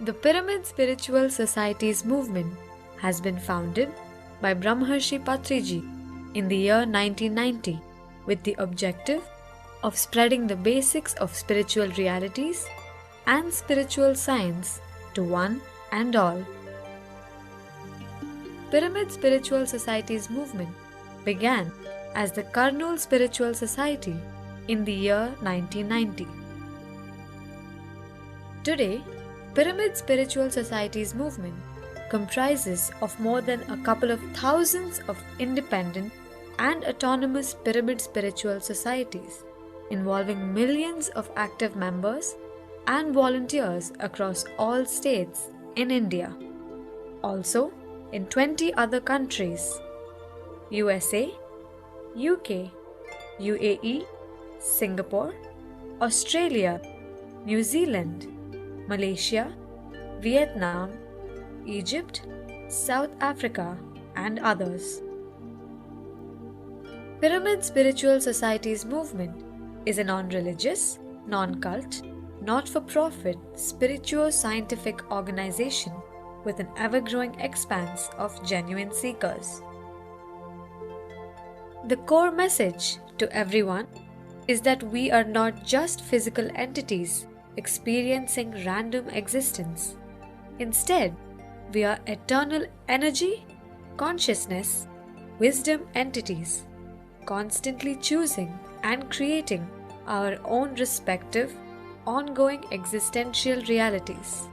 The Pyramid Spiritual Societies movement has been founded by Brahmarshi Patriji in the year 1990 with the objective of spreading the basics of spiritual realities and spiritual science to one and all. Pyramid Spiritual Societies movement began as the Kurnool Spiritual Society in the year 1990. Today, Pyramid Spiritual Societies movement comprises of more than a couple of thousands of independent and autonomous pyramid spiritual societies involving millions of active members and volunteers across all states in India. Also, in 20 other countries: USA, UK, UAE, Singapore, Australia, New Zealand, Malaysia, Vietnam, Egypt, South Africa, and others. Pyramid Spiritual Societies movement is a non-religious, non-cult, not-for-profit spiritual-scientific organization with an ever-growing expanse of genuine seekers. The core message to everyone is that we are not just physical entities experiencing random existence. Instead, we are eternal energy, consciousness, wisdom entities, constantly choosing and creating our own respective, ongoing existential realities.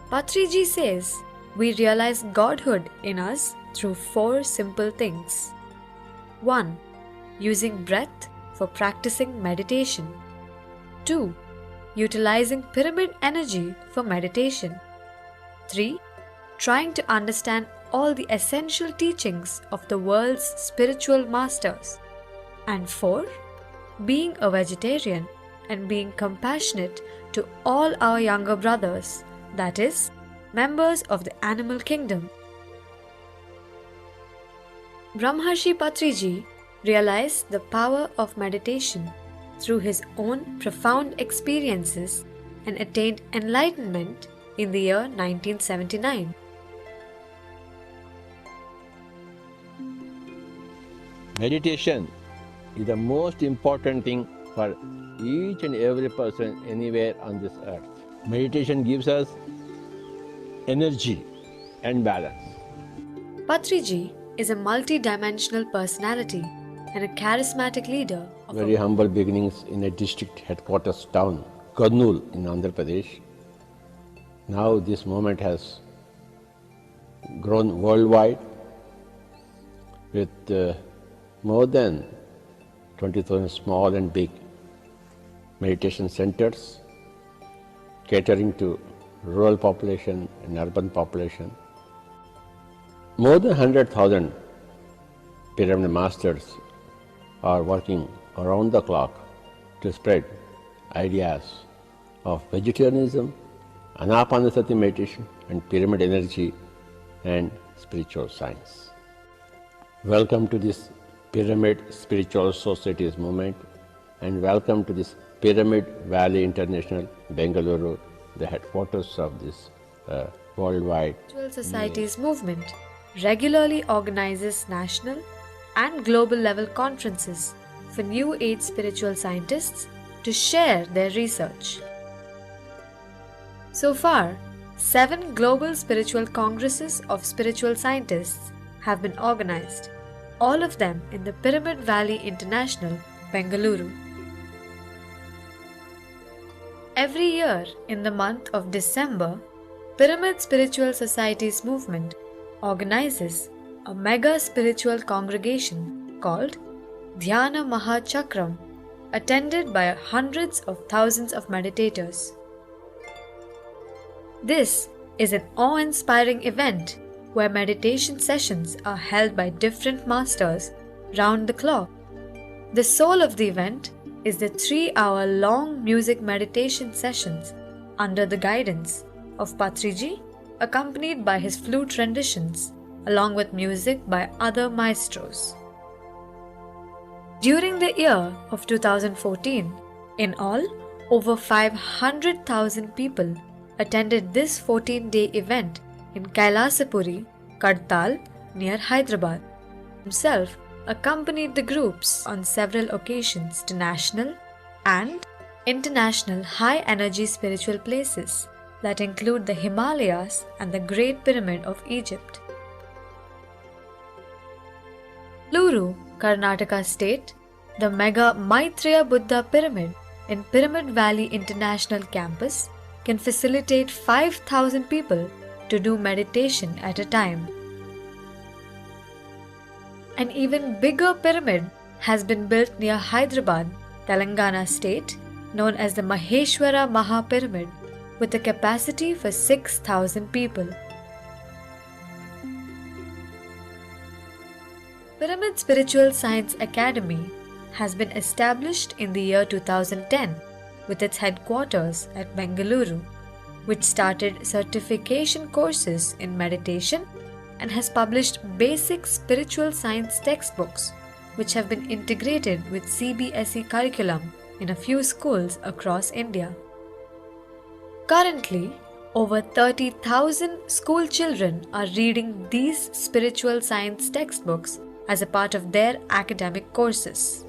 Patri G says we realize Godhood in us through 4 simple things. 1. Using breath for practicing meditation. 2. Utilizing pyramid energy for meditation. 3. Trying to understand all the essential teachings of the world's spiritual masters. And 4. Being a vegetarian and being compassionate to all our younger brothers, that is, members of the animal kingdom. Brahmarshi Patriji realized the power of meditation through his own profound experiences and attained enlightenment in the year 1979. Meditation is the most important thing for each and every person anywhere on this earth. Meditation gives us energy and balance. Patri G is a multi-dimensional personality and a charismatic leader of Very humble beginnings in a district headquarters town, Kurnool in Andhra Pradesh. Now this movement has grown worldwide with more than 20,000 small and big meditation centers catering to rural population and urban population. More than 100,000 pyramid masters are working around the clock to spread ideas of vegetarianism, anapanasati meditation, and pyramid energy and spiritual science. Welcome to this Pyramid Spiritual Societies movement, and welcome to this Pyramid Valley International, Bengaluru, the headquarters of this worldwide Spiritual Societies movement regularly organizes national and global level conferences for New Age spiritual scientists to share their research. So far, 7 global spiritual congresses of spiritual scientists have been organized, all of them in the Pyramid Valley International, Bengaluru. Every year in the month of December, Pyramid Spiritual Societies movement organizes a mega spiritual congregation called Dhyana Jagath, attended by hundreds of thousands of meditators. This is an awe-inspiring event where meditation sessions are held by different masters round the clock. The soul of the event is the 3-hour-long music meditation sessions under the guidance of Patri G, accompanied by his flute renditions, along with music by other maestros. During the year of 2014, in all, over 500,000 people attended this 14-day event in Kailasapuri, Kadtal, near Hyderabad. Himself accompanied the groups on several occasions to national and international high-energy spiritual places that include the Himalayas and the Great Pyramid of Egypt. Luru, Karnataka State, the mega Maitreya Buddha Pyramid in Pyramid Valley International Campus can facilitate 5,000 people to do meditation at a time. An even bigger pyramid has been built near Hyderabad, Telangana State, known as the Maheshwara Maha Pyramid, with a capacity for 6,000 people. Pyramid Spiritual Science Academy has been established in the year 2010 with its headquarters at Bengaluru, which started certification courses in meditation and has published basic spiritual science textbooks, which have been integrated with CBSE curriculum in a few schools across India. Currently, over 30,000 school children are reading these spiritual science textbooks as a part of their academic courses.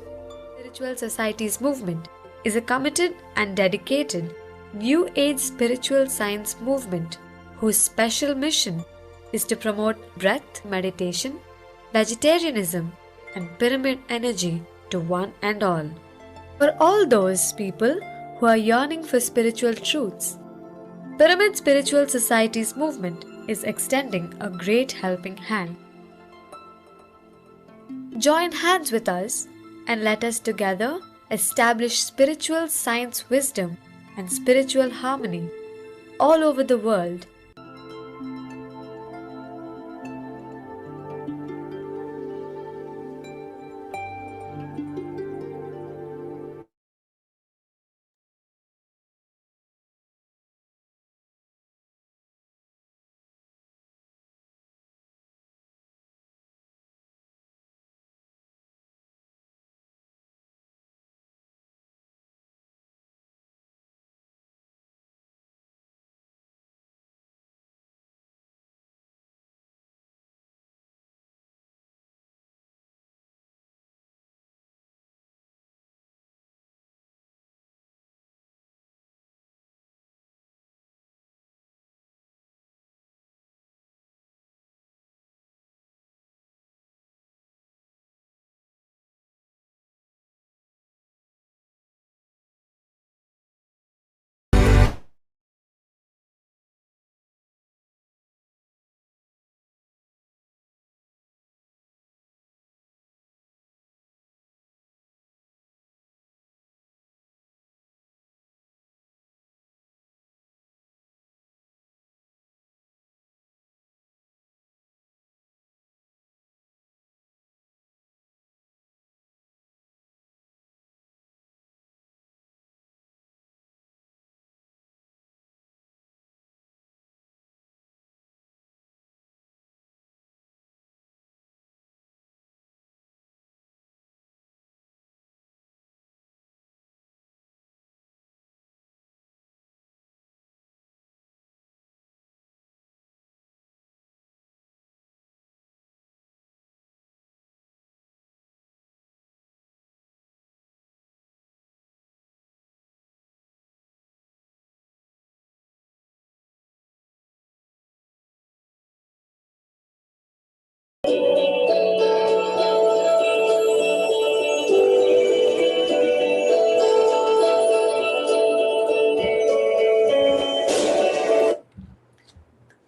Spiritual Societies Movement is a committed and dedicated New Age spiritual science movement whose special mission is to promote breath meditation, vegetarianism, and pyramid energy to one and all. For all those people who are yearning for spiritual truths, Pyramid Spiritual Societies movement is extending a great helping hand. Join hands with us and let us together establish spiritual science wisdom and spiritual harmony all over the world.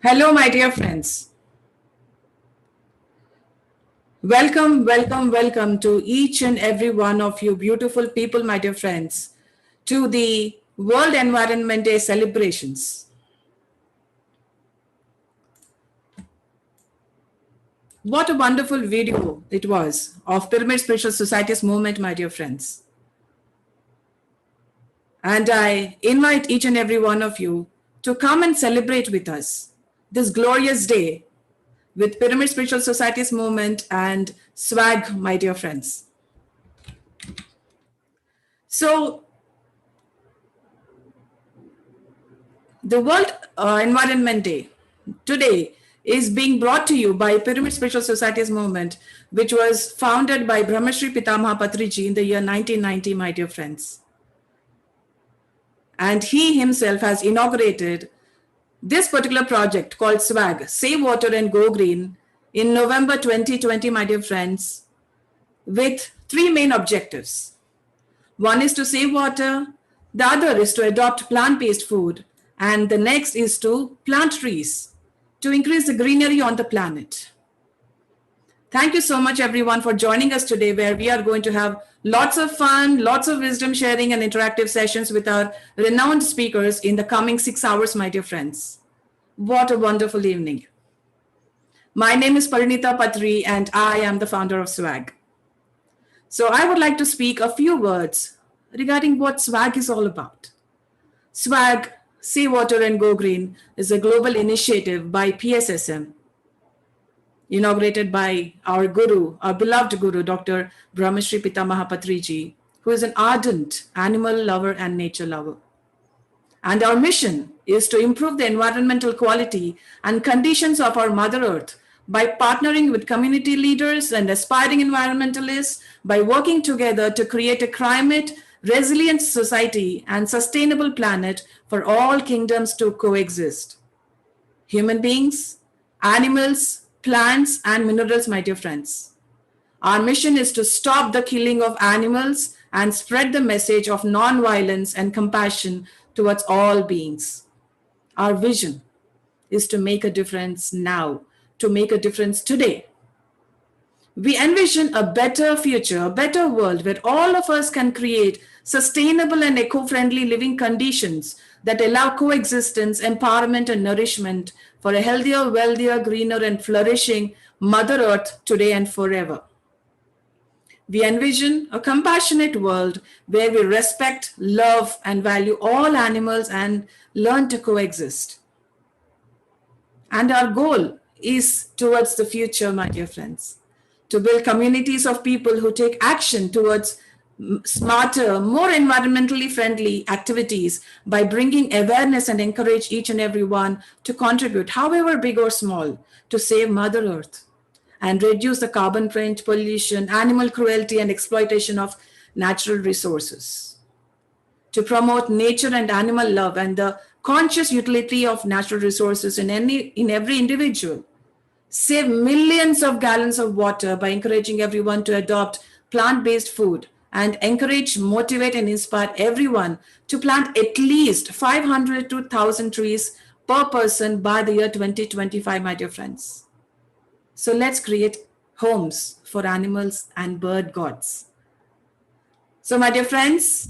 Hello, my dear friends. Welcome, welcome, welcome to each and every one of you beautiful people, my dear friends, to the World Environment Day celebrations. What a wonderful video it was of Pyramid Spiritual Societies movement, my dear friends. And I invite each and every one of you to come and celebrate with us this glorious day with Pyramid Spiritual Societies movement and swag, my dear friends. So The World Environment Day today is being brought to you by Pyramid Spiritual Societies movement, which was founded by Brahmarshi Pitamaha Patriji in the year 1990, my dear friends. And he himself has inaugurated this particular project called SWAG, Save Water and Go Green, in November 2020, my dear friends, with three main objectives. One is to save water, the other is to adopt plant-based food, and the next is to plant trees to increase the greenery on the planet. Thank you so much, everyone, for joining us today, where we are going to have lots of fun, lots of wisdom sharing and interactive sessions with our renowned speakers in the coming 6 hours, my dear friends. What a wonderful evening. My name is Parinita Patri, and I am the founder of SWAG. So I would like to speak a few words regarding what SWAG is all about. SWAG, Save Water and Go Green, is a global initiative by PSSM, inaugurated by our guru, our beloved guru, Dr. Brahmarshi Pitamaha Patriji, who is an ardent animal lover and nature lover. And our mission is to improve the environmental quality and conditions of our Mother Earth by partnering with community leaders and aspiring environmentalists, by working together to create a climate resilient society and sustainable planet for all kingdoms to coexist. Human beings, animals, plants, and minerals, my dear friends. Our mission is to stop the killing of animals and spread the message of non-violence and compassion towards all beings. Our vision is to make a difference now, to make a difference today. We envision a better future, a better world where all of us can create sustainable and eco-friendly living conditions that allow coexistence, empowerment, and nourishment for a healthier, wealthier, greener, and flourishing Mother Earth today and forever. We envision a compassionate world where we respect, love, and value all animals and learn to coexist. And our goal is towards the future, my dear friends, to build communities of people who take action towards smarter, more environmentally friendly activities by bringing awareness and encourage each and every one to contribute, however big or small, to save Mother Earth and reduce the carbon print, pollution, animal cruelty, and exploitation of natural resources. To promote nature and animal love and the conscious utility of natural resources in every individual. Save millions of gallons of water by encouraging everyone to adopt plant-based food, and encourage, motivate, and inspire everyone to plant at least 500 to 1,000 trees per person by the year 2025, my dear friends. So let's create homes for animals and bird gods. So my dear friends,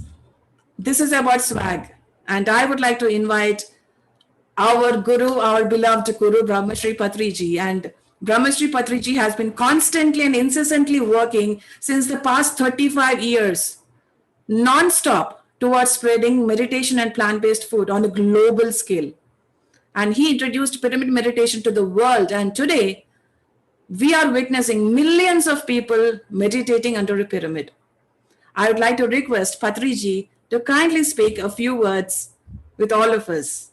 this is about SWAG, and I would like to invite our guru, our beloved guru, Brahmarshi Patriji. And Brahmarshi Patriji has been constantly and incessantly working since the past 35 years, non-stop, towards spreading meditation and plant-based food on a global scale. And he introduced pyramid meditation to the world. And today, we are witnessing millions of people meditating under a pyramid. I would like to request Patri G to kindly speak a few words with all of us.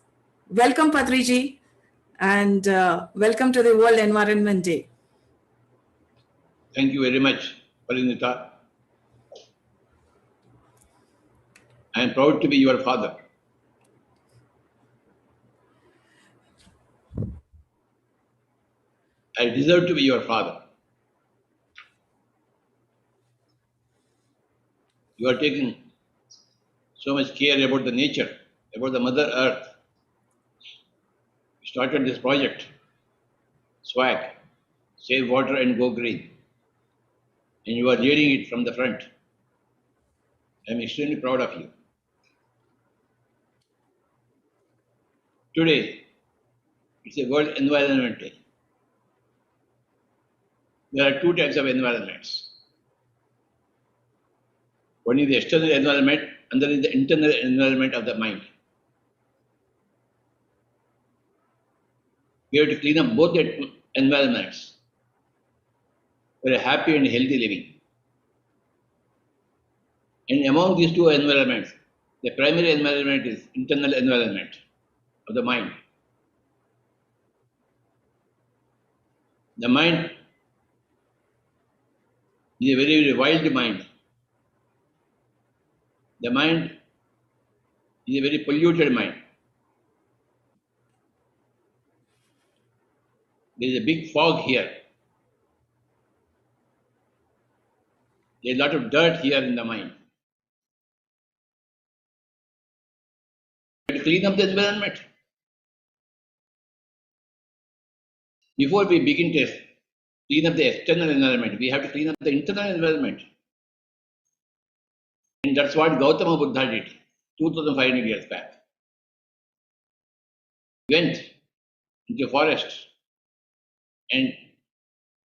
Welcome, Patri G, and welcome to the World Environment Day. Thank you very much, Parinita. I am proud to be your father. I deserve to be your father. You are taking so much care about the nature, about the Mother Earth. You started this project, SWAG, Save Water and Go Green, and you are leading it from the front. I am extremely proud of you. Today, it's a World Environment Day. There are two types of environments. One is the external environment, and there is the internal environment of the mind. We have to clean up both the environments for a happy and healthy living. And among these two environments, the primary environment is internal environment. of the mind. The mind is a very, very wild mind. The mind is a very polluted mind. There is a big fog here. There is a lot of dirt here in the mind. We have to clean up the environment. Before we begin to clean up the external environment, we have to clean up the internal environment. And that's what Gautama Buddha did 2500 years back. He went into the forest and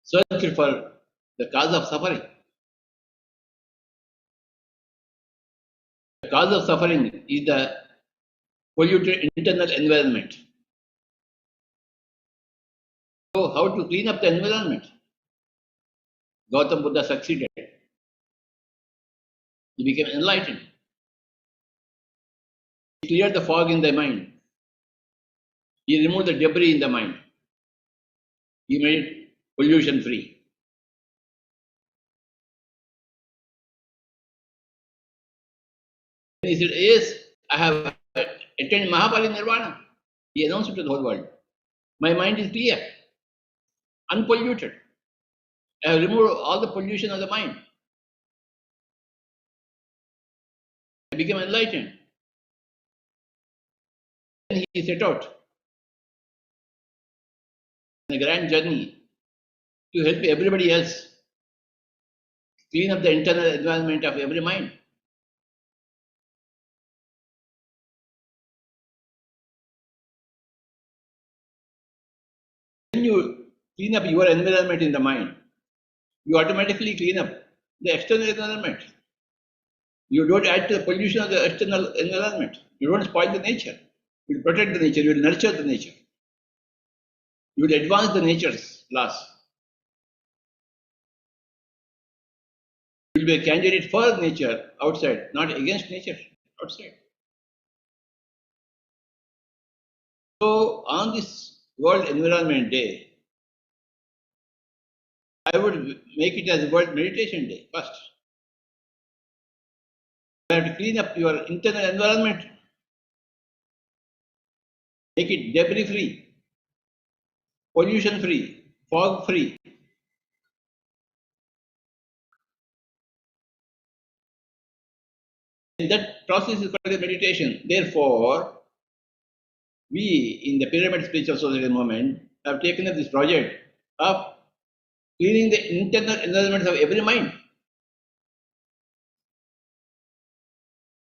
searched for the cause of suffering. The cause of suffering is the polluted internal environment. So, how to clean up the environment? Gautama Buddha succeeded. He became enlightened. He cleared the fog in the mind. He removed the debris in the mind. He made it pollution free. He said, yes, I have attained Mahaparinirvana. He announced it to the whole world. My mind is clear, unpolluted. I have removed all the pollution of the mind. I became enlightened. Then he set out on a grand journey to help everybody else clean up the internal environment of every mind. When you clean up your environment in the mind, you automatically clean up the external environment. You don't add to the pollution of the external environment. You don't spoil the nature. You will protect the nature. You will nurture the nature. You will advance the nature's laws. You will be a candidate for nature outside, not against nature outside. So, on this World Environment Day, I would make it as World Meditation Day first. You have to clean up your internal environment, make it debris free, pollution free, fog free. And that process is called meditation. Therefore, we in the Pyramid Spiritual Society movement have taken up this project of cleaning the internal environment of every mind.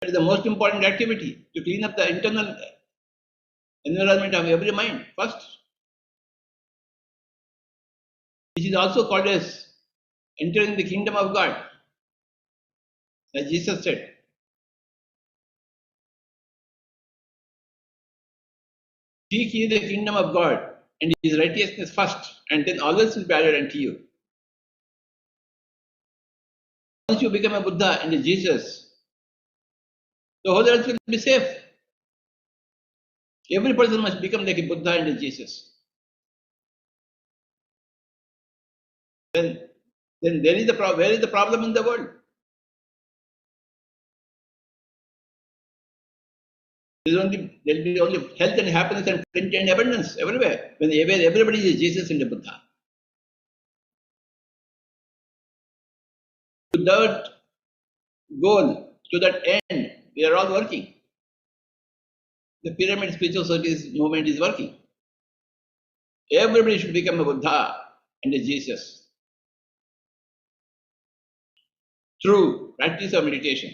That is the most important activity, to clean up the internal environment of every mind first. This is also called as entering the kingdom of God, as Jesus said. Seek ye the kingdom of God and his righteousness first, and then all else will be added unto you. Once you become a Buddha and a Jesus, the whole earth will be safe. Every person must become like a Buddha and a Jesus. Then there is where is the problem in the world? There will be only health and happiness and plenty and abundance everywhere. When everybody is Jesus and a Buddha. To that goal, to that end, we are all working. The Pyramid Spiritual Society's movement is working. Everybody should become a Buddha and a Jesus through practice of meditation.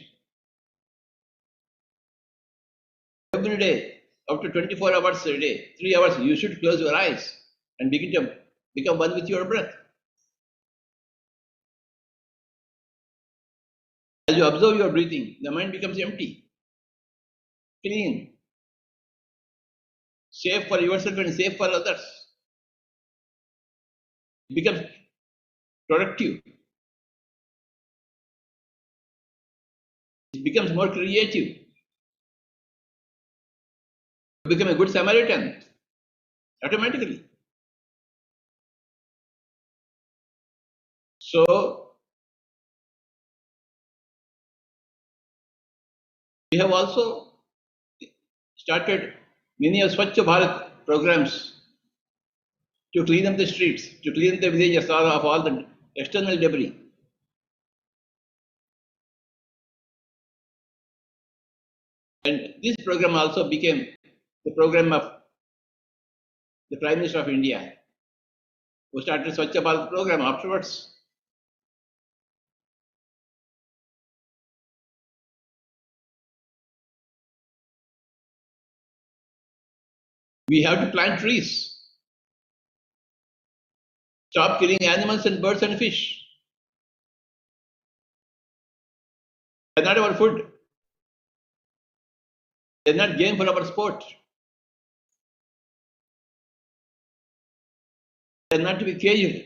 Every day, after 24 hours a day, 3 hours, you should close your eyes and begin to become one with your breath. As you observe your breathing, the mind becomes empty, clean, safe for yourself and safe for others. It becomes productive. It becomes more creative. You become a good Samaritan automatically. So we have also started many of Swachh Bharat programs to clean up the streets, to clean up the villages of all the external debris. And this program also became the program of the Prime Minister of India, who started Swachh Bharat program afterwards. We have to plant trees, stop killing animals and birds and fish. They are not our food. They are not game for our sport. They are not to be caged.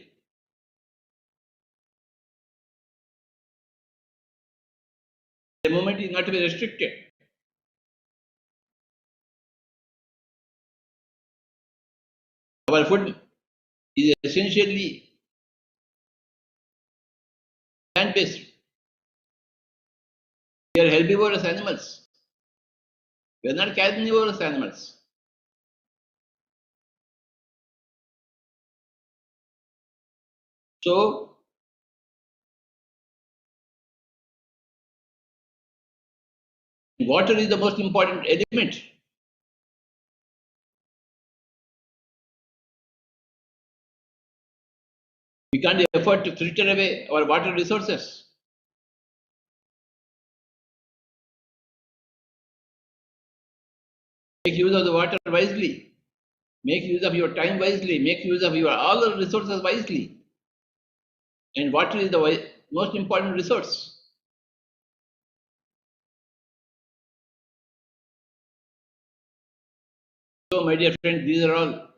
The movement is not to be restricted. Our food is essentially plant-based. We are herbivorous animals. We are not carnivorous animals. So, water is the most important element. We can't afford to fritter away our water resources. Make use of the water wisely. Make use of your time wisely. Make use of your all the resources wisely. And water is the most important resource. So, my dear friends, these are all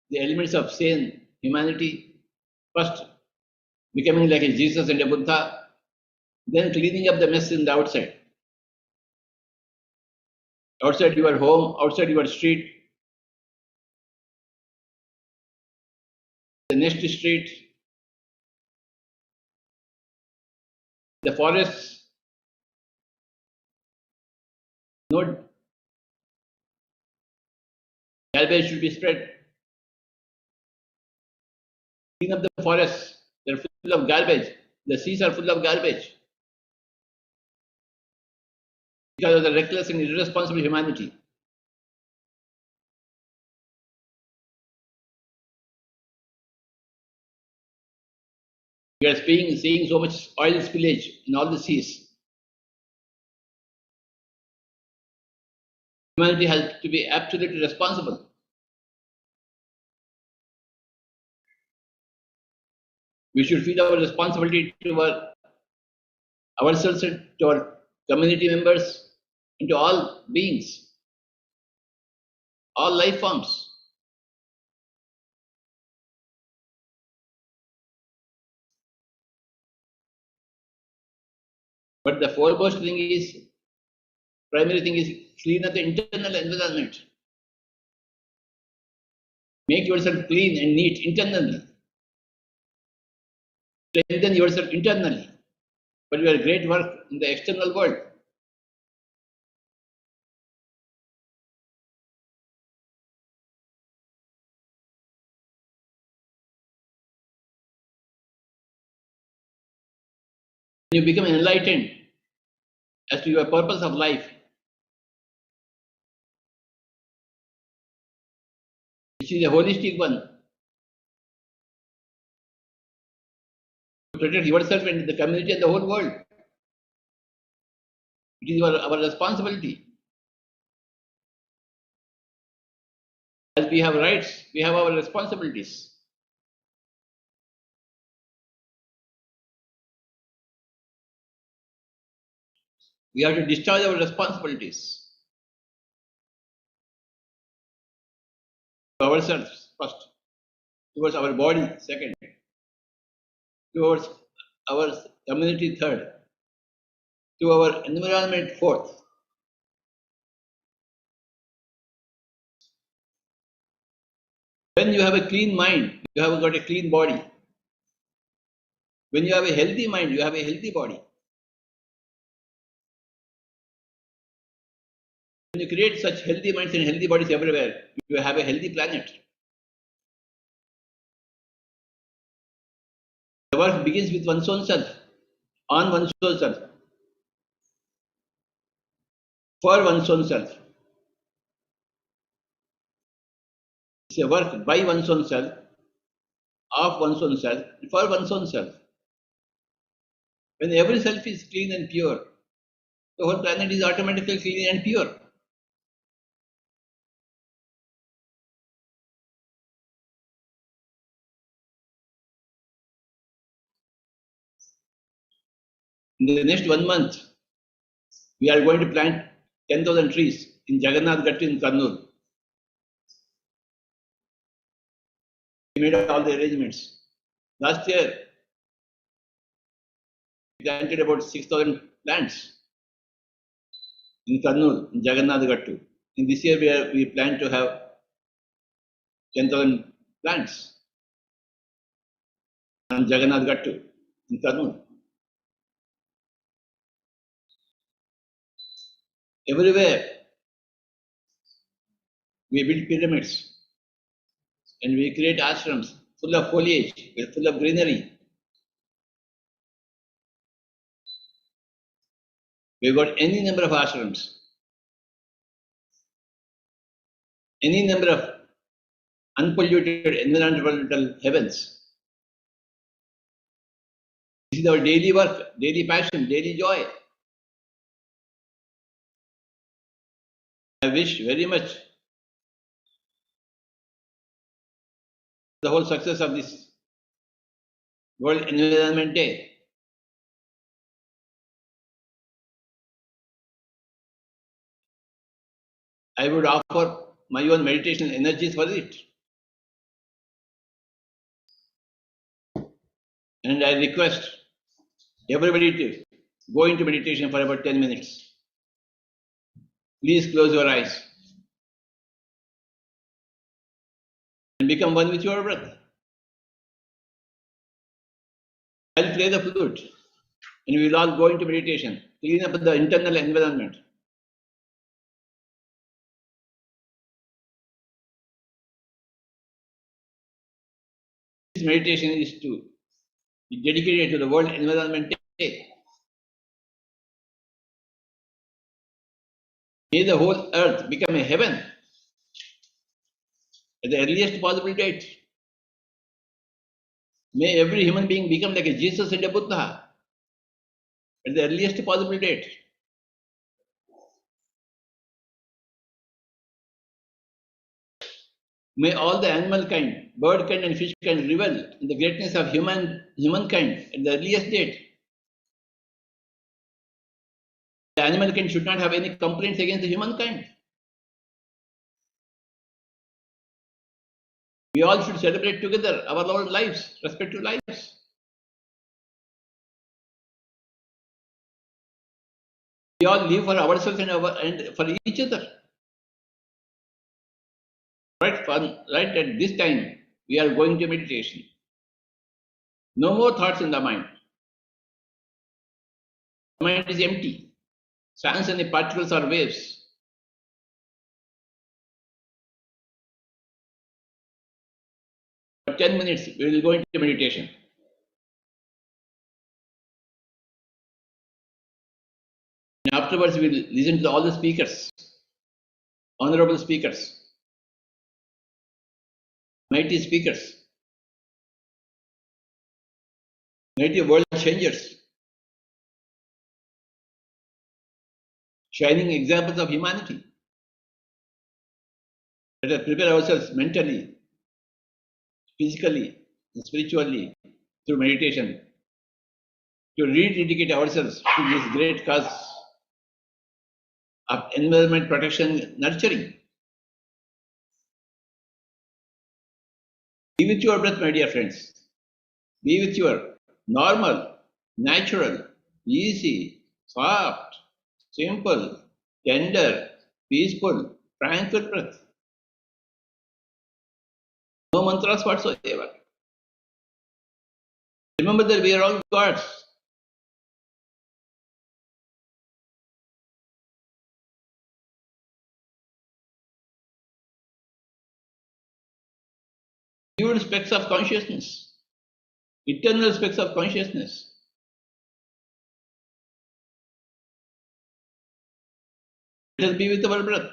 the elements of sane humanity. First, becoming like a Jesus and a Buddha, then cleaning up the mess in the outside. Outside your home, outside your street, the next street, the forests. No garbage should be spread. Clean up the forests. They're full of garbage. The seas are full of garbage because of the reckless and irresponsible humanity. We are seeing so much oil spillage in all the seas. Humanity has to be absolutely responsible. We should feel our responsibility to ourselves and to our community members and to all beings, all life forms. But the foremost thing is, primary thing is clean up the internal environment. Make yourself clean and neat internally. Strengthen yourself internally. But you are great work in the external world. You become enlightened as to your purpose of life, which is a holistic one. To protect yourself and the community and the whole world. It is our responsibility. As we have rights, we have our responsibilities. We have to discharge our responsibilities to ourselves first, towards our body second, towards our community third, to our environment fourth. When you have a clean mind, you have got a clean body. When you have a healthy mind, you have a healthy body. When you create such healthy minds and healthy bodies everywhere, you have a healthy planet. The work begins with one's own self, on one's own self, for one's own self. It's a work by one's own self, of one's own self, for one's own self. When every self is clean and pure, the whole planet is automatically clean and pure. In the next 1 month, we are going to plant 10,000 trees in Jagannath in Kannur. We made all the arrangements. Last year, we planted about 6,000 plants in Kannur, in Jagannath Gattu. In this year, we plan to have 10,000 plants on Jagannath Gattu in Kannur. Everywhere, we build pyramids and we create ashrams full of foliage, full of greenery. We've got any number of ashrams, any number of unpolluted environmental heavens. This is our daily work, daily passion, daily joy. I wish very much the whole success of this World Environment Day. I would offer my own meditation energies for it. And I request everybody to go into meditation for about 10 minutes. Please close your eyes and become one with your breath. I'll play the flute and we will all go into meditation, clean up the internal environment. This meditation is to be dedicated to the World Environment Day. May the whole earth become a heaven at the earliest possible date. May every human being become like a Jesus and a Buddha at the earliest possible date. May all the animal kind, bird kind and fish kind revel in the greatness of humankind at the earliest date. The animal kind should not have any complaints against the humankind. We all should celebrate together our own lives, respective lives. We all live for ourselves and for each other. Right at this time, we are going to meditation. No more thoughts in the mind. The mind is empty. Sounds and the particles are waves. For 10 minutes, we will go into meditation. And afterwards, we will listen to all the speakers, honorable speakers, mighty speakers, mighty world changers, shining examples of humanity. Let us prepare ourselves mentally, physically, and spiritually through meditation to rededicate ourselves to this great cause of environment protection nurturing. Be with your breath, my dear friends. Be with your normal, natural, easy, soft, simple, tender, peaceful, tranquil breath. No mantras whatsoever. Remember that we are all gods. Pure specks of consciousness, eternal specks of consciousness. Let us be with our breath.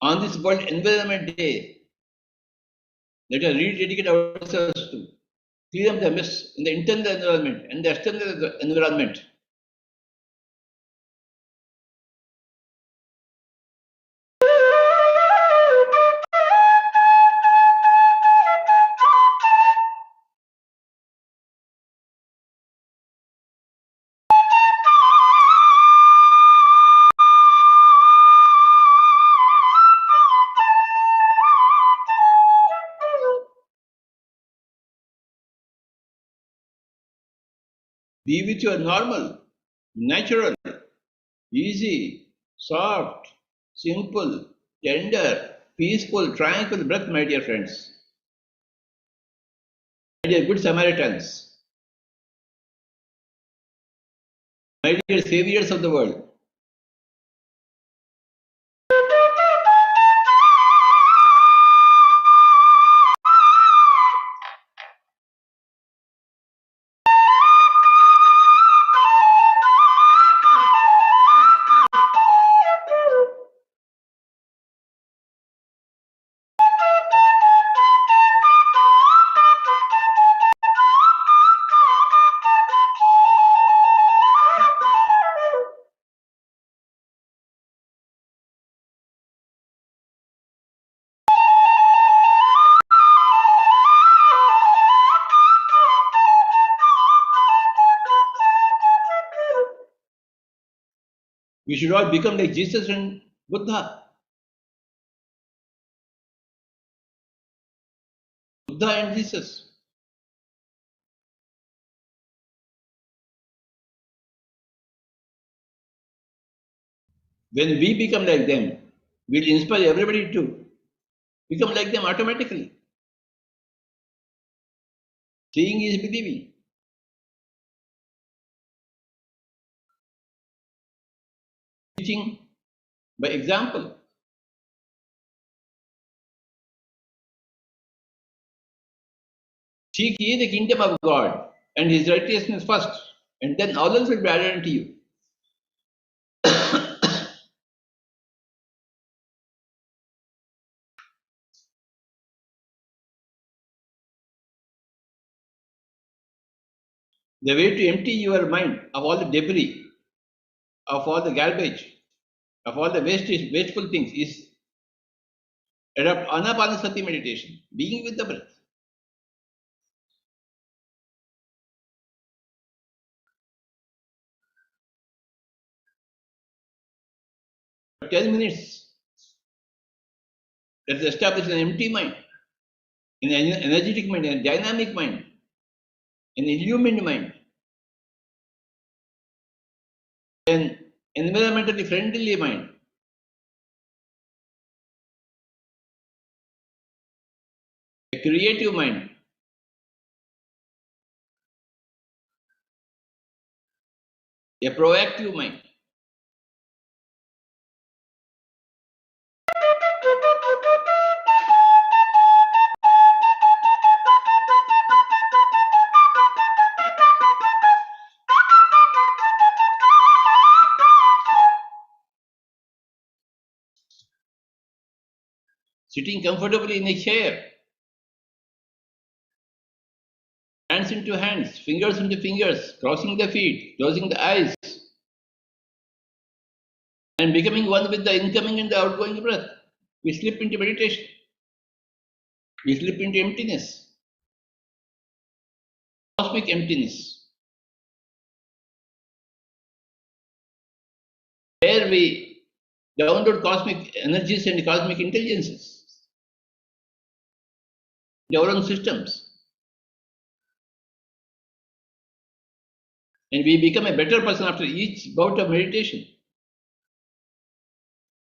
On this World Environment Day, let us rededicate ourselves to clean up the mess in the internal environment and the external environment. Be with your normal, natural, easy, soft, simple, tender, peaceful, tranquil breath, my dear friends. My dear good Samaritans, my dear saviors of the world. We should all become like Jesus and Buddha. Buddha and Jesus. When we become like them, we'll inspire everybody to become like them automatically. Seeing is believing. Teaching by example. Seek ye the kingdom of God and his righteousness first, and then all else will be added unto you. The way to empty your mind of all the debris, of all the garbage, of all the wasteful things is adopt anapanasati meditation, being with the breath. For 10 minutes, let's establish an empty mind, an energetic mind, a dynamic mind, an illumined mind, an environmentally friendly mind, a creative mind, a proactive mind. Sitting comfortably in a chair, hands into hands, fingers into fingers, crossing the feet, closing the eyes, and becoming one with the incoming and the outgoing breath. We slip into meditation. We slip into emptiness, cosmic emptiness. There we download cosmic energies and cosmic intelligences in our own systems. And we become a better person after each bout of meditation.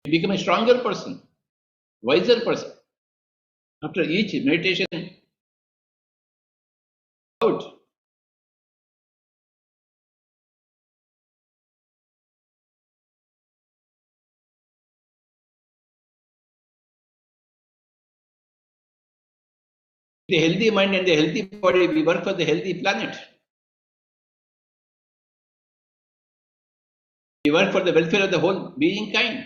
We become a stronger person, wiser person after each meditation bout. The healthy mind and the healthy body, we work for the healthy planet. We work for the welfare of the whole being kind.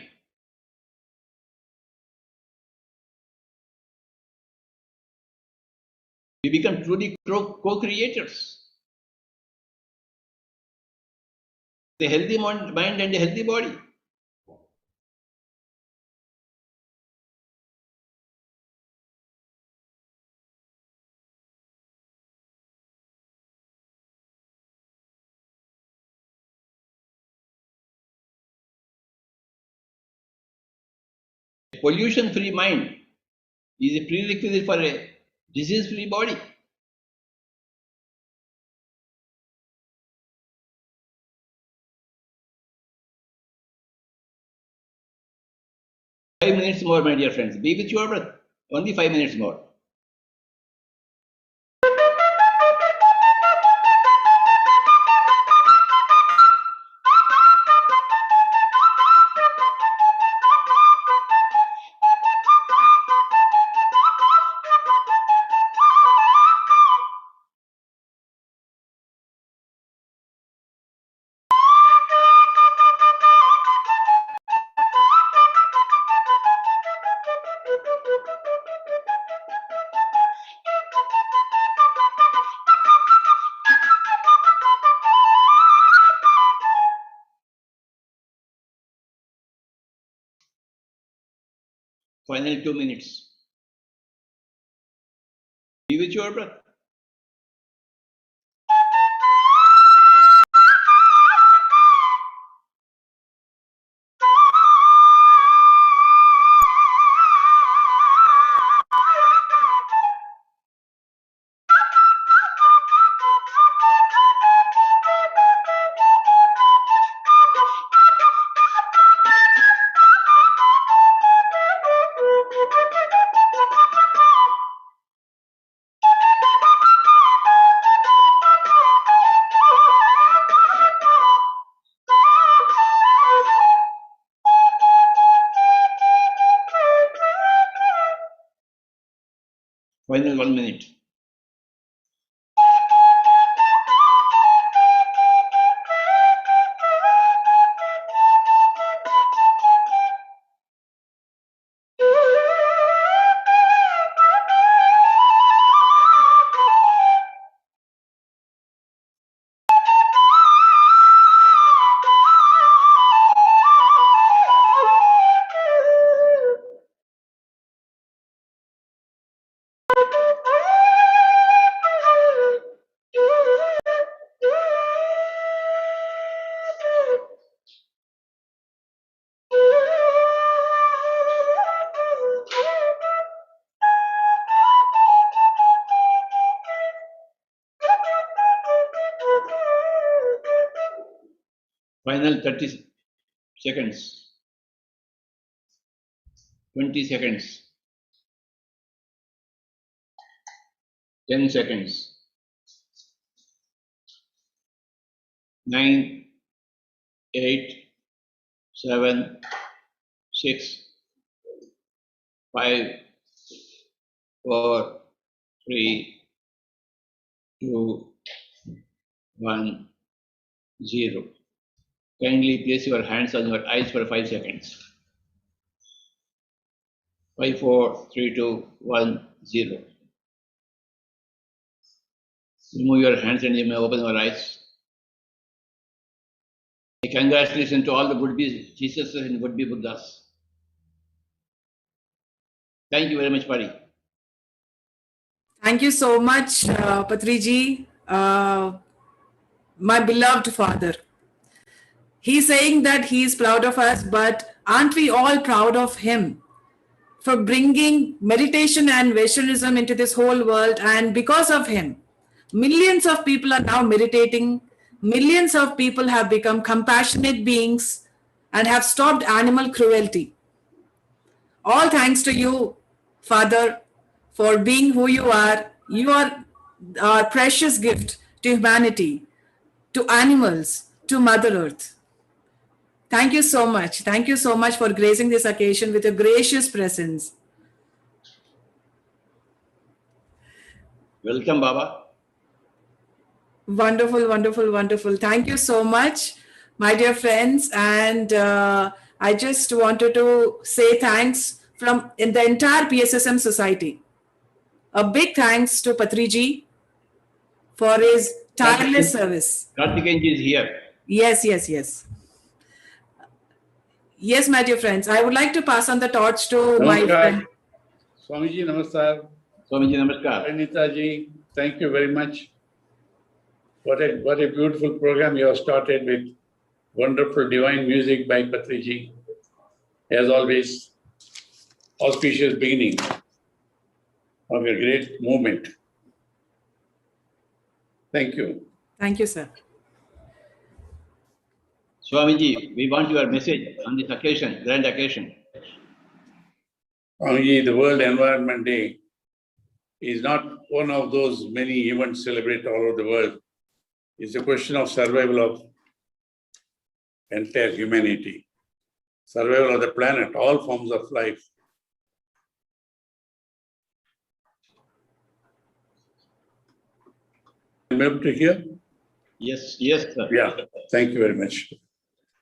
We become truly co-creators. The healthy mind and the healthy body. A pollution-free mind is a prerequisite for a disease-free body. Five minutes more, my dear friends. Be with your breath. Only 5 minutes more. Final 2 minutes. Be with your breath. Final 1 minute. Final 30 seconds. 20 seconds. 10 seconds. 9, 8, 7, 6, 5, 4, 3, 2, 1, 0. Kindly place your hands on your eyes for 5 seconds. 5, 4, 3, 2, 1, 0. Remove your hands and you may open your eyes. Congratulations to all the would-be Jesus and would-be Buddhas. Thank you very much, Pari. Thank you so much, Patri G, my beloved father. He's saying that he is proud of us, but Aren't we all proud of him for bringing meditation and Vaishnavism into this whole world? And because of him, millions of people are now meditating. Millions of people have become compassionate beings and have stopped animal cruelty. All thanks to you, Father, for being who you are. You are our precious gift to humanity, to animals, to Mother Earth. Thank you so much. Thank you so much for gracing this occasion with your gracious presence. Welcome, Baba. Wonderful, wonderful, wonderful. Thank you so much, my dear friends. And I just wanted to say thanks from in the entire PSSM society. A big thanks to Patri G for his tireless service. Karthikeyan is here. Yes, yes, yes. Yes, my dear friends. I would like to pass on the torch to my friend. Swamiji, namaskar. Swamiji, namaskar. Pranitaji, thank you very much. What a beautiful program you have started with wonderful divine music by Patri G. As always, auspicious beginning of a great movement. Thank you. Thank you, sir. Swamiji, we want your message on this occasion, grand occasion. Swamiji, the World Environment Day is not one of those many events celebrated all over the world. It's a question of survival of entire humanity, survival of the planet, all forms of life. Am I able to hear? Yes, yes, sir. Yeah, thank you very much.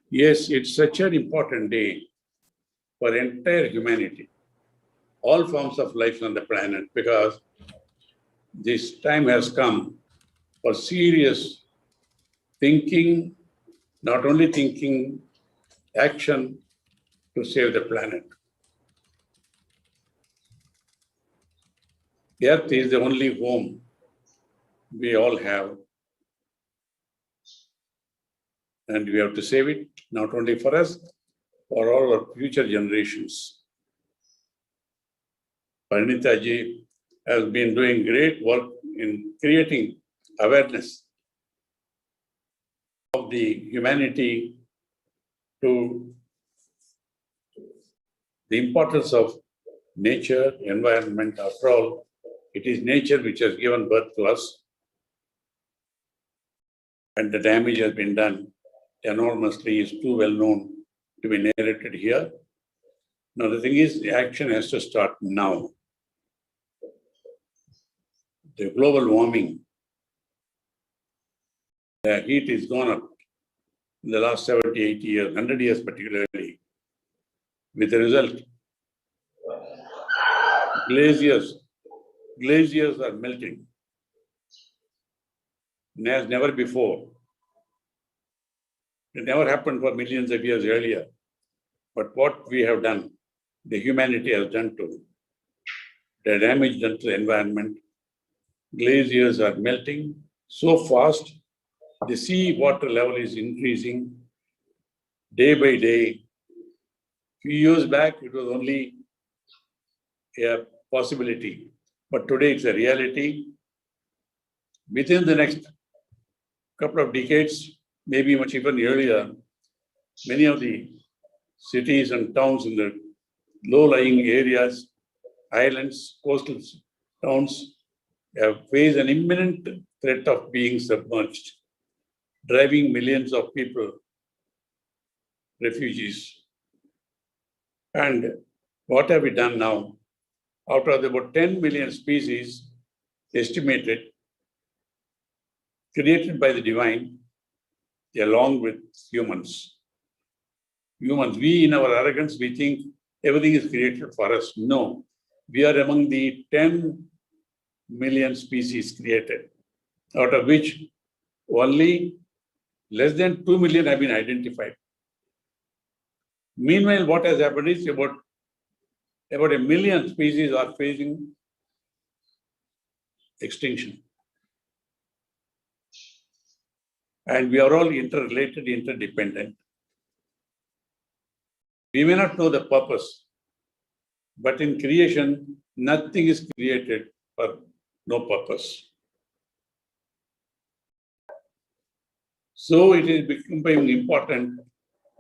Yes, it's such an important day for entire humanity, all forms of life on the planet, because this time has come for serious thinking, not only thinking, action to save the planet. Earth is the only home we all have, and we have to save it, not only for us, for all our future generations. Parinitaji has been doing great work in creating awareness of the humanity to the importance of nature, environment. After all, it is nature which has given birth to us, and the damage has been done enormously, is too well known to be narrated here. Now, the thing is, the action has to start now. The global warming, the heat is gone up in the last 70, 80 years, 100 years particularly, with the result, glaciers are melting as never before. It never happened for millions of years earlier. But what we have done, the humanity has done to the damage done to the environment. Glaciers are melting so fast. The sea water level is increasing day by day. Few years back, it was only a possibility, but today it's a reality. Within the next couple of decades, maybe much even earlier, many of the cities and towns in the low-lying areas, islands, coastal towns have faced an imminent threat of being submerged, driving millions of people, refugees. And what have we done now? Out of about 10 million species estimated, created by the divine, along with humans. We in our arrogance, we think everything is created for us. No, we are among the 10 million species created, out of which only less than 2 million have been identified. Meanwhile, what has happened is about 1 million species are facing extinction. And we are all interrelated, interdependent. We may not know the purpose, but in creation, nothing is created for no purpose. So it is becoming important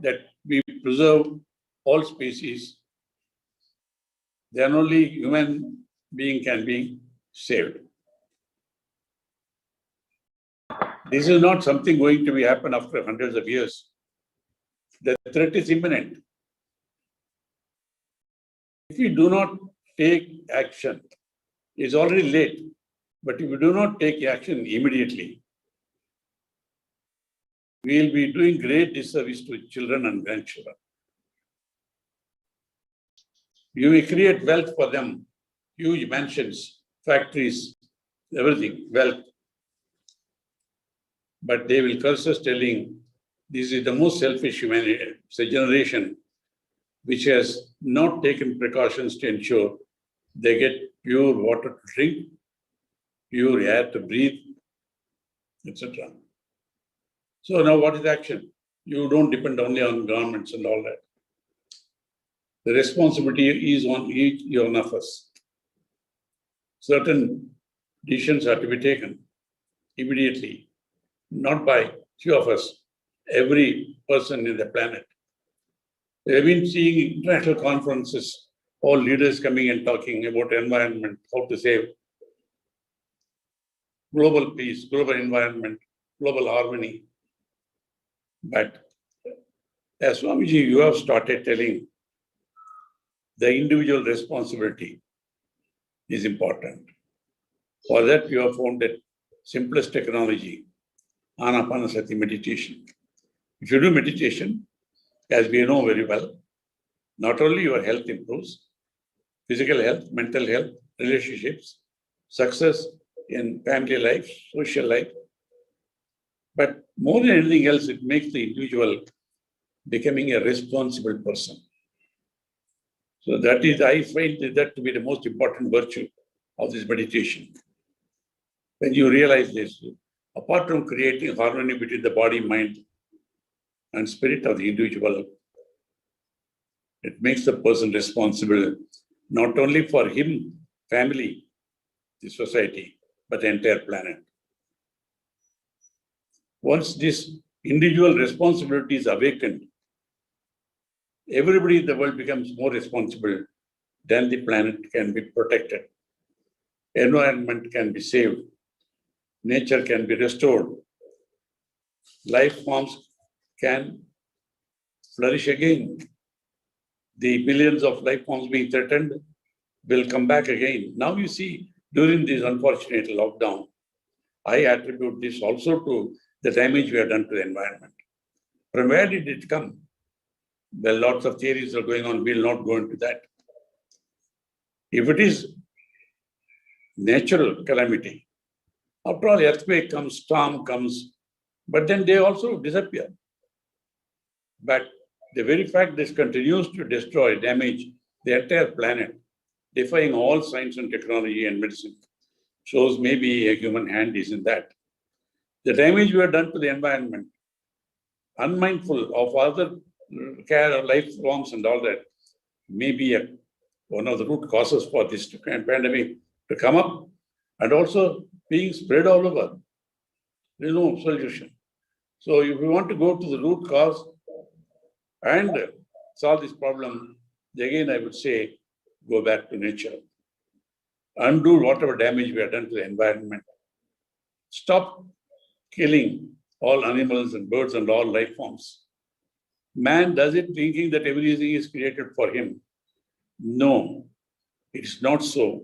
that we preserve all species. Then only human being can be saved. This is not something going to be happen after hundreds of years. The threat is imminent. If we do not take action, it's already late. But if we do not take action immediately, we will be doing great disservice to children and grandchildren. You may create wealth for them, huge mansions, factories, everything, wealth. But they will curse us telling, this is the most selfish humanity, it's a generation which has not taken precautions to ensure they get pure water to drink, pure air to breathe, etc. So now what is action? You don't depend only on governments and all that. The responsibility is on each one of us. Certain decisions are to be taken immediately, not by few of us, every person in the planet. We have been seeing international conferences, all leaders coming and talking about environment, how to save global peace, global environment, global harmony. But as Swamiji, you have started telling, the individual responsibility is important. For that, you have found the simplest technology, Anapanasati meditation. If you do meditation, as we know very well, not only your health improves, physical health, mental health, relationships, success in family life, social life, but more than anything else, it makes the individual becoming a responsible person. So that is, I find that to be the most important virtue of this meditation. When you realize this, apart from creating harmony between the body, mind, and spirit of the individual, it makes the person responsible not only for him, family, the society, but the entire planet. Once this individual responsibility is awakened, everybody in the world becomes more responsible, then the planet can be protected, environment can be saved, nature can be restored, life forms can flourish again. The billions of life forms being threatened will come back again. Now you see, during this unfortunate lockdown, I attribute this also to the damage we have done to the environment. From where did it come? Well, lots of theories are going on. We'll not go into that. If it is natural calamity, after all, earthquake comes, storm comes, but then they also disappear. But the very fact this continues to destroy, damage the entire planet, defying all science and technology and medicine, shows maybe a human hand is in that. The damage we have done to the environment, unmindful of other care of life forms and all that, may be one of the root causes for this pandemic to come up and also being spread all over. There is no solution. So if we want to go to the root cause and solve this problem, again I would say, go back to nature. Undo whatever damage we have done to the environment. Stop killing all animals and birds and all life forms. Man does it thinking that everything is created for him. No, it is not so.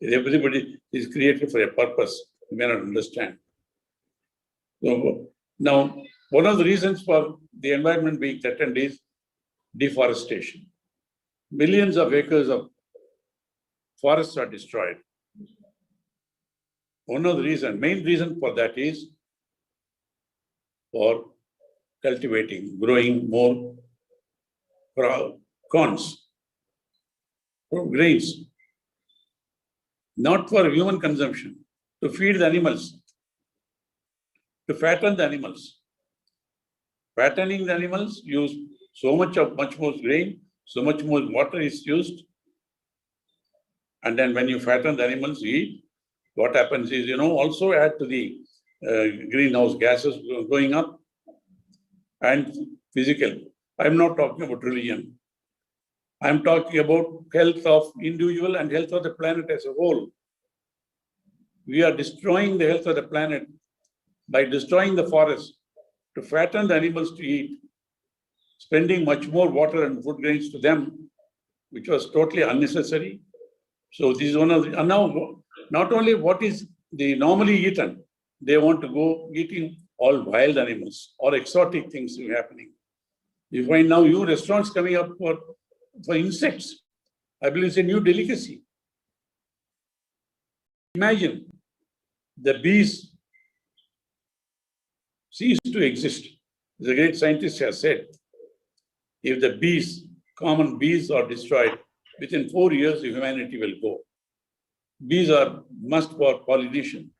Everybody is created for a purpose. You may not understand. So now, one of the reasons for the environment being threatened is deforestation. Millions of acres of forests are destroyed. One of the main reason for that is for cultivating, growing more corns, grains, not for human consumption, to feed the animals, to fatten the animals. Fattening the animals, you much more grain, so much more water is used. And then when you fatten the animals to eat, what happens is, also add to the greenhouse gases going up and physical. I'm not talking about religion. I'm talking about health of individual and health of the planet as a whole. We are destroying the health of the planet by destroying the forest to fatten the animals to eat, spending much more water and food grains to them, which was totally unnecessary. So this is one of the, and now not only what is the normally eaten, they want to go eating all wild animals or exotic things happening. You find now new restaurants coming up for insects. I believe it's a new delicacy. Imagine the bees cease to exist. The great scientist has said, if the bees, common bees, are destroyed, within 4 years, humanity will go. Bees are must for pollination.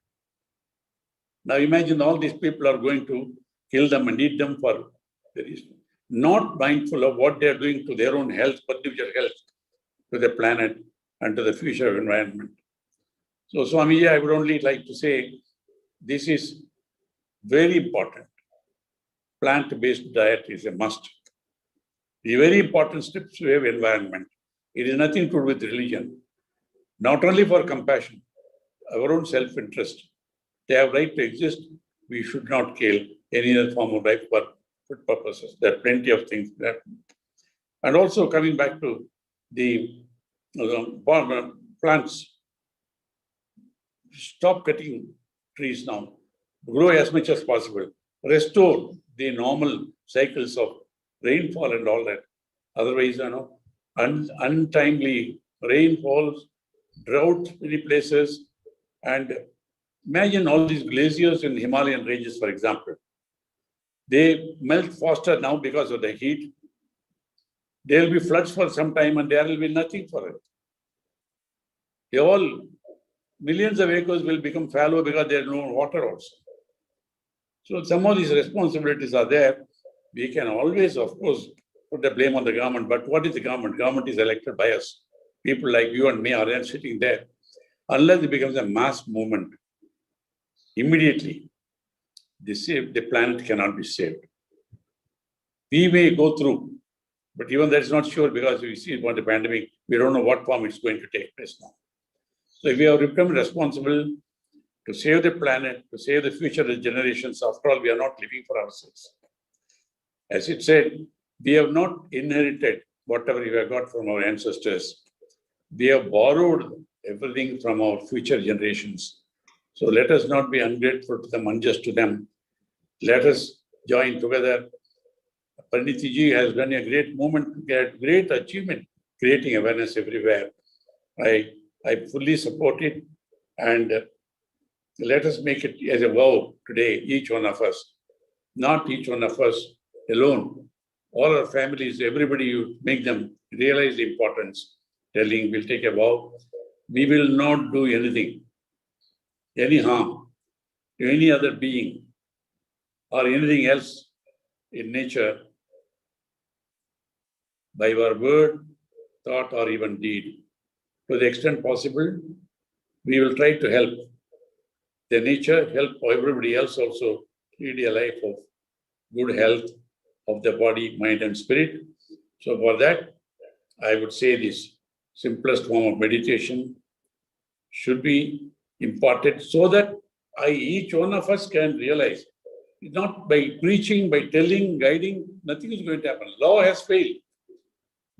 Now imagine all these people are going to kill them and eat them for the reason. Not mindful of what they are doing to their own health, particular health, to the planet and to the future environment. So Swamiji, I would only like to say, this is very important. Plant-based diet is a must. The very important steps to have environment. It is nothing to do with religion. Not only for compassion, our own self-interest. They have right to exist. We should not kill any other form of life for food purposes. There are plenty of things there. And also coming back to the plants, stop cutting trees now. Grow as much as possible. Restore the normal cycles of rainfall and all that. Otherwise, untimely rainfalls, drought many places, and imagine all these glaciers in Himalayan ranges, for example. They melt faster now because of the heat. There will be floods for some time and there will be nothing for it. Millions of acres will become fallow because there is no water also. So some of these responsibilities are there. We can always, of course, put the blame on the government, but what is the government? Government is elected by us. People like you and me are then sitting there. Unless it becomes a mass movement, immediately, the planet cannot be saved. We may go through, but even that is not sure because we see about the pandemic, we don't know what form it's going to take place now. So if we have become responsible to save the planet, to save the future generations, after all, we are not living for ourselves. As it said, we have not inherited whatever we have got from our ancestors. We have borrowed everything from our future generations. So let us not be ungrateful to them, unjust to them. Let us join together. Patri G has done a great movement, great achievement, creating awareness everywhere. I fully support it, and let us make it as a vow today, each one of us, not each one of us alone. All our families, everybody, you make them realize the importance, telling we'll take a vow. We will not do anything, any harm to any other being or anything else in nature by our word, thought, or even deed. To the extent possible, we will try to help the nature, help everybody else also lead a life of good health of the body, mind, and spirit. So for that, I would say this simplest form of meditation should be imparted so that each one of us can realize, not by preaching, by telling, guiding, nothing is going to happen. Law has failed.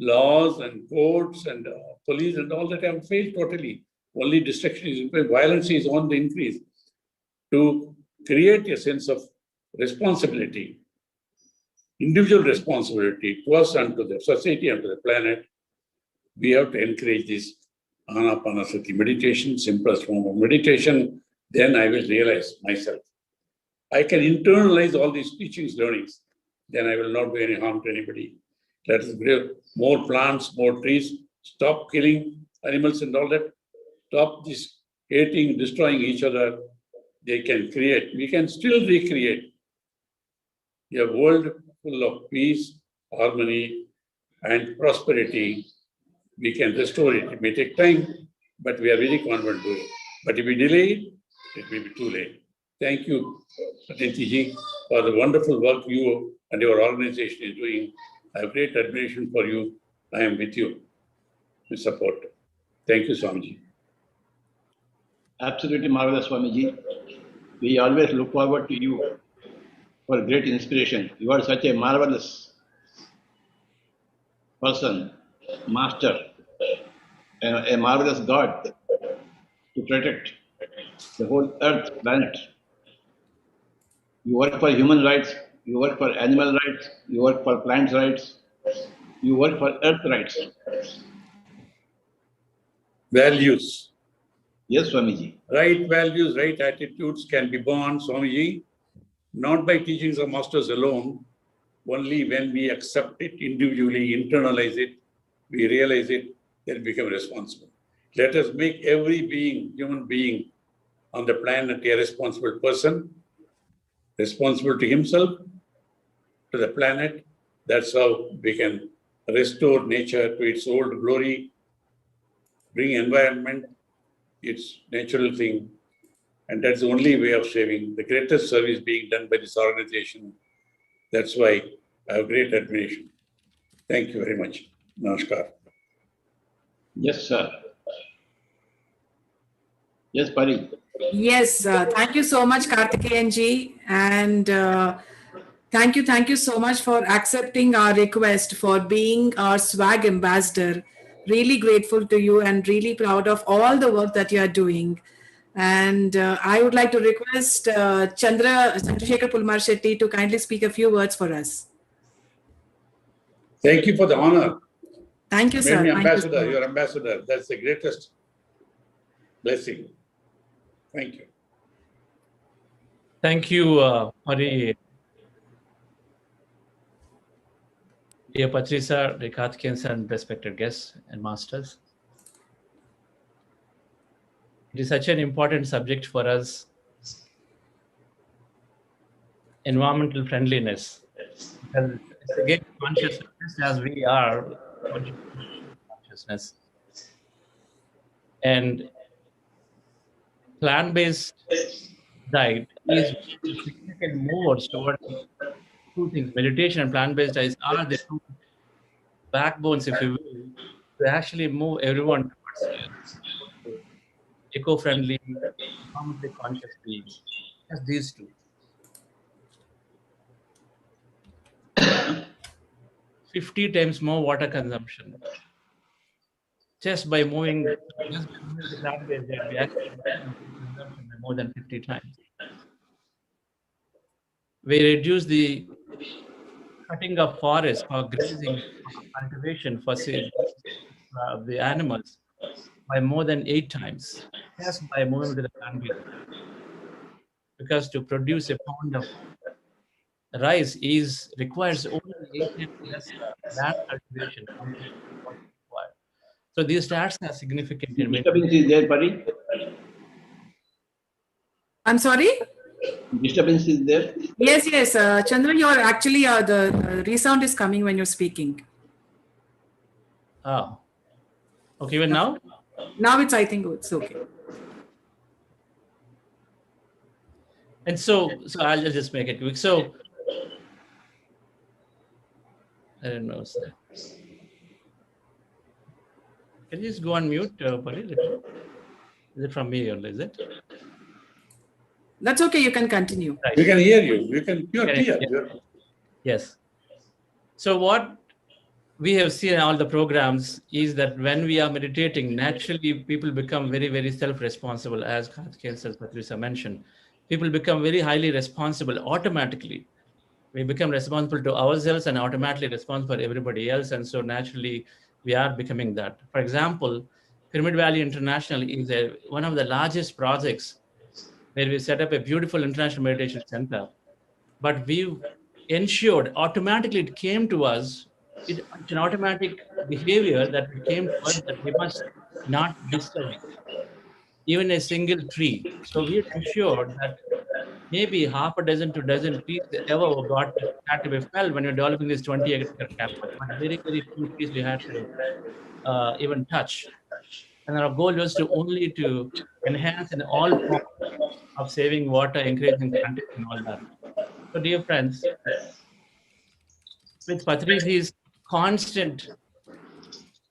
Laws and courts and police and all that have failed totally. Only destruction is, violence is on the increase. To create a sense of responsibility, individual responsibility to us and to the society and to the planet, we have to encourage this Anapanasati meditation, simplest form of meditation. Then I will realize myself. I can internalize all these teachings, learnings. Then I will not do any harm to anybody. Let us grow more plants, more trees. Stop killing animals and all that. Stop this hating, destroying each other. They can create. We can still recreate a world full of peace, harmony, and prosperity, we can restore it. It may take time, but we are very confident to do it. But if we delay it, it will be too late. Thank you, Patri G, for the wonderful work you and your organization is doing. I have great admiration for you. I am with you in support. Thank you, Swamiji. Absolutely marvelous, Swamiji. We always look forward to you for great inspiration. You are such a marvelous person, master, a marvelous God to protect the whole earth, planet. You work for human rights, you work for animal rights, you work for plants' rights, you work for earth rights. Values. Yes, Swamiji. Right values, right attitudes can be born, Swamiji, not by teachings of masters alone, only when we accept it individually, internalize it, we realize it, then become responsible. Let us make every being, human being on the planet, a responsible person, responsible to himself, to the planet. That's how we can restore nature to its old glory, bring environment, its natural thing. And that's the only way of saving. The greatest service being done by this organization. That's why I have great admiration. Thank you very much. Namaskar. Yes, sir. Yes, Pari. Yes, thank you so much, Karthikeyan ji. And thank you so much for accepting our request for being our swag ambassador. Really grateful to you and really proud of all the work that you are doing. And I would like to request Chandrasekhar Pulmar Shetty to kindly speak a few words for us. Thank you for the honor. Thank you, sir. Made me Thank you so ambassador, much. your ambassador. That's the greatest blessing. Thank you. Thank you, Hari. Dear Patri sir, dear Karthikeyan and respected guests and masters. It is such an important subject for us, environmental friendliness. Because it's again consciousness, just as we are consciousness. And plant-based diet is significant moves towards two things. Meditation and plant-based diets are the two backbones, if you will, to actually move everyone towards eco-friendly, economically conscious beings. Just these two. 50 times more water consumption. Just by moving the plant-based diet, we actually consumption by more than 50 times. We reduce the cutting of forests for grazing, for cultivation, for the animals by more than 8 times, just by moving to the plant-based. Because to produce a pound of rice requires only 8 times less land cultivation compared to what is required. So these stats are significant. Disturbance is there, Pari? I'm sorry? Disturbance is there? Yes, yes. Chandra, you're actually, the resound is coming when you're speaking. Oh. Okay, even now? Now I think it's okay. And so I'll just make it quick. So I don't know, sir. Can you just go on mute, Pari? Is it from me or is it? That's okay. You can continue. Right. We can hear you. You're clear. Yeah. Yes. So what we have seen in all the programs is that when we are meditating, naturally people become very, very self-responsible, as Karthikeyan and Patriji mentioned. People become very highly responsible automatically. We become responsible to ourselves and automatically responsible for everybody else. And so naturally, we are becoming that. For example, Pyramid Valley International is one of the largest projects where we set up a beautiful international meditation center. But we ensured automatically it came to us, it's an automatic behavior that it came to us that we must not disturb even a single tree. So we ensured that maybe half a dozen to dozen trees ever had to be felled when you're developing this 20-acre campus. But very, very few trees we had to even touch. And our goal was to only to enhance in all forms of saving water, encouraging planting and all that. So dear friends, with Patri G's constant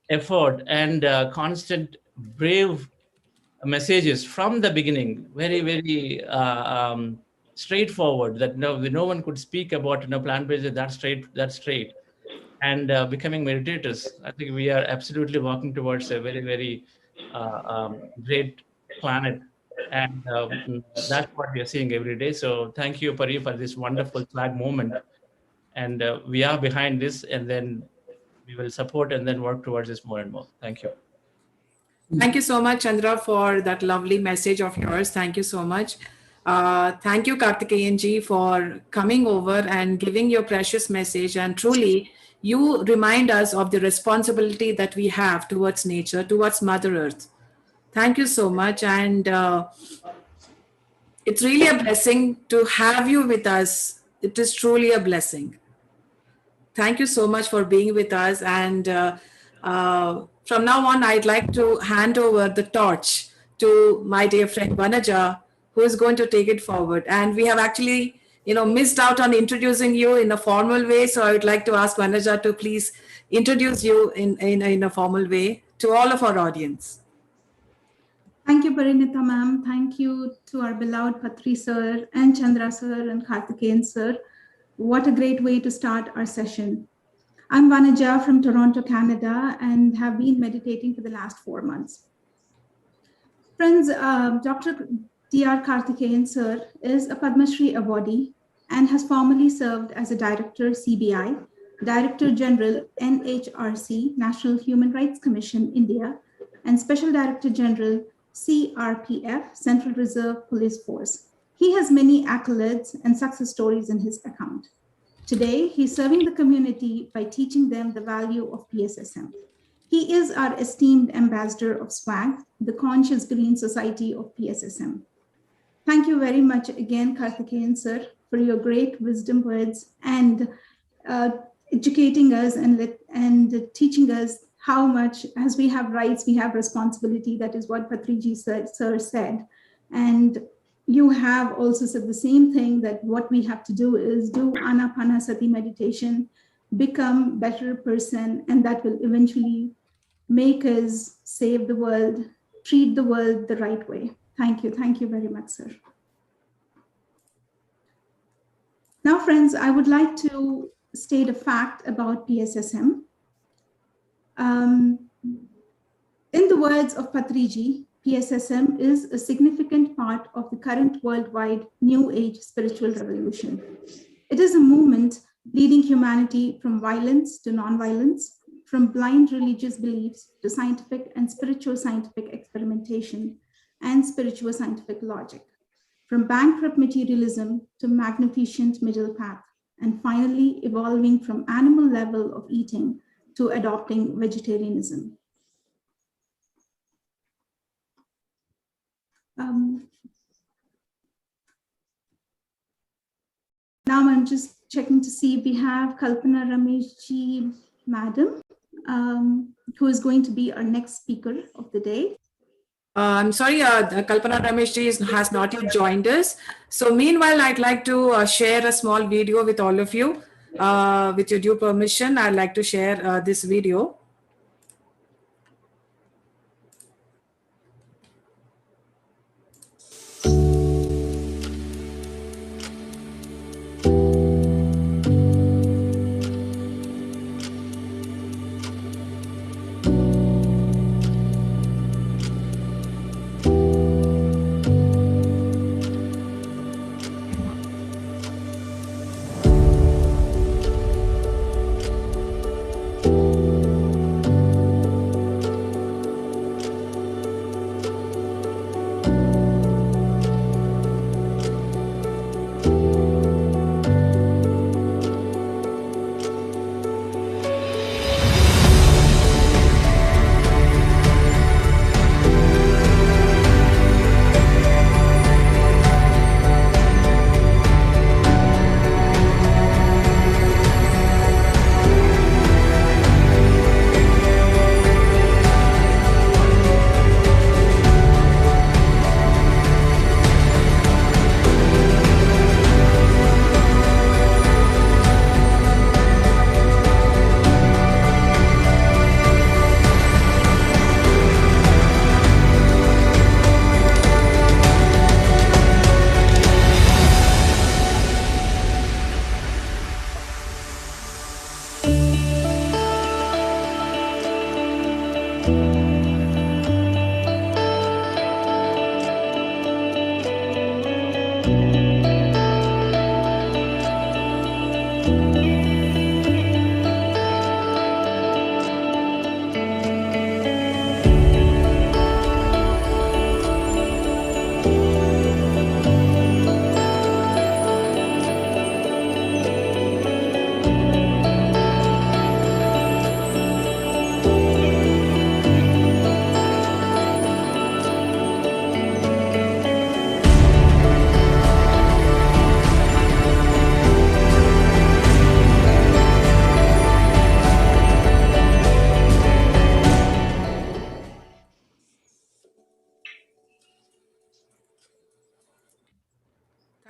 effort and constant brave messages from the beginning, very, very straightforward, that no one could speak about plant-based that straight, and becoming meditators. I think we are absolutely walking towards a very, very great planet, and that's what we are seeing every day. So thank you, Pari, for this wonderful flag moment, and we are behind this, and then we will support and then work towards this more and more. Thank you. Thank you so much, Chandra, for that lovely message of yours. Thank you so much. Thank you, Karthikeyan ji, for coming over and giving your precious message. And truly, you remind us of the responsibility that we have towards nature, towards Mother Earth. Thank you so much. And it's really a blessing to have you with us. It is truly a blessing. Thank you so much for being with us. And from now on, I'd like to hand over the torch to my dear friend Vanaja, who is going to take it forward. And we have actually, missed out on introducing you in a formal way. So I would like to ask Vanaja to please introduce you in a formal way to all of our audience. Thank you, Parinita ma'am. Thank you to our beloved Patri sir and Chandra sir and Karthikeyan sir. What a great way to start our session. I'm Vanaja from Toronto, Canada, and have been meditating for the last 4 months. Friends, Dr. D.R. Karthikeyan sir is a Padma Shri awardee and has formerly served as a Director CBI, Director General NHRC, National Human Rights Commission, India, and Special Director General CRPF, Central Reserve Police Force. He has many accolades and success stories in his account. Today, he's serving the community by teaching them the value of PSSM. He is our esteemed ambassador of SWAG, the Conscious Green Society of PSSM. Thank you very much again, Karthikeyan sir, for your great wisdom words and educating us and teaching us how much, as we have rights, we have responsibility. That is what Patri G sir said. And you have also said the same thing, that what we have to do is do Anapanasati meditation, become better person, and that will eventually make us save the world, treat the world the right way. Thank you. Thank you very much, sir. Now, friends, I would like to state a fact about PSSM. In the words of Patri G, PSSM is a significant part of the current worldwide New Age spiritual revolution. It is a movement leading humanity from violence to non-violence, from blind religious beliefs to scientific and spiritual scientific experimentation and spiritual scientific logic, from bankrupt materialism to magnificent middle path, and finally evolving from animal level of eating to adopting vegetarianism. Now I'm just checking to see if we have Kalpana Rameshji, madam, who is going to be our next speaker of the day. I'm sorry, Kalpana Rameshji has not yet joined us. So meanwhile, I'd like to share a small video with all of you. With your due permission, I'd like to share this video.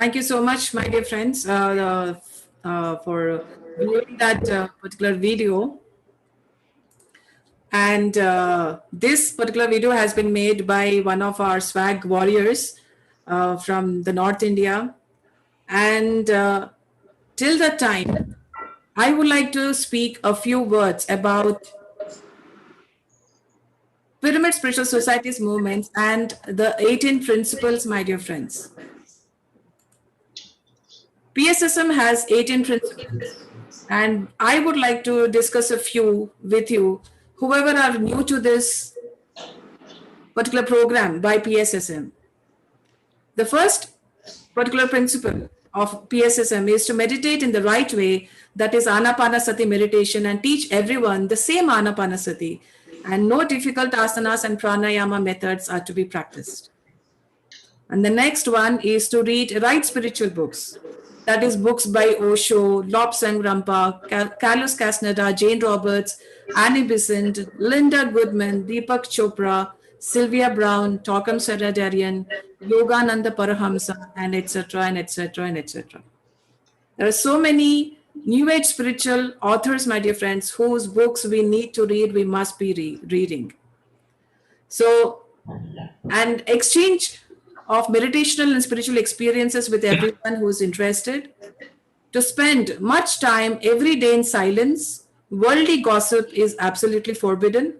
Thank you so much, my dear friends, for viewing that particular video. And this particular video has been made by one of our swag warriors from the North India. And till that time, I would like to speak a few words about Pyramid Spiritual Society's movements and the 18 principles, my dear friends. PSSM has 18 principles, and I would like to discuss a few with you, whoever are new to this particular program by PSSM. The first particular principle of PSSM is to meditate in the right way, that is Anapanasati meditation, and teach everyone the same Anapanasati, and no difficult asanas and pranayama methods are to be practiced. And the next one is to write spiritual books. That is books by Osho, Lobsang Rampa, Carlos Castaneda, Jane Roberts, Annie Besant, Linda Goodman, Deepak Chopra, Sylvia Brown, Tokam Saradarian, Yogananda Parahamsa, and etc. and etc. and etc. There are so many New Age spiritual authors, my dear friends, whose books we need to read, we must be reading. So, and exchange of meditational and spiritual experiences with everyone who is interested. To spend much time every day in silence. Worldly gossip is absolutely forbidden.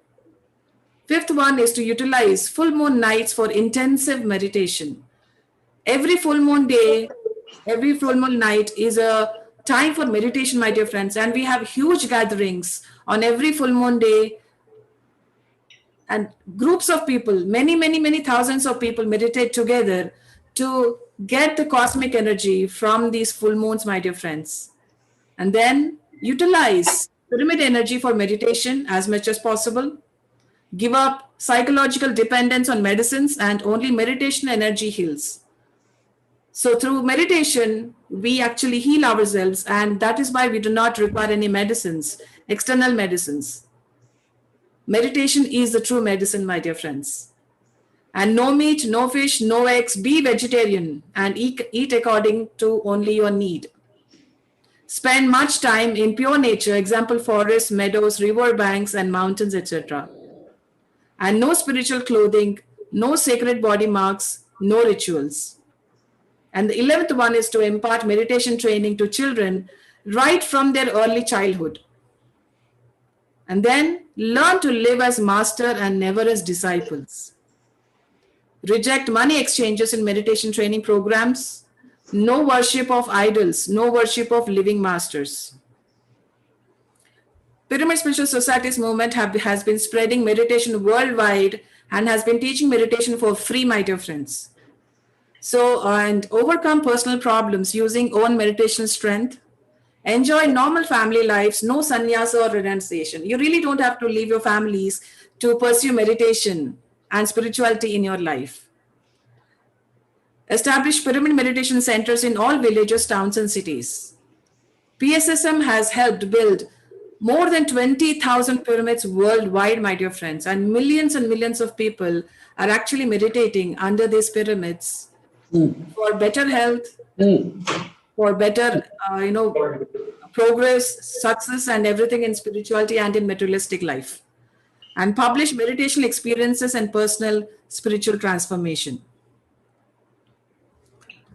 Fifth one is to utilize full moon nights for intensive meditation. Every full moon day, every full moon night is a time for meditation, my dear friends. And we have huge gatherings on every full moon day. And groups of people, many thousands of people meditate together to get the cosmic energy from these full moons, my dear friends. And then utilize pyramid energy for meditation as much as possible. Give up psychological dependence on medicines, and only meditation energy heals. So through meditation, we actually heal ourselves, and that is why we do not require any medicines, external medicines. Meditation is the true medicine, my dear friends. And no meat, no fish, no eggs, be vegetarian and eat according to only your need. Spend much time in pure nature, example forests, meadows, river banks and mountains, etc. And no spiritual clothing, no sacred body marks, no rituals. And the 11th one is to impart meditation training to children right from their early childhood. And then learn to live as master and never as disciples. Reject money exchanges in meditation training programs. No worship of idols, no worship of living masters. Pyramid Spiritual Society's movement has been spreading meditation worldwide and has been teaching meditation for free, my dear friends. So, and overcome personal problems using own meditation strength. Enjoy normal family lives, no sannyasa or renunciation. You really don't have to leave your families to pursue meditation and spirituality in your life. Establish pyramid meditation centers in all villages, towns, and cities. PSSM has helped build more than 20,000 pyramids worldwide, my dear friends, and millions of people are actually meditating under these pyramids for better health, for better, progress, success, and everything in spirituality and in materialistic life, and publish meditation experiences and personal spiritual transformation.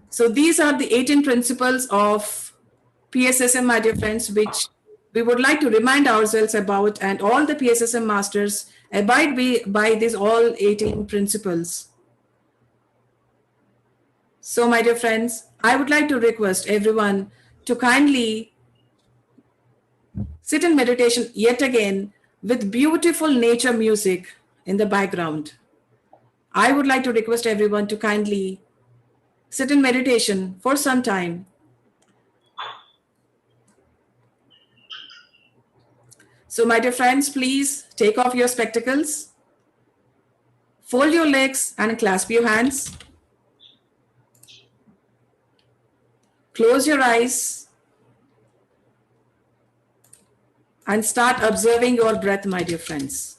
So these are the 18 principles of PSSM, my dear friends, which we would like to remind ourselves about, and all the PSSM masters abide by these all 18 principles. So, my dear friends, I would like to request everyone to kindly sit in meditation yet again with beautiful nature music in the background. I would like to request everyone to kindly sit in meditation for some time. So, my dear friends, please take off your spectacles, fold your legs and clasp your hands. Close your eyes and start observing your breath, my dear friends.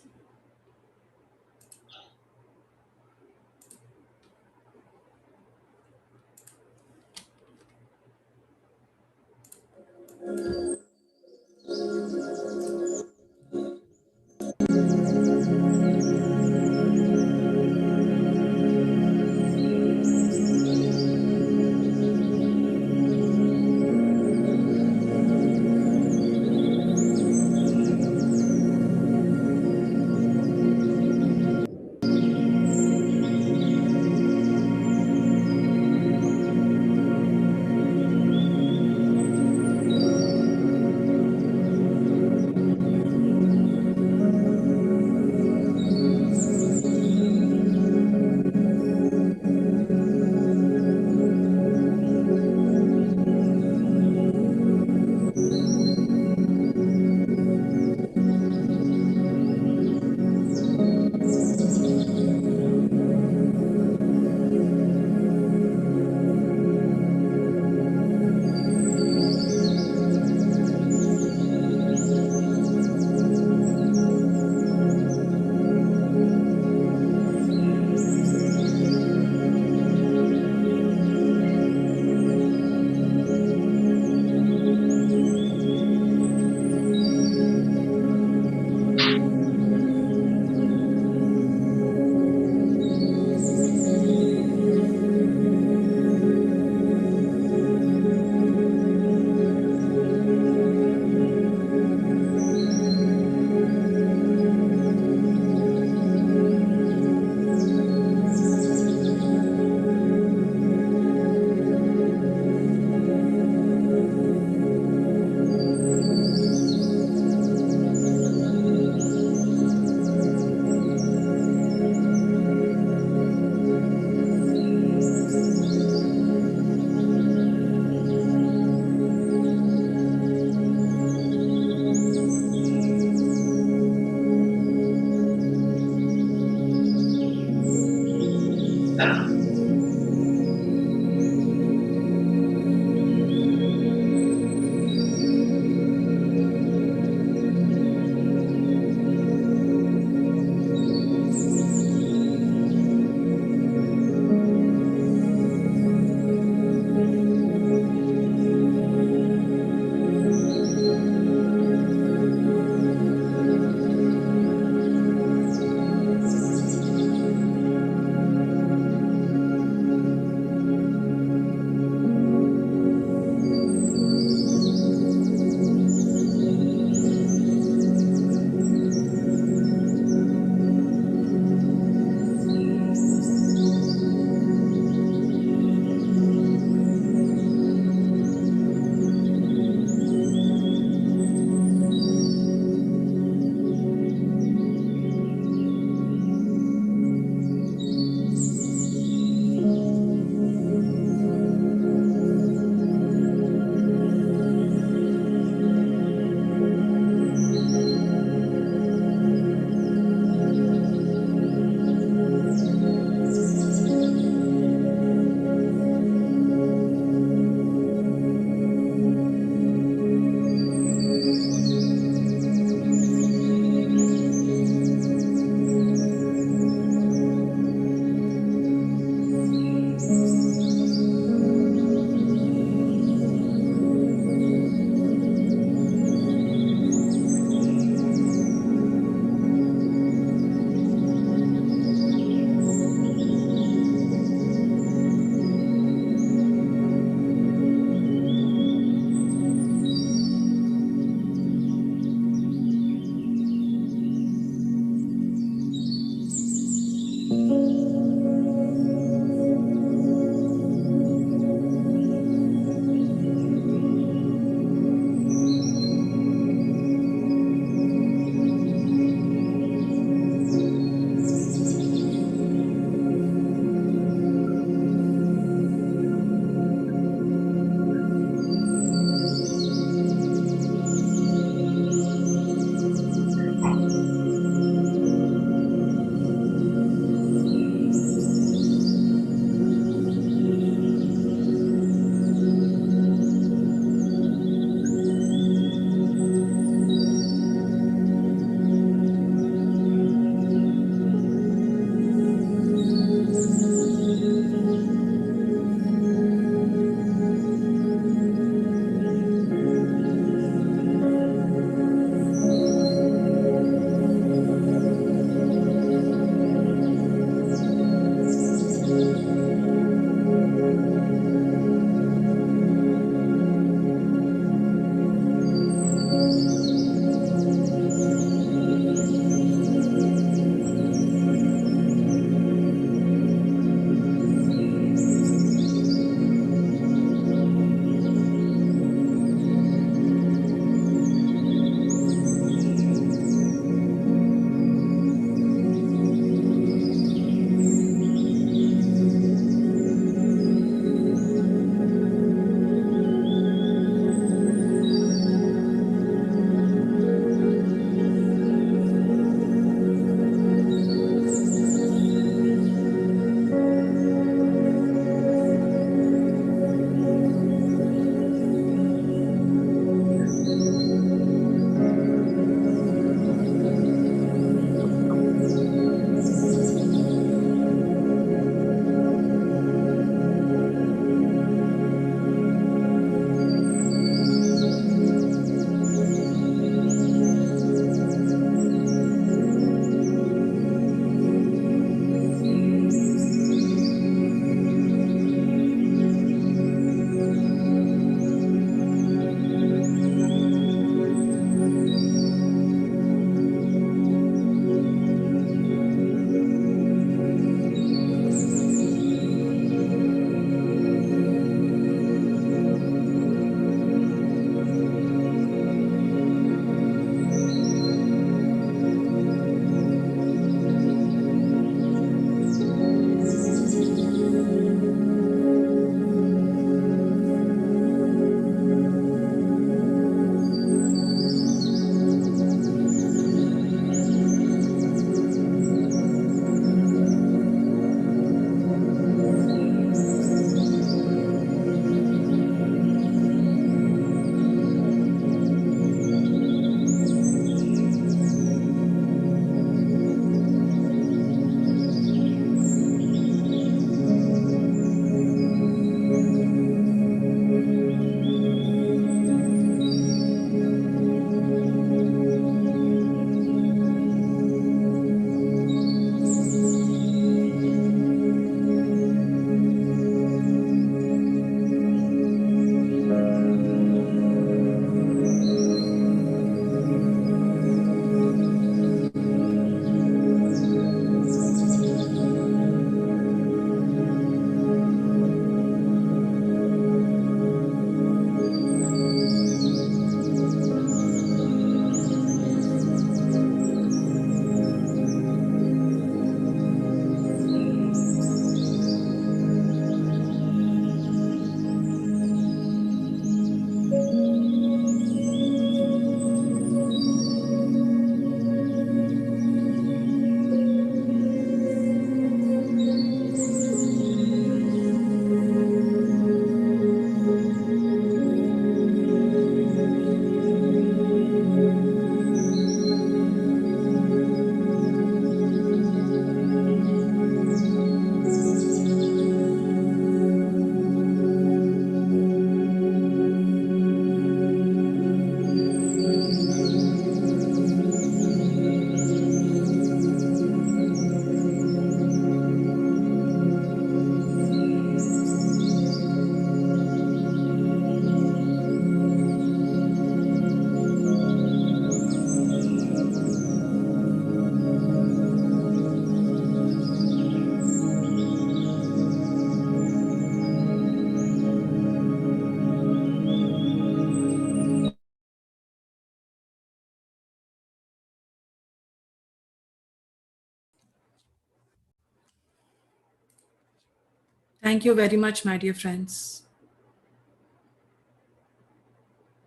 Thank you very much, my dear friends.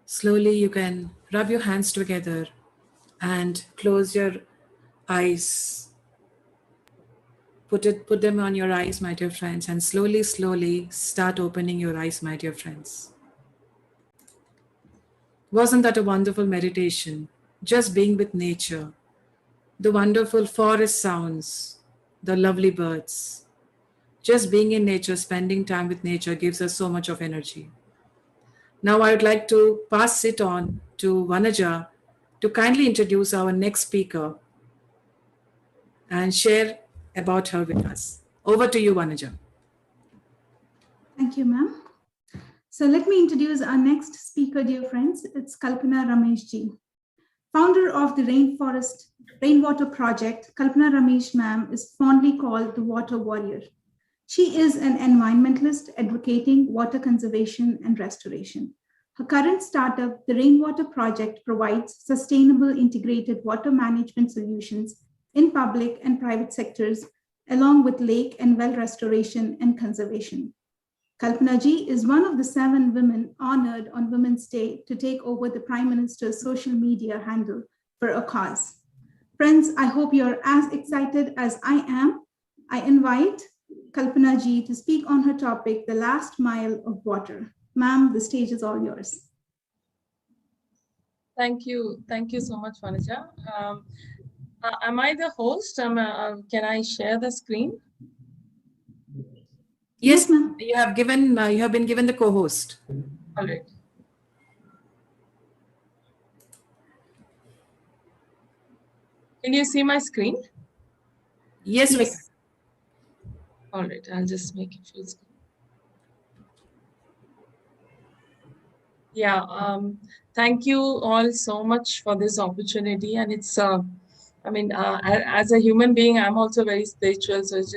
Slowly you can rub your hands together and close your eyes. Put them on your eyes, my dear friends, and slowly, slowly start opening your eyes, my dear friends. Wasn't that a wonderful meditation? Just being with nature, the wonderful forest sounds, the lovely birds. Just being in nature, spending time with nature gives us so much of energy. Now I would like to pass it on to Vanaja to kindly introduce our next speaker and share about her with us. Over to you, Vanaja. Thank you, ma'am. So let me introduce our next speaker, dear friends. It's Kalpana Ramesh Ji. Founder of the Rainwater Project, Kalpana Ramesh ma'am is fondly called the Water Warrior. She is an environmentalist advocating water conservation and restoration. Her current startup, the Rainwater Project, provides sustainable integrated water management solutions in public and private sectors, along with lake and well restoration and conservation. Kalpana Ji is one of the 7 women honored on Women's Day to take over the Prime Minister's social media handle for a cause. Friends, I hope you're as excited as I am. I invite Kalpana Ji to speak on her topic, the last mile of water. Ma'am, the stage is all yours. Thank you. Thank you so much, Vanaja. Am I the host? Can I share the screen? Yes, ma'am. You have been given the co-host. All right. Can you see my screen? Yes, we can. All right, I'll just make it full screen. Yeah, thank you all so much for this opportunity. And it's, as a human being, I'm also very spiritual. So it's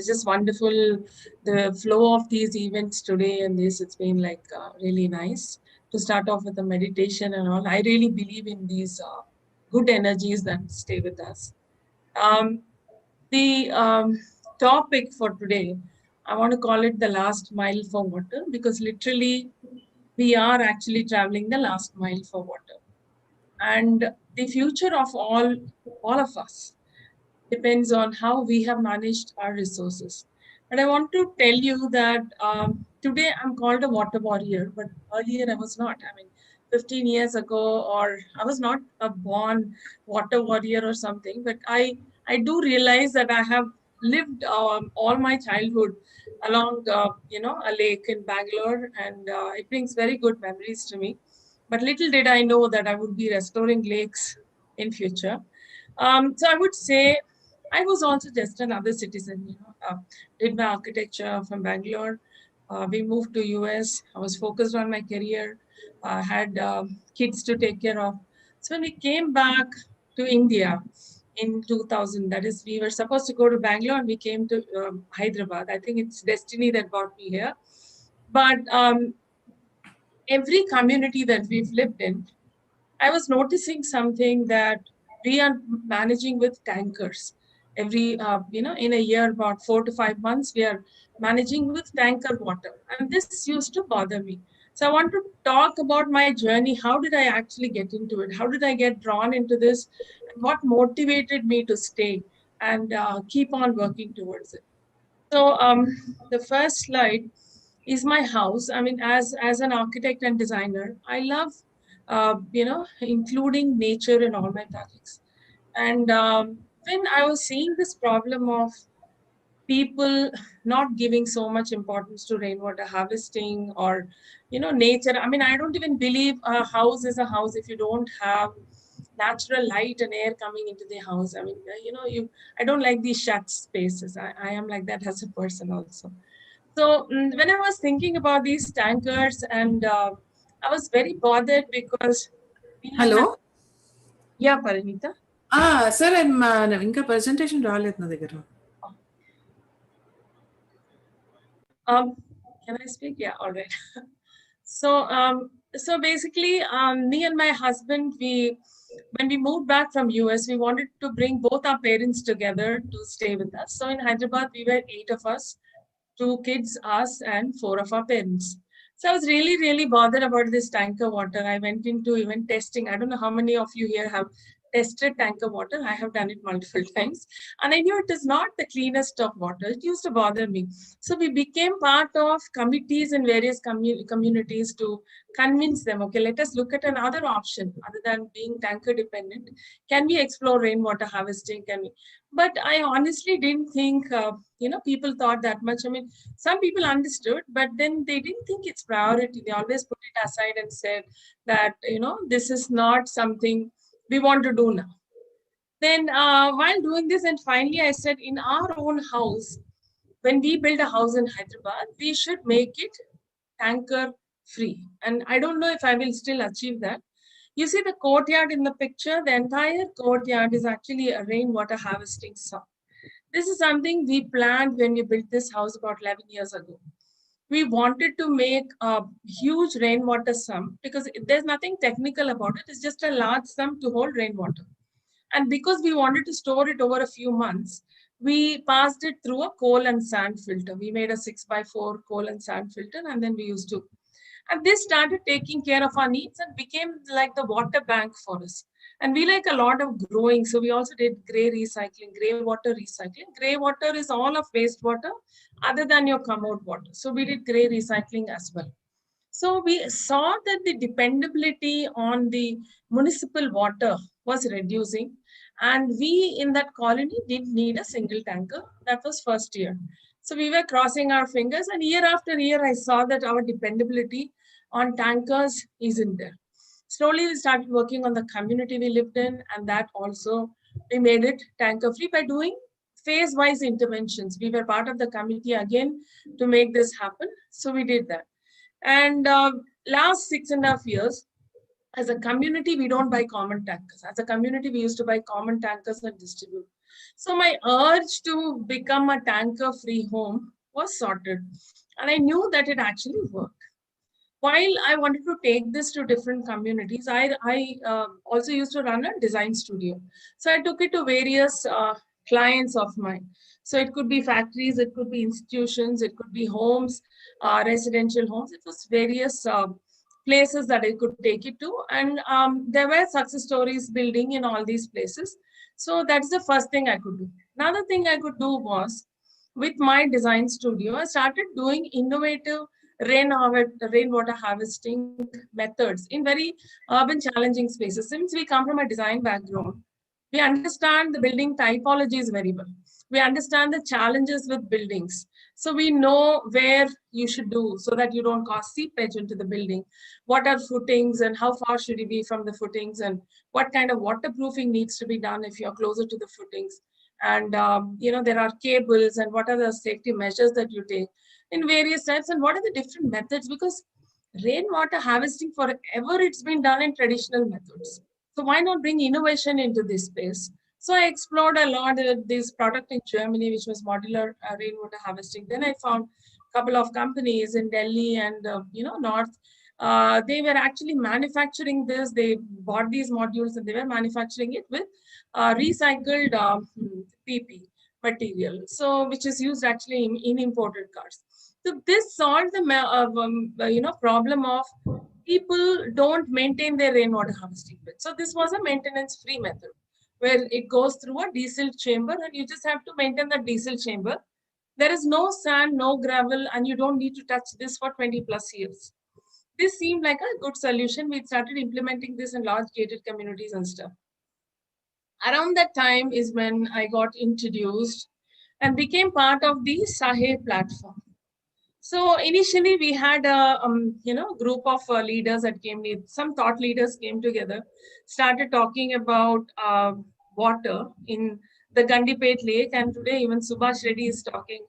just wonderful. The flow of these events today and it's been like really nice to start off with a meditation and all. I really believe in these good energies that stay with us. The topic for today, I want to call it the last mile for water, because literally we are actually traveling the last mile for water. And the future of all of us depends on how we have managed our resources. And I want to tell you that today I'm called a water warrior, but earlier I was not. 15 years ago, or I was not a born water warrior or something, but I do realize that I have lived all my childhood along, a lake in Bangalore, and it brings very good memories to me. But little did I know that I would be restoring lakes in future. So I would say I was also just another citizen, did my architecture from Bangalore. We moved to US. I was focused on my career. I had kids to take care of. So when we came back to India in 2000, that is, we were supposed to go to Bangalore and we came to Hyderabad. I think it's destiny that brought me here. But every community that we've lived in, I was noticing something that we are managing with tankers. Every, in a year, about 4 to 5 months, we are managing with tanker water. And this used to bother me. So I want to talk about my journey. How did I actually get into it? How did I get drawn into this? And what motivated me to stay and keep on working towards it? So the first slide is my house. As an architect and designer, I love, including nature in all my projects. And when I was seeing this problem of people not giving so much importance to rainwater harvesting or, nature. I don't even believe a house is a house if you don't have natural light and air coming into the house. I don't like these shut spaces. I am like that as a person also. So when I was thinking about these tankers, and I was very bothered because... Hello? Yeah, Parinita. Sir, I'm inka presentation ralet na దగ్గర. Can I speak? Yeah, all right. So basically, me and my husband, when we moved back from US, we wanted to bring both our parents together to stay with us. So in Hyderabad, we were 8 of us 2 kids, us, and 4 of our parents. So I was really, really bothered about this tanker water. I went into even testing. I don't know how many of you here have tested tanker water. I have done it multiple times. And I knew it is not the cleanest of water. It used to bother me. So we became part of committees in various communities to convince them, okay, let us look at another option other than being tanker dependent. Can we explore rainwater harvesting? Can we? But I honestly didn't think, people thought that much. I mean, some people understood, but then they didn't think it's priority. They always put it aside and said that, this is not something we want to do now. Then while doing this, and finally I said, in our own house, when we build a house in Hyderabad, we should make it tanker free. And I don't know if I will still achieve that. You see the courtyard in the picture, the entire courtyard is actually a rainwater harvesting sump. This is something we planned when we built this house about 11 years ago. We wanted to make a huge rainwater sump because there's nothing technical about it. It's just a large sump to hold rainwater. And because we wanted to store it over a few months, we passed it through a coal and sand filter. We made a 6x4 coal and sand filter, and then we used to. And this started taking care of our needs and became like the water bank for us. And we like a lot of growing. So we also did grey recycling, grey water recycling. Grey water is all of wastewater other than your commode water. So we did grey recycling as well. So we saw that the dependability on the municipal water was reducing. And we in that colony didn't need a single tanker. That was first year. So we were crossing our fingers, and year after year, I saw that our dependability on tankers isn't there. Slowly, we started working on the community we lived in, and that also we made it tanker free by doing phase-wise interventions. We were part of the committee again to make this happen. So we did that. And last 6.5 years, as a community, we don't buy common tankers. As a community, we used to buy common tankers and distribute. So my urge to become a tanker-free home was sorted. And I knew that it actually worked. While I wanted to take this to different communities, I also used to run a design studio. So I took it to various clients of mine. So it could be factories, it could be institutions, it could be homes, residential homes. It was various places that I could take it to. And there were success stories building in all these places. So that's the first thing I could do. Another thing I could do was, with my design studio, I started doing innovative rainwater harvesting methods in very urban challenging spaces. Since we come from a design background, we understand the building typologies very well. We understand the challenges with buildings. So we know where you should do so that you don't cause seepage into the building. What are footings and how far should you be from the footings, and what kind of waterproofing needs to be done if you're closer to the footings. And there are cables, and what are the safety measures that you take in various types, and what are the different methods, because rainwater harvesting forever it's been done in traditional methods. So why not bring innovation into this space? So I explored a lot of this product in Germany, which was modular rainwater harvesting. Then I found a couple of companies in Delhi and North. They were actually manufacturing this. They bought these modules and they were manufacturing it with recycled PP material, so which is used actually in imported cars. So this solved the problem of people don't maintain their rainwater harvesting pit. So this was a maintenance-free method where it goes through a diesel chamber and you just have to maintain the diesel chamber. There is no sand, no gravel, and you don't need to touch this for 20 plus years. This seemed like a good solution. We started implementing this in large gated communities and stuff. Around that time is when I got introduced and became part of the SAHE platform. So initially we had a group of leaders that came, some thought leaders came together, started talking about water in the Gandipet Lake, and today even Subhash Reddy is talking,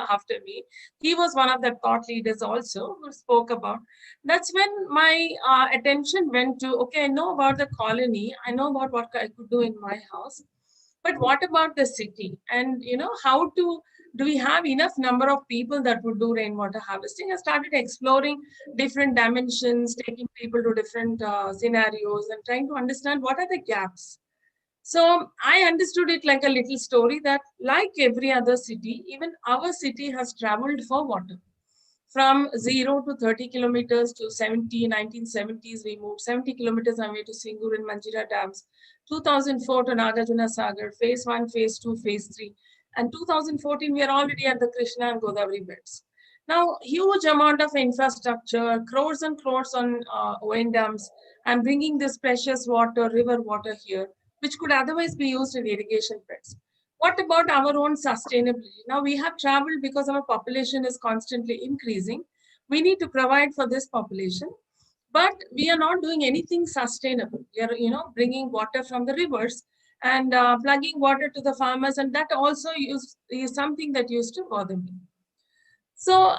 after me. He was one of the thought leaders also who spoke about. That's when my attention went to, okay, I know about the colony, I know about what I could do in my house, but what about the city? And do we have enough number of people that would do rainwater harvesting? I started exploring different dimensions, taking people to different scenarios and trying to understand what are the gaps. So I understood it like a little story that like every other city, even our city has traveled for water. From 0 to 30 kilometers to 1970s, we moved 70 kilometers away to Singur and Manjira dams. 2004 to Nagarjuna Sagar, phase 1, phase 2, phase 3. And 2014, we are already at the Krishna and Godavari beds. Now, huge amount of infrastructure, crores and crores on ON dams, and bringing this precious water, river water here, which could otherwise be used in irrigation beds. What about our own sustainability? Now we have traveled because our population is constantly increasing. We need to provide for this population, but we are not doing anything sustainable. We are, bringing water from the rivers and plugging water to the farmers, and that also is something that used to bother me. So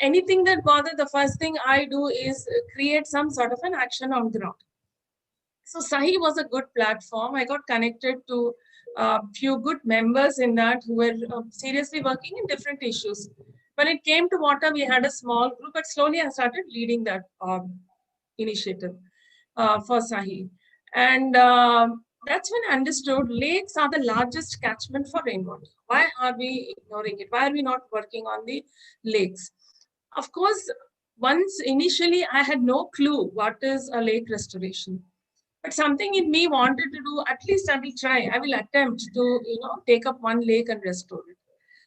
anything that bothers, the first thing I do is create some sort of an action on ground. So Sahi was a good platform. I got connected to a few good members in that who were seriously working in different issues. When it came to water, we had a small group, but slowly I started leading that initiative for Sahi. And that's when I understood lakes are the largest catchment for rainwater. Why are we ignoring it? Why are we not working on the lakes? Of course, once initially I had no clue what is a lake restoration. But something in me wanted to do, at least I will try, I will attempt to, take up one lake and restore it.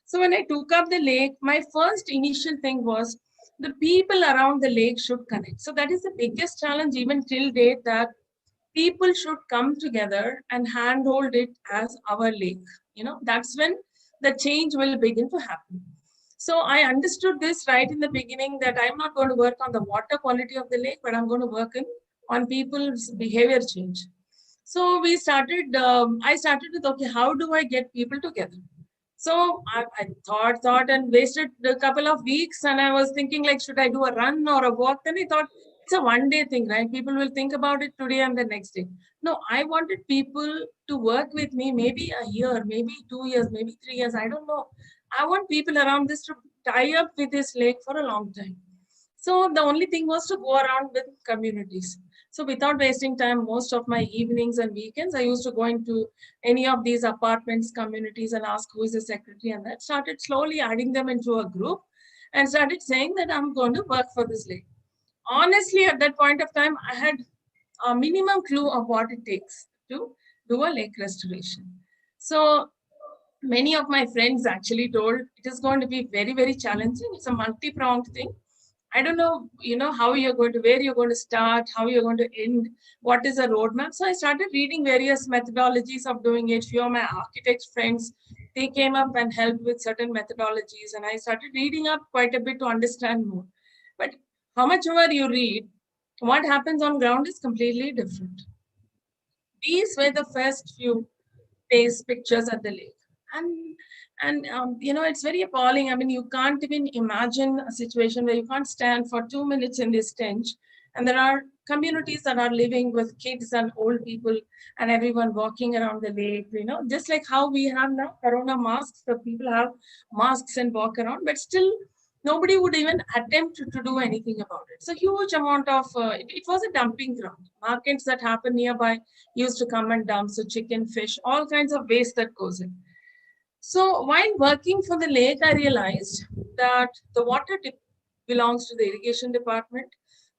So when I took up the lake, my first initial thing was the people around the lake should connect. So that is the biggest challenge even till date, that people should come together and handhold it as our lake. That's when the change will begin to happen. So I understood this right in the beginning, that I'm not going to work on the water quality of the lake, but I'm going to work on people's behavior change. So I started with, okay, how do I get people together? So I thought and wasted a couple of weeks, and I was thinking, like, should I do a run or a walk? Then I thought, it's a one-day thing, right? People will think about it today and the next day. No, I wanted people to work with me, maybe a year, maybe 2 years, maybe 3 years, I don't know. I want people around this to tie up with this lake for a long time. So the only thing was to go around with communities. So without wasting time, most of my evenings and weekends, I used to go into any of these apartments, communities, and ask who is the secretary. And that started slowly adding them into a group and started saying that I'm going to work for this lake. Honestly, at that point of time, I had a minimum clue of what it takes to do a lake restoration. So many of my friends actually told it is going to be very, very challenging. It's a multi-pronged thing. I don't know, how you're going to, where you're going to start, how you're going to end, what is a roadmap. So I started reading various methodologies of doing it. Few of my architect friends, they came up and helped with certain methodologies, and I started reading up quite a bit to understand more. But how much ever you read, what happens on ground is completely different. These were the first few days pictures at the lake. And it's very appalling. I mean, you can't even imagine a situation where you can't stand for 2 minutes in this stench. And there are communities that are living with kids and old people and everyone walking around the lake, just like how we have now corona masks. So people have masks and walk around, but still nobody would even attempt to do anything about it. So huge amount of, it was a dumping ground. Markets that happen nearby used to come and dump, so chicken, fish, all kinds of waste that goes in. So while working for the lake, I realized that the water belongs to the irrigation department.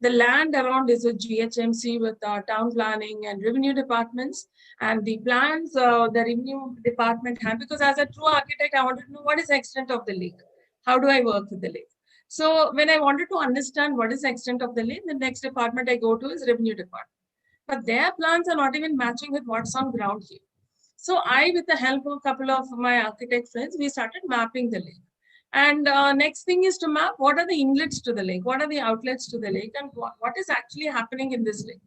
The land around is a GHMC with town planning and revenue departments. And the plans the revenue department had, because as a true architect, I wanted to know what is the extent of the lake. How do I work with the lake? So when I wanted to understand what is the extent of the lake, the next department I go to is revenue department. But their plans are not even matching with what's on ground here. So I, with the help of a couple of my architect friends, we started mapping the lake. And next thing is to map what are the inlets to the lake, what are the outlets to the lake, and what is actually happening in this lake.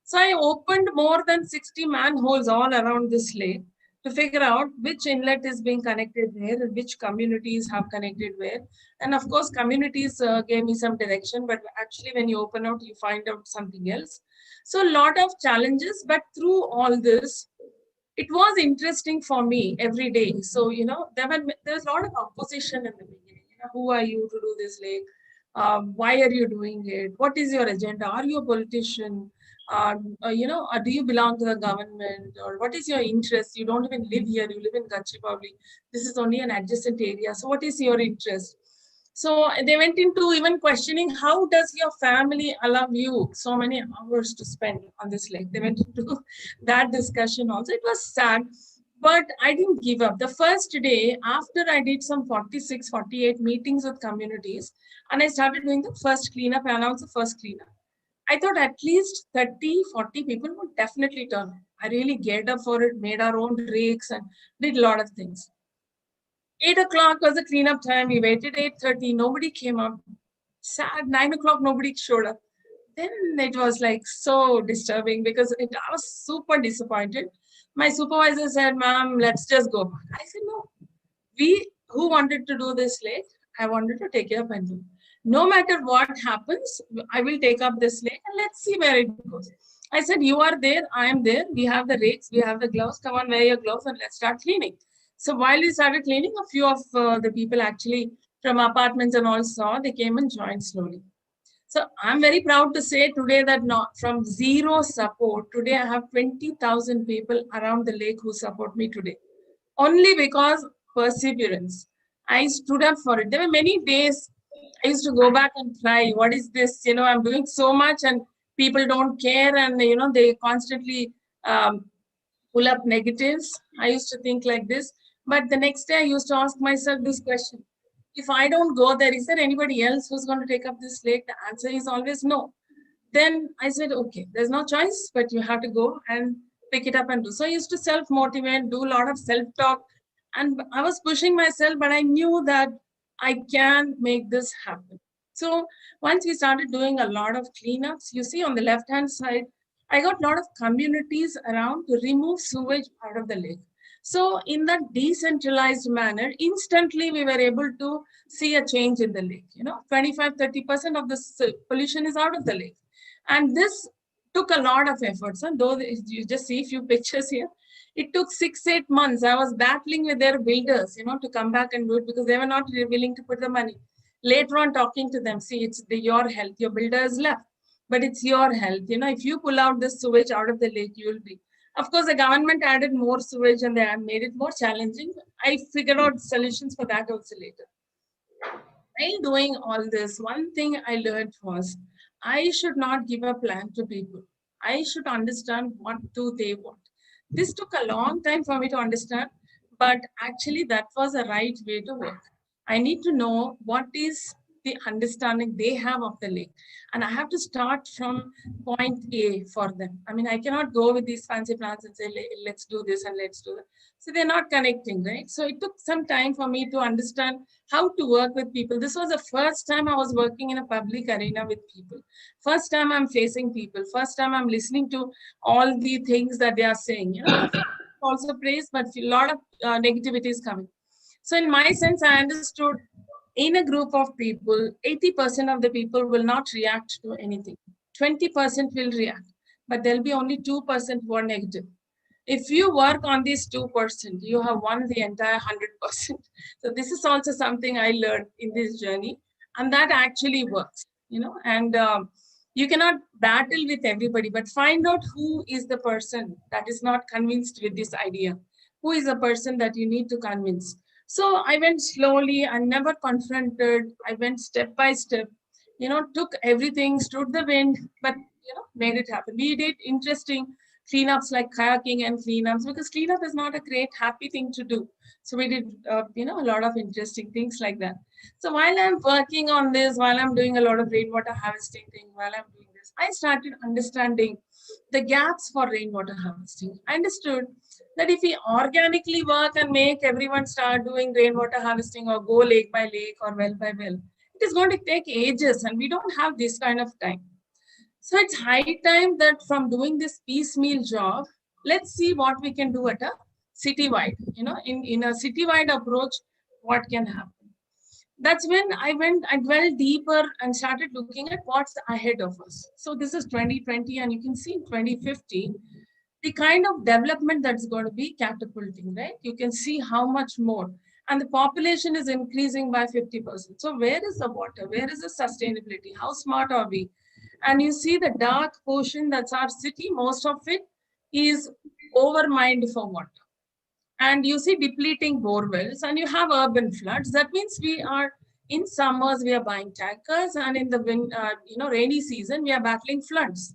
So I opened more than 60 manholes all around this lake to figure out which inlet is being connected where, and which communities have connected where. And of course, communities gave me some direction, but actually when you open out, you find out something else. So a lot of challenges, but through all this, it was interesting for me every day. So, there was a lot of opposition in the beginning. Who are you to do this lake? Why are you doing it? What is your agenda? Are you a politician? do you belong to the government, or what is your interest? You don't even live here, you live in Gachibowli. This is only an adjacent area. So what is your interest? So they went into even questioning, how does your family allow you so many hours to spend on this lake? They went into that discussion also. It was sad, but I didn't give up. The first day, after I did some 46, 48 meetings with communities, and I started doing the first cleanup, I announced the first cleanup. I thought at least 30, 40 people would definitely turn up. I really geared up for it, made our own rakes and did a lot of things. 8 o'clock was the cleanup time. We waited 8:30. Nobody came up. Sad. 9 o'clock, nobody showed up. Then it was like so disturbing because I was super disappointed. My supervisor said, "Ma'am, let's just go." I said, "No. Who wanted to do this lake? I wanted to take it up and do. No matter what happens, I will take up this lake and let's see where it goes." I said, "You are there. I am there. We have the rakes. We have the gloves. Come on, wear your gloves and let's start cleaning." So while we started cleaning, a few of the people actually from apartments and all saw, they came and joined slowly. So I'm very proud to say today that from zero support, today I have 20,000 people around the lake who support me today. Only because perseverance. I stood up for it. There were many days I used to go back and cry. What is this? I'm doing so much and people don't care, and they constantly pull up negatives. I used to think like this. But the next day I used to ask myself this question. If I don't go there, is there anybody else who's going to take up this lake? The answer is always no. Then I said, okay, there's no choice, but you have to go and pick it up and do. So I used to self-motivate, do a lot of self-talk, and I was pushing myself, but I knew that I can make this happen. So once we started doing a lot of cleanups, you see on the left-hand side, I got a lot of communities around to remove sewage out of the lake. So in that decentralized manner, instantly we were able to see a change in the lake. 25-30% of the pollution is out of the lake. And this took a lot of efforts. And though you just see a few pictures here, it took 6-8 months. I was battling with their builders, to come back and do it because they were not willing to put the money. Later on, talking to them, see, it's your health. Your builder is left, but it's your health. If you pull out this sewage out of the lake, you will be. Of course, the government added more sewage and they made it more challenging. I figured out solutions for that also later. While doing all this, one thing I learned was I should not give a plan to people. I should understand what do they want. This took a long time for me to understand, but actually that was the right way to work. I need to know what is the understanding they have of the lake. And I have to start from point A for them. I mean, I cannot go with these fancy plans and say, let's do this and let's do that. So they're not connecting, right? So it took some time for me to understand how to work with people. This was the first time I was working in a public arena with people. First time I'm facing people. First time I'm listening to all the things that they are saying. Also praise, but a lot of negativity is coming. So in my sense, I understood in a group of people, 80% of the people will not react to anything. 20% will react, but there'll be only 2% who are negative. If you work on this 2%, you have won the entire 100%. So this is also something I learned in this journey, and that actually works, and you cannot battle with everybody, but find out who is the person that is not convinced with this idea. Who is the person that you need to convince? So I went slowly, I never confronted, I went step by step, took everything, stood the wind, but, made it happen. We did interesting cleanups like kayaking and cleanups because cleanup is not a great, happy thing to do. So we did, a lot of interesting things like that. So while I'm working on this, while I'm doing a lot of rainwater harvesting thing, while I'm doing this, I started understanding the gaps for rainwater harvesting. I understood that if we organically work and make everyone start doing rainwater harvesting or go lake by lake or well by well, it is going to take ages and we don't have this kind of time. So it's high time that from doing this piecemeal job, let's see what we can do at a citywide, in a citywide approach, what can happen. That's when I dwelled deeper and started looking at what's ahead of us. So this is 2020 and you can see in 2050, the kind of development that's going to be catapulting, right? You can see how much more. And the population is increasing by 50%. So where is the water? Where is the sustainability? How smart are we? And you see the dark portion, that's our city, most of it is overmined for water. And you see depleting bore wells, and you have urban floods. That means we are in summers we are buying tankers, and in the rainy season we are battling floods.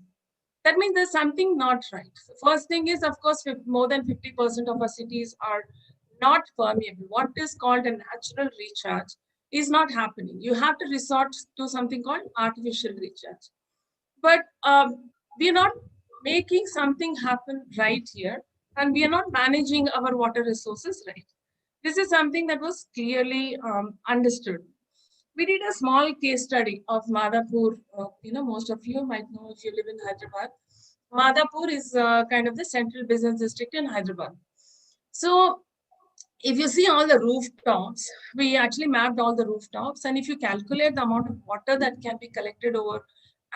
That means there's something not right. The first thing is, of course, more than 50% of our cities are not permeable. What is called a natural recharge is not happening. You have to resort to something called artificial recharge. But we are not making something happen right here, and we are not managing our water resources right. This is something that was clearly understood. We did a small case study of Madhapur. Most of you might know if you live in Hyderabad. Madhapur is kind of the central business district in Hyderabad. So if you see all the rooftops, we actually mapped all the rooftops. And if you calculate the amount of water that can be collected over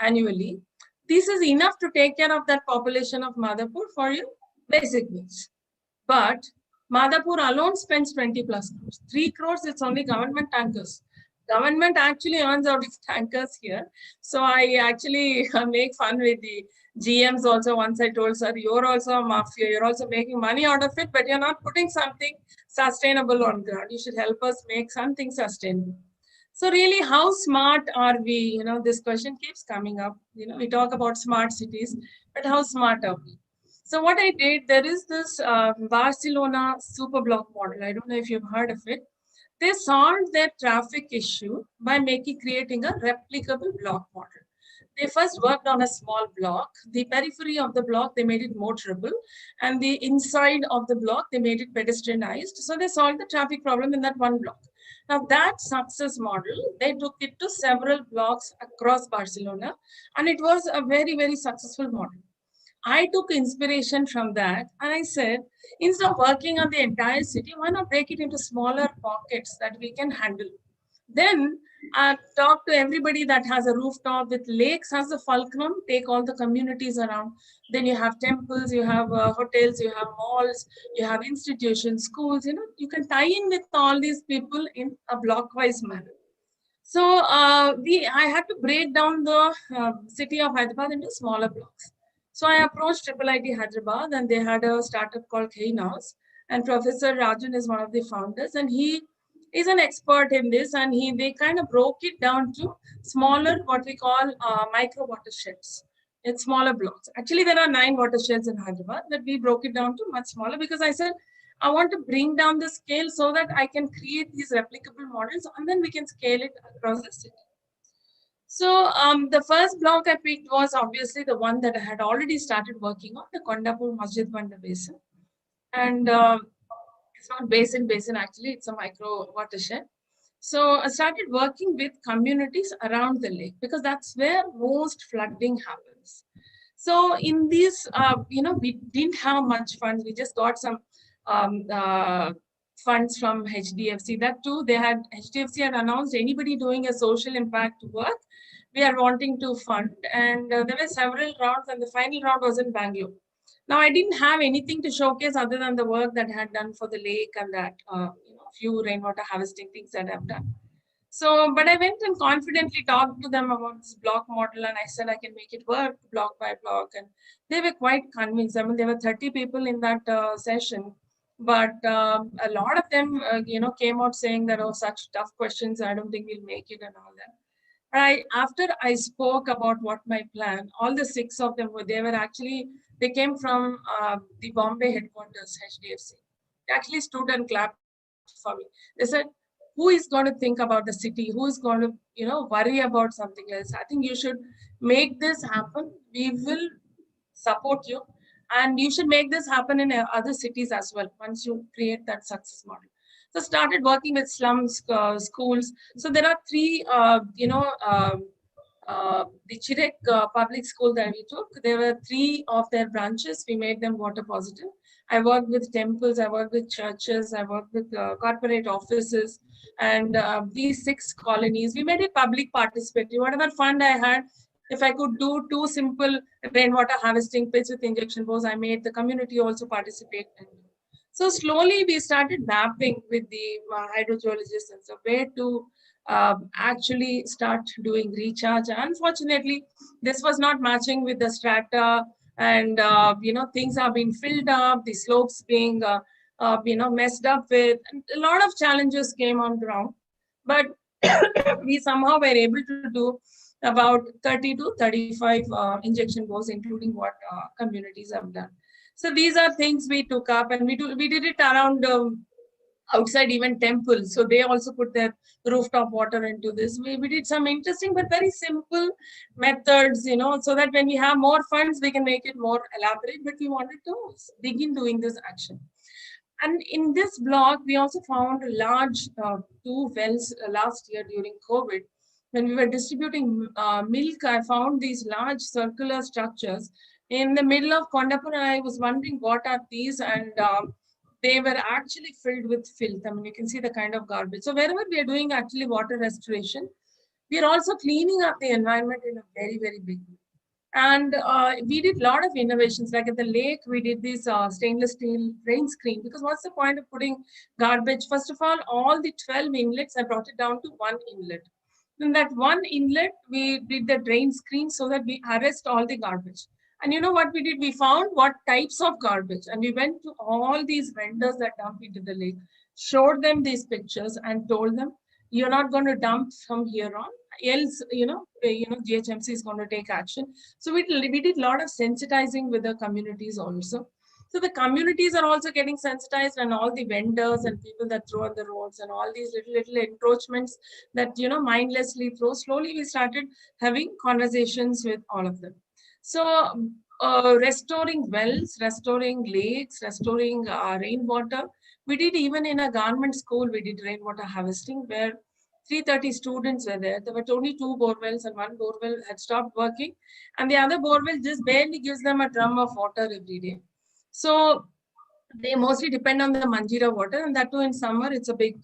annually, this is enough to take care of that population of Madhapur for your basic needs. But Madhapur alone spends 20 plus crores. 3 crores, it's only government tankers. Government actually earns out of tankers here. So I actually make fun with the GMs also. Once I told, sir, you're also a mafia. You're also making money out of it, but you're not putting something sustainable on ground. You should help us make something sustainable. So really, how smart are we? This question keeps coming up. We talk about smart cities, but how smart are we? So what I did, there is this Barcelona super block model. I don't know if you've heard of it. They solved their traffic issue by creating a replicable block model. They first worked on a small block. The periphery of the block, they made it motorable. And the inside of the block, they made it pedestrianized. So they solved the traffic problem in that one block. Now that success model, they took it to several blocks across Barcelona. And it was a very, very successful model. I took inspiration from that, and I said, instead of working on the entire city, why not break it into smaller pockets that we can handle? Then talk to everybody that has a rooftop with lakes as a fulcrum, take all the communities around. Then you have temples, you have hotels, you have malls, you have institutions, schools, you can tie in with all these people in a blockwise manner. So I had to break down the city of Hyderabad into smaller blocks. So I approached IIIT Hyderabad, and they had a startup called Kainos, and Professor Rajan is one of the founders, and he is an expert in this, and they kind of broke it down to smaller, what we call micro watersheds. It's smaller blocks. Actually, there are 9 watersheds in Hyderabad, but we broke it down to much smaller because I said, I want to bring down the scale so that I can create these replicable models, and then we can scale it across the city. So the first block I picked was obviously the one that I had already started working on, the Kondapur Masjid Banda Basin. And it's not basin actually, it's a micro watershed. So I started working with communities around the lake because that's where most flooding happens. So in these, we didn't have much funds. We just got some funds from HDFC. That too, HDFC had announced anybody doing a social impact work, we are wanting to fund. And there were several rounds, and the final round was in Bangalore. Now, I didn't have anything to showcase other than the work that I had done for the lake and that few rainwater harvesting things that I've done. So, but I went and confidently talked to them about this block model, and I said I can make it work block by block, and they were quite convinced. I mean, there were 30 people in that session, but a lot of them, came out saying that, oh, such tough questions, I don't think we'll make it and all that. After I spoke about what my plan, all the 6 of them they came from the Bombay headquarters, HDFC. They actually stood and clapped for me. They said, who is going to think about the city? Who is going to, worry about something else? I think you should make this happen. We will support you. And you should make this happen in other cities as well, once you create that success model. So started working with slums, schools. So there are 3, the Chirek public school that we took, there were 3 of their branches. We made them water positive. I worked with temples, I worked with churches, I worked with corporate offices, and these 6 colonies, we made it public participatory. Whatever fund I had, if I could do 2 simple rainwater harvesting pits with injection bores, I made the community also participate. So slowly we started mapping with the hydrogeologists and so where to actually start doing recharge. Unfortunately, this was not matching with the strata, and things are being filled up, the slopes being messed up with, and a lot of challenges came on ground. But we somehow were able to do about 30 to 35 injection bores, including what communities have done. So these are things we took up, and we did it around outside even temples. So they also put their rooftop water into this. We did some interesting but very simple methods, so that when we have more funds, we can make it more elaborate. But we wanted to begin doing this action. And in this block, we also found large 2 wells last year during COVID. When we were distributing milk, I found these large circular structures in the middle of Kondapur, and I was wondering what are these, and they were actually filled with filth. I mean, you can see the kind of garbage. So wherever we are doing actually water restoration, we are also cleaning up the environment in a very, very big way. And we did a lot of innovations. Like at the lake, we did this stainless steel rain screen, because what's the point of putting garbage? First of all the 12 inlets, I brought it down to 1 inlet. In that 1 inlet, we did the drain screen so that we arrest all the garbage. And you know what we did? We found what types of garbage, and we went to all these vendors that dump into the lake, showed them these pictures, and told them, you're not going to dump from here on, else GHMC is going to take action. So we did a lot of sensitizing with the communities also. So the communities are also getting sensitized, and all the vendors and people that throw on the roads and all these little encroachments that mindlessly throw. Slowly we started having conversations with all of them. So restoring wells, restoring lakes, restoring rainwater. We did even in a government school, we did rainwater harvesting, where 330 students were there. There were only 2 borewells, and 1 borewell had stopped working, and the other borewell just barely gives them a drum of water every day. So they mostly depend on the Manjira water, and that too in summer, it's a big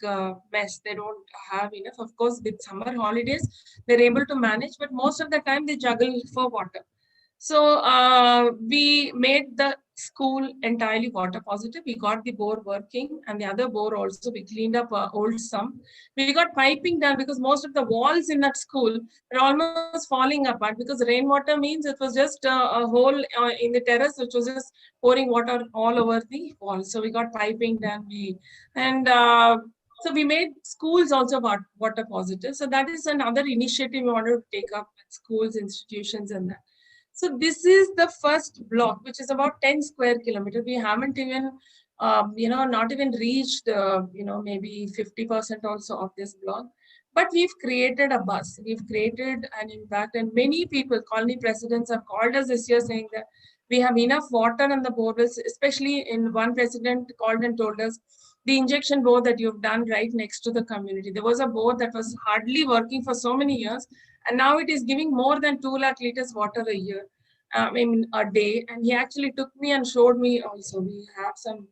mess. They don't have enough. Of course, with summer holidays, they're able to manage, but most of the time they juggle for water. So we made the school entirely water positive. We got the bore working, and the other bore also, we cleaned up old sump. We got piping done, because most of the walls in that school are almost falling apart, because rainwater means it was just a hole in the terrace, which was just pouring water all over the walls. So we got piping done. So we made schools also water positive. So that is another initiative we wanted to take up with schools, institutions, and that. So this is the first block, which is about 10 square kilometers. We haven't even, not even reached, maybe 50% also of this block. But we've created a buzz. We've created an impact, and many people, colony presidents, have called us this year saying that we have enough water on the borewells. Especially in one president called and told us, the injection bore that you've done right next to the community. There was a bore that was hardly working for so many years, and now it is giving more than 2 lakh liters water a year, a day. And he actually took me and showed me also. We have some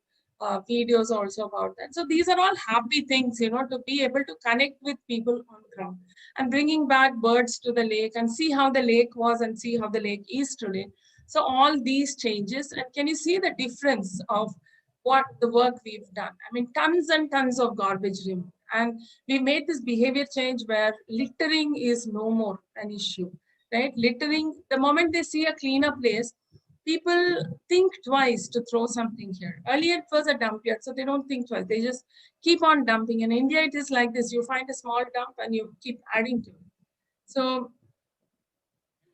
videos also about that. So these are all happy things, to be able to connect with people on ground and bringing back birds to the lake and see how the lake was and see how the lake is today. So all these changes, and can you see the difference of what the work we've done? I mean, tons and tons of garbage removed. And we made this behavior change where littering is no more an issue, right? Littering, the moment they see a cleaner place, people think twice to throw something here. Earlier it was a dump yard, so they don't think twice. They just keep on dumping. In India, it is like this. You find a small dump and you keep adding to it. So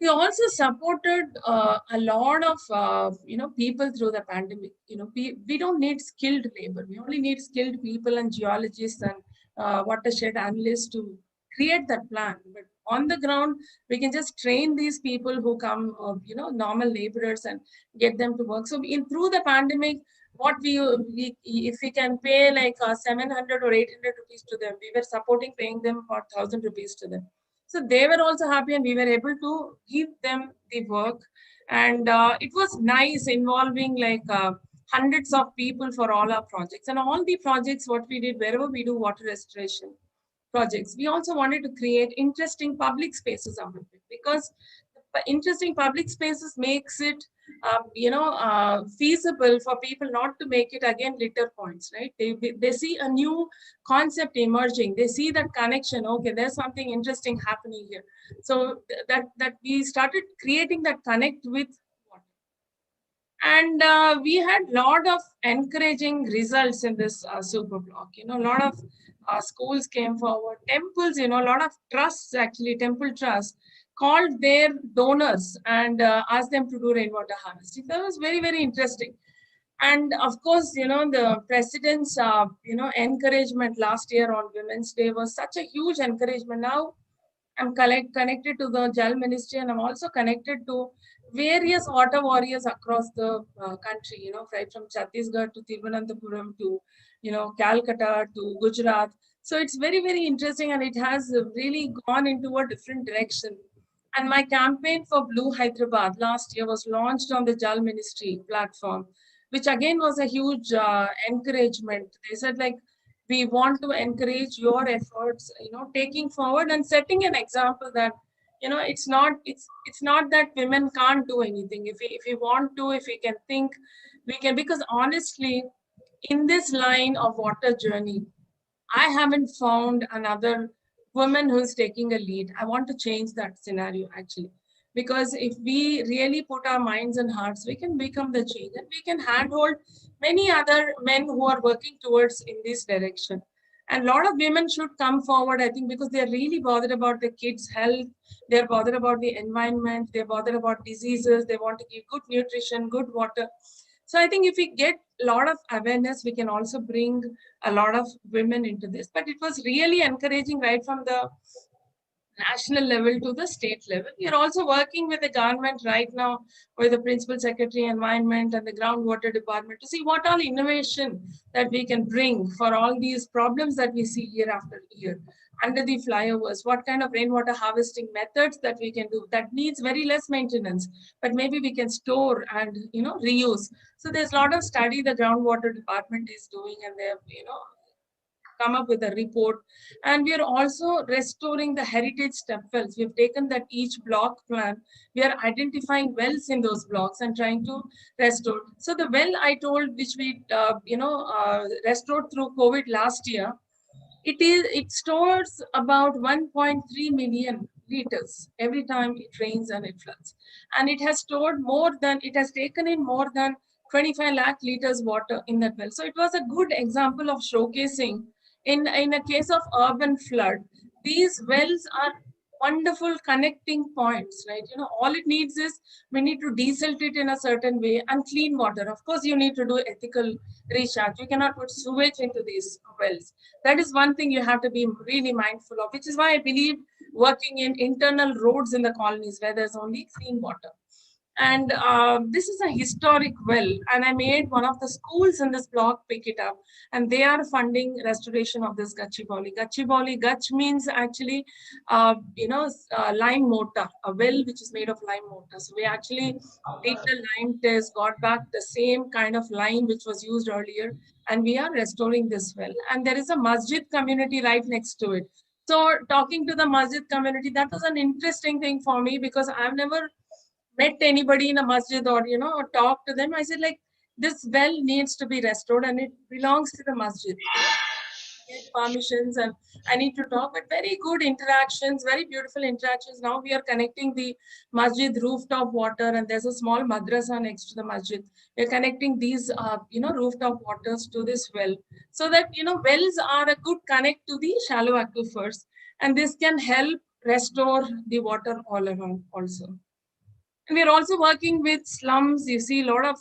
we also supported a lot of people through the pandemic. We don't need skilled labor. We only need skilled people and geologists and watershed analysts to create that plan. But on the ground, we can just train these people who come, normal laborers, and get them to work. So through the pandemic, what if we can pay like 700 or 800 rupees to them, we were supporting paying them for 1,000 rupees to them. So they were also happy, and we were able to give them the work. And it was nice involving like hundreds of people for all our projects. And all the projects, what we did, wherever we do water restoration projects, we also wanted to create interesting public spaces out of it, because interesting public spaces makes it, feasible for people not to make it again litter points, right? They see a new concept emerging. They see that connection. Okay, there's something interesting happening here. So that we started creating that connect with water. And we had a lot of encouraging results in this super block. A lot of schools came forward, temples, a lot of trusts, actually, temple trusts, called their donors and asked them to do rainwater harvesting. That was very, very interesting. And of course, the president's, encouragement last year on Women's Day was such a huge encouragement. Now I'm connected to the Jal Ministry, and I'm also connected to various water warriors across the country, right from Chhattisgarh to Thiruvananthapuram to, Calcutta to Gujarat. So it's very, very interesting, and it has really gone into a different direction. And my campaign for Blue Hyderabad last year was launched on the Jal Ministry platform, which again was a huge encouragement. They said, like, we want to encourage your efforts, taking forward and setting an example that, it's not that women can't do anything. If we want to, if we can think, we can, because honestly, in this line of water journey, I haven't found another woman who's taking a lead. I want to change that scenario, actually, because if we really put our minds and hearts, we can become the change, and we can handhold many other men who are working towards in this direction. And a lot of women should come forward, I think, because they're really bothered about the kids' health. They're bothered about the environment. They're bothered about diseases. They want to give good nutrition, good water. So I think if we get a lot of awareness, we can also bring a lot of women into this. But it was really encouraging right from the national level to the state level. We are also working with the government right now, with the Principal Secretary Environment and the Groundwater Department, to see what all innovation that we can bring for all these problems that we see year after year under the flyovers. What kind of rainwater harvesting methods that we can do that needs very less maintenance, but maybe we can store and reuse. So there's a lot of study the Groundwater Department is doing, and they've come up with a report. And we are also restoring the heritage step wells. We've taken that each block plan. We are identifying wells in those blocks and trying to restore. So the well I told, which we restored through COVID last year, it stores about 1.3 million liters every time it rains and it floods. And it has taken in more than 25 lakh liters water in that well. So it was a good example of showcasing in a case of urban flood, these wells are wonderful connecting points, right? All it needs is, we need to desalt it in a certain way and clean water. Of course, you need to do ethical recharge. You cannot put sewage into these wells. That is one thing you have to be really mindful of, which is why I believe working in internal roads in the colonies where there's only clean water. And this is a historic well, and I made one of the schools in this block pick it up, and they are funding restoration of this Gachibowli. Gach means actually, lime mortar, a well which is made of lime mortar. So we actually did the lime test, got back the same kind of lime which was used earlier, and we are restoring this well. And there is a masjid community right next to it. So talking to the masjid community, that was an interesting thing for me, because I've never met anybody in a masjid or talk to them. I said, like, this well needs to be restored and it belongs to the masjid. Get permissions, and I need to talk, but very good interactions, very beautiful interactions. Now we are connecting the masjid rooftop water, and there's a small madrasa next to the masjid. We're connecting these rooftop waters to this well, so that wells are a good connect to the shallow aquifers, and this can help restore the water all around also. And we're also working with slums. You see a lot of,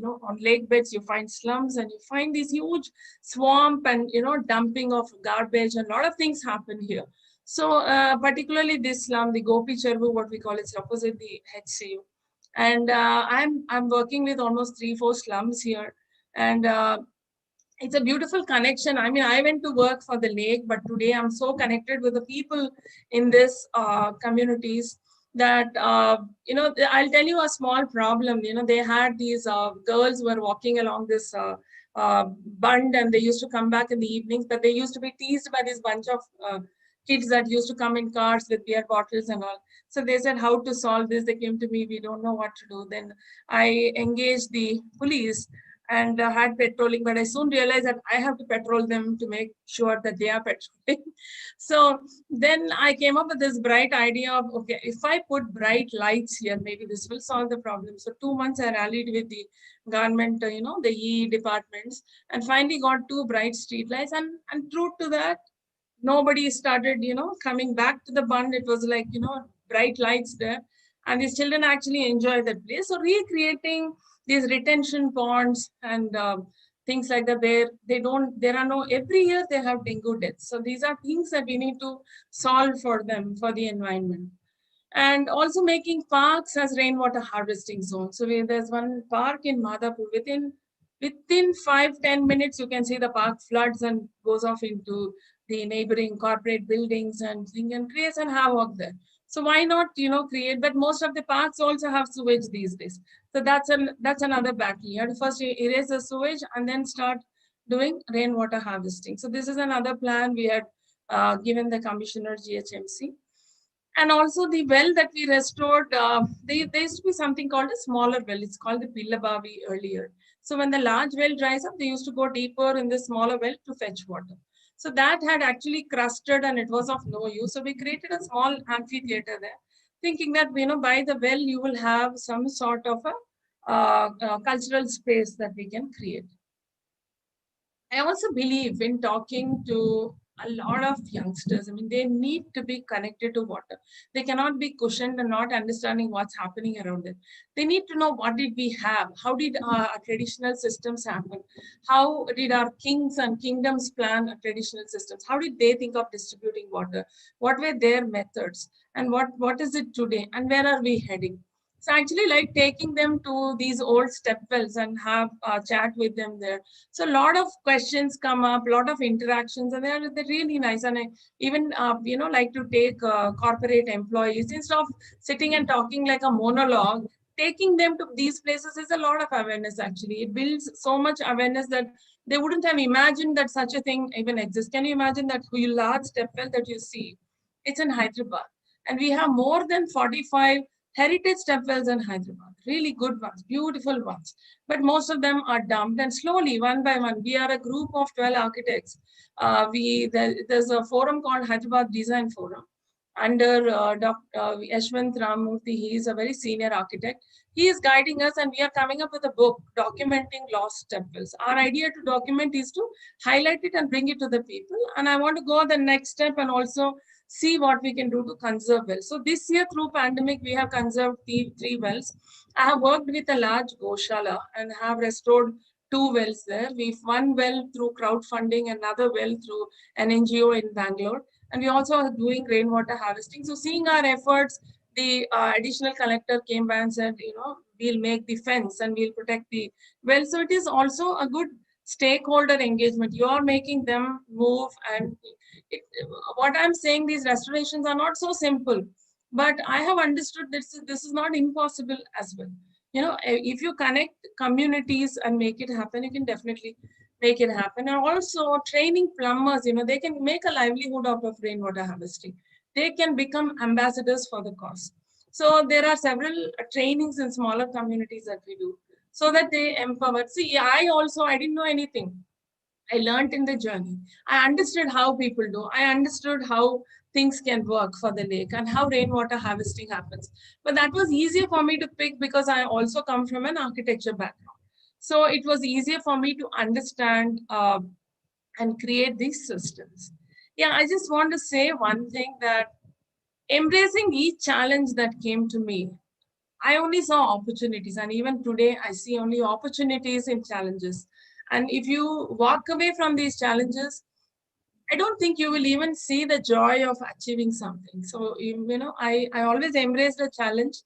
on lake beds, you find slums, and you find this huge swamp and, dumping of garbage, and a lot of things happen here. So particularly this slum, the Gopi Chervu, what we call, it's opposite the HCU. And I'm working with almost 3-4 slums here. And it's a beautiful connection. I mean, I went to work for the lake, but today I'm so connected with the people in this communities that, I'll tell you a small problem. They had these girls were walking along this bund, and they used to come back in the evenings, but they used to be teased by this bunch of kids that used to come in cars with beer bottles and all. So they said, how to solve this? They came to me, we don't know what to do. Then I engaged the police and had patrolling, but I soon realized that I have to patrol them to make sure that they are patrolling. So then I came up with this bright idea of, okay, if I put bright lights here, maybe this will solve the problem. So 2 months I rallied with the government, the E departments, and finally got 2 bright street lights. And true to that, nobody started, coming back to the bund. It was like, bright lights there. And these children actually enjoy that place. So recreating these retention ponds and things like that, where there are no, every year they have dengue deaths. So these are things that we need to solve for them, for the environment. And also making parks as rainwater harvesting zones. So there's one park in Madhapur, within 5-10 minutes, you can see the park floods and goes off into the neighboring corporate buildings and creates an havoc there. So why not, create? But most of the parks also have sewage these days. So that's another battle. You have to first erase the sewage and then start doing rainwater harvesting. So this is another plan we had given the commissioner GHMC. And also the well that we restored, there used to be something called a smaller well. It's called the Pillabavi earlier. So when the large well dries up, they used to go deeper in the smaller well to fetch water. So that had actually crusted and it was of no use. So we created a small amphitheater there, thinking that, by the well, you will have some sort of a cultural space that we can create. I also believe in talking to a lot of youngsters. I mean, they need to be connected to water. They cannot be cushioned and not understanding what's happening around them. They need to know, what did we have? How did our traditional systems happen? How did our kings and kingdoms plan traditional systems? How did they think of distributing water? What were their methods? And what is it today? And where are we heading? So actually, like taking them to these old step wells and have a chat with them there. So a lot of questions come up, a lot of interactions, and they're really nice. And I even, like to take corporate employees, instead of sitting and talking like a monologue, taking them to these places is a lot of awareness, actually. It builds so much awareness that they wouldn't have imagined that such a thing even exists. Can you imagine that large step well that you see? It's in Hyderabad. And we have more than 45 heritage step wells in Hyderabad, really good ones, beautiful ones. But most of them are dumped, and slowly, one by one, we are a group of 12 architects. There's a forum called Hyderabad Design Forum under Dr. Yashwant Ramurthy. He is a very senior architect. He is guiding us, and we are coming up with a book documenting lost step wells. Our idea to document is to highlight it and bring it to the people. And I want to go the next step and also see what we can do to conserve wells. So this year through pandemic, we have conserved 3 wells. I have worked with a large Goshala and have restored 2 wells there. One well through crowdfunding, another well through an NGO in Bangalore. And we also are doing rainwater harvesting. So seeing our efforts, the additional collector came by and said, we'll make the fence and we'll protect the well. So it is also a good stakeholder engagement. You are making them move, and what I'm saying, these restorations are not so simple, but I have understood this is not impossible as well. If you connect communities and make it happen, you can definitely make it happen. And also training plumbers, they can make a livelihood out of rainwater harvesting. They can become ambassadors for the cause. So there are several trainings in smaller communities that we do, so that they empower. See, I didn't know anything. I learned in the journey. I understood how people do. I understood how things can work for the lake and how rainwater harvesting happens. But that was easier for me to pick because I also come from an architecture background. So it was easier for me to understand and create these systems. Yeah, I just want to say one thing, that embracing each challenge that came to me, I only saw opportunities, and even today I see only opportunities in challenges. And if you walk away from these challenges, I don't think you will even see the joy of achieving something. So, I always embrace the challenge,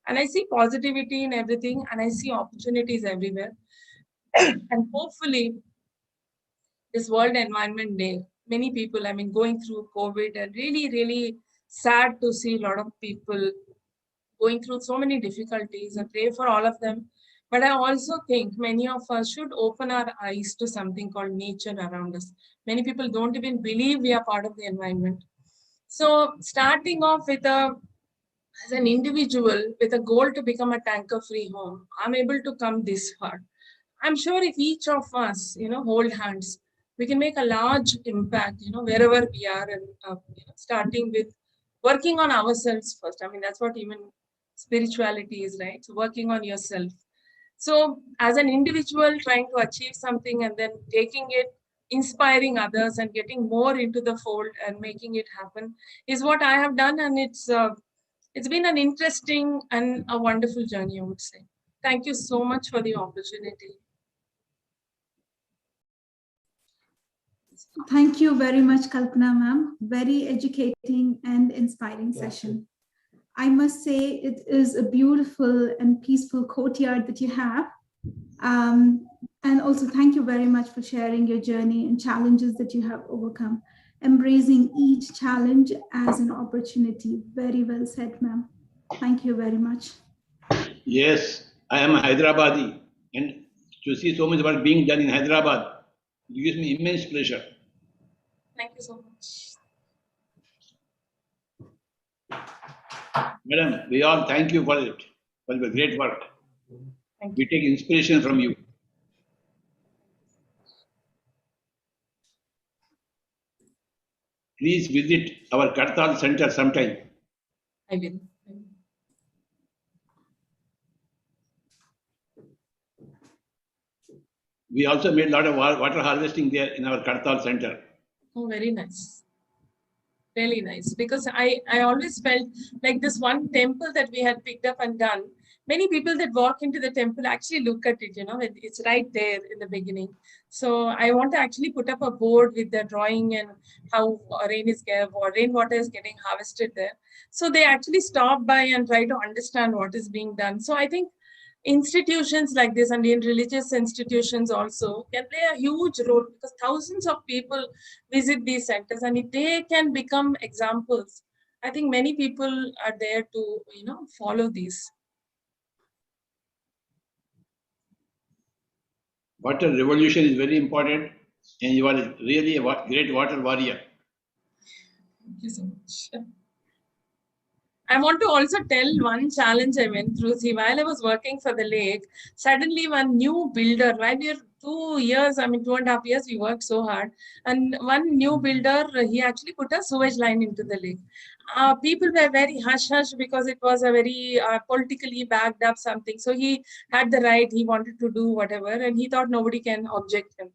and I see positivity in everything, and I see opportunities everywhere. And hopefully, this World Environment Day, many people, going through COVID, and really, really sad to see a lot of people going through so many difficulties. I pray for all of them. But I also think many of us should open our eyes to something called nature around us. Many people don't even believe we are part of the environment. So starting off with a as an individual with a goal to become a tanker-free home, I'm able to come this far. I'm sure if each of us, hold hands, we can make a large impact, wherever we are, and starting with working on ourselves first. I mean, that's what even spirituality is, right? So working on yourself. So as an individual trying to achieve something and then taking it, inspiring others and getting more into the fold and making it happen is what I have done. And it's been an interesting and a wonderful journey, I would say. Thank you so much for the opportunity. Thank you very much, Kalpana ma'am. Very educating and inspiring session. I must say it is a beautiful and peaceful courtyard that you have. And also thank you very much for sharing your journey and challenges that you have overcome. Embracing each challenge as an opportunity. Very well said, ma'am. Thank you very much. Yes, I am a Hyderabadi, and to see so much work being done in Hyderabad, it gives me immense pleasure. Thank you so much. Madam, we all thank you for it, for your great work. We take inspiration from you. Please visit our Kartal Center sometime. I will. We also made a lot of water harvesting there in our Kartal Center. Oh, very nice. Really nice. Because I always felt like this one temple that we had picked up and done, many people that walk into the temple actually look at it, it's right there in the beginning. So I want to actually put up a board with the drawing and how rainwater is getting harvested there. So they actually stop by and try to understand what is being done. So I think institutions like this and in religious institutions also can play a huge role, because thousands of people visit these centers, and if they can become examples, I think many people are there to follow these. Water revolution is very important, and you are really a great water warrior. Thank you so much. I want to also tell one challenge I went through. See, while I was working for the lake, suddenly one new builder, while we are 2 years, 2.5 years, we worked so hard. And one new builder, he actually put a sewage line into the lake. People were very hush-hush because it was a very politically backed up something. So he had the right, he wanted to do whatever, and he thought nobody can object him.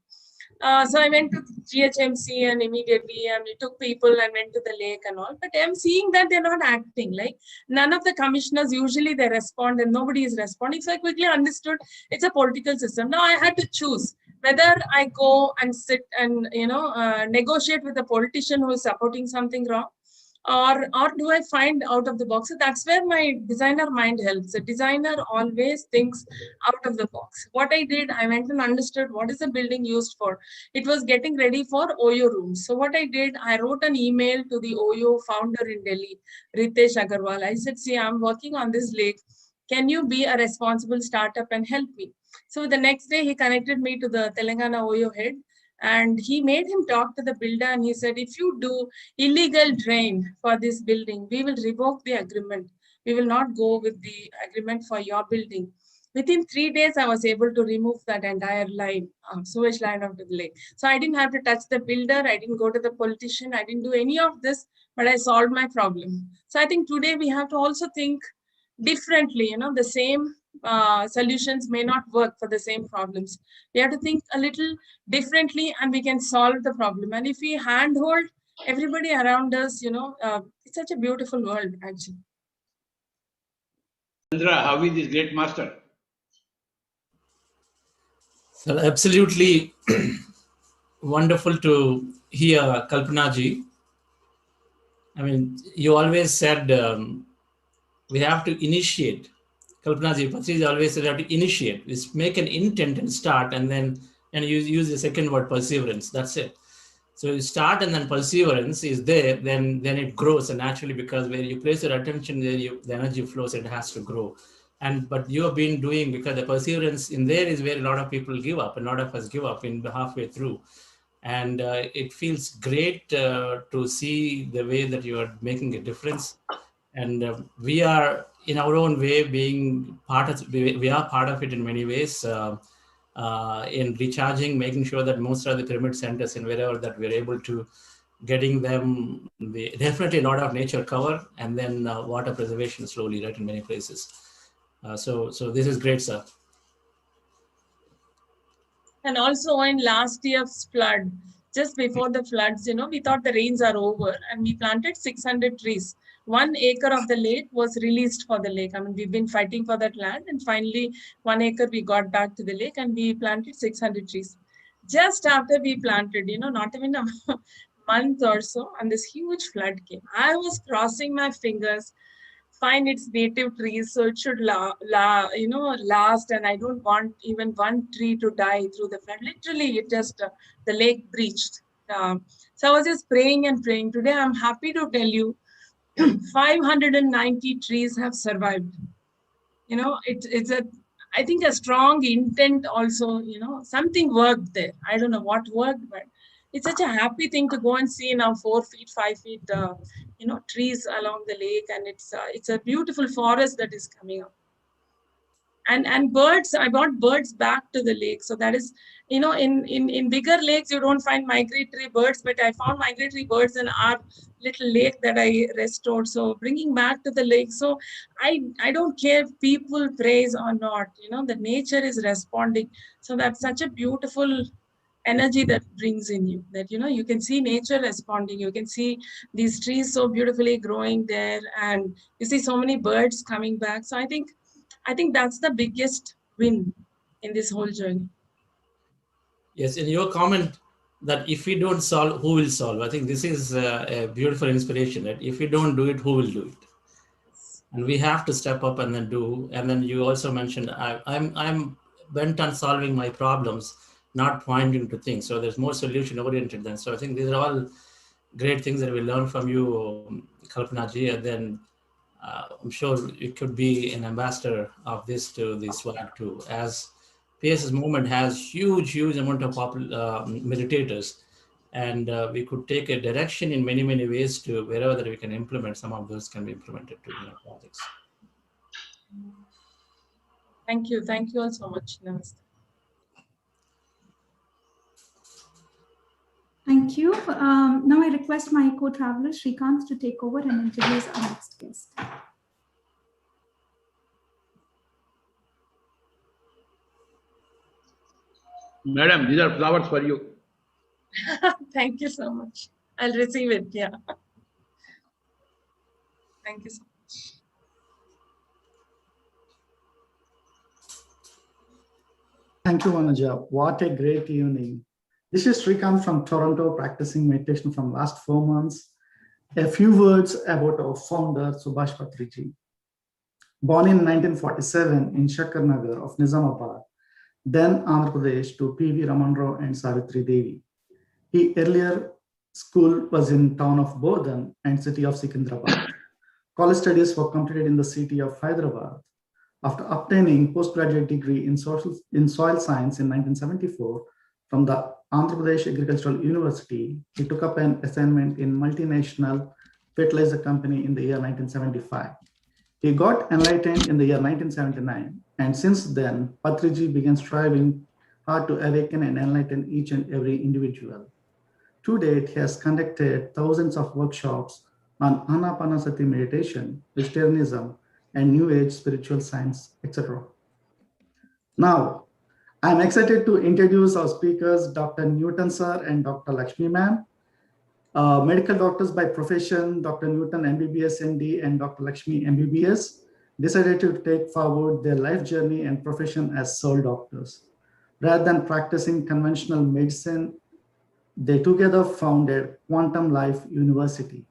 So I went to GHMC and immediately we took people and went to the lake and all. But I'm seeing that they're not acting. Like none of the commissioners, usually they respond and nobody is responding. So I quickly understood it's a political system. Now I had to choose whether I go and sit and negotiate with a politician who is supporting something wrong, or do I find out of the box. So that's where my designer mind helps. The designer always thinks out of the box. What I did, I went and understood what is the building used for. It was getting ready for OYO rooms. So what I did, I wrote an email to the OYO founder in Delhi, Ritesh Agarwal. I said, see, I'm working on this lake. Can you be a responsible startup and help me? So the next day he connected me to the Telangana OYO head, and he made him talk to the builder, and he said, if you do illegal drain for this building, we will revoke the agreement. We will not go with the agreement for your building. Within 3 days, I was able to remove that entire line, sewage line of the lake. So I didn't have to touch the builder. I didn't go to the politician. I didn't do any of this, but I solved my problem. So I think today we have to also think differently. The same solutions may not work for the same problems. We have to think a little differently and we can solve the problem. And if we handhold everybody around us, it's such a beautiful world, actually. Chandra, how is this great master? So absolutely wonderful to hear Kalpana ji. I mean, you always said we have to initiate. Kalpana ji, Patri ji always said we have to initiate. We make an intent and start, and then use the second word, perseverance. That's it. So you start and then perseverance is there, then it grows, and naturally, because where you place your attention there, the energy flows, it has to grow. But you have been doing, because the perseverance in there is where a lot of people give up, and a lot of us give up in halfway through. And it feels great to see the way that you are making a difference. And we are in our own way being part of, we are part of it in many ways, in recharging, making sure that most of the pyramid centers and wherever that we're able to getting them definitely a lot of nature cover, and then water preservation slowly, right, in many places. So this is great, sir. And also in last year's flood, just before the floods, we thought the rains are over and we planted 600 trees. 1 acre of the lake was released for the lake. I mean, we've been fighting for that land, and finally 1 acre we got back to the lake and we planted 600 trees. Just after we planted, not even a month or so, and this huge flood came. I was crossing my fingers, find its native trees, so it should last, and I don't want even one tree to die through the flood. Literally, it just the lake breached. So I was just praying and praying. Today, I'm happy to tell you, 590 trees have survived. It's I think a strong intent also. Something worked there. I don't know what worked, but it's such a happy thing to go and see now 4 feet, 5 feet, trees along the lake, and it's a beautiful forest that is coming up. And birds, I brought birds back to the lake. So that is, in bigger lakes, you don't find migratory birds, but I found migratory birds in our little lake that I restored. So bringing back to the lake. So I don't care if people praise or not, the nature is responding. So that's such a beautiful energy that brings in you, that you can see nature responding. You can see these trees so beautifully growing there, and you see so many birds coming back. So I think that's the biggest win in this whole journey. Yes, in your comment that if we don't solve, who will solve? I think this is a beautiful inspiration, that if we don't do it, who will do it? And we have to step up and then do. And then you also mentioned, I'm bent on solving my problems, not pointing to things. So there's more solution oriented then. So I think these are all great things that we learn from you, Kalpana ji, and then I'm sure you could be an ambassador of this to the SWAG too, as PSS movement has huge amount of meditators, and we could take a direction in many ways to wherever that we can implement. Some of those can be implemented to projects. Thank you all so much. Namaste. Thank you. Now I request my co-traveler Shrikant to take over and introduce our next guest. Madam, these are flowers for you. Thank you so much. I'll receive it. Yeah. Thank you so much. Thank you, Anuja. What a great evening. This is Shrikant from Toronto, practicing meditation from last 4 months. A few words about our founder, Subhash Patriji. Born in 1947 in Shaakahaara of Nizamabad, then Andhra Pradesh, to P.V. Raman Rao and Savitri Devi. His earlier school was in town of Bodhan and city of Secunderabad. College studies were completed in the city of Hyderabad. After obtaining postgraduate degree in soil science in 1974 from the Andhra Pradesh Agricultural University, he took up an assignment in multinational fertilizer company in the year 1975. He got enlightened in the year 1979, and since then, Patri G began striving hard to awaken and enlighten each and every individual. To date, he has conducted thousands of workshops on Anapanasati meditation, vegetarianism, and New Age spiritual science, etc. Now, I'm excited to introduce our speakers, Dr. Newton sir and Dr. Lakshmi ma'am. Medical doctors by profession, Dr. Newton MBBS MD and Dr. Lakshmi MBBS, decided to take forward their life journey and profession as soul doctors. Rather than practicing conventional medicine, they together founded Quantum Life University.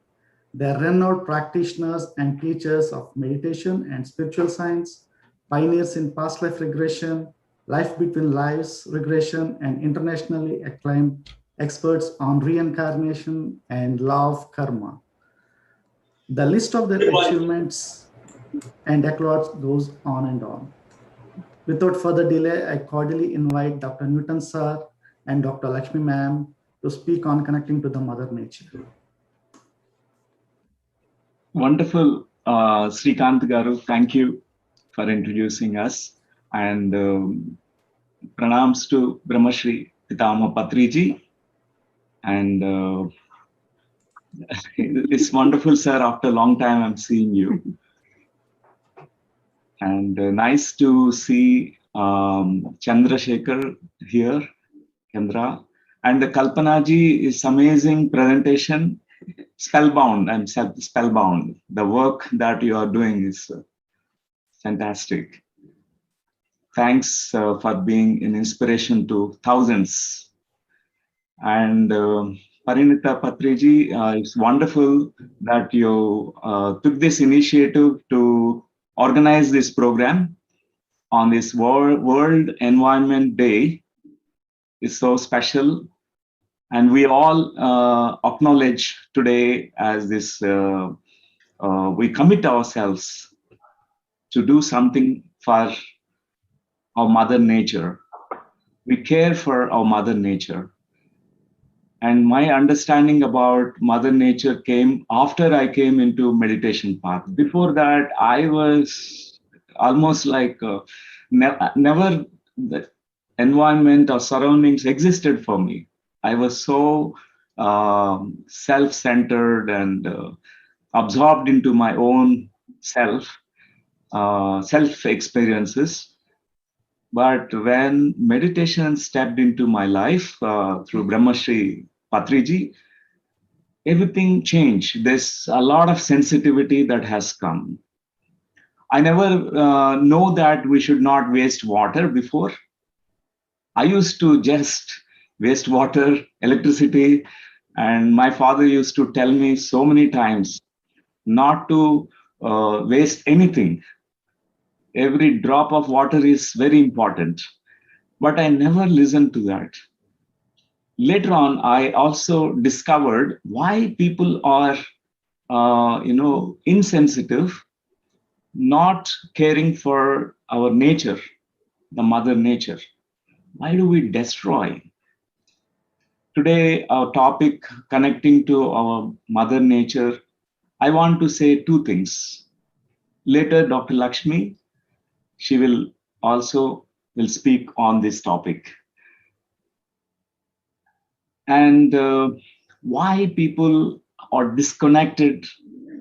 They are renowned practitioners and teachers of meditation and spiritual science, pioneers in past life regression, life between lives regression, and internationally acclaimed experts on reincarnation and law of karma. The list of their achievements and accolades goes on and on. Without further delay, I cordially invite Dr. Newton sir and Dr. Lakshmi ma'am to speak on connecting to the Mother Nature. Wonderful Srikanth Garu, thank you for introducing us. And pranams to Brahmarshi Pitamaha Patriji. And it's wonderful, sir. After a long time, I'm seeing you. And nice to see Chandrasekhar here, Kendra. And the Kalpanaji is amazing presentation. Spellbound, I'm spellbound. The work that you are doing is fantastic. Thanks for being an inspiration to thousands. And Parinita Patriji, it's wonderful that you took this initiative to organize this program on this World Environment Day. It's so special. And we all acknowledge today as this, we commit ourselves to do something for our Mother Nature. We care for our Mother Nature. And my understanding about Mother Nature came after I came into meditation path. Before that, I was almost like never the environment or surroundings existed for me. I was so self-centered and absorbed into my own self-experiences. But when meditation stepped into my life through Brahmarshi Patriji, everything changed. There's a lot of sensitivity that has come. I never know that we should not waste water before. I used to just waste water, electricity, and my father used to tell me so many times not to waste anything. Every drop of water is very important, but I never listened to that. Later on, I also discovered why people are, insensitive, not caring for our nature, the Mother Nature. Why do we destroy? Today, our topic connecting to our Mother Nature, I want to say two things. Later, Dr. Lakshmi, she will speak on this topic. And why people are disconnected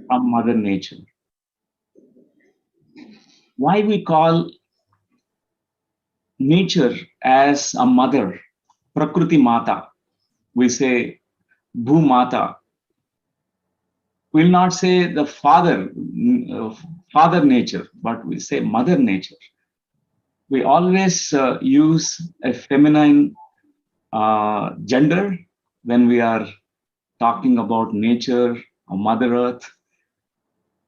from Mother Nature. Why we call nature as a mother, Prakriti Mata. We say Bhu Mata. We'll not say the father nature, but we say Mother Nature. We always use a feminine gender when we are talking about nature or Mother Earth.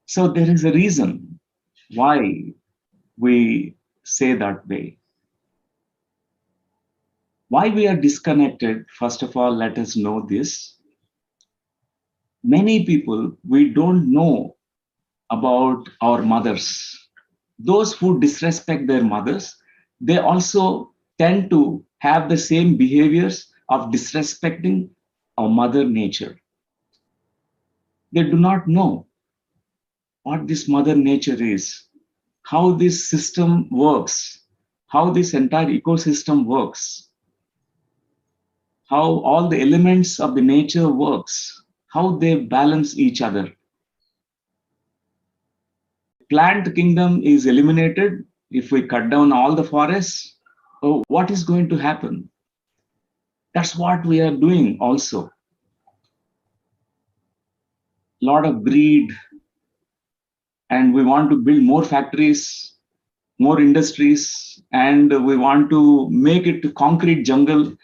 So there is a reason why we say that way. Why we are disconnected, first of all, let us know this. Many people, we don't know about our mothers. Those who disrespect their mothers, they also tend to have the same behaviors of disrespecting our Mother Nature. They do not know what this Mother Nature is, how this system works, how this entire ecosystem works, how all the elements of the nature works, how they balance each other. Plant kingdom is eliminated if we cut down all the forests. So what is going to happen? That's what we are doing also. A lot of greed, and we want to build more factories, more industries, and we want to make it a concrete jungle.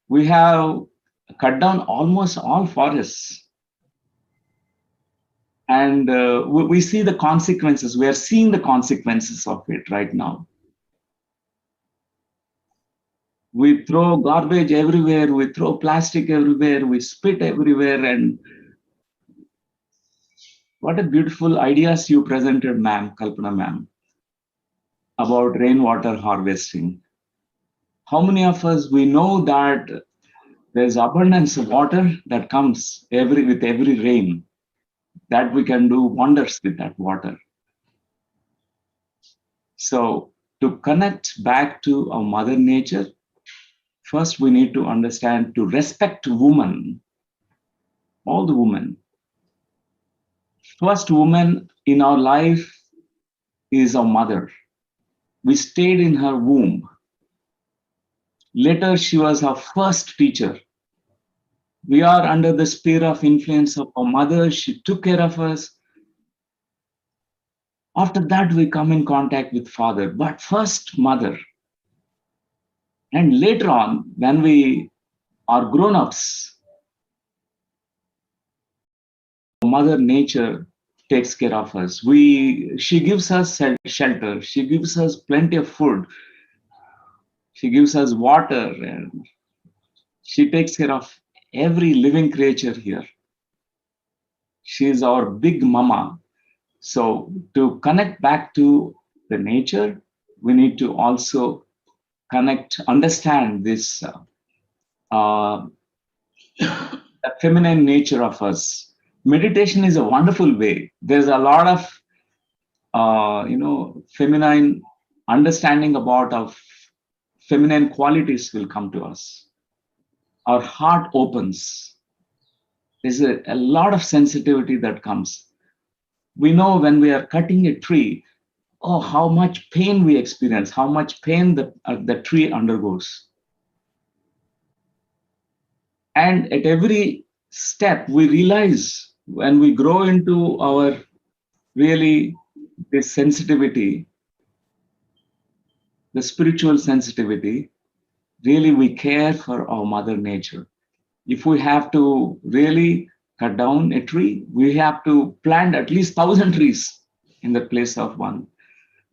We have cut down almost all forests. And we see the consequences. We are seeing the consequences of it right now. We throw garbage everywhere. We throw plastic everywhere. We spit everywhere. And what a beautiful ideas you presented, ma'am, Kalpana ma'am, about rainwater harvesting. How many of us, we know that there's abundance of water that comes with every rain. that we can do wonders with that water. So to connect back to our mother nature, first we need to understand to respect woman, all the women. First woman in our life is our mother. We stayed in her womb. Later, she was our first teacher. We are under the sphere of influence of our mother. She took care of us. After that, we come in contact with father, but first mother. And later on, when we are grown-ups, Mother Nature takes care of us. She gives us shelter. She gives us plenty of food. She gives us water, and she takes care of every living creature here. She is our big mama. So to connect back to the nature, we need to also understand this the feminine nature of us. Meditation is a wonderful way. There's a lot of feminine understanding about our feminine qualities will come to us. Our heart opens. There's a lot of sensitivity that comes. We know when we are cutting a tree, oh, how much pain we experience, how much pain the tree undergoes. And at every step, we realize when we grow into our really this sensitivity, the spiritual sensitivity, really we care for our mother nature. If we have to really cut down a tree, we have to plant at least 1,000 trees in the place of one.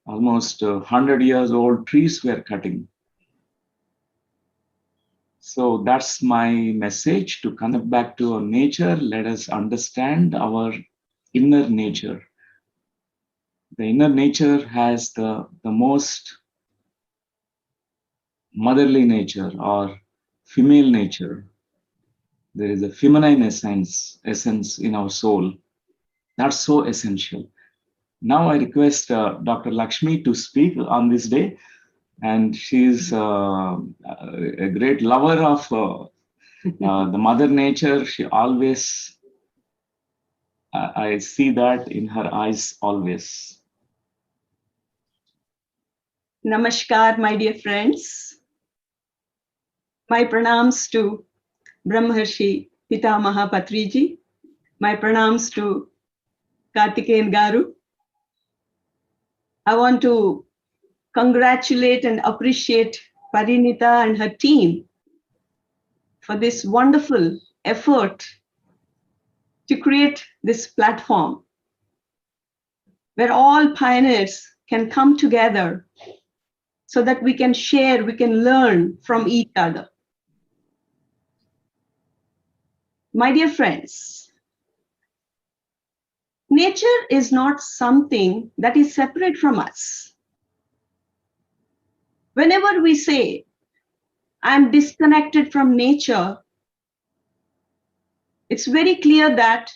Almost 100 years old trees we are cutting. So that's my message, to connect back to our nature. Let us understand our inner nature. The inner nature has the most motherly nature or female nature. There is a feminine essence in our soul. That's so essential. Now I request Dr. Lakshmi to speak on this day. And she's a great lover of the mother nature. She always, I see that in her eyes always. Namaskar, my dear friends. My pranams to Brahmarshi Pitamaha Patriji. My pranams to Karthikeyan Garu. I want to congratulate and appreciate Parinita and her team for this wonderful effort to create this platform where all pioneers can come together so that we can share, we can learn from each other. My dear friends, nature is not something that is separate from us. Whenever we say, I'm disconnected from nature, it's very clear that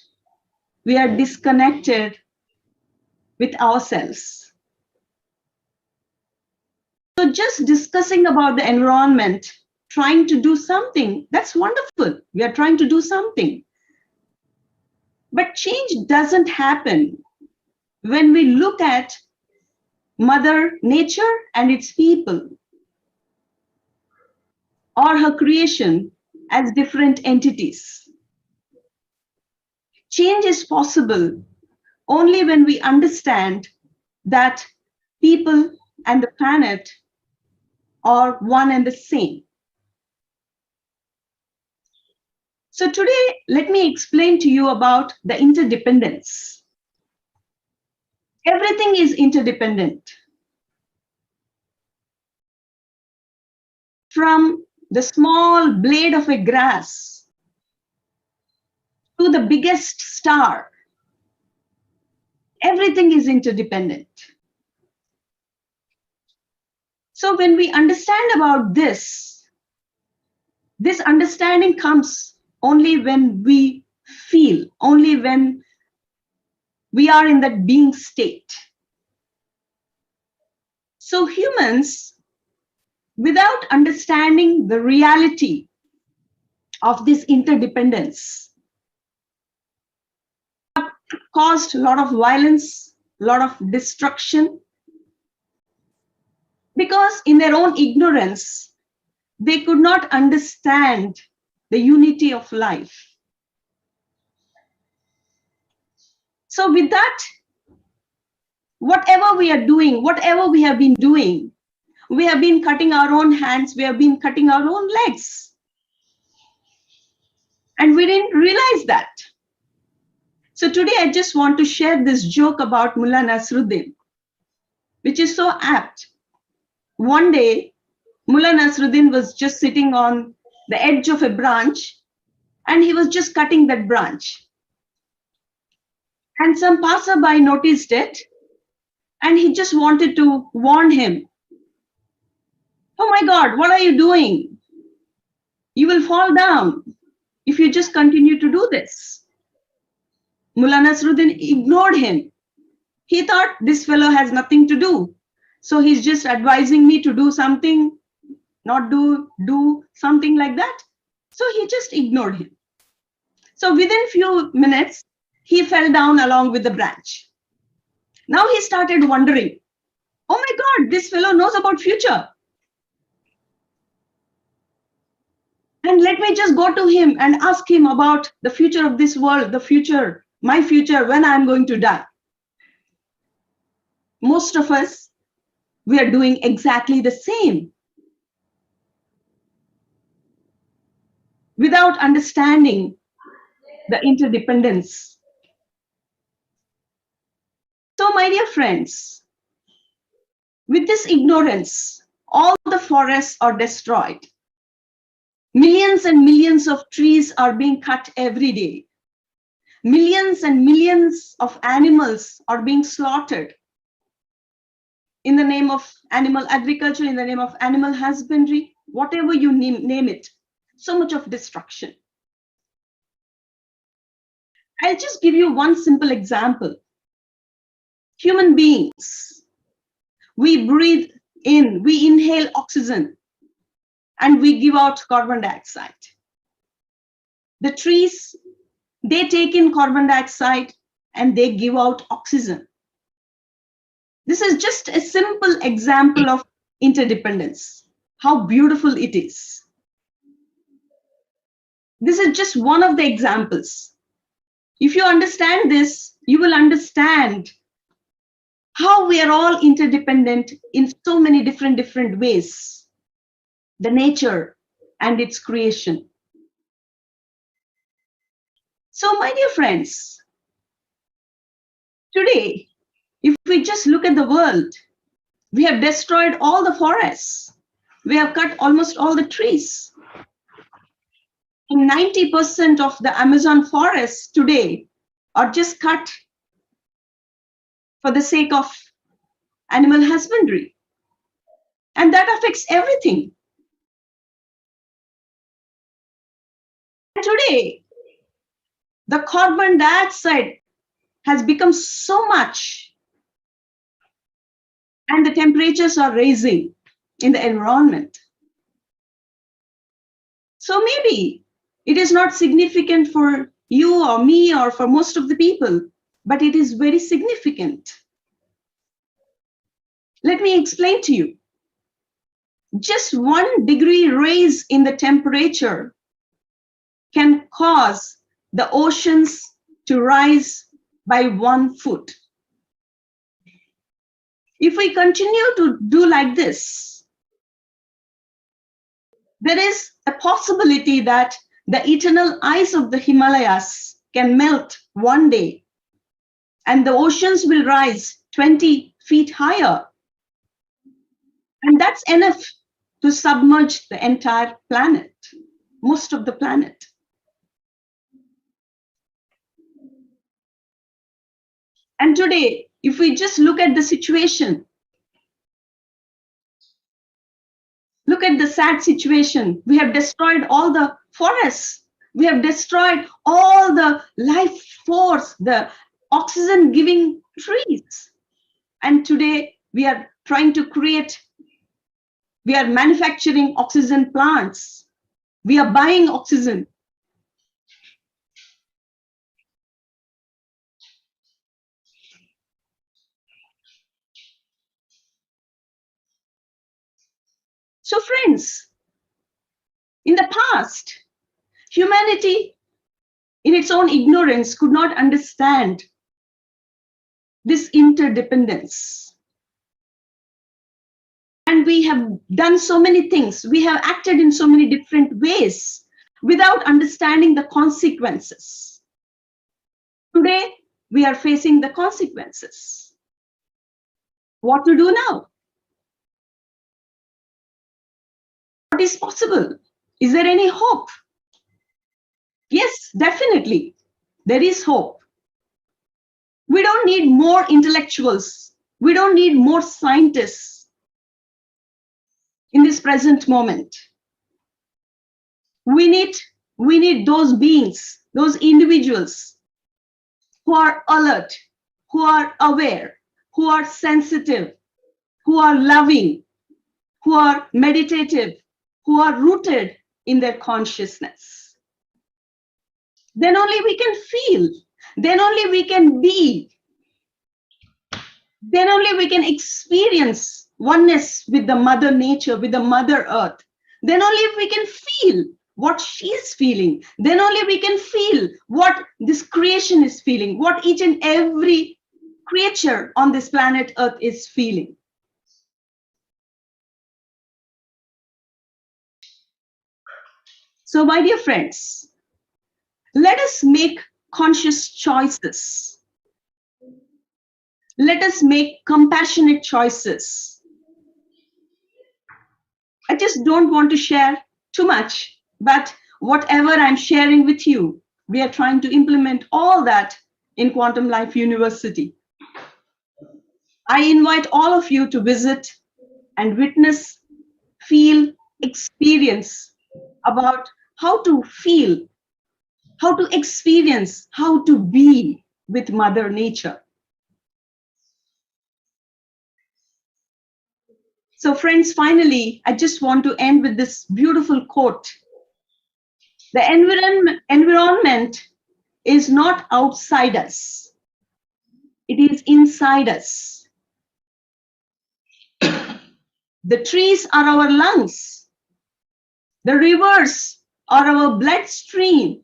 we are disconnected with ourselves. So just discussing about the environment, trying to do something, that's wonderful. We are trying to do something. But change doesn't happen when we look at Mother Nature and its people, or her creation as different entities. Change is possible only when we understand that people and the planet are one and the same. So today, let me explain to you about the interdependence. Everything is interdependent. From the small blade of a grass to the biggest star, everything is interdependent. So when we understand about this understanding comes only when we feel, only when we are in that being state. So humans, without understanding the reality of this interdependence, have caused a lot of violence, a lot of destruction, because in their own ignorance, they could not understand the unity of life. So with that, whatever we are doing, whatever we have been doing, we have been cutting our own hands, we have been cutting our own legs. And we didn't realize that. So today I just want to share this joke about Mullah Nasruddin, which is so apt. One day, Mullah Nasruddin was just sitting on the edge of a branch and he was just cutting that branch. And some passerby noticed it and he just wanted to warn him. Oh my God, what are you doing? You will fall down if you just continue to do this. Mullah Nasruddin ignored him. He thought this fellow has nothing to do. So he's just advising me to do something, not do something like that. So he just ignored him. So within few minutes, he fell down along with the branch. Now he started wondering, oh my God, this fellow knows about future. And let me just go to him and ask him about the future of this world, the future, my future, when I'm going to die. Most of us, we are doing exactly the same. Without understanding the interdependence. So my dear friends, with this ignorance, all the forests are destroyed. Millions and millions of trees are being cut every day. Millions and millions of animals are being slaughtered in the name of animal agriculture, in the name of animal husbandry, whatever you name it. So much of destruction. I'll just give you one simple example. Human beings, we breathe in, we inhale oxygen, and we give out carbon dioxide. The trees, they take in carbon dioxide and they give out oxygen. This is just a simple example of interdependence, how beautiful it is. This is just one of the examples. If you understand this, you will understand how we are all interdependent in so many different ways. The nature and its creation. So my dear friends, today, if we just look at the world, we have destroyed all the forests. We have cut almost all the trees. And 90% of the Amazon forests today are just cut for the sake of animal husbandry. And that affects everything. And today, the carbon dioxide has become so much, and the temperatures are rising in the environment. So maybe it is not significant for you or me or for most of the people, but it is very significant. Let me explain to you. Just 1 degree raise in the temperature can cause the oceans to rise by 1 foot. If we continue to do like this, there is a possibility that the eternal ice of the Himalayas can melt one day and the oceans will rise 20 feet higher. And that's enough to submerge the entire planet, most of the planet. And today, if we just look at the situation, look at the sad situation. We have destroyed all the forests. We have destroyed all the life force, the oxygen giving trees. And today we are trying to create, we are manufacturing oxygen plants. We are buying oxygen. So friends, in the past, humanity in its own ignorance could not understand this interdependence. And we have done so many things. We have acted in so many different ways without understanding the consequences. Today, we are facing the consequences. What to do now? What is possible? Is there any hope? Yes, definitely. There is hope. We don't need more intellectuals. We don't need more scientists in this present moment. We need those beings, those individuals who are alert, who are aware, who are sensitive, who are loving, who are meditative, who are rooted in their consciousness. Then only we can feel, then only we can be, then only we can experience oneness with the mother nature, with the mother earth. Then only we can feel what she is feeling. Then only we can feel what this creation is feeling, what each and every creature on this planet earth is feeling. So my dear friends, let us make conscious choices. Let us make compassionate choices. I just don't want to share too much, but whatever I'm sharing with you, we are trying to implement all that in Quantum Life University. I invite all of you to visit and witness, feel, experience about how to feel, how to experience, how to be with Mother Nature. So friends, finally, I just want to end with this beautiful quote. The environment is not outside us. It is inside us. The trees are our lungs. The rivers are our bloodstream.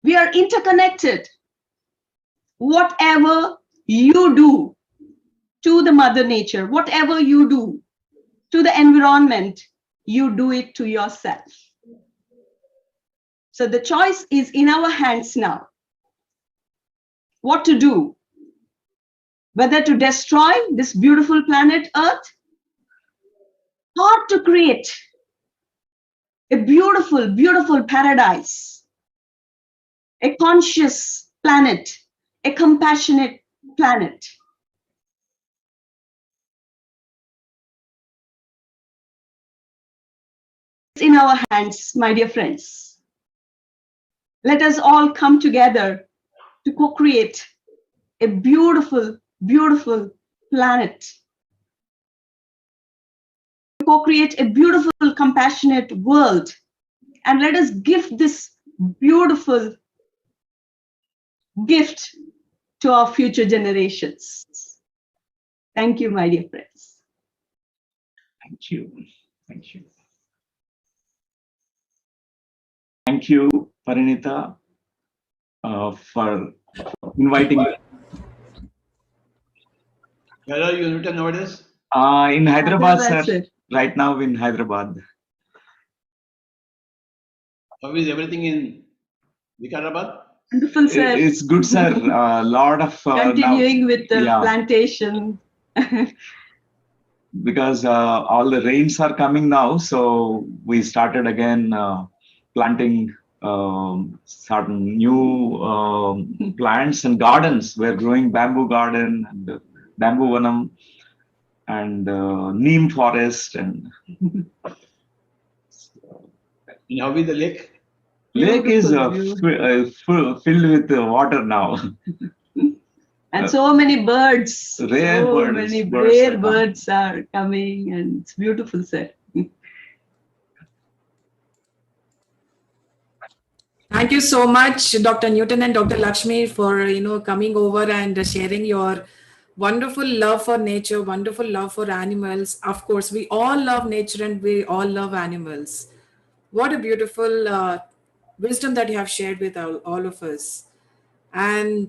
We are interconnected. Whatever you do to the mother nature, whatever you do to the environment, you do it to yourself. So the choice is in our hands now. What to do? Whether to destroy this beautiful planet Earth or to create a beautiful, beautiful paradise, a conscious planet, a compassionate planet. It's in our hands, my dear friends. Let us all come together to co-create a beautiful, beautiful planet. To co-create a beautiful, compassionate world. And let us give this beautiful gift to our future generations. Thank you, my dear friends. Thank you. Thank you. Thank you, Parinita, for inviting. Where are you written nowadays? In Hyderabad, Hyderabad, sir. sir. Right now in Hyderabad. How is everything in Vikarabad? Wonderful, sir. It's good, sir. A lot of Continuing now, with the yeah, plantation. because all the rains are coming now, so we started again planting certain new plants and gardens. We're growing bamboo garden and bamboo vanam and neem forest and And how is the lake? Lake is Beautiful. filled with water now. And so many birds, Rare so birds, many birds rare are coming. birds are coming, and it's beautiful, sir. Thank you so much, Dr. Newton and Dr. Lakshmi, for coming over and sharing your wonderful love for nature, wonderful love for animals. Of course, we all love nature and we all love animals. What a beautiful wisdom that you have shared with all of us. And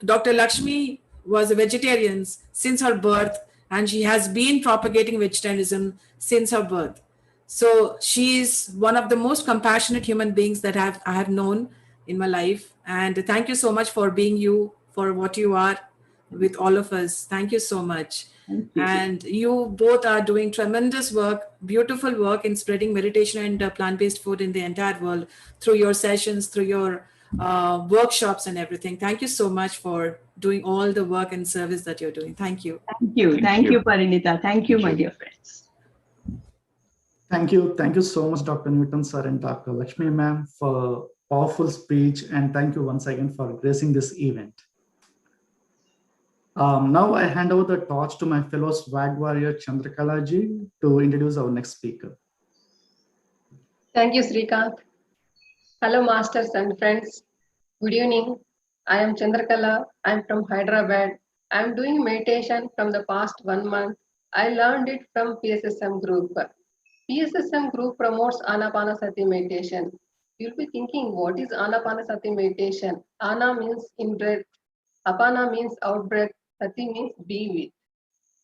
Dr. Lakshmi was a vegetarian since her birth, and she has been propagating vegetarianism since her birth. So she is one of the most compassionate human beings that I have known in my life. And thank you so much for being you, for what you are with all of us. Thank you so much. Thank you. And you both are doing tremendous work, beautiful work in spreading meditation and plant-based food in the entire world through your sessions, through your workshops and everything. Thank you so much for doing all the work and service that you're doing. Thank you. Thank you. Thank you, Parinita. Thank you, my dear friends. Thank you. Thank you so much, Dr. Newton, sir, and Dr. Lakshmi, ma'am, for powerful speech. And thank you once again for gracing this event. Now I hand over the torch to my fellow swag warrior, Chandrakala ji, to introduce our next speaker. Thank you, Srikanth. Hello, masters and friends. Good evening. I am Chandrakala. I am from Hyderabad. I am doing meditation from the past 1 month. I learned it from PSSM group. PSSM group promotes Anapanasati meditation. You'll be thinking, what is Anapanasati meditation? Ana means in breath, Apana means out breath, Sati means be with.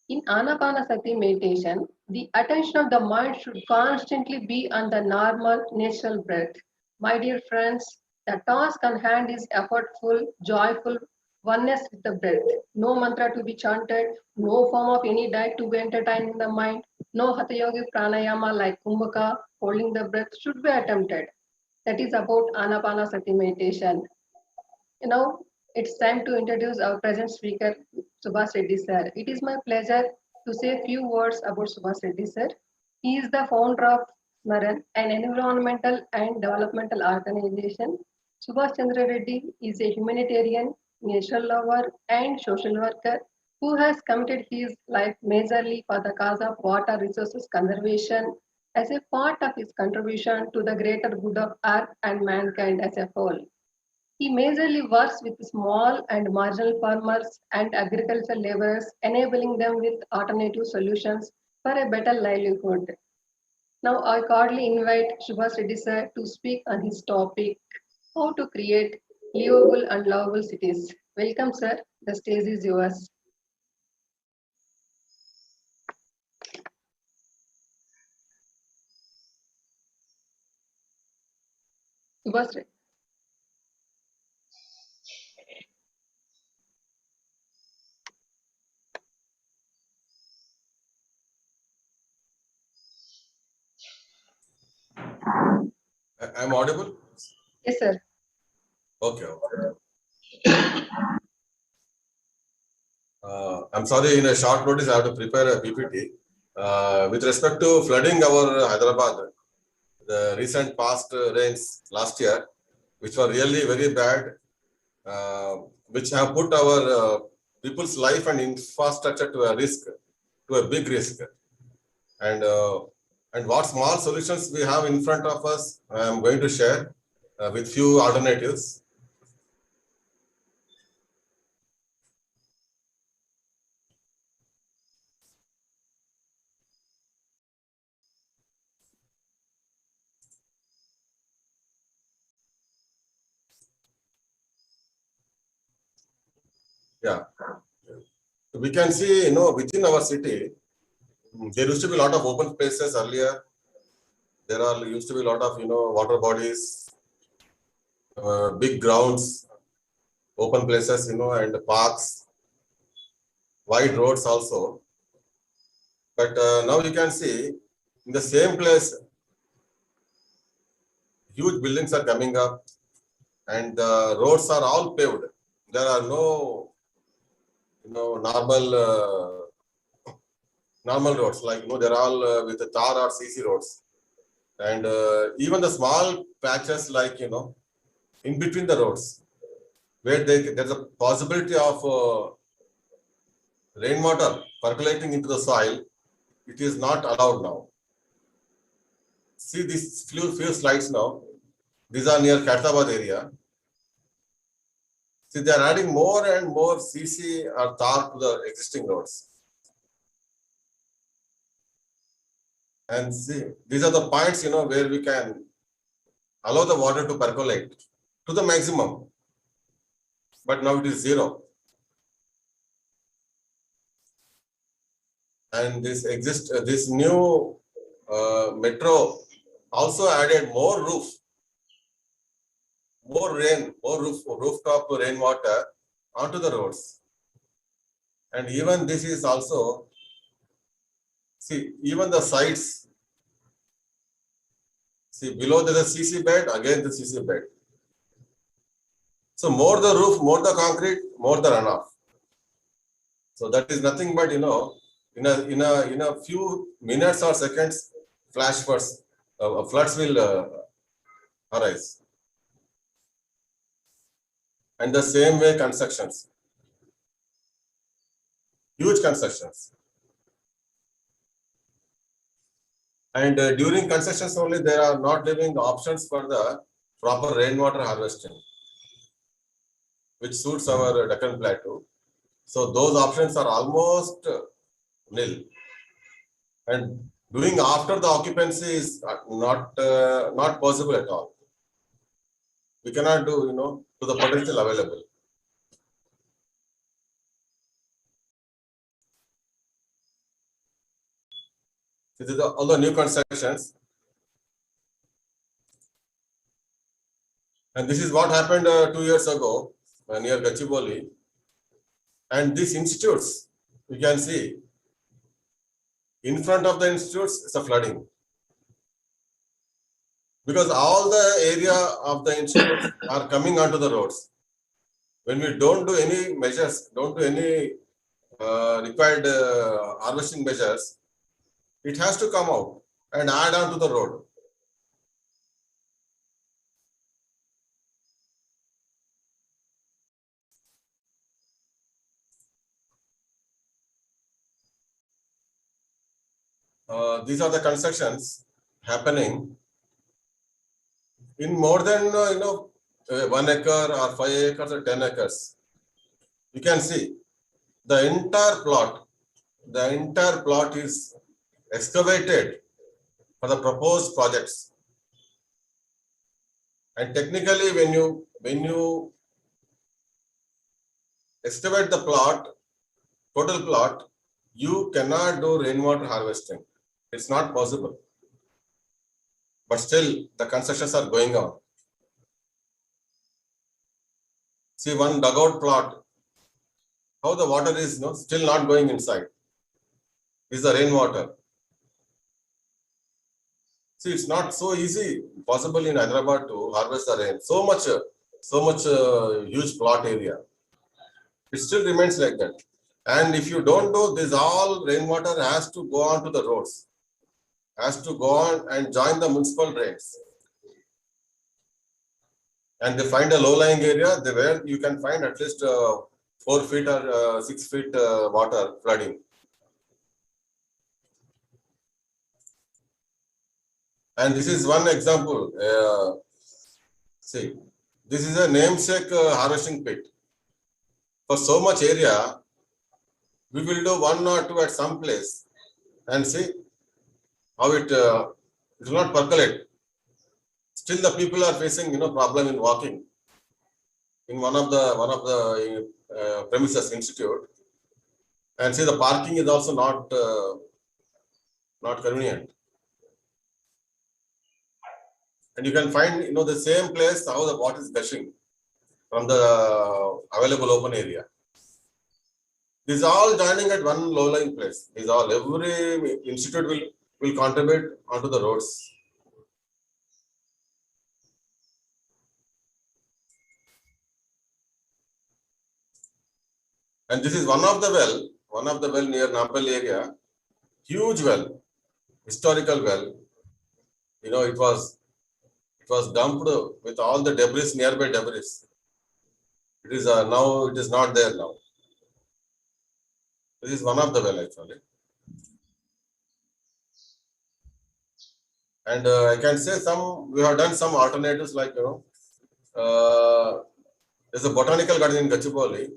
In Anapanasati meditation, the attention of the mind should constantly be on the normal, natural breath. My dear friends, the task on hand is effortful, joyful, oneness with the breath. No mantra to be chanted, no form of any diet to be entertained in the mind, no Hatha Yogic pranayama like Kumbhaka, holding the breath should be attempted. That is about Anapanasati meditation. Now, it's time to introduce our present speaker, Subhash Reddy sir. It is my pleasure to say a few words about Subhash Reddy sir. He is the founder of SMARAN, an environmental and developmental organization. Subhash Chandra Reddy is a humanitarian, nature lover, and social worker who has committed his life majorly for the cause of water resources conservation as a part of his contribution to the greater good of earth and mankind as a whole. He majorly works with small and marginal farmers and agricultural laborers, enabling them with alternative solutions for a better livelihood. Now, I cordially invite Subhash Reddy sir to speak on his topic, how to create livable and lovable cities. Welcome, sir. The stage is yours. Subhash Reddy. I'm audible? Yes, sir. Okay. I'm sorry, in a short notice, I have to prepare a PPT. With respect to flooding our Hyderabad, the recent past rains last year, which were really very bad, which have put our people's life and infrastructure to a risk, to a big risk. And what small solutions we have in front of us, I am going to share with few alternatives. Yeah, we can see, within our city, there used to be a lot of open spaces earlier. There used to be a lot of, water bodies, big grounds, open places, and parks, wide roads also. But now you can see in the same place, huge buildings are coming up and the roads are all paved. There are no, normal roads, like, they're all with the tar or CC roads. And even the small patches like, in between the roads, where there's a possibility of rainwater percolating into the soil, it is not allowed now. See these few slides now. These are near Khairabad area. See, they are adding more and more CC or tar to the existing roads. And see, these are the points, where we can allow the water to percolate to the maximum. But now it is zero. And this new metro also added more rooftop rainwater onto the roads. And even this is also, see, even the sides, see, below there's a CC bed, again the CC bed. So more the roof, more the concrete, more the runoff. So that is nothing but, in a few minutes or seconds, flash floods will arise. And the same way constructions, huge constructions. And during constructions only, there are not living options for the proper rainwater harvesting, which suits our Deccan Plateau. So those options are almost nil. And doing after the occupancy is not possible at all. We cannot do, to the potential available. This is all the new constructions. And this is what happened 2 years ago near Gachibowli. And these institutes, you can see, in front of the institutes, it's a flooding. Because all the area of the institutes are coming onto the roads. When we don't do any measures, don't do any required harvesting measures, it has to come out and add on to the road. These are the constructions happening in more than 1 acre or 5 acres or 10 acres. You can see the entire plot is excavated for the proposed projects. And technically, when you excavate the total plot, you cannot do rainwater harvesting. It's not possible. But still, the constructions are going on. See one dugout plot, how the water is still not going inside. Is the rainwater. See, it's not so easy possible in Hyderabad to harvest the rain. So much huge plot area. It still remains like that. And if you don't do this, all rainwater has to go on to the roads, has to go on and join the municipal drains. And they find a low-lying area where you can find at least 4 feet or 6 feet water flooding. And this is one example. See, this is a namesake harvesting pit. For so much area, we will do 1 or 2 at some place and see how it will not percolate. Still, the people are facing problem in walking in one of the premises institute, and see the parking is also not convenient. And you can find the same place how the water is gushing from the available open area. This is all joining at one low-lying place. These all, every institute will contribute onto the roads. And this is one of the well near Nampally area, huge well, historical well. it was dumped with all the debris, nearby debris. It is now it is not there now. This is one of the well actually. And I can say we have done some alternatives like, there's a botanical garden in Gachibowli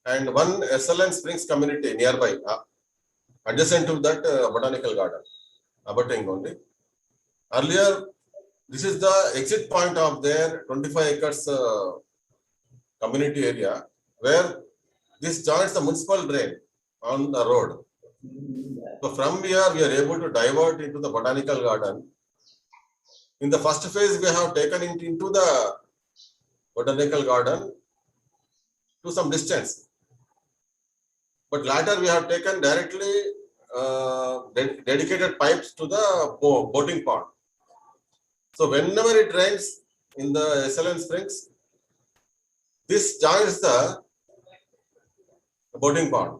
and one SLN Springs community nearby, adjacent to that botanical garden, abutting only. Earlier, this is the exit point of their 25 acres community area where this joins the municipal drain on the road. So from here, we are able to divert into the botanical garden. In the first phase, we have taken it into the botanical garden to some distance. But later, we have taken directly dedicated pipes to the boating pond. So whenever it rains in the SLN Springs, this joins the boating pond.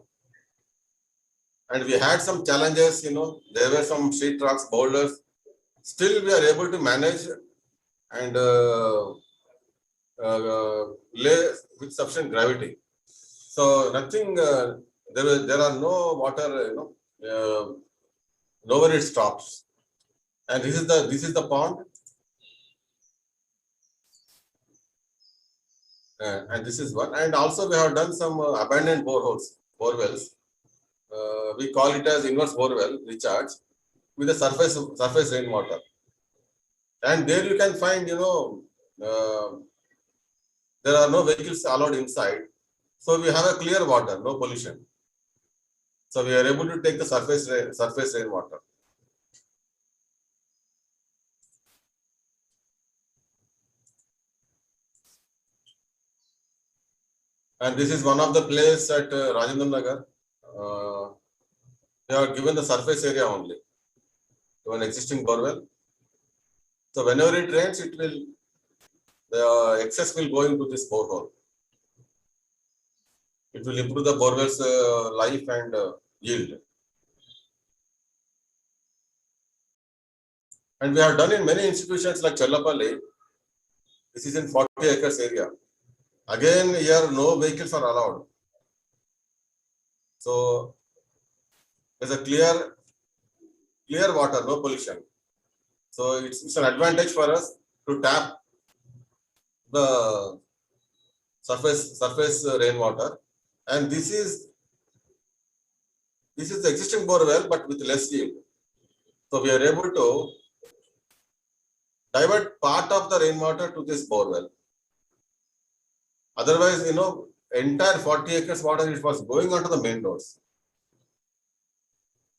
And we had some challenges, there were some sheet rocks, boulders. Still, we are able to manage and lay with sufficient gravity. So nothing, there are no water, nowhere it stops. And this is the pond. And this is one. And also we have done some abandoned borewells. We call it as inverse borewell recharge with the surface rainwater. And there you can find, there are no vehicles allowed inside. So we have a clear water, no pollution. So we are able to take the surface rainwater. And this is one of the places at Rajendra Nagar. They are given the surface area only to an existing borewell. So whenever it rains, the excess will go into this borehole. It will improve the borewell's life and yield. And we have done in many institutions like Chellapalli. This is in 40 acres area. Again, here no vehicles are allowed. So there's a clear water, no pollution. So it's an advantage for us to tap the surface rainwater. And this is the existing borewell, but with less yield. So we are able to divert part of the rainwater to this borewell. Otherwise, entire 40 acres water, it was going onto the main roads.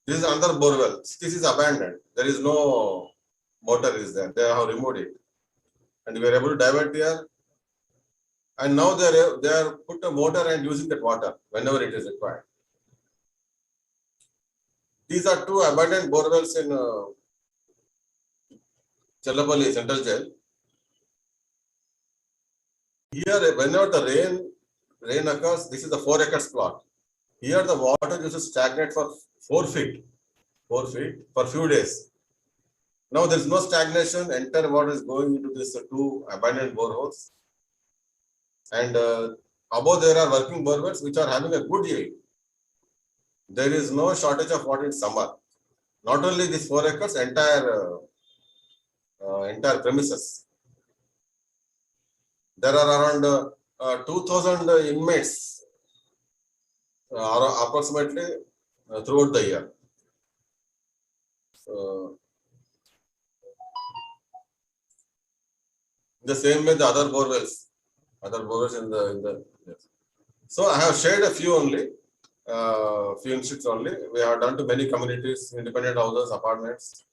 This is another borewell. This is abandoned. There is no motor is there. They have removed it. And we are able to divert here. And now they are put a motor and using that water whenever it is required. These are two abandoned borewells in Chellapalli Central Jail. Here, whenever the rain occurs, this is the 4 acres plot. Here, the water used to stagnate for 4 feet for few days. Now there is no stagnation. Entire water is going into these two abandoned boreholes. And above there are working borewells which are having a good yield. There is no shortage of water in summer. Not only this 4 acres, entire premises. There are around 2,000 inmates approximately throughout the year. The same way the other borewells in the yes. So I have shared a few only, few institutes only. We have done to many communities, independent houses, apartments.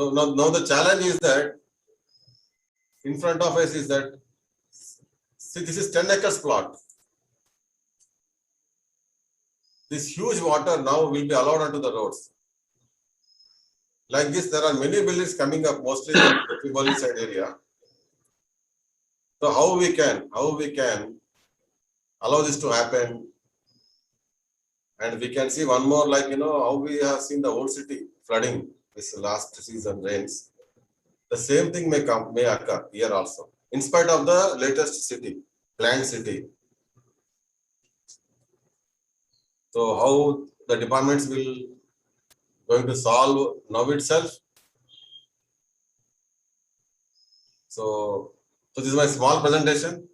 So now the challenge is that in front of us is that, see, this is 10 acres plot. This huge water now will be allowed onto the roads. Like this, there are many buildings coming up, mostly in the Triboli side area. So how we can allow this to happen? And we can see one more, like, how we have seen the old city flooding this last season rains. The same thing may occur here also, in spite of the latest city, planned city. So how the departments will going to solve now itself. So this is my small presentation.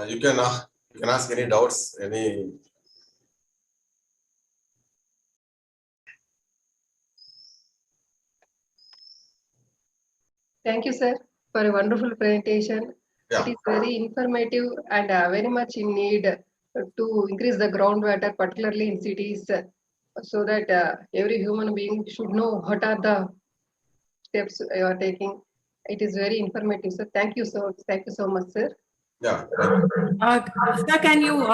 You can ask any doubts, any. Thank you, sir, for a wonderful presentation. Yeah. It is very informative and very much in need to increase the groundwater, particularly in cities, so that every human being should know what are the steps you are taking. It is very informative, sir. Thank you so much, sir. Yeah. Sir, can you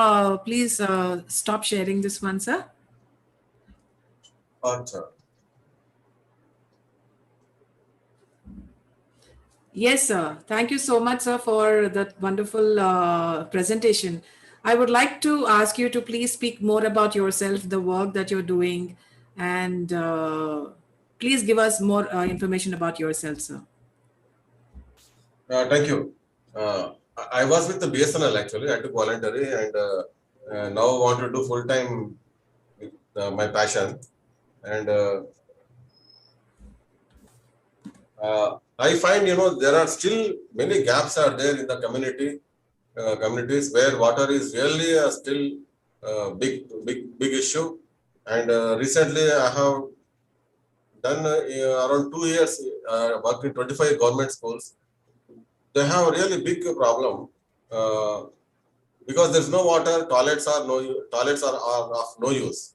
please stop sharing this one, sir? Yes, sir. Thank you so much, sir, for that wonderful presentation. I would like to ask you to please speak more about yourself, the work that you're doing, and please give us more information about yourself, sir. Thank you. I was with the BSNL actually. I took voluntary and now want to do full time with my passion. And I find there are still many gaps are there in the communities where water is really still big issue. And recently I have done around 2 years worked in 25 government schools. They have a really big problem because there's no water. Toilets are of no use,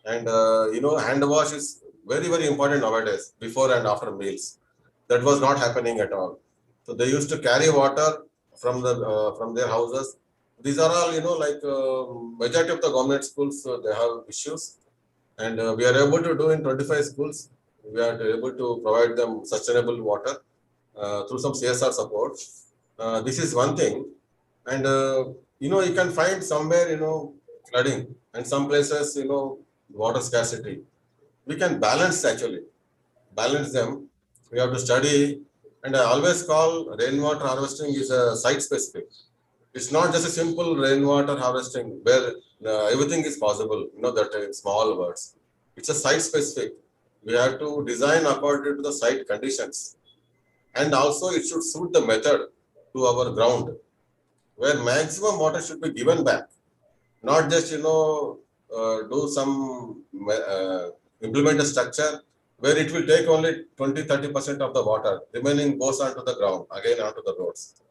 and hand wash is very important nowadays, before and after meals. That was not happening at all. So they used to carry water from their houses. These are all like majority of the government schools they have issues, and we are able to do in 25 schools. We are able to provide them sustainable water through some CSR support. This is one thing, and you can find somewhere flooding, and some places water scarcity. We can balance them. We have to study, and I always call rainwater harvesting is a site specific. It's not just a simple rainwater harvesting where everything is possible. That in small words. It's a site specific. We have to design according to the site conditions. And also it should suit the method to our ground, where maximum water should be given back, not just do some implement a structure where it will take only 20-30% of the water, remaining goes onto the ground, again onto the roads.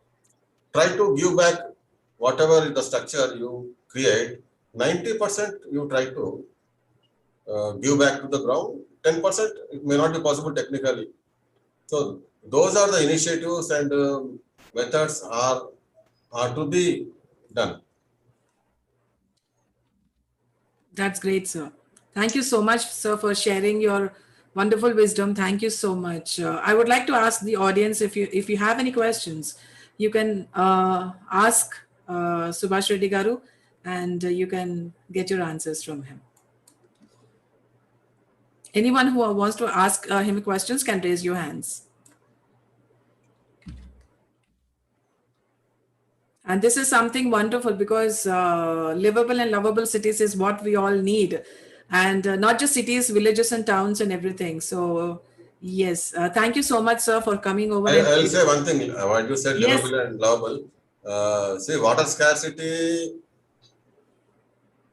Try to give back whatever the structure you create. 90% you try to give back to the ground. 10% it may not be possible technically. So those are the initiatives and methods are to be done. That's great, sir. Thank you so much, sir, for sharing your wonderful wisdom. Thank you so much. I would like to ask the audience, if you have any questions, you can ask Subhash Reddy Garu, and you can get your answers from him. Anyone who wants to ask him questions can raise your hands. And this is something wonderful, because livable and lovable cities is what we all need. And not just cities, villages and towns and everything. So yes, thank you so much, sir, for coming over. I'll say one thing. What you said, Yes. livable and lovable. See, water scarcity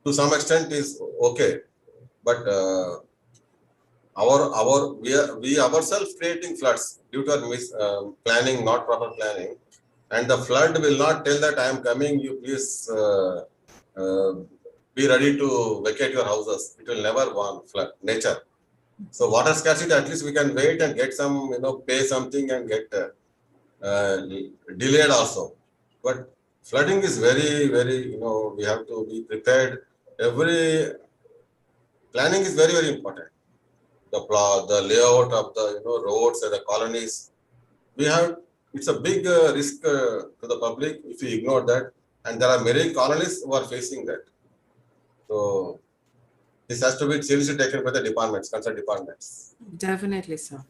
to some extent is okay, but we ourselves creating floods due to our planning, not proper planning. And the flood will not tell that I am coming, you please be ready to vacate your houses. It will never want flood, nature. So water scarcity, at least we can wait and get some, pay something and get delayed also. But flooding is very, we have to be prepared. Every planning is very important. The layout of the roads and the colonies. It's a big risk to the public if we ignore that, and there are many colonies who are facing that. So this has to be seriously taken by the departments, concerned departments. Definitely, sir.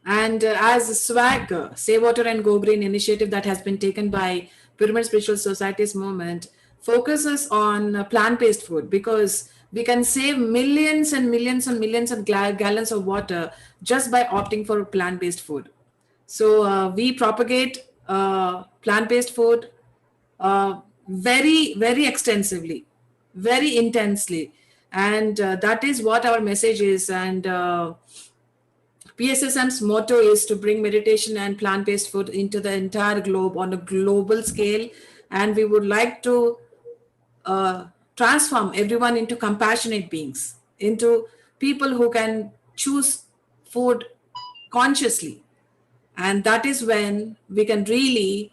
And as SWAG, Save Water and Go Green initiative that has been taken by Pyramid Spiritual Society's movement focuses on plant-based food, because we can save millions and millions and millions of gallons of water just by opting for plant-based food. So we propagate plant-based food very, very extensively, very intensely. And that is what our message is. And PSSM's motto is to bring meditation and plant-based food into the entire globe on a global scale. And we would like to transform everyone into compassionate beings, into people who can choose food consciously. And that is when we can really,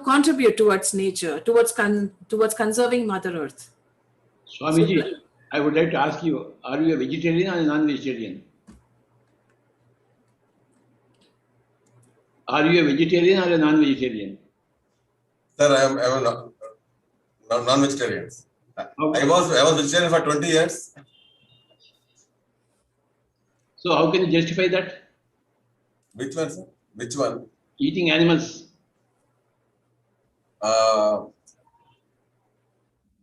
contribute towards nature, towards conserving Mother Earth. Swamiji, I would like to ask you, are you a vegetarian or a non-vegetarian? Are you a vegetarian or a non-vegetarian? Sir, I am a non-vegetarian. I was vegetarian for 20 years. So how can you justify that? Which one, sir? Which one? Eating animals. So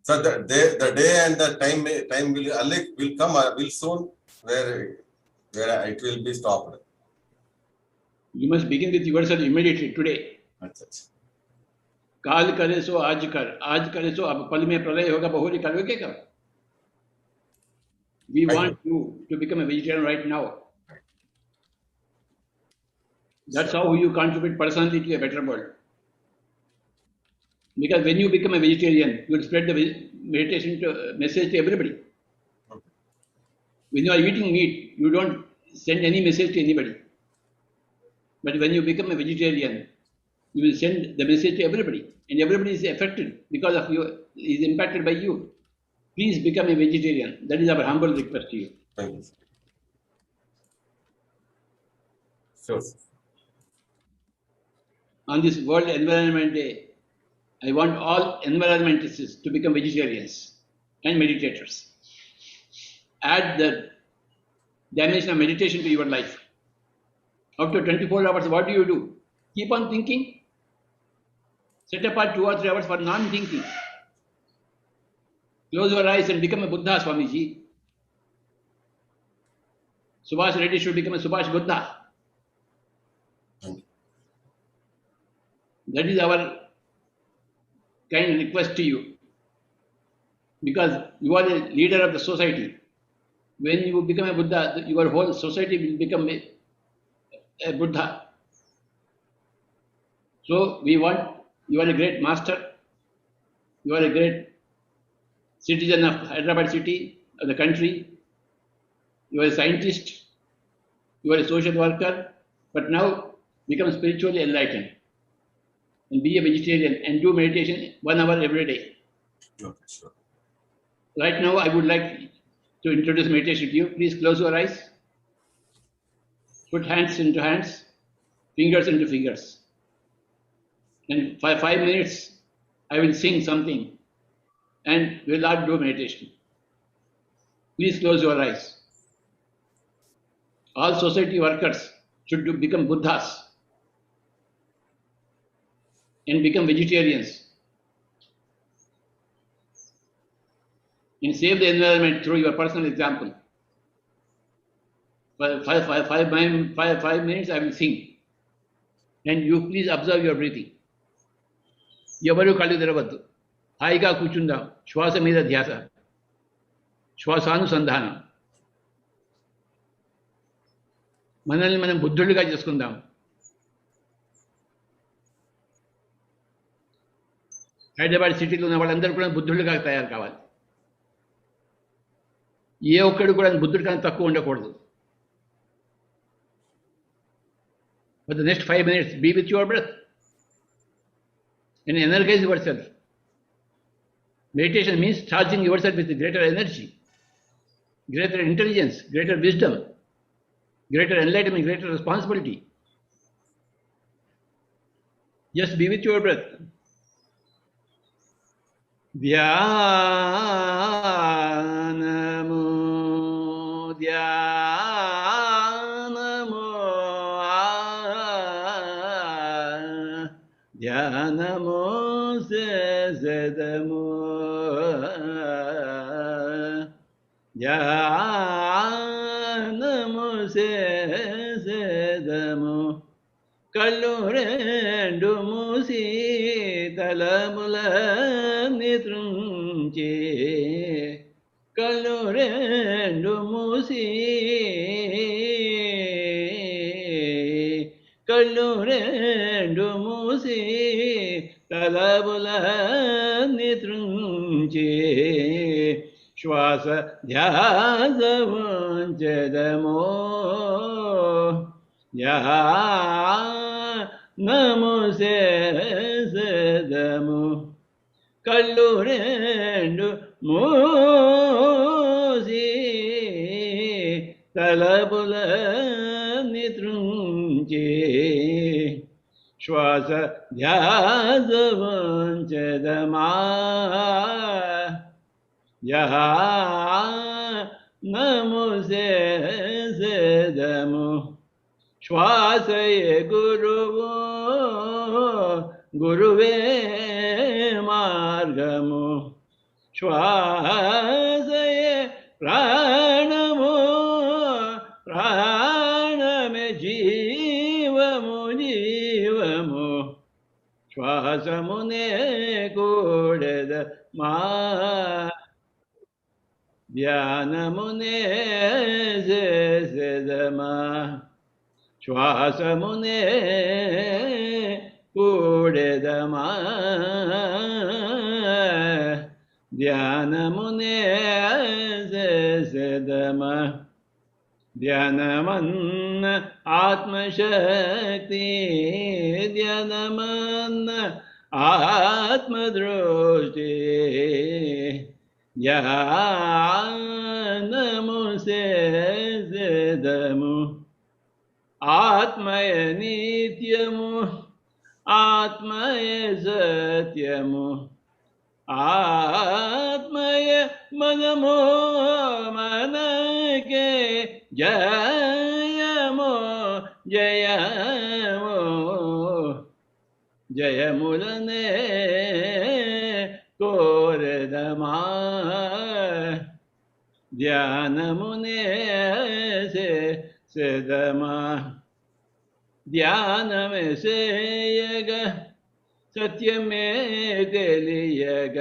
the day and the time will come, will soon, where it will be stopped. You must begin with yourself immediately today. काल करे सो आज करे सो अब पल में प्रलय होगा बहुरी करोगे कब? We want you to become a vegetarian right now. That's how you contribute personally to a better world. Because when you become a vegetarian, you will spread the meditation message to everybody. When you are eating meat, you don't send any message to anybody. But when you become a vegetarian, you will send the message to everybody, and everybody is affected because of you, is impacted by you. Please become a vegetarian. That is our humble request to you. Thank you. Sure. On this World Environment Day, I want all environmentalists to become vegetarians and meditators. Add the dimension of meditation to your life. After 24 hours, what do? Keep on thinking. Set apart 2 or 3 hours for non-thinking. Close your eyes and become a Buddha, Swamiji. Subhash Reddy should become a Subhash Buddha. That is our kind request to you. Because you are the leader of the society. When you become a Buddha, your whole society will become a Buddha. So we want, you are a great master, you are a great citizen of Hyderabad city, of the country, you are a scientist, you are a social worker, but now become spiritually enlightened and be a vegetarian and do meditation 1 hour every day. Okay, sure. Right now, I would like to introduce meditation to you. Please close your eyes. Put hands into hands, fingers into fingers. And for 5 minutes, I will sing something and we will not do meditation. Please close your eyes. All society workers should become Buddhas and become vegetarians and save the environment through your personal example. For 5 minutes, I will sing. And you please observe your breathing. ఎవరు కళ్ళు తెరవద్దు, హాయిగా కూర్చుందాం. శ్వాస మీద ధ్యాస, శ్వాసానుసంధానం. మనల్ని మనం బుద్ధులుగా చేసుకుందాం. హైదరాబాద్ సిటీలో ఉన్న వాళ్ళందరూ కూడా బుద్ధులుగా తయారు కావాలి. ఏ ఒక్కడు కూడా బుద్ధుడి కన్నా తక్కువ ఉండకూడదు. For the next 5 minutes, be with your breath and energize yourself. Meditation means charging yourself with greater energy, greater intelligence, greater wisdom, greater enlightenment, greater responsibility. Just be with your breath. Dhyana sedamo ధ్యానము చేసేదము కళ్ళు రెండు మూసి తలములన్నీ త్రుంచి కళ్ళు రెండు మూసి కళ్ళు రెండు మూసి తలములన్నీ త్రుంచి శ్వాస ధ్యాస ఉంచెదమో ధ్యానము చేసేదము కళ్ళు రెండు మూసి తలపులన్నీ త్రుంచి శ్వాస ధ్యాస ఉంచెదమా ధ్యానము చేసేదము శ్వాసయే గురువు గురువే మార్గము శ్వాసయే ప్రాణము ప్రాణమే జీవము జీవము శ్వాసమునే కూడెద మా ధ్యానమునే చేసేదమా శ్వాసమునే కూడెదమా ధ్యానమునే చేసేదమా ధ్యానమన్న ఆత్మశక్తి ధ్యానమన్న ఆత్మదృష్టి ధ్యానము చేసేదము ఆత్మయ నిత్యము ఆత్మయ సత్యము ఆత్మయ మనము మనకే జయము జయము జయములనే కోరదమా ధ్యానమునే చేసేదమా ధ్యానమే చేయగ సత్యమే తెలియగ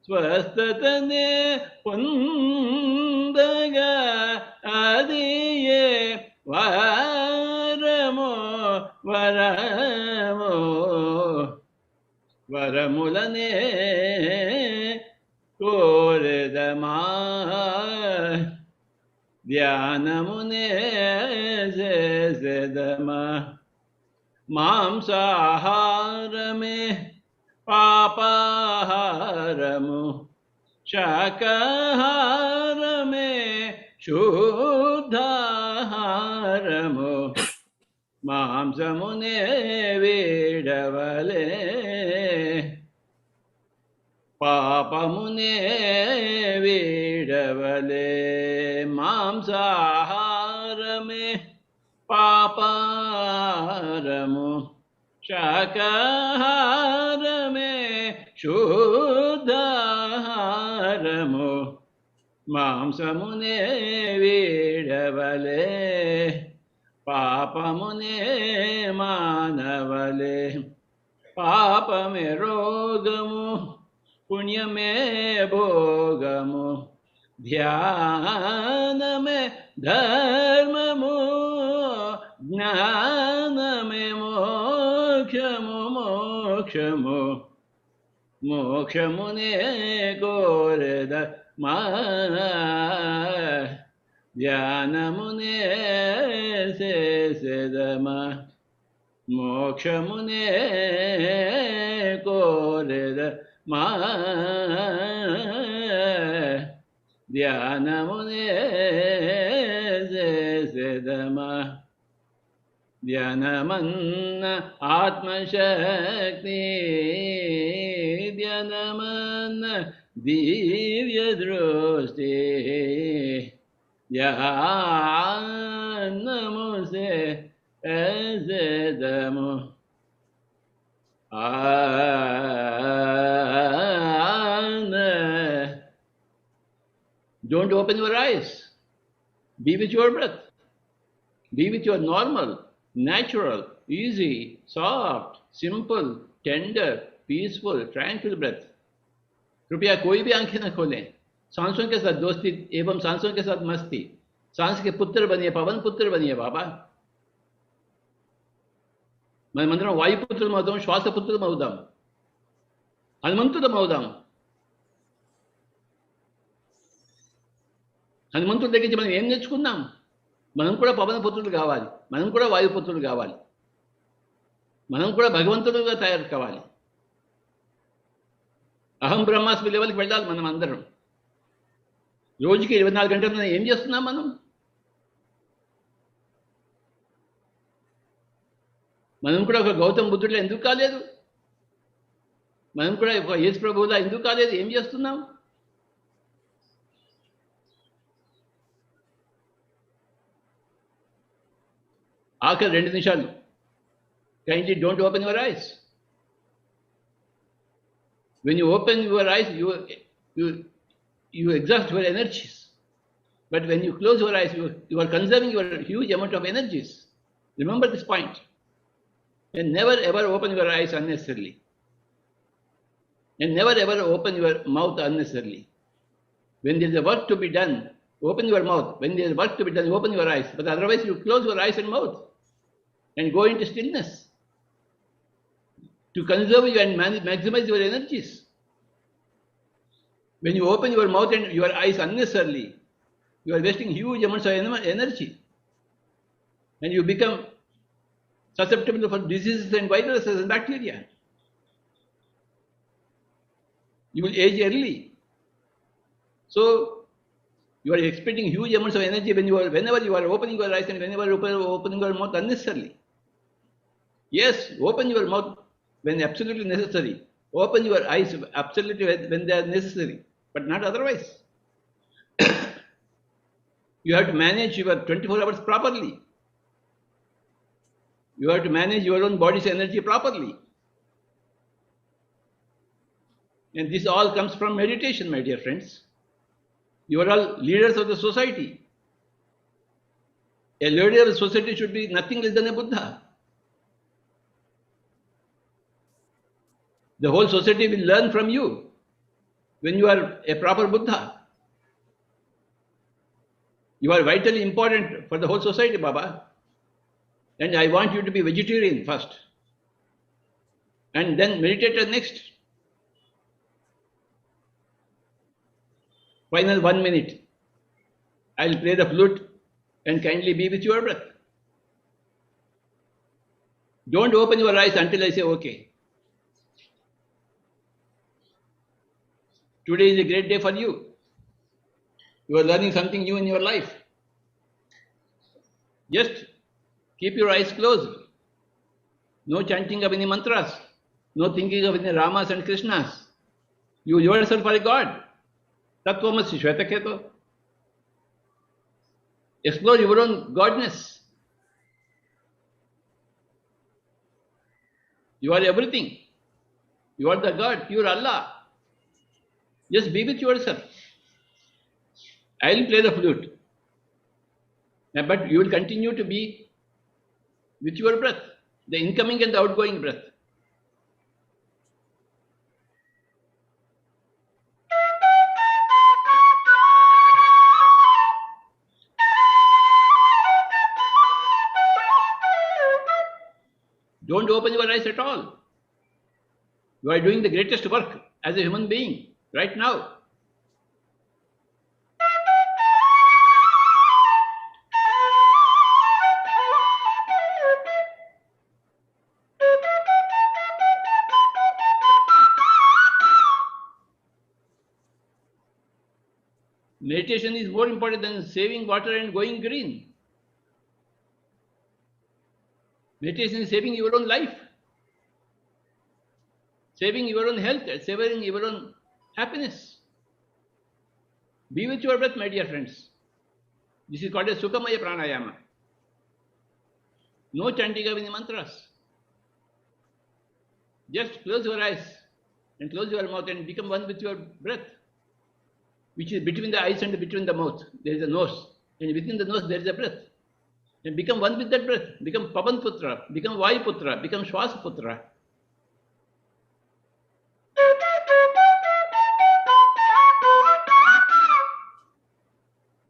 స్వస్థతనే పొందగా అదియే వరమో వరమో వరములనే కోరెదమా ధ్యానమునే చేసేదమా మాంసాహారమే పాపాహారము శాకాహారమే శుద్ధాహారము మాంసమునే వీడవలే పాపమునే వీడవలే మాంసాహారమే పాపాహారము శాకాహారమే శుద్ధాహారము మాంసమునే వీడవలే పాపమునే మానవలే పాపమే రోగము పుణ్యమే భోగము ధ్యానమే ధర్మము జ్ఞానమే మోక్షము మోక్షము మోక్షమునే కోరెద మా ధ్యానమునే చేసేదమా మోక్షమునే కోరెద మా ధ్యానమునే చేసేదమా ధ్యానమన్న ఆత్మశక్తి ధ్యానమన్న దివ్య దృష్టి ధ్యానము చేసేదము Don't open your eyes. Be with your breath. Be with your normal, natural, easy, soft, simple, tender, peaceful, tranquil breath. कृपया कोई भी आंखें न खोलें. सांसों के साथ दोस्ती एवं सांसों के साथ मस्ती. सांस के पुत्र बनिए, पवन पुत्र बनिए बाबा. मैं मंत्र वायुपुत्र महोदम, श्वासपुत्र महोदम, हनुमंतुद महोदम. హనుమంతుడి దగ్గర నుంచి మనం ఏం నేర్చుకున్నాం? మనం కూడా పవన పుత్రులు కావాలి, మనం కూడా వాయుపుత్రులు కావాలి, మనం కూడా భగవంతుడుగా తయారు కావాలి. అహం బ్రహ్మాస్మి లెవెల్కి వెళ్ళాలి మనం అందరం. రోజుకి 24 గంటలు ఏం చేస్తున్నాం మనం? మనం కూడా ఒక గౌతమ బుద్ధుడిలా ఎందుకు కాలేదు? మనం కూడా ఒక యేసు ప్రభువులా ఎందుకు కాలేదు? ఏం చేస్తున్నాం? ఆఖరి 2 నిమిషాలు. Kindly don't open your eyes. When you open your eyes, you exhaust your energies. But when you close your eyes, you are conserving your huge amount of energies. Remember this point. And never ever open your eyes unnecessarily. And never ever open your mouth unnecessarily. When there is a work to be done, open your mouth. When there is work to be done, open your eyes. But otherwise, you close your eyes and mouth and go into stillness to conserve you and maximize your energies. When you open your mouth and your eyes unnecessarily, you are wasting huge amounts of energy, and you become susceptible for diseases and viruses and bacteria. You will age early. So you are expending huge amounts of energy whenever you are opening your eyes and whenever you are opening your mouth unnecessarily. Yes, open your mouth when absolutely necessary. Open your eyes absolutely when they are necessary, but not otherwise. You have to manage your 24 hours properly. You have to manage your own body's energy properly. And this all comes from meditation, my dear friends. You are all leaders of the society. A leader of the society should be nothing less than a Buddha. The whole society will learn from you when you are a proper Buddha. You are vitally important for the whole society, Baba. And I want you to be vegetarian first, and then meditator next. Final 1 minute. I'll play the flute and kindly be with your breath. Don't open your eyes until I say okay. Today is a great day for you. You are learning something new in your life. Just keep your eyes closed. No chanting of any mantras. No thinking of any Ramas and Krishnas. You yourself are a God. Tattvamasi Shvetaketo. Explore your own godness. You are everything. You are the God, pure Allah. Just be with yourself. I will play the flute. But you will continue to be with your breath, the incoming and the outgoing breath. Don't open your eyes at all. You are doing the greatest work as a human being right now. Meditation is more important than saving water and going green. Meditation is saving your own life, saving your own health, saving your own happiness. Be with your breath, my dear friends. This is called a Sukhamaya Pranayama. No chanting of any mantras. Just close your eyes and close your mouth and become one with your breath. which is between the eyes and between the mouth. There is a nose, and within the nose there is a breath. And become one with that breath. Become Pavan Putra, become Vayu Putra, become Shwasa Putra.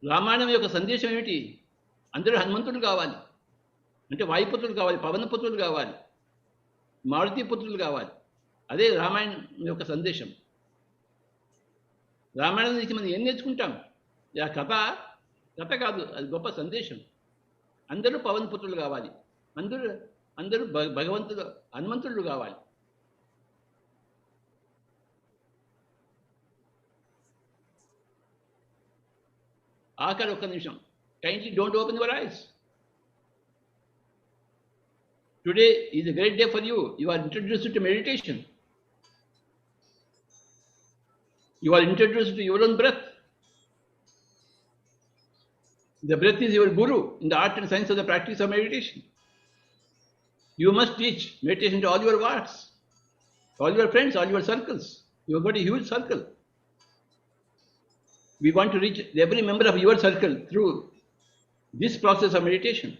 Ramayanam యొక్క సందేశం ఏమిటి? అందరూ హనుమంతుడు కావాలి, అంటే వాయుపుత్రులు కావాలి, పవనపుత్రులు కావాలి, మారుతి పుత్రులు కావాలి. అదే రామాయణం యొక్క సందేశం. రామాయణం నుంచి మనం ఏం నేర్చుకుంటాం? ఆ కథ కాదు, అది గొప్ప సందేశం. అందరూ పవనపుత్రులు కావాలి, అందరూ భగవంతుడు హనుమంతుడు కావాలి. ఆఖరి ఒక్క నిమిషం. Kindly don't open your eyes. Today is a great day for you. You are introduced to meditation. You are introduced to your own breath. The breath is your guru in the art and science of the practice of meditation. You must teach meditation to all your wards, all your friends, all your circles. You have got a huge circle. We want to reach every member of your circle through this process of meditation.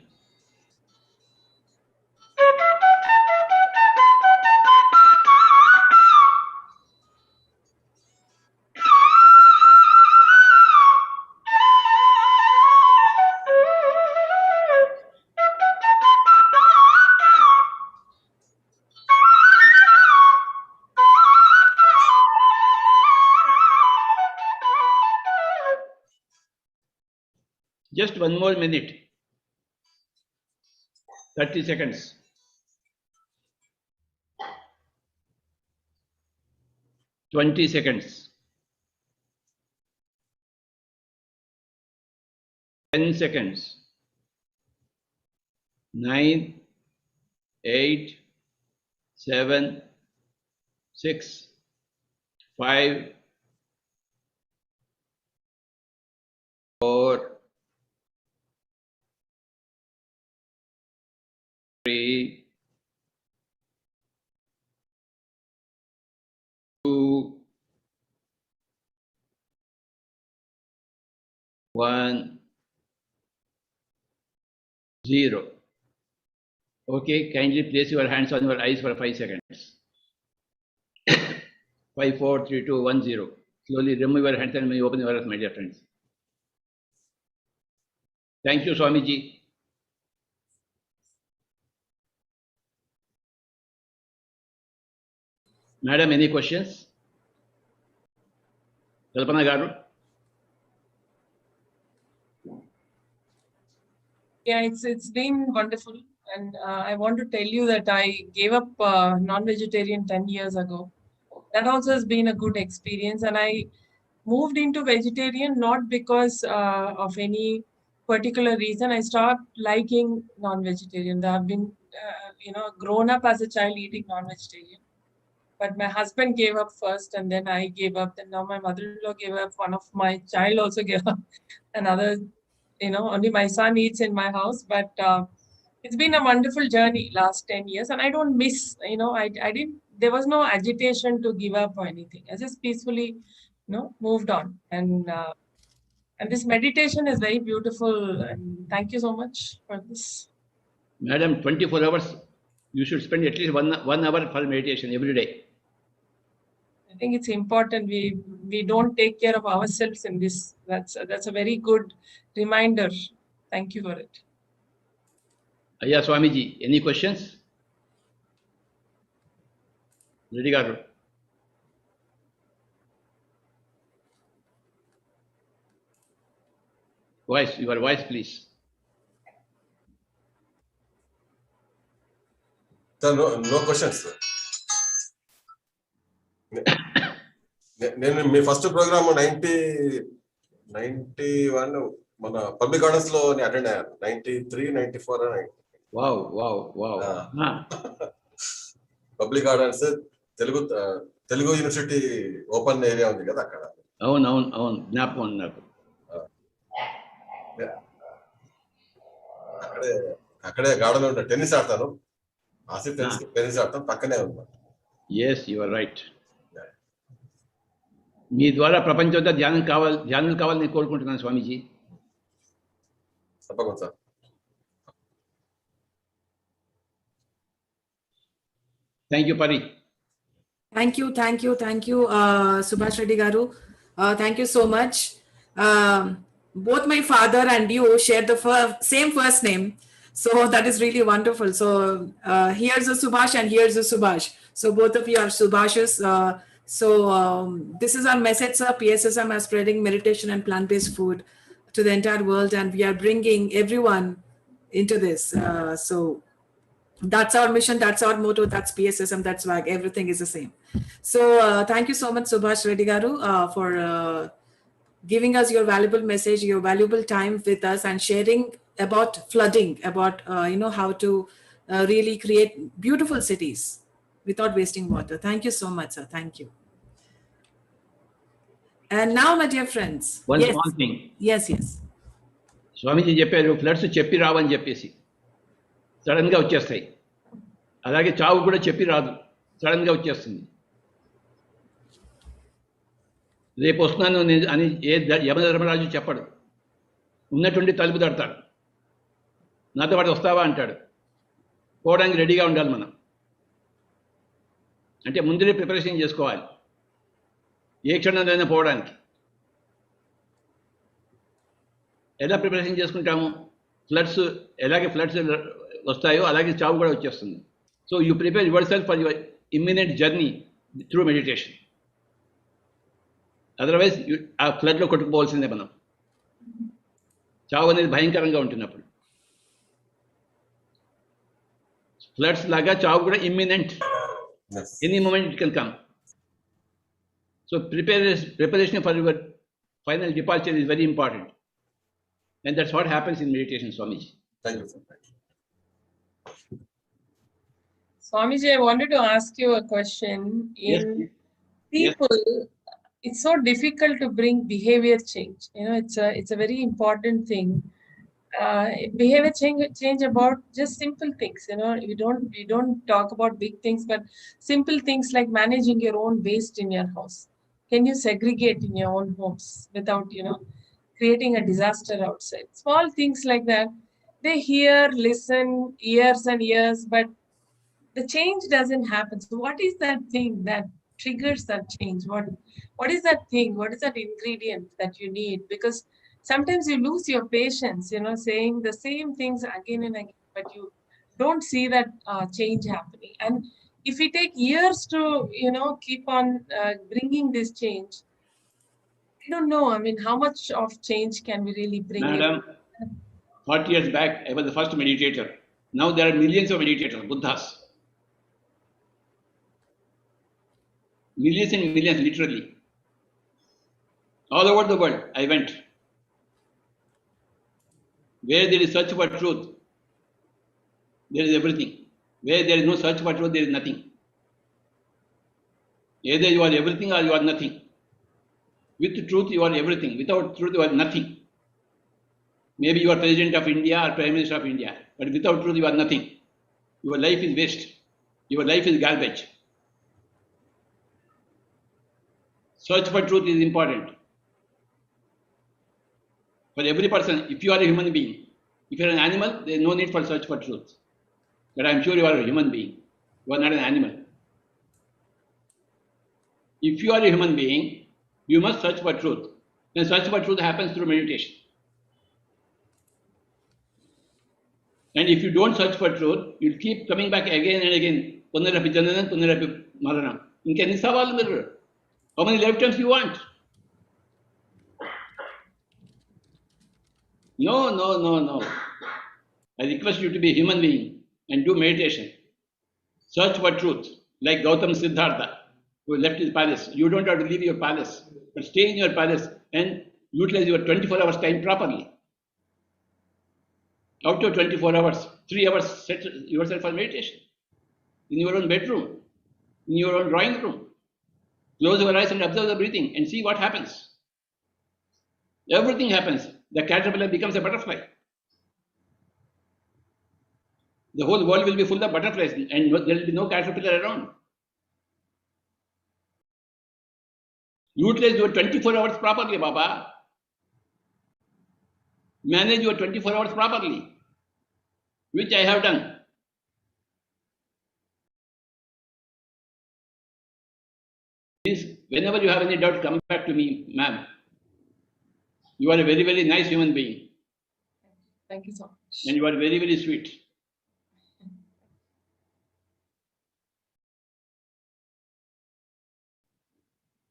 Just one more minute, 30 seconds. Twenty seconds. 10 seconds. 9, 8, 7, 6, 5, 4, 3, 2, 1, 0. Okay, kindly place your hands on your eyes for 5 seconds. 5, 4, 3, 2, 1, 0. Slowly remove your hands and may open your eyes, my dear friends. Thank you, Swamiji. Madam, any questions? Kalpana Garu? Yeah, it's been wonderful. And I want to tell you that I gave up non-vegetarian 10 years ago. That also has been a good experience. And I moved into vegetarian not because of any particular reason. I started liking non-vegetarian. I've been, grown up as a child eating non-vegetarian. But my husband gave up first, and then I gave up. And now my mother-in-law gave up. One of my child also gave up. Another, only my son eats in my house. But it's been a wonderful journey last 10 years. And I don't miss, I didn't, there was no agitation to give up or anything. I just peacefully, moved on. And this meditation is very beautiful. And thank you so much for this. Madam, 24 hours, you should spend at least one hour for meditation every day. I think it's important we don't take care of ourselves in this. That's a very good reminder. Thank you for it. Yeah, Swamiji, any questions? Ready, Garu? Your voice, please. Sir, no questions, sir. నేను మీ first programme 91 మన public gardens లో attend అయ్యాను. 93, 94 wow. Public gardens Telugu university open area ఉంది కదా అక్కడ. అవును జ్ఞాపకం నాకు. అక్కడే గార్డెన్ ఉంటా. టెన్నిస్ ఆడతాను. ఆసిఫ్ టెన్నిస్ ఆడతాను, పక్కనే ఉంది. Yes, you are right. మీ ద్వారా ప్రపంచంతో ధ్యానం కావాలని కోరుకుంటున్నాను స్వామీజీ. తప్పకుండా సార్. థ్యాంక్ యూ పరి. Thank you, Subhash Reddy Garu. Thank you so much. Both my father and you share the same first name. So that is really wonderful. So here's a Subhash and here's a Subhash. So both of you are Subhashs. This is our message, sir. PSSM is spreading meditation and plant-based food to the entire world, and we are bringing everyone into this. So that's our mission, that's our motto, that's PSSM, that's WAG, everything is the same. So thank you so much, Subhash Reddy Garu, for giving us your valuable message, your valuable time with us, and sharing about flooding, about how to really create beautiful cities without wasting water. Thank you so much, sir. Thank you. And now, my dear friends, One small thing. Yes. స్వామీజీ చెప్పారు floods చెప్పి రావని చెప్పేసి సడన్గా వచ్చేస్తాయి. అలాగే చావు కూడా చెప్పి రాదు, సడన్గా వచ్చేస్తుంది. రేపు వస్తున్నాను అని యమధర్మరాజు చెప్పడు, ఉన్నటువంటి తలుపు తడతాడు. నాతో పాటు వస్తావా అంటాడు. పోవడానికి రెడీగా ఉండాలి మనం. అంటే ముందరే ప్రిపరేషన్ చేసుకోవాలి, ఏ క్షణంలోనైనా పోవడానికి. ఎలా ప్రిపరేషన్ చేసుకుంటాము? ఎలాగే ఫ్లడ్స్ వస్తాయో అలాగే చావు కూడా వచ్చేస్తుంది. So you prepare your self for your imminent journey through meditation. Otherwise ఆ ఫ్లడ్లో కొట్టుకుపోవాల్సిందే మనం. చావు అనేది భయంకరంగా ఉంటున్నప్పుడు. ఫ్లడ్స్ లాగా చావు కూడా imminent, any moment it can come. So preparation for your final departure is very important, and that's what happens in meditation, Swamiji. Thank you, sir. Swamiji, I wanted to ask you a question. In people, it's so difficult to bring behavior change. It's a very important thing. Behavior change about just simple things. We don't talk about big things, but simple things like managing your own waste in your house. Can you segregate in your own homes without creating a disaster outside? Small things like that. They hear, listen, years and years, but the change doesn't happen. So what is that thing that triggers that change? What is that thing? What is that ingredient that you need? Because sometimes you lose your patience, saying the same things again and again, but you don't see that change happening. And if we take years to, keep on bringing this change, I don't know. I mean, how much of change can we really bring? Madam, 40 years back, I was the first meditator. Now there are millions of meditators, Buddhas. Millions and millions, literally. All over the world, I went. Where there is search for truth, there is everything. Where there is no search for truth, there is nothing. Either you are everything or you are nothing. With truth, you are everything. Without truth, you are nothing. Maybe you are President of India or Prime Minister of India, but without truth, you are nothing. Your life is waste. Your life is garbage. Search for truth is important. For every person, if you are a human being, if you are an animal, there is no need for search for truth. But I am sure you are a human being. You are not an animal. If you are a human being, you must search for truth. Then search for truth happens through meditation. And if you don't search for truth, you'll keep coming back again and again. Punarapi Jananan, Punarapi Maranam. How many lifetimes you want? No. I request you to be a human being and do meditation. Search for truth, like Gautam Siddhartha, who left his palace. You don't have to leave your palace, but stay in your palace and utilize your 24 hours time properly. Out of 24 hours, 3 hours set yourself for meditation. In your own bedroom, in your own drawing room. Close your eyes and observe the breathing and see what happens. Everything happens. The caterpillar becomes a butterfly. The whole world will be full of butterflies and there will be no caterpillar around. Utilize your 24 hours properly, Baba. Manage your 24 hours properly, which I have done. Please, whenever you have any doubt, come back to me, ma'am. You are a very, very nice human being. Thank you so much. And you are very, very sweet.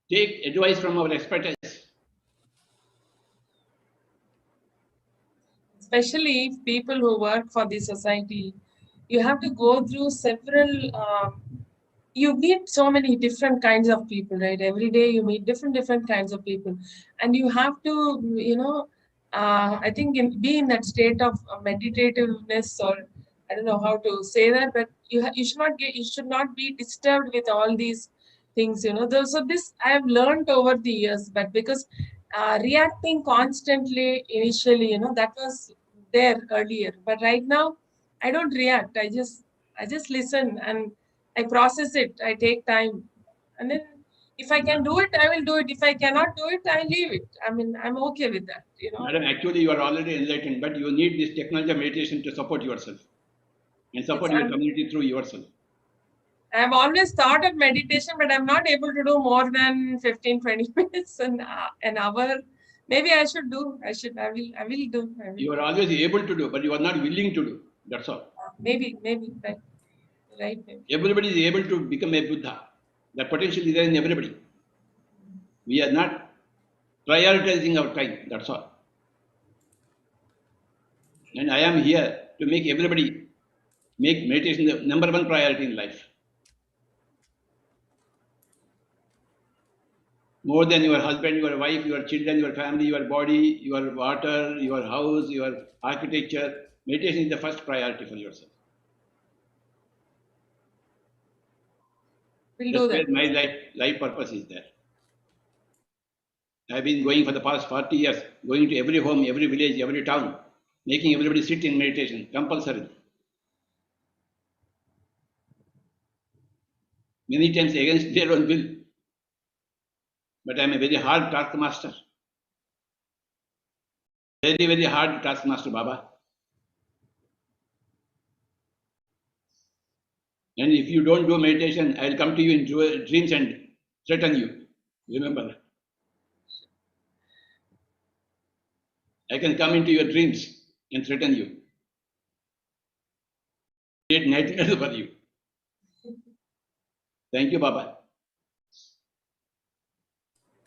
Take advice from our expertise. Especially people who work for the society, you have to go through several, you meet so many different kinds of people, right? Every day you meet different kinds of people. And you have to, I think be in that state of meditativeness, or I don't know how to say that, but you should not be disturbed with all these things, So this I have learned over the years, but because reacting constantly initially, that was there earlier, but right now I don't react. I just listen and I process it. I take time, and then if I can do it, I will do it. If I cannot do it, I leave it. I mean, I'm okay with that. Madam, actually, you are already enlightened, but you need this technology of meditation to support yourself and support your community through yourself. I've always thought of meditation, but I'm not able to do more than 15-20 minutes an hour. Maybe I should do. I will do. You are always able to do, but you are not willing to do. That's all. Maybe, right. Maybe. Everybody is able to become a Buddha. The potential is there in everybody. We are not prioritizing our time. That's all. And I am here to make everybody make meditation the number one priority in life. More than your husband, your wife, your children, your family, your body, your water, your house, your architecture. Meditation is the first priority for yourself. We'll do that. My life purpose is there. I've been going for the past 40 years, going to every home, every village, every town, making everybody sit in meditation, compulsory. Many times against their own will. But I'm a very hard taskmaster. Very, very hard taskmaster, Baba. And if you don't do meditation, I'll come to you in dreams and threaten you. Remember that. I can come into your dreams and threaten you. Create nightmares for you. Thank you, Baba.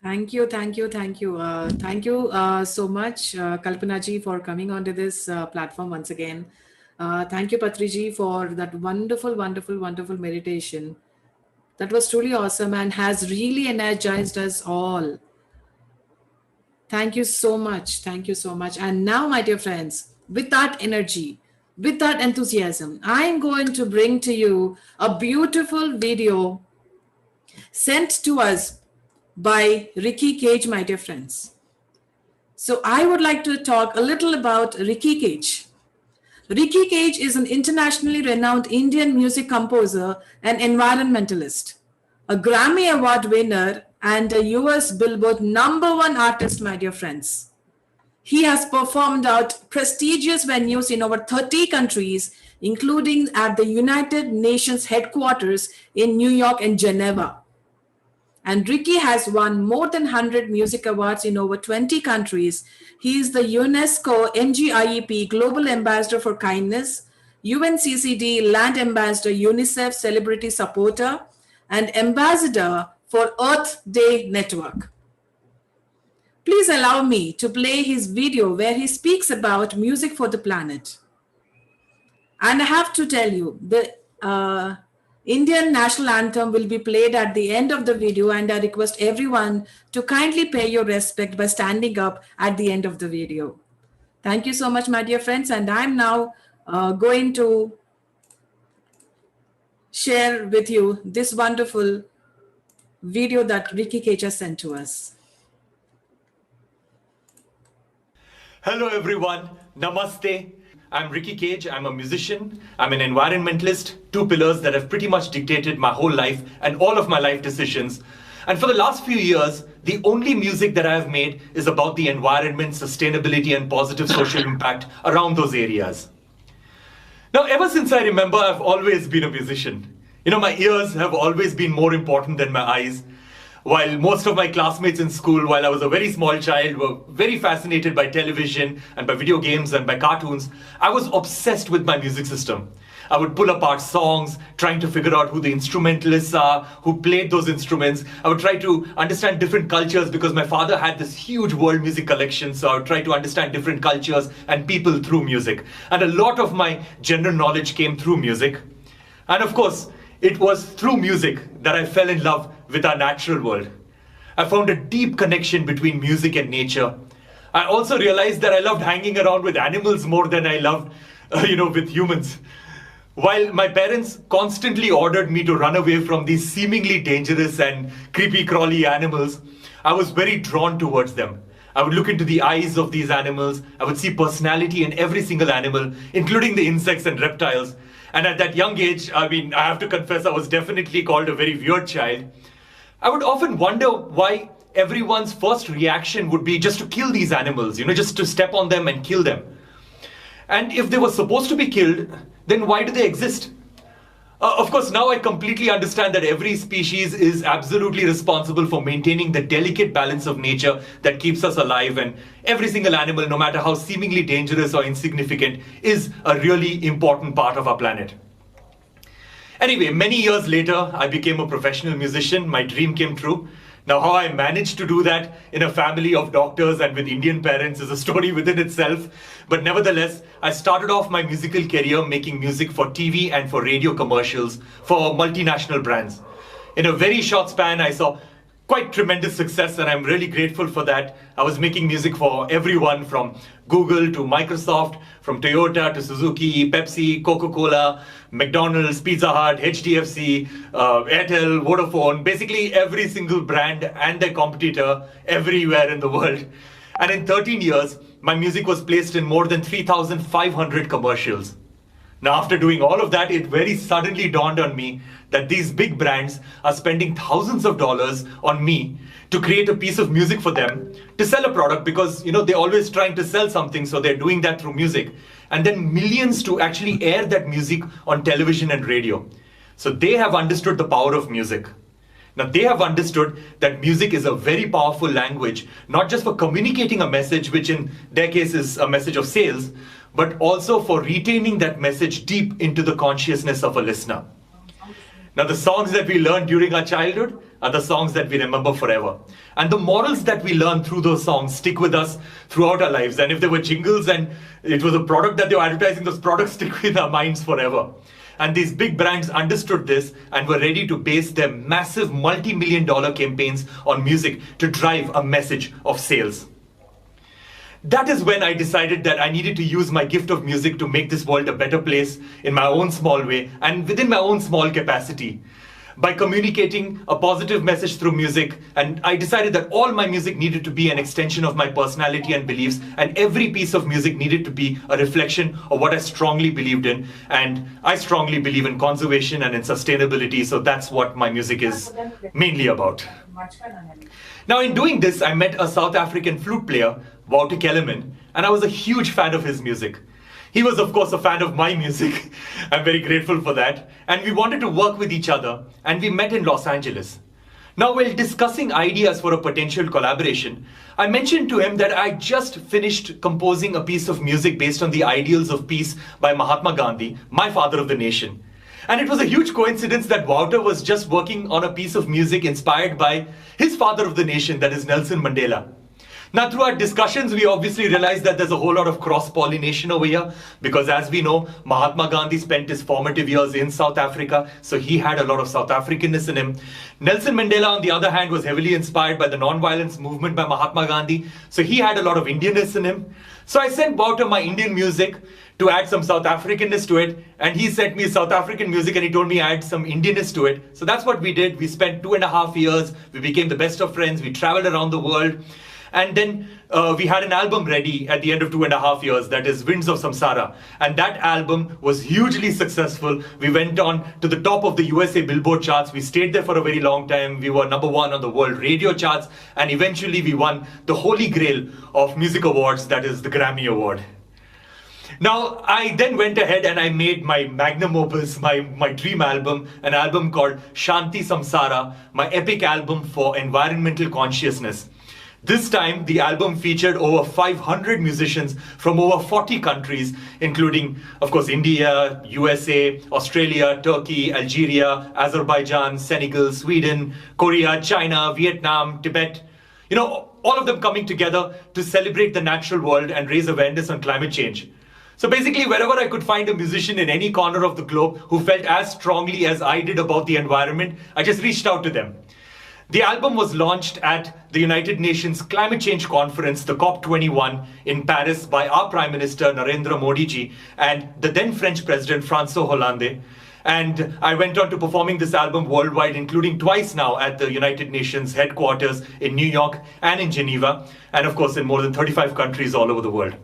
Thank you. Thank you so much, Kalpana ji, for coming onto this platform once again. Thank you, Patri Ji, for that wonderful meditation. That was truly awesome and has really energized us all. Thank you so much. And now, my dear friends, with that energy, with that enthusiasm, I'm going to bring to you a beautiful video sent to us by Ricky Cage, my dear friends. So I would like to talk a little about Ricky Cage. Ricky Cage is an internationally renowned Indian music composer and environmentalist, a Grammy Award winner and a US Billboard #1 artist, my dear friends. He has performed at prestigious venues in over 30 countries, including at the United Nations headquarters in New York and Geneva. And Ricky has won more than 100 music awards in over 20 countries. He is the UNESCO NGIEP Global Ambassador for Kindness, UNCCD Land Ambassador, UNICEF Celebrity Supporter, and Ambassador for Earth Day Network. Please allow me to play his video where he speaks about music for the planet. And I have to tell you, the Indian national anthem will be played at the end of the video, and I request everyone to kindly pay your respect by standing up at the end of the video. Thank you so much, my dear friends, and I'm now going to share with you this wonderful video that Ricky Cage has sent to us. Hello everyone, Namaste. I'm Ricky Cage, I'm a musician, I'm an environmentalist, two pillars that have pretty much dictated my whole life and all of my life decisions. And for the last few years, the only music that I have made is about the environment, sustainability, and positive social impact around those areas. Now, ever since I remember, I've always been a musician. You know, my ears have always been more important than my eyes. While most of my classmates in school, while I was a very small child, were very fascinated by television and by video games and by cartoons, I was obsessed with my music system. I would pull apart songs, trying to figure out who the instrumentalists are, who played those instruments. I would try to understand different cultures because my father had this huge world music collection. So I would try to understand different cultures and people through music. And a lot of my general knowledge came through music. And of course, it was through music that I fell in love with our natural world. I found a deep connection between music and nature. I also realized that I loved hanging around with animals more than I loved, with humans. While my parents constantly ordered me to run away from these seemingly dangerous and creepy crawly animals, I was very drawn towards them. I would look into the eyes of these animals. I would see personality in every single animal, including the insects and reptiles. And at that young age, I have to confess, I was definitely called a very weird child. I would often wonder why everyone's first reaction would be just to kill these animals, just to step on them and kill them. And if they were supposed to be killed, then why do they exist? Of course, now I completely understand that every species is absolutely responsible for maintaining the delicate balance of nature that keeps us alive, and every single animal, no matter how seemingly dangerous or insignificant, is a really important part of our planet. Anyway, many years later, I became a professional musician. My dream came true. Now, how I managed to do that in a family of doctors and with Indian parents is a story within itself. But nevertheless, I started off my musical career making music for TV and for radio commercials for multinational brands. In a very short span, I saw quite tremendous success, and I'm really grateful for that. I was making music for everyone from Google to Microsoft, from Toyota to Suzuki, Pepsi, Coca-Cola, McDonald's, Pizza Hut, HDFC, Airtel, Vodafone, basically every single brand and their competitor everywhere in the world. And in 13 years, my music was placed in more than 3,500 commercials. Now, after doing all of that, it very suddenly dawned on me that these big brands are spending thousands of dollars on me to create a piece of music for them to sell a product because, they're always trying to sell something. So they're doing that through music. And then millions to actually air that music on television and radio. So they have understood the power of music. Now, they have understood that music is a very powerful language, not just for communicating a message, which in their case is a message of sales, but also for retaining that message deep into the consciousness of a listener. Now, the songs that we learned during our childhood are the songs that we remember forever. And the morals that we learn through those songs stick with us throughout our lives. And if there were jingles and it was a product that they were advertising, those products stick with our minds forever. And these big brands understood this and were ready to base their massive multi-million-dollar campaigns on music to drive a message of sales. That is when I decided that I needed to use my gift of music to make this world a better place in my own small way and within my own small capacity by communicating a positive message through music. And I decided that all my music needed to be an extension of my personality and beliefs, and every piece of music needed to be a reflection of what I strongly believed in. And I strongly believe in conservation and in sustainability, so that's what my music is mainly about. Now, in doing this, I met a South African flute player, Wouter Kellerman, and I was a huge fan of his music. He was, of course, a fan of my music. I'm very grateful for that. And we wanted to work with each other, and we met in Los Angeles. Now, while discussing ideas for a potential collaboration, I mentioned to him that I just finished composing a piece of music based on the ideals of peace by Mahatma Gandhi, my father of the nation. And it was a huge coincidence that Wouter was just working on a piece of music inspired by his father of the nation, that is Nelson Mandela. Now, through our discussions, we obviously realized that there's a whole lot of cross-pollination over here because, as we know, Mahatma Gandhi spent his formative years in South Africa, so he had a lot of South Africanness in him. Nelson Mandela, on the other hand, was heavily inspired by the non-violence movement by Mahatma Gandhi, so he had a lot of Indianness in him. So I sent Wouter my Indian music to add some South Africanness to it, and he sent me South African music and he told me add some Indianness to it. So that's what we did. We spent 2.5 years. We became the best of friends. We traveled around the world. And then we had an album ready at the end of 2.5 years, that is Winds of Samsara. And that album was hugely successful. We went on to the top of the USA Billboard charts. We stayed there for a very long time. We were #1 on the world radio charts. And eventually we won the holy grail of music awards, that is the Grammy Award. Now, I then went ahead and I made my magnum opus, my dream album, an album called Shanti Samsara, my epic album for environmental consciousness. This time, the album featured over 500 musicians from over 40 countries, including, of course, India, USA, Australia, Turkey, Algeria, Azerbaijan, Senegal, Sweden, Korea, China, Vietnam, Tibet. You know, all of them coming together to celebrate the natural world and raise awareness on climate change. So basically, wherever I could find a musician in any corner of the globe who felt as strongly as I did about the environment, I just reached out to them. The album was launched at the United Nations Climate Change Conference, the COP21 in Paris, by our Prime Minister Narendra Modi ji and the then French President François Hollande. And I went on to performing this album worldwide, including twice now at the United Nations headquarters in New York and in Geneva, and of course in more than 35 countries all over the world.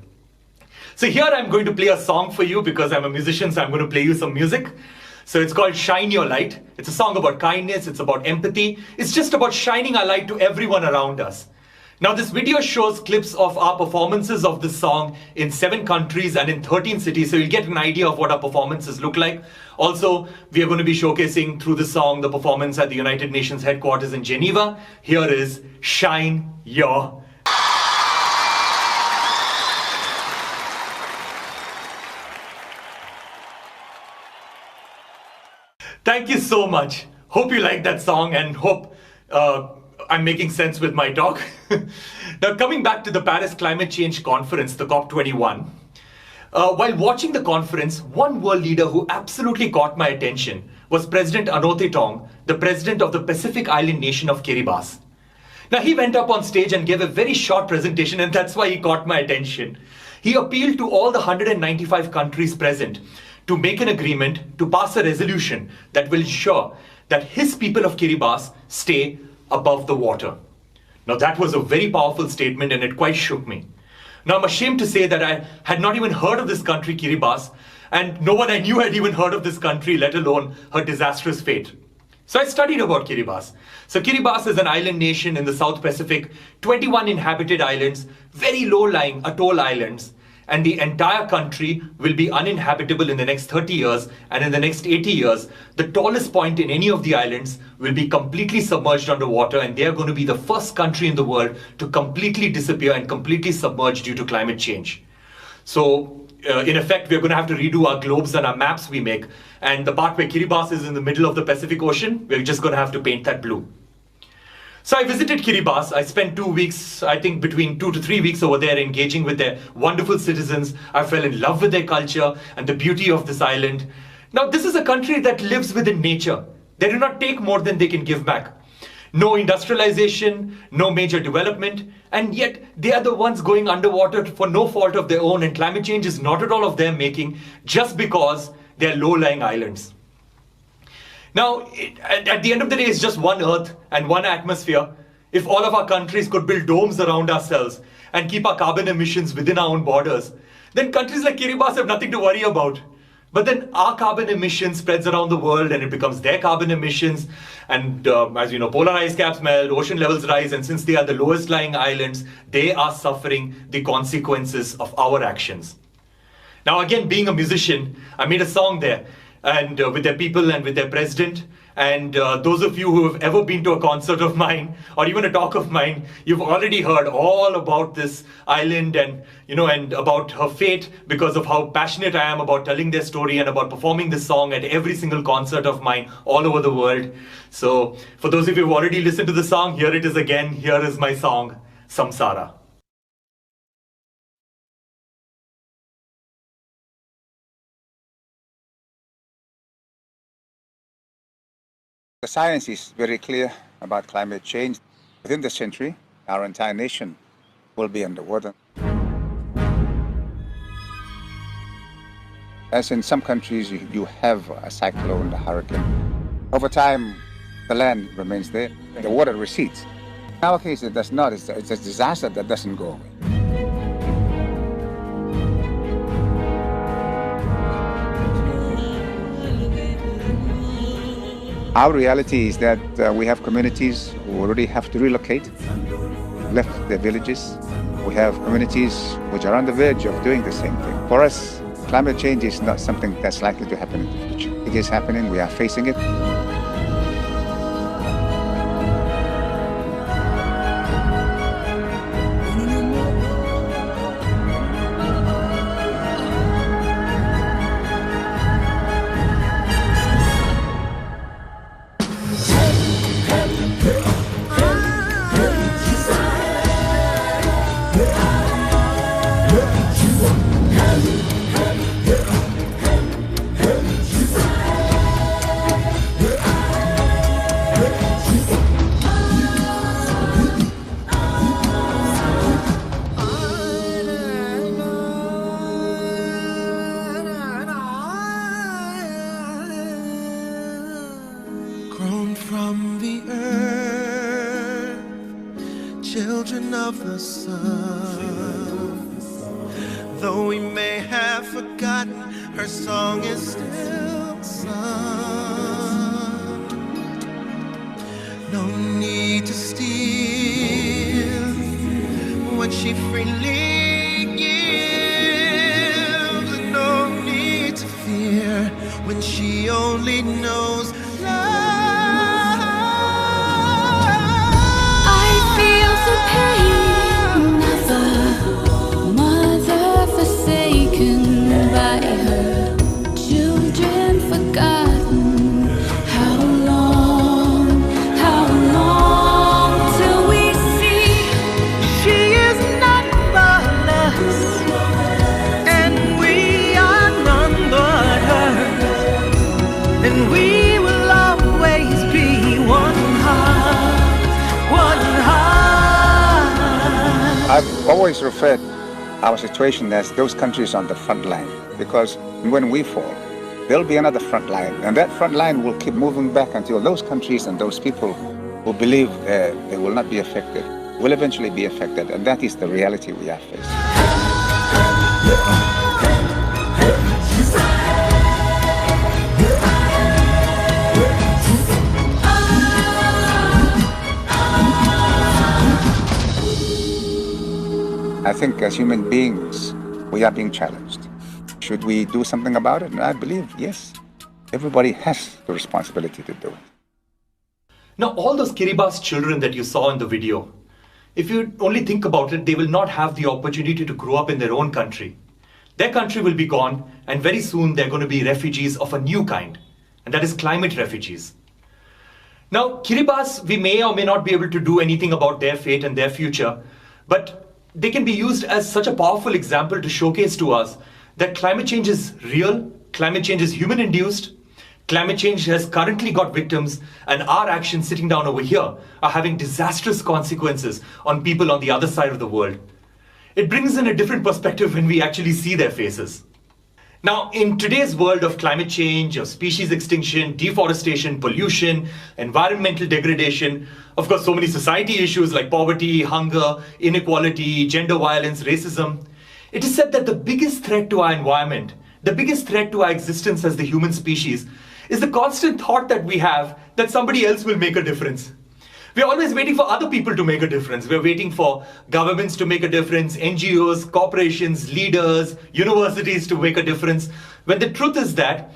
So here I'm going to play a song for you because I'm a musician, so I'm going to play you some music. So it's called Shine Your Light. It's a song about kindness, it's about empathy. It's just about shining our light to everyone around us. Now this video shows clips of our performances of this song in 7 countries and in 13 cities, so you'll get an idea of what our performances look like. Also, we are going to be showcasing through the song the performance at the United Nations headquarters in Geneva. Here is Shine Your Thank you so much. Hope you like that song and hope I'm making sense with my talk. Now, coming back to the Paris Climate Change Conference, the COP21, while watching the conference, one world leader who absolutely caught my attention was President Anote Tong, the president of the Pacific Island nation of Kiribati. Now, he went up on stage and gave a very short presentation, and that's why he caught my attention. He appealed to all the 195 countries present to make an agreement to pass a resolution that will ensure that his people of Kiribati stay above the water. Now that was a very powerful statement and it quite shook me. Now I'm ashamed to say that I had not even heard of this country, Kiribati, and no one I knew had even heard of this country, let alone her disastrous fate. So I studied about Kiribati. So Kiribati is an island nation in the South Pacific, 21 inhabited islands, very low-lying atoll islands, and the entire country will be uninhabitable in the next 30 years, and in the next 80 years, the tallest point in any of the islands will be completely submerged underwater, and they are going to be the first country in the world to completely disappear and completely submerge due to climate change. So, in effect, we're going to have to redo our globes and our maps we make, and the part where Kiribati is in the middle of the Pacific Ocean, we're just going to have to paint that blue. So I visited Kiribati. I spent 2 weeks, I think between 2 to 3 weeks over there engaging with their wonderful citizens. I fell in love with their culture and the beauty of this island. Now, this is a country that lives within nature. They do not take more than they can give back. No industrialization, no major development, and yet they are the ones going underwater for no fault of their own, and climate change is not at all of their making just because they are low-lying islands. Now, at the end of the day, it's just one Earth and one atmosphere. If all of our countries could build domes around ourselves and keep our carbon emissions within our own borders, then countries like Kiribati have nothing to worry about. But then our carbon emission spreads around the world and it becomes their carbon emissions. And as you know, polar ice caps melt, ocean levels rise, and since they are the lowest lying islands, they are suffering the consequences of our actions. Now, again, being a musician, I made a song there. And with their people and with their president. And those of you who have ever been to a concert of mine or even a talk of mine, you've already heard all about this island and, you know, and about her fate because of how passionate I am about telling their story and about performing this song at every single concert of mine all over the world. So for those of you who've already listened to the song, here it is again. Here is my song, Samsara. The science is very clear about climate change. Within the century, our entire nation will be underwater. As in some countries, you have a cyclone, a hurricane. Over time, the land remains there, the water recedes. In our case, it does not. It's a disaster that doesn't go away. Our reality is that we have communities who already have to relocate, left their villages. We have communities which are on the verge of doing the same thing. For us, climate change is not something that's likely to happen in the future. It is happening, we are facing it. From the earth, children of the sun. Though we may have forgotten, her song is still sung. No need to steal what she freely gives, and no need to fear when she only knows love. I've always referred our situation as those countries on the front line, because when we fall, there'll be another front line, and that front line will keep moving back until those countries and those people who believe they will not be affected will eventually be affected, and that is the reality we are facing. I think as human beings, we are being challenged. Should we do something about it? And I believe, yes, everybody has the responsibility to do it. Now, all those Kiribati children that you saw in the video, if you only think about it, they will not have the opportunity to grow up in their own country. Their country will be gone, and very soon they're going to be refugees of a new kind, and that is climate refugees. Now, Kiribati, we may or may not be able to do anything about their fate and their future, but they can be used as such a powerful example to showcase to us that climate change is real, climate change is human-induced, climate change has currently got victims, and our actions sitting down over here are having disastrous consequences on people on the other side of the world. It brings in a different perspective when we actually see their faces. Now, in today's world of climate change, of species extinction, deforestation, pollution, environmental degradation, of course, so many society issues like poverty, hunger, inequality, gender violence, racism, it is said that the biggest threat to our environment, the biggest threat to our existence as the human species, is the constant thought that we have that somebody else will make a difference. We're always waiting for other people to make a difference. We're waiting for governments to make a difference, NGOs, corporations, leaders, universities to make a difference. When the truth is that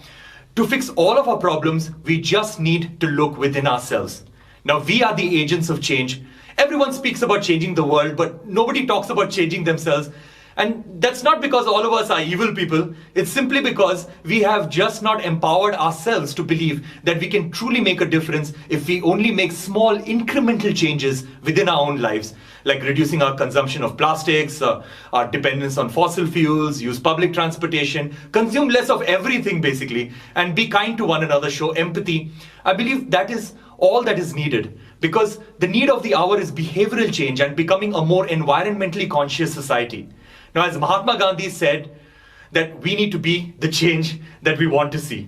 to fix all of our problems, we just need to look within ourselves. Now, we are the agents of change. Everyone speaks about changing the world, but nobody talks about changing themselves. And that's not because all of us are evil people. It's simply because we have just not empowered ourselves to believe that we can truly make a difference if we only make small incremental changes within our own lives, like reducing our consumption of plastics, our dependence on fossil fuels, use public transportation, consume less of everything basically, and be kind to one another, show empathy. I believe that is all that is needed, because the need of the hour is behavioral change and becoming a more environmentally conscious society. Now, as Mahatma Gandhi said, that we need to be the change that we want to see.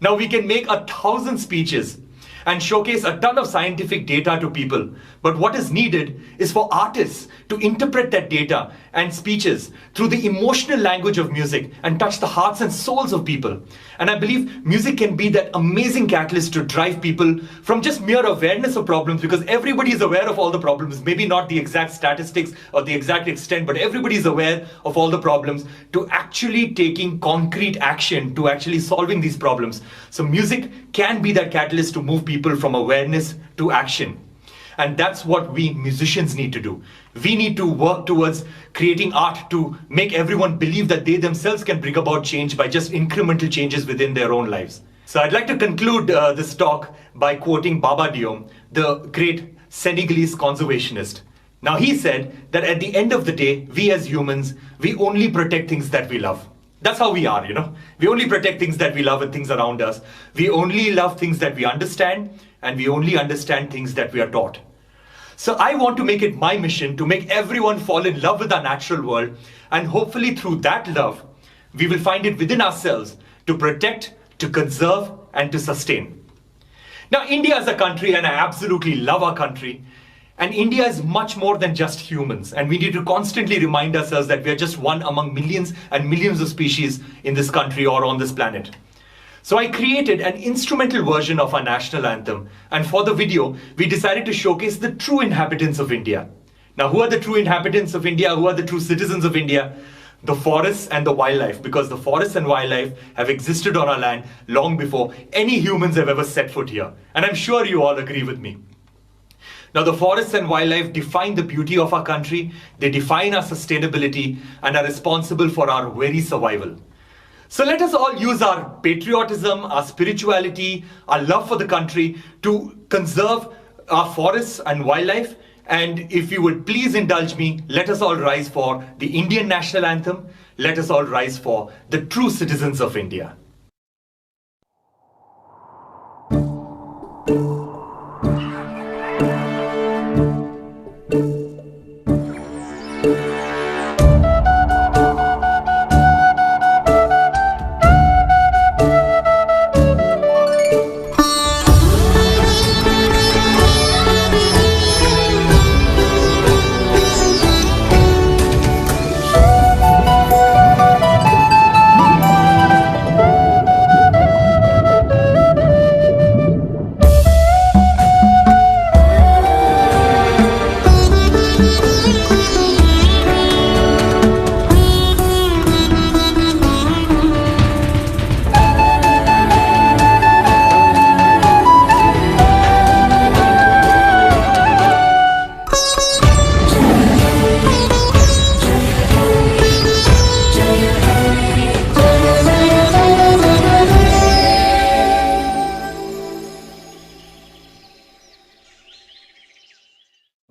Now, we can make 1,000 speeches, and showcase a ton of scientific data to people. But what is needed is for artists to interpret that data and speeches through the emotional language of music and touch the hearts and souls of people. And I believe music can be that amazing catalyst to drive people from just mere awareness of problems, because everybody is aware of all the problems, maybe not the exact statistics or the exact extent, but everybody is aware of all the problems, to actually taking concrete action to actually solving these problems. So music can be that catalyst to move people from awareness to action. And that's what we musicians need to do. We need to work towards creating art to make everyone believe that they themselves can bring about change by just incremental changes within their own lives. So I'd like to conclude this talk by quoting Baba Diom, the great Senegalese conservationist. Now he said that at the end of the day, we as humans, we only protect things that we love. That's how we are, you know. We only protect things that we love and things around us. We only love things that we understand, and we only understand things that we are taught. So I want to make it my mission to make everyone fall in love with our natural world, and hopefully through that love, we will find it within ourselves to protect, to conserve, and to sustain. Now, India is a country, and I absolutely love our country. And India is much more than just humans. And we need to constantly remind ourselves that we are just one among millions and millions of species in this country or on this planet. So I created an instrumental version of our national anthem. And for the video, we decided to showcase the true inhabitants of India. Now, who are the true inhabitants of India? Who are the true citizens of India? The forests and the wildlife, because the forests and wildlife have existed on our land long before any humans have ever set foot here. And I'm sure you all agree with me. Now, the forests and wildlife define the beauty of our country, they define our sustainability, and are responsible for our very survival. So let us all use our patriotism, our spirituality, our love for the country to conserve our forests and wildlife. And if you would please indulge me, let us all rise for the Indian national anthem. Let us all rise for the true citizens of India.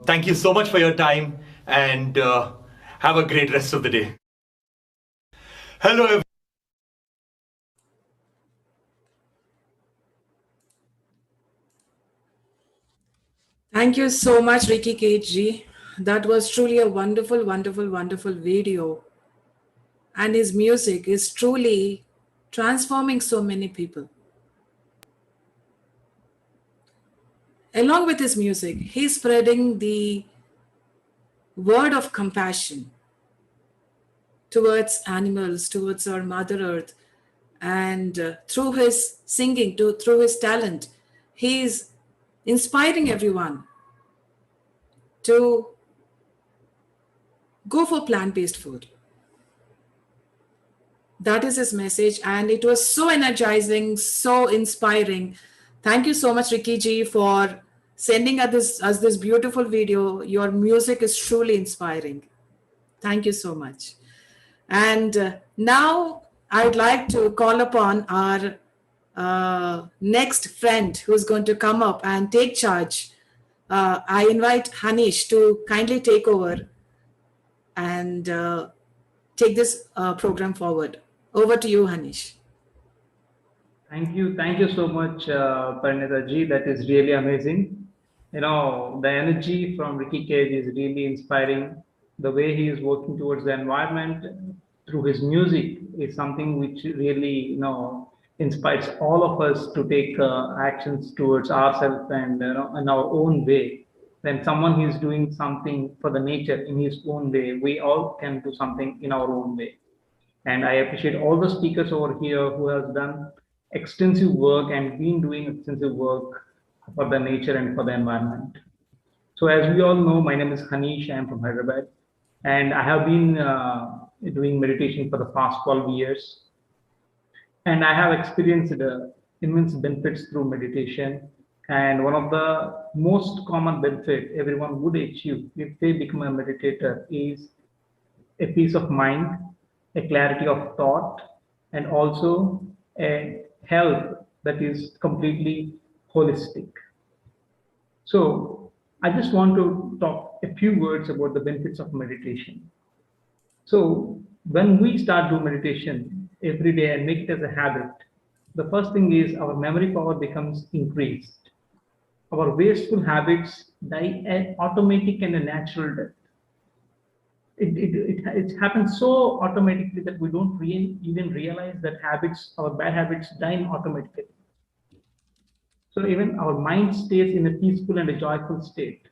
Thank you so much for your time, and have a great rest of the day. Hello, everyone. Thank you so much, Ricky KG. That was truly a wonderful, wonderful, wonderful video. And his music is truly transforming so many people. Along with his music, he's spreading the word of compassion towards animals, towards our Mother Earth. And through his singing, through his talent, he's inspiring everyone to go for plant-based food. That is his message, and it was so energizing, so inspiring. Thank you so much, Ricky G, for sending us this beautiful video. Your music is truly inspiring. Thank you so much. And now I'd like to call upon our next friend who's going to come up and take charge. I invite Hanish to kindly take over and take this program forward. Over to you, Hanish. Thank you so much, Parinita Ji. That is really amazing. You know, the energy from Ricky Cage is really inspiring. The way he is working towards the environment through his music is something which really, you know, inspires all of us to take actions towards ourselves and in our own way. When someone is doing something for the nature in his own way, we all can do something in our own way. And I appreciate all the speakers over here who has done extensive work and been doing extensive work for the nature and for the environment. So as we all know, my name is Hanish. I am from Hyderabad, and I have been doing meditation for the past 12 years. And I have experienced immense benefits through meditation. And one of the most common benefit everyone would achieve if they become a meditator is a peace of mind, a clarity of thought, and also a health that is completely holistic. So I just want to talk a few words about the benefits of meditation. So when we start doing meditation every day and make it as a habit, the first thing is our memory power becomes increased. Our wasteful habits die an automatic and a natural death. It happens so automatically that we don't even realize that our bad habits die automatically. So even our mind stays in a peaceful and a joyful state,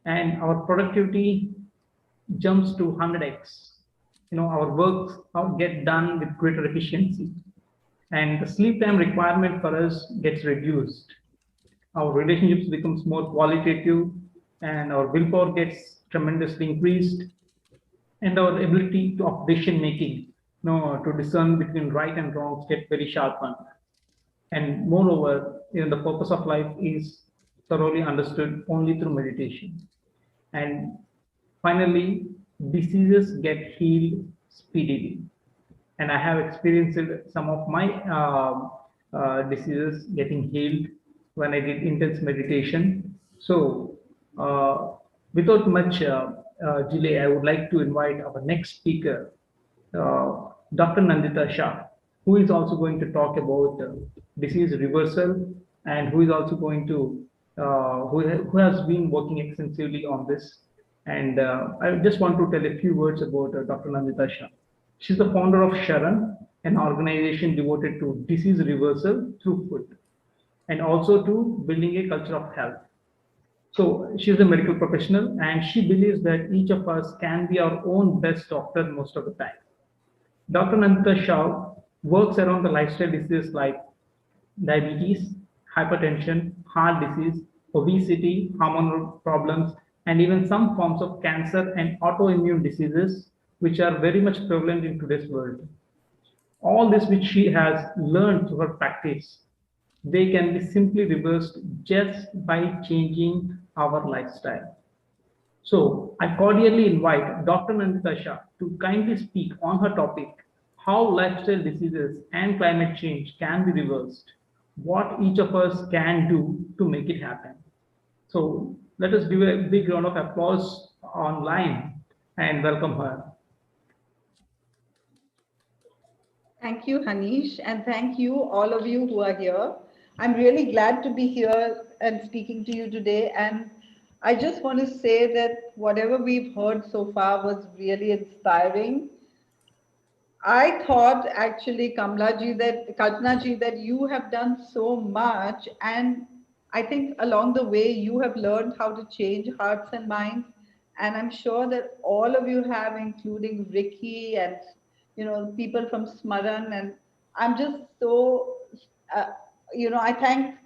and our productivity jumps to 100x. Our works get done with greater efficiency, and the sleep time requirement for us gets reduced. Our relationships becomes more qualitative, and our willpower gets tremendously increased, and our ability of decision making, to discern between right and wrong, get very sharpened. And moreover, the purpose of life is thoroughly understood only through meditation. And finally, diseases get healed speedily. And I have experienced some of my diseases getting healed when I did intense meditation. So without much delay, I would like to invite our next speaker, Dr. Nandita Shah, who is also going to talk about disease reversal, and who is also going to, who has been working extensively on this. And I just want to tell a few words about Dr. Nandita Shah. She's the founder of Sharan, an organization devoted to disease reversal through food, and also to building a culture of health. So she's a medical professional, and she believes that each of us can be our own best doctor most of the time. Dr. Nandita Shah works around the lifestyle diseases like diabetes, hypertension, heart disease, obesity, hormonal problems, and even some forms of cancer and autoimmune diseases, which are very much prevalent in today's world. All this which she has learned through her practice, they can be simply reversed just by changing our lifestyle. So I cordially invite Dr. Nandita Shah to kindly speak on her topic, how lifestyle diseases and climate change can be reversed, what each of us can do to make it happen. So let us give a big round of applause online and welcome her. Thank you, Hanish, and thank you, all of you who are here. I'm really glad to be here and speaking to you today. And I just want to say that whatever we've heard so far was really inspiring. I thought actually, Kalpana ji, that you have done so much. And I think along the way, you have learned how to change hearts and minds. And I'm sure that all of you have, including Ricky and people from Smaran. And I'm just so, I thank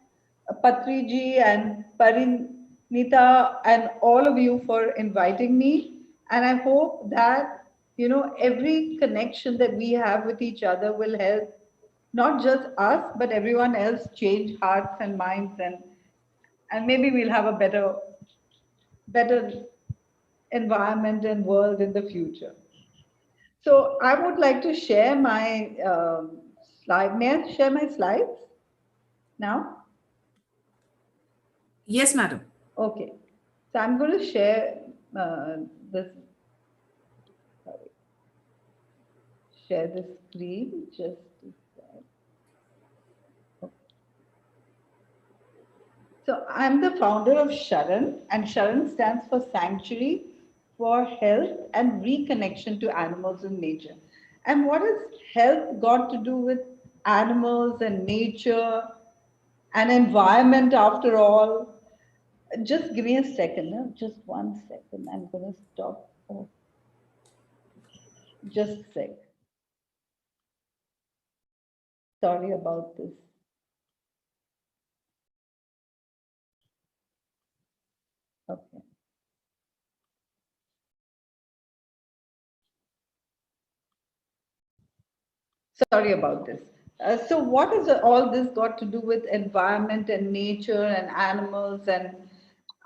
Patri G and Parinita and all of you for inviting me. And I hope that every connection that we have with each other will help not just us, but everyone else change hearts and minds, and maybe we'll have a better environment and world in the future. So I would like to share my slide. May I share my slides now? Yes, madam. Okay. So I'm going to share this. Share the screen just a sec. Okay. So I'm the founder of Sharan, and Sharan stands for Sanctuary for Health and Reconnection to Animals and Nature. And what has health got to do with animals and nature and environment after all. Just give me a second, just 1 second. I'm going to stop. Oh, just a sec. Sorry about this. Okay. Sorry about this. So what has all this got to do with environment and nature and animals, and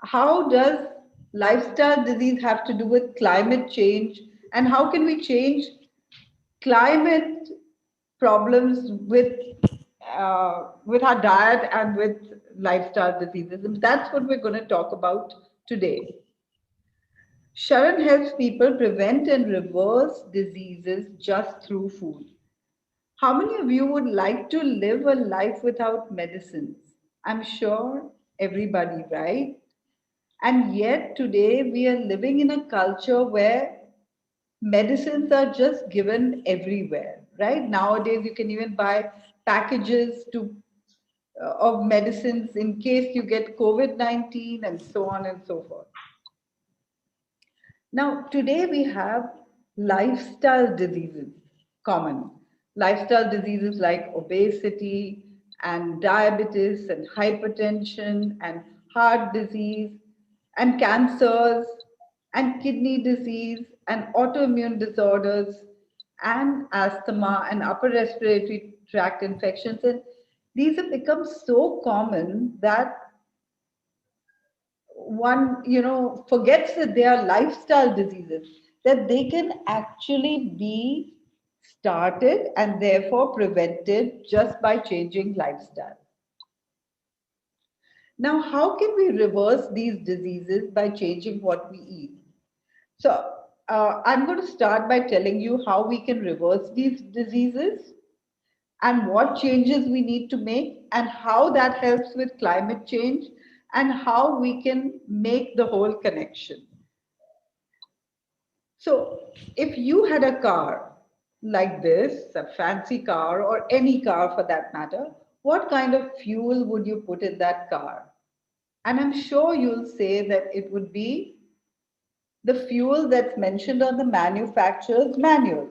how does lifestyle disease have to do with climate change, and how can we change climate problems with our diet and with lifestyle diseases? And that's what we're going to talk about today. Sharon helps people prevent and reverse diseases just through food. How many of you would like to live a life without medicines? I'm sure everybody, right? And yet today we are living in a culture where medicines are just given everywhere, right? Nowadays you can even buy packages of medicines in case you get COVID-19 and so on and so forth. Now, today we have lifestyle diseases common. Lifestyle diseases like obesity and diabetes and hypertension and heart disease and cancers and kidney disease and autoimmune disorders and asthma and upper respiratory tract infections. And these have become so common that one forgets that they are lifestyle diseases, that they can actually be started and therefore prevented just by changing lifestyle. Now, how can we reverse these diseases by changing what we eat? So I'm going to start by telling you how we can reverse these diseases and what changes we need to make and how that helps with climate change and how we can make the whole connection. So if you had a car like this, a fancy car or any car for that matter, what kind of fuel would you put in that car? And I'm sure you'll say that it would be the fuel that's mentioned on the manufacturer's manual.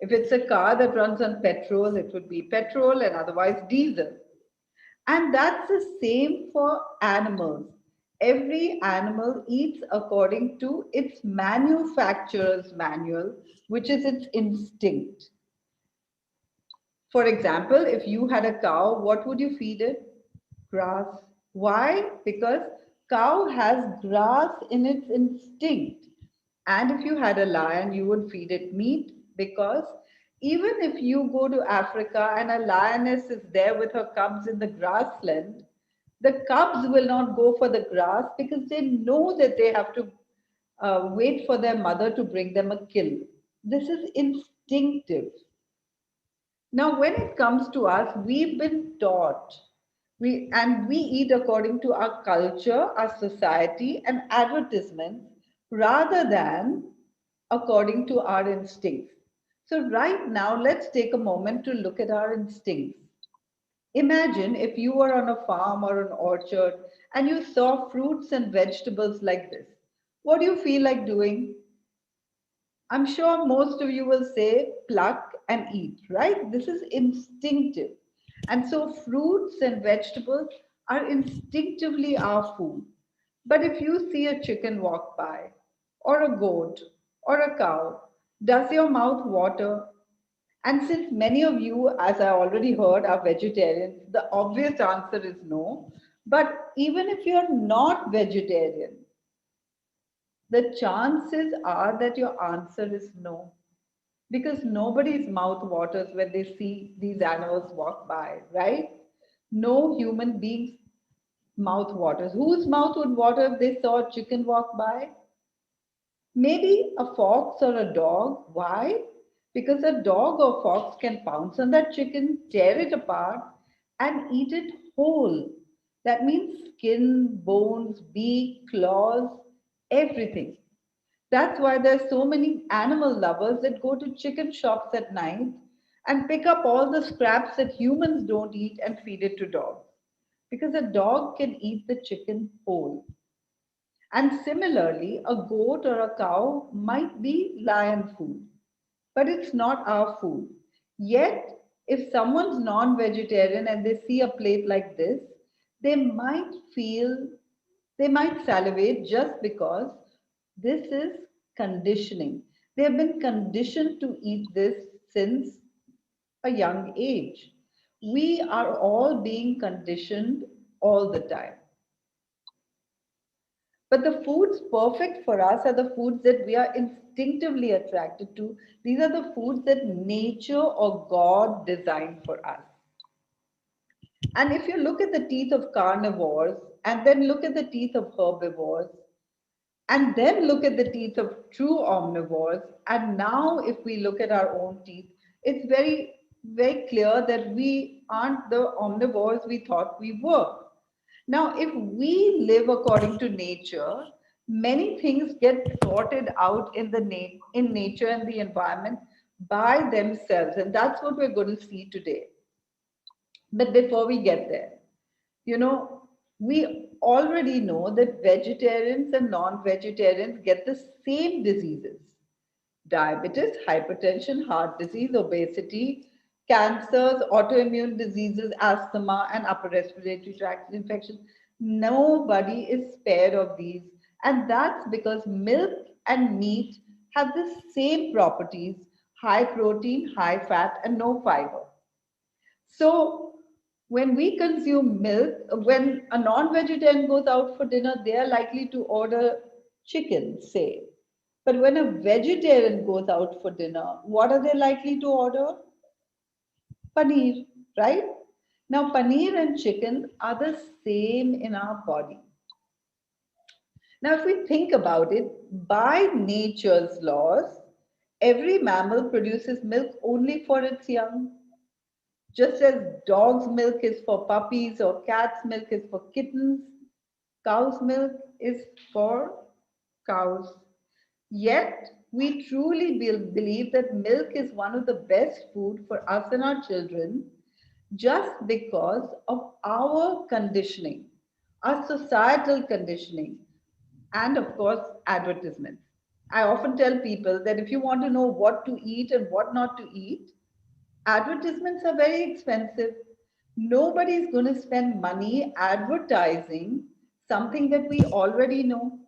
If it's a car that runs on petrol, it would be petrol and otherwise diesel. And that's the same for animals. Every animal eats according to its manufacturer's manual, which is its instinct. For example, if you had a cow, what would you feed it? Grass. Why? Because cow has grass in its instinct. And if you had a lion, you would feed it meat, because even if you go to Africa and a lioness is there with her cubs in the grassland, the cubs will not go for the grass because they know that they have to wait for their mother to bring them a kill. This is instinctive. Now, when it comes to us, we've been taught, we eat according to our culture, our society, and advertisements rather than according to our instincts. So right now, let's take a moment to look at our instincts. Imagine if you were on a farm or an orchard and you saw fruits and vegetables like this. What do you feel like doing? I'm sure most of you will say pluck and eat, right? This is instinctive. And so fruits and vegetables are instinctively our food. But if you see a chicken walk by, or a goat, or a cow, does your mouth water? And since many of you, as I already heard, are vegetarians, the obvious answer is no. But even if you're not vegetarian, the chances are that your answer is no. Because nobody's mouth waters when they see these animals walk by, right? No human being's mouth waters. Whose mouth would water if they saw a chicken walk by? Maybe a fox or a dog. Why? Because a dog or fox can pounce on that chicken, tear it apart, and eat it whole. That means skin, bones, beak, claws, everything. That's why there's so many animal lovers that go to chicken shops at night and pick up all the scraps that humans don't eat and feed it to dogs. Because a dog can eat the chicken whole. And similarly, a goat or a cow might be lion food, but it's not our food. Yet, if someone's non-vegetarian and they see a plate like this, they might salivate just because this is conditioning. They have been conditioned to eat this since a young age. We are all being conditioned all the time. But the foods perfect for us are the foods that we are instinctively attracted to. These are the foods that nature or God designed for us. And if you look at the teeth of carnivores and then look at the teeth of herbivores and then look at the teeth of true omnivores, and now if we look at our own teeth, it's very, very clear that we aren't the omnivores we thought we were. Now, if we live according to nature, many things get sorted out in nature and the environment by themselves. And that's what we're going to see today. But before we get there, we already know that vegetarians and non-vegetarians get the same diseases: diabetes, hypertension, heart disease, obesity, cancers, autoimmune diseases, asthma, and upper respiratory tract infections. Nobody is spared of these. And that's because milk and meat have the same properties: high protein, high fat, and no fiber. So when we consume milk, when a non-vegetarian goes out for dinner, they are likely to order chicken, say. But when a vegetarian goes out for dinner, what are they likely to order? Paneer, right? Now, paneer and chicken are the same in our body. Now, if we think about it, by nature's laws, every mammal produces milk only for its young. Just as dog's milk is for puppies or cat's milk is for kittens, cow's milk is for cows. Yet, we truly believe that milk is one of the best food for us and our children just because of our conditioning, our societal conditioning, and of course, advertisements. I often tell people that if you want to know what to eat and what not to eat, advertisements are very expensive. Nobody is going to spend money advertising something that we already know,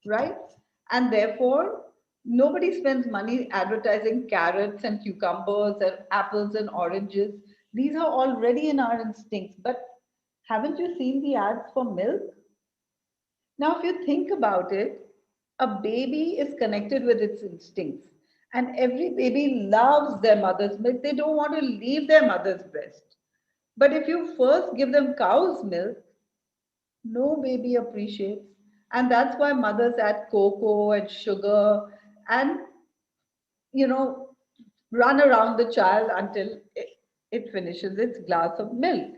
right? And therefore, nobody spends money advertising carrots and cucumbers and apples and oranges. These are already in our instincts. But haven't you seen the ads for milk? Now, if you think about it, a baby is connected with its instincts. And every baby loves their mother's milk. They don't want to leave their mother's breast. But if you first give them cow's milk, no baby appreciates. And that's why mothers add cocoa and sugar and, run around the child until it finishes its glass of milk.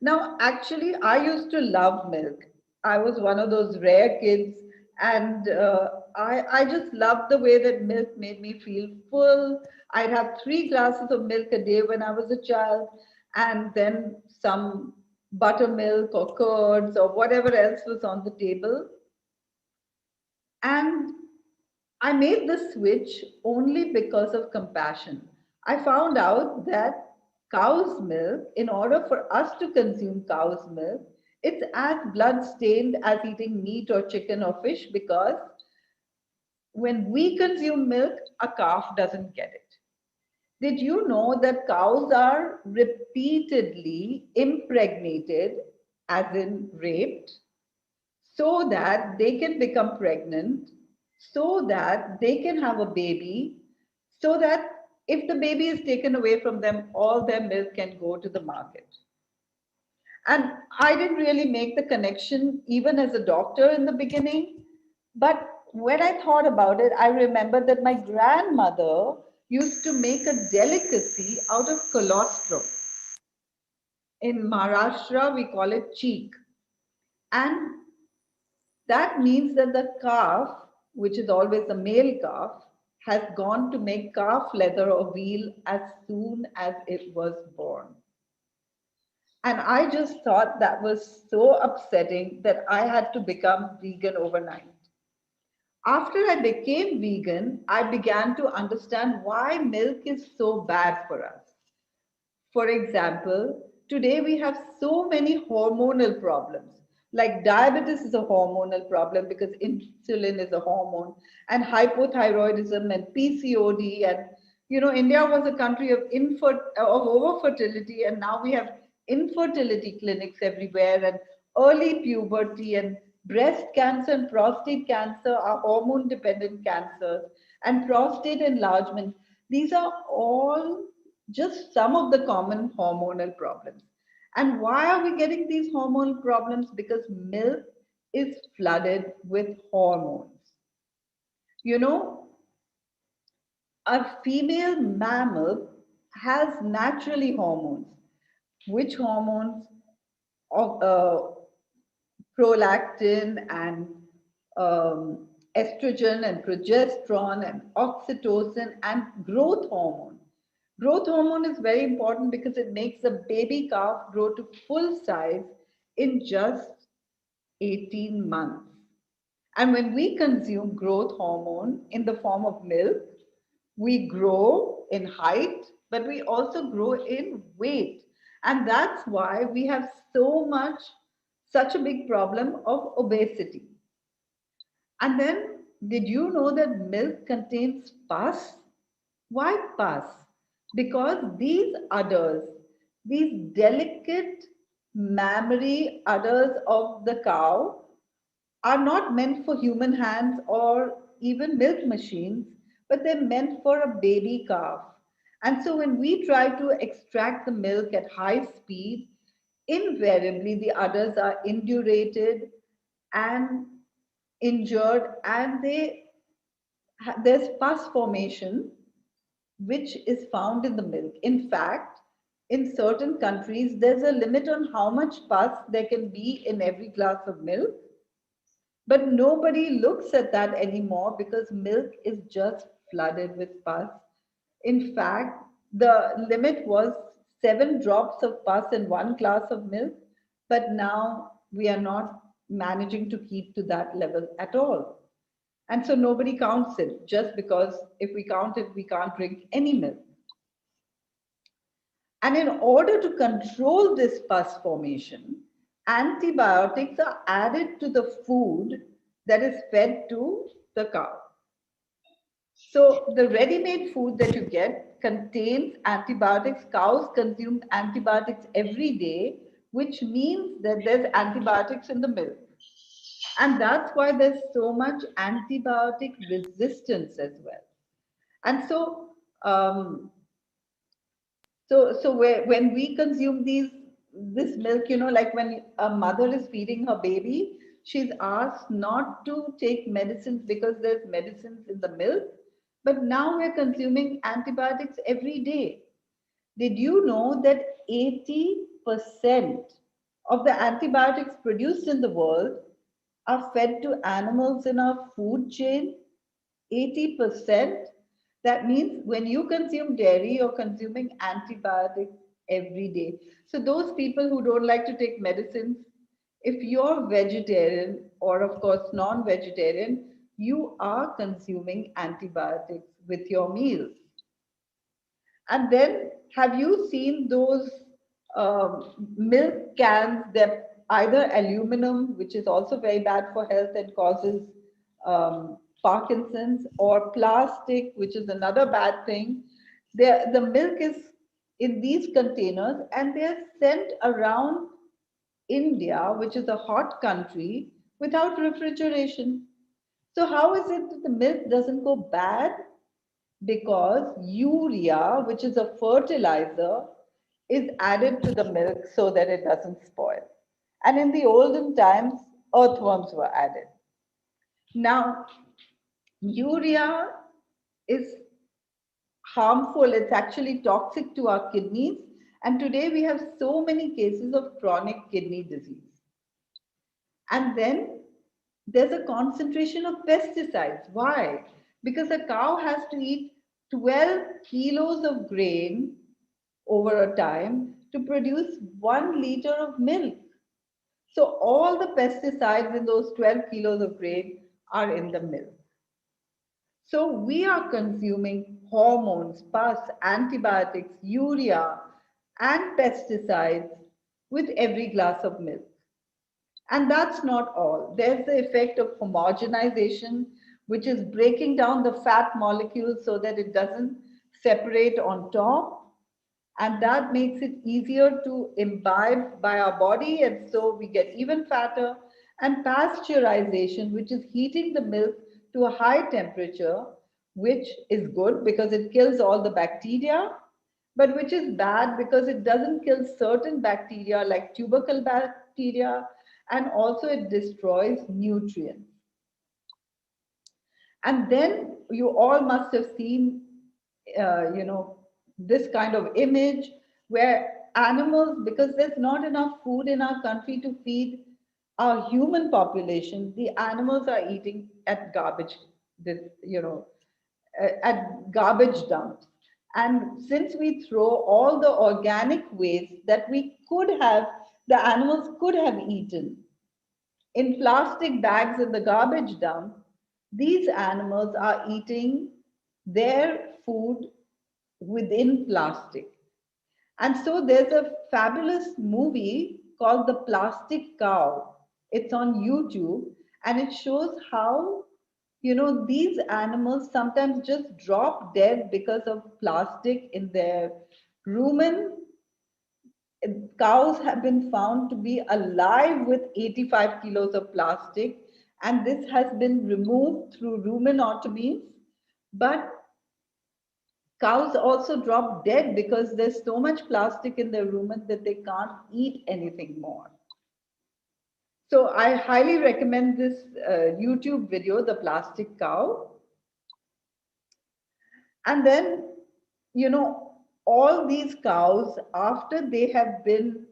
Now, actually, I used to love milk. I was one of those rare kids, and I just loved the way that milk made me feel full. I'd have 3 glasses of milk a day when I was a child, and then some buttermilk or curds or whatever else was on the table. And I made the switch only because of compassion. I found out that cow's milk, in order for us to consume cow's milk, it's as blood-stained as eating meat or chicken or fish, because when we consume milk, a calf doesn't get it. Did you know that cows are repeatedly impregnated, as in raped, so that they can become pregnant, so that they can have a baby, so that if the baby is taken away from them, all their milk can go to the market? And I didn't really make the connection even as a doctor in the beginning. But when I thought about it, I remember that my grandmother used to make a delicacy out of colostrum. In Maharashtra, we call it cheek. And that means that the calf, which is always a male calf, has gone to make calf leather or veal as soon as it was born. And I just thought that was so upsetting that I had to become vegan overnight. After I became vegan, I began to understand why milk is so bad for us. For example, today we have so many hormonal problems. Like diabetes is a hormonal problem because insulin is a hormone, and hypothyroidism and PCOD, and India was a country of overfertility, and now we have infertility clinics everywhere, and early puberty, and breast cancer and prostate cancer are hormone dependent cancers, and prostate enlargement. These are all just some of the common hormonal problems. And why are we getting these hormonal problems? Because milk is flooded with hormones. A female mammal has naturally hormones. Which hormones? Of prolactin and estrogen and progesterone and oxytocin and growth hormone. Growth hormone is very important because it makes a baby calf grow to full size in just 18 months. And when we consume growth hormone in the form of milk, we grow in height, but we also grow in weight. And that's why we have such a big problem of obesity. And then, did you know that milk contains pus? Why pus? Because these udders, these delicate mammary udders of the cow, are not meant for human hands or even milk machines, but they're meant for a baby calf. And so when we try to extract the milk at high speed, invariably the udders are indurated and injured, and there's pus formation which is found in the milk. In fact, in certain countries, there's a limit on how much pus there can be in every glass of milk. But nobody looks at that anymore because milk is just flooded with pus. In fact, the limit was 7 drops of pus in 1 glass of milk, but now we are not managing to keep to that level at all. And so nobody counts it, just because if we count it, we can't drink any milk. And in order to control this pus formation, antibiotics are added to the food that is fed to the cow. So the ready-made food that you get contains antibiotics. Cows consume antibiotics every day, which means that there's antibiotics in the milk. And that's why there's so much antibiotic resistance as well. And so, when we consume this milk, like when a mother is feeding her baby, she's asked not to take medicines because there's medicines in the milk. But now we're consuming antibiotics every day. Did you know that 80% of the antibiotics produced in the world are fed to animals in our food chain? 80%. That means when you consume dairy, you're consuming antibiotics every day. So those people who don't like to take medicines, if you're vegetarian or of course non-vegetarian, you are consuming antibiotics with your meals. And then have you seen those milk cans that either aluminum, which is also very bad for health and causes Parkinson's, or plastic, which is another bad thing? The milk is in these containers and they're sent around India, which is a hot country, without refrigeration. So how is it that the milk doesn't go bad? Because urea, which is a fertilizer, is added to the milk so that it doesn't spoil. And in the olden times, earthworms were added. Now, urea is harmful. It's actually toxic to our kidneys. And today we have so many cases of chronic kidney disease. And then there's a concentration of pesticides. Why? because a cow has to eat 12 kilos of grain over a time to produce 1 liter of milk. So all the pesticides in those 12 kilos of grain are in the milk. So we are consuming hormones, pus, antibiotics, urea, and pesticides with every glass of milk. And that's not all. There's the effect of homogenization, which is breaking down the fat molecules so that it doesn't separate on top. And that makes it easier to imbibe by our body. And so we get even fatter. And pasteurization, which is heating the milk to a high temperature, which is good because it kills all the bacteria, but which is bad because it doesn't kill certain bacteria like tubercle bacteria, and also it destroys nutrients. And then you all must have seen, this kind of image where animals, because there's not enough food in our country to feed our human population, the animals are eating at garbage, at garbage dumps. And since we throw all the organic waste that we could have, the animals could have eaten in plastic bags in the garbage dump, these animals are eating their food within plastic. And so there's a fabulous movie called The Plastic Cow. It's on YouTube, and it shows how, these animals sometimes just drop dead because of plastic in their rumen. Cows have been found to be alive with 85 kilos of plastic, and this has been removed through rumenotomies. But cows also drop dead because there's so much plastic in their rumen that they can't eat anything more. So I highly recommend this YouTube video, The Plastic Cow. And then, all these cows, after they have been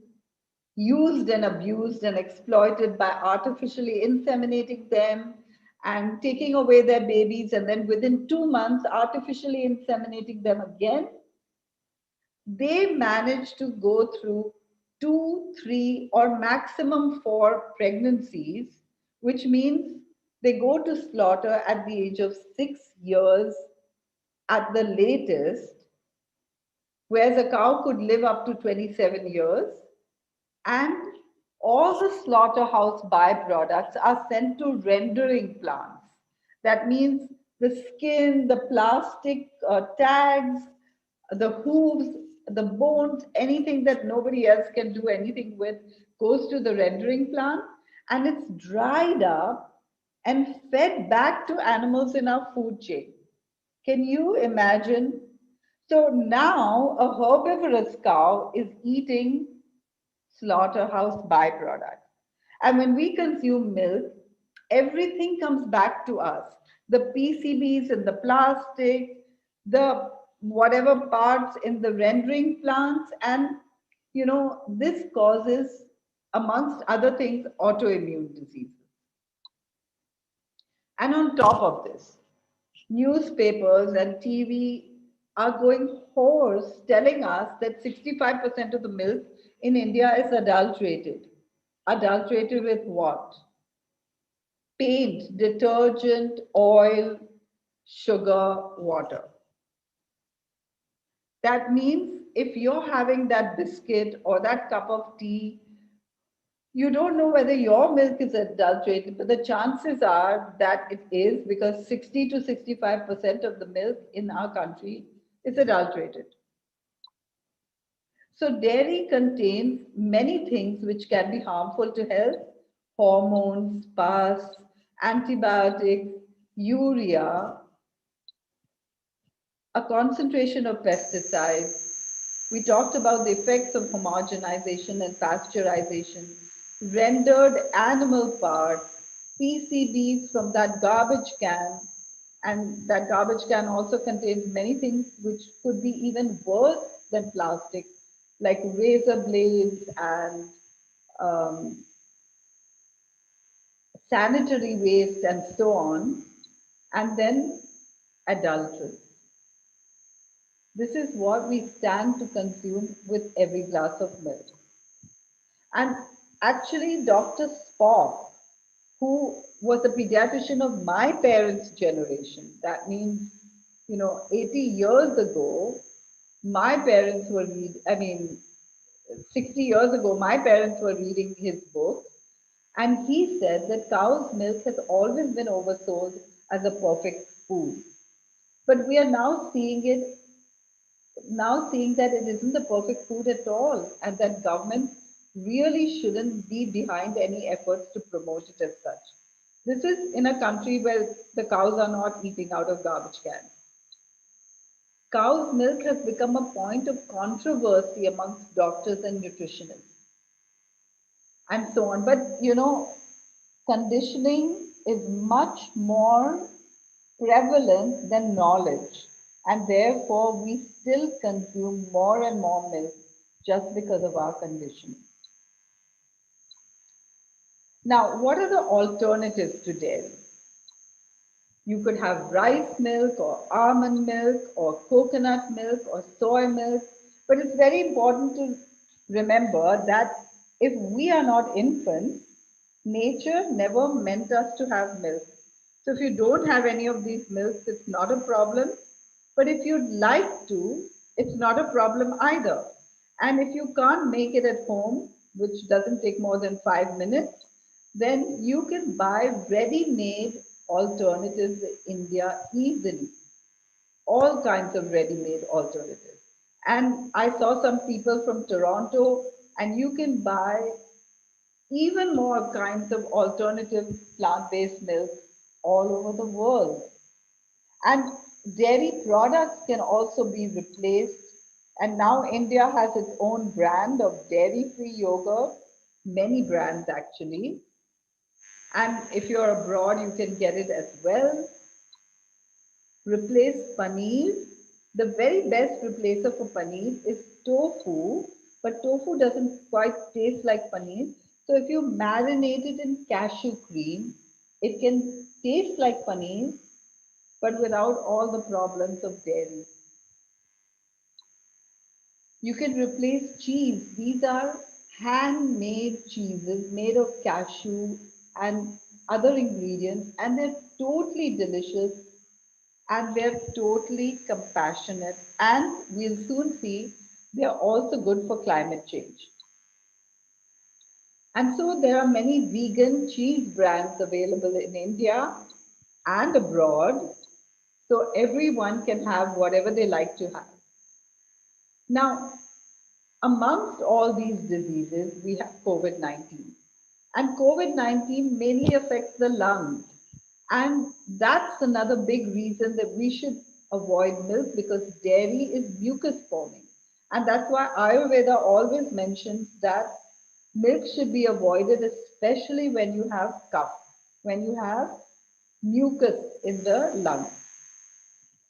used and abused and exploited by artificially inseminating them and taking away their babies, and then within 2 months, artificially inseminating them again, they manage to go through 2, 3, or maximum 4 pregnancies, which means they go to slaughter at the age of 6 years at the latest, whereas a cow could live up to 27 years. And all the slaughterhouse byproducts are sent to rendering plants. That means the skin, the plastic tags, the hooves, the bones, anything that nobody else can do anything with goes to the rendering plant, and it's dried up and fed back to animals in our food chain. Can you imagine? So now a herbivorous cow is eating slaughterhouse byproducts. And when we consume milk, everything comes back to us. The PCBs in the plastic, the whatever parts in the rendering plants, and this causes, amongst other things, autoimmune diseases. And on top of this, newspapers and TV are going hoarse telling us that 65% of the milk in India is adulterated. Adulterated with what? Paint, detergent, oil, sugar, water. That means if you're having that biscuit or that cup of tea, you don't know whether your milk is adulterated, but the chances are that it is, because 60 to 65% of the milk in our country is adulterated. So dairy contains many things which can be harmful to health: hormones, pus, antibiotics, urea, a concentration of pesticides. We talked about the effects of homogenization and pasteurization, rendered animal parts, PCBs from that garbage can, and that garbage can also contains many things which could be even worse than plastic, like razor blades and sanitary waste and so on. And then adulterous. This is what we stand to consume with every glass of milk. And actually, Dr. Spock, who was a pediatrician of my parents' generation, that means, 80 years ago, my parents were 60 years ago, my parents were reading his book, and he said that cow's milk has always been oversold as a perfect food. But we are now seeing that it isn't the perfect food at all, and that government really shouldn't be behind any efforts to promote it as such. This is in a country where the cows are not eating out of garbage cans. Cow's milk has become a point of controversy amongst doctors and nutritionists, and so on. But conditioning is much more prevalent than knowledge, and therefore we still consume more and more milk just because of our conditioning. Now, what are the alternatives to dairy? You could have rice milk or almond milk or coconut milk or soy milk, but it's very important to remember that if we are not infants, nature never meant us to have milk. So if you don't have any of these milks, it's not a problem. But if you'd like to, it's not a problem either. And if you can't make it at home, which doesn't take more than 5 minutes, then you can buy ready-made alternatives in India easily. All kinds of ready-made alternatives. And I saw some people from Toronto, and you can buy even more kinds of alternative plant-based milk all over the world. And dairy products can also be replaced. And now India has its own brand of dairy-free yogurt, many brands actually. And if you're abroad, you can get it as well. Replace paneer. The very best replacer for paneer is tofu, but tofu doesn't quite taste like paneer. So if you marinate it in cashew cream, it can taste like paneer, but without all the problems of dairy. You can replace cheese. These are handmade cheeses made of cashew and other ingredients, and they're totally delicious and they're totally compassionate, and we'll soon see they're also good for climate change. And so there are many vegan cheese brands available in India and abroad, so everyone can have whatever they like to have. Now, amongst all these diseases, we have COVID-19. And COVID-19 mainly affects the lungs. And that's another big reason that we should avoid milk, because dairy is mucus forming. And that's why Ayurveda always mentions that milk should be avoided, especially when you have cough, when you have mucus in the lungs.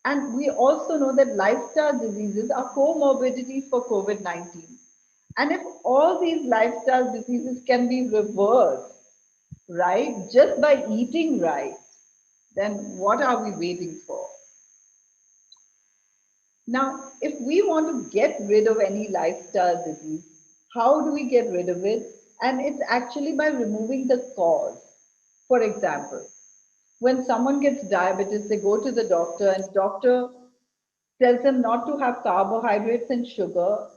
And we also know that lifestyle diseases are comorbidities for COVID-19. And if all these lifestyle diseases can be reversed, right, just by eating right, then what are we waiting for? Now, if we want to get rid of any lifestyle disease, how do we get rid of it? And it's actually by removing the cause. For example, when someone gets diabetes, they go to the doctor and doctor tells them not to have carbohydrates and sugar,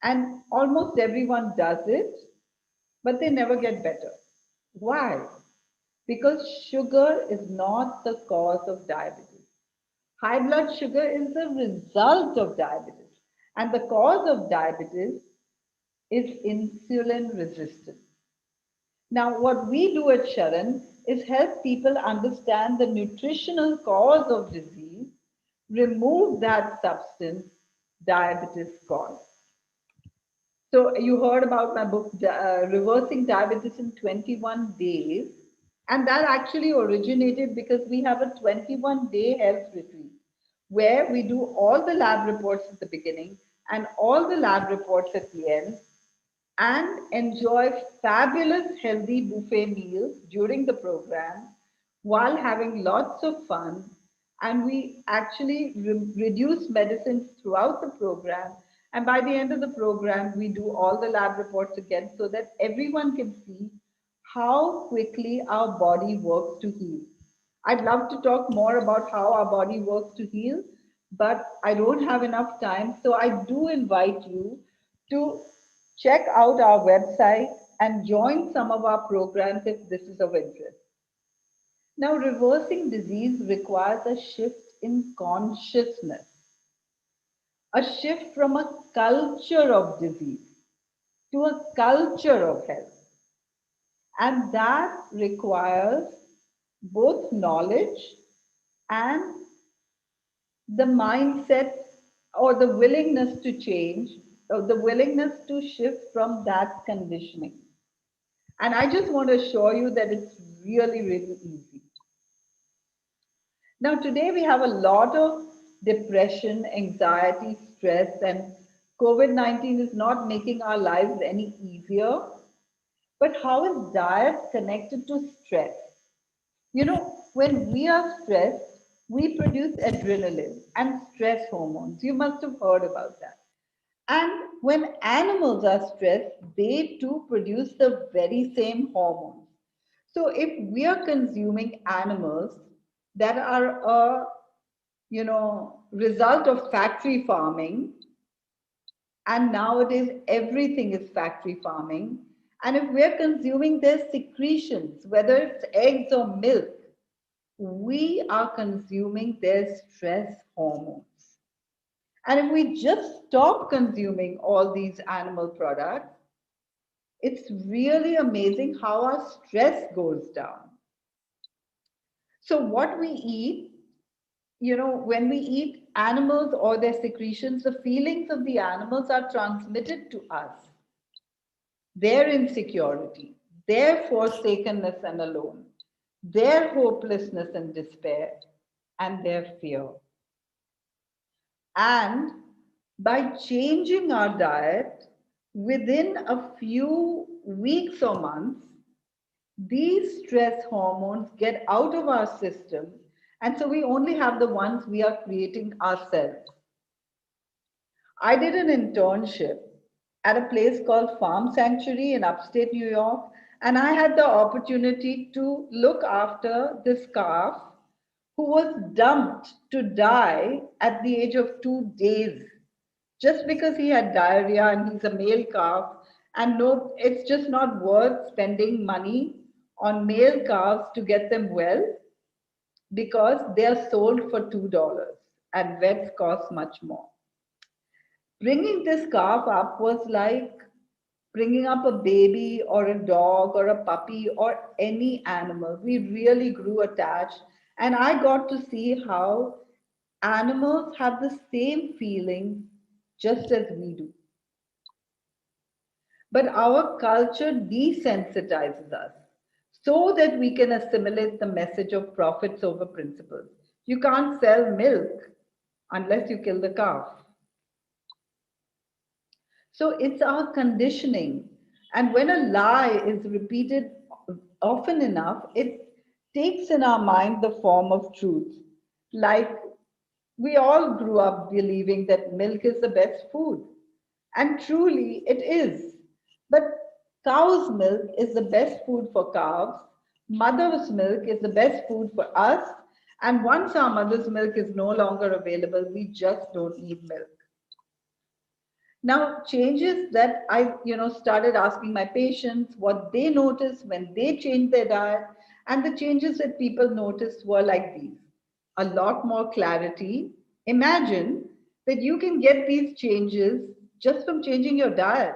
and almost everyone does it, but they never get better. Why? Because sugar is not the cause of diabetes. High blood sugar is the result of diabetes, and the cause of diabetes is insulin resistance. Now, what we do at Sharan is help people understand the nutritional cause of disease, remove that substance diabetes cause. So you heard about my book, Reversing Diabetes in 21 Days. And that actually originated because we have a 21-day health retreat where we do all the lab reports at the beginning and all the lab reports at the end, and enjoy fabulous healthy buffet meals during the program while having lots of fun And we actually reduce medicines throughout the program. And by the end of the program, we do all the lab reports again so that everyone can see how quickly our body works to heal. I'd love to talk more about how our body works to heal, but I don't have enough time. So I do invite you to check out our website and join some of our programs if this is of interest. Now, reversing disease requires a shift in consciousness, a shift from a culture of disease to a culture of health. And that requires both knowledge and the mindset or the willingness to change, or the willingness to shift from that conditioning. And I just want to assure you that it's really, really easy. Now, today we have a lot of depression, anxiety, stress, and COVID-19 is not making our lives any easier. But how is diet connected to stress? You know, when we are stressed, we produce adrenaline and stress hormones. You must have heard about that. And when animals are stressed, they too produce the very same hormones. So if we are consuming animals that are a result of factory farming, and nowadays everything is factory farming, and if we're consuming their secretions, whether it's eggs or milk, we are consuming their stress hormones. And if we just stop consuming all these animal products, it's really amazing how our stress goes down. So what we eat, when we eat animals or their secretions, the feelings of the animals are transmitted to us. Their insecurity, their forsakenness and alone, their hopelessness and despair, and their fear. And by changing our diet, within a few weeks or months, these stress hormones get out of our system. And so we only have the ones we are creating ourselves. I did an internship at a place called Farm Sanctuary in upstate New York. And I had the opportunity to look after this calf who was dumped to die at the age of 2 days, just because he had diarrhea and he's a male calf. And no, it's just not worth spending money on male calves to get them well, because they are sold for $2 and vets cost much more. Bringing this calf up was like bringing up a baby or a dog or a puppy or any animal. We really grew attached, and I got to see how animals have the same feelings just as we do. But our culture desensitizes us so that we can assimilate the message of profits over principles. You can't sell milk unless you kill the calf. So it's our conditioning. And when a lie is repeated often enough, it takes in our mind the form of truth. Like, we all grew up believing that milk is the best food. And truly it is. But cow's milk is the best food for calves. Mother's milk is the best food for us. And once our mother's milk is no longer available, we just don't need milk. Now, changes that I started asking my patients what they noticed when they changed their diet, and the changes that people noticed were like these. A lot more clarity. Imagine that you can get these changes just from changing your diet.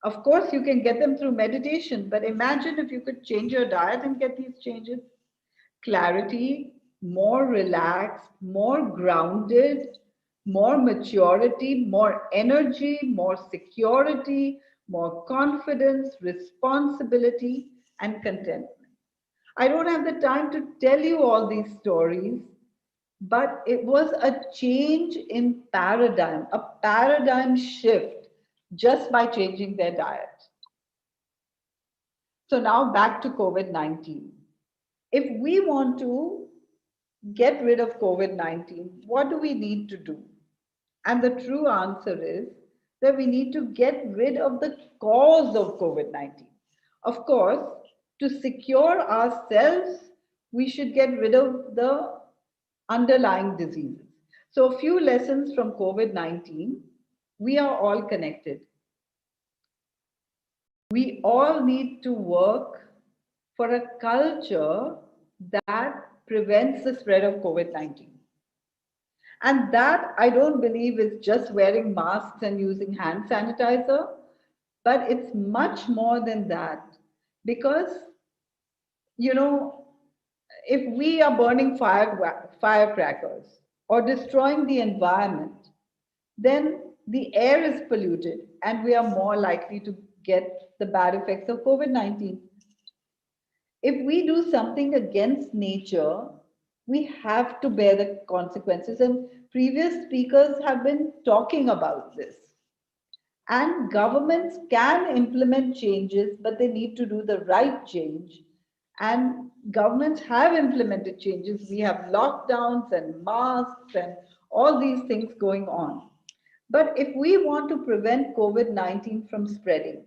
Of course, you can get them through meditation, but imagine if you could change your diet and get these changes. Clarity, more relaxed, more grounded, more maturity, more energy, more security, more confidence, responsibility, and contentment. I don't have the time to tell you all these stories, but it was a change in paradigm, a paradigm shift just by changing their diet. So now back to COVID-19. If we want to get rid of COVID-19, what do we need to do? And the true answer is that we need to get rid of the cause of COVID-19. Of course, to secure ourselves, we should get rid of the underlying diseases. So a few lessons from COVID-19, we are all connected. We all need to work for a culture that prevents the spread of COVID-19. And that I don't believe is just wearing masks and using hand sanitizer, but it's much more than that. Because, you know, if we are burning firecrackers or destroying the environment, then the air is polluted and we are more likely to get the bad effects of COVID-19. If we do something against nature, we have to bear the consequences. And previous speakers have been talking about this. And governments can implement changes, but they need to do the right change. And governments have implemented changes. We have lockdowns and masks and all these things going on. But if we want to prevent COVID-19 from spreading,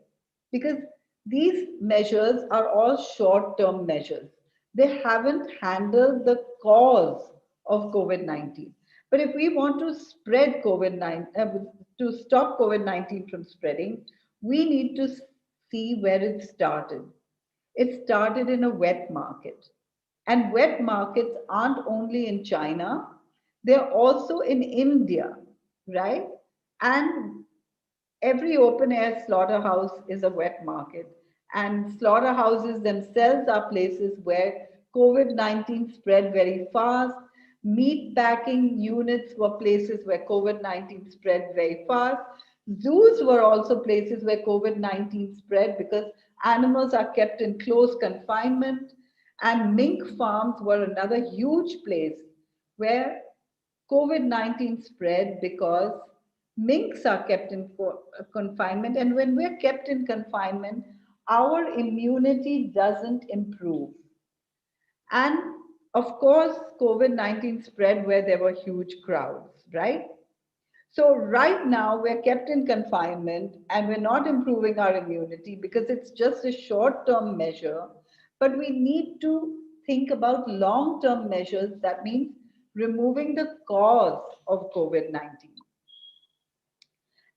because these measures are all short-term measures, they haven't handled the cause of COVID-19. But if we want to spread COVID-19, to stop COVID-19 from spreading, we need to see where it started. It started in a wet market. And wet markets aren't only in China, they're also in India, right? And every open air slaughterhouse is a wet market. And slaughterhouses themselves are places where COVID-19 spread very fast. Meat packing units were places where COVID-19 spread very fast. Zoos were also places where COVID-19 spread because animals are kept in close confinement. And mink farms were another huge place where COVID-19 spread because minks are kept in confinement. And when we're kept in confinement, our immunity doesn't improve. And of course, COVID-19 spread where there were huge crowds, right? So right now we're kept in confinement and we're not improving our immunity because it's just a short-term measure, but we need to think about long-term measures. That means removing the cause of COVID-19.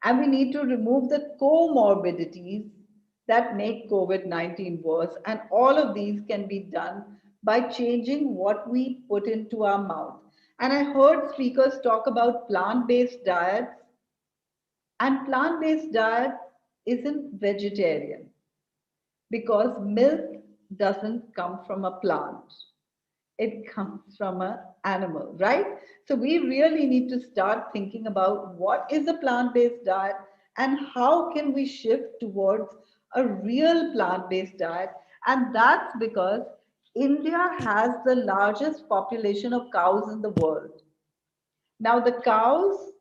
And we need to remove the comorbidities that make COVID-19 worse. And all of these can be done by changing what we put into our mouth. And I heard speakers talk about plant-based diets. And plant-based diet isn't vegetarian because milk doesn't come from a plant. It comes from an animal, right? So we really need to start thinking about what is a plant-based diet and how can we shift towards a real plant-based diet. And that's because India has the largest population of cows in the world. Now the cows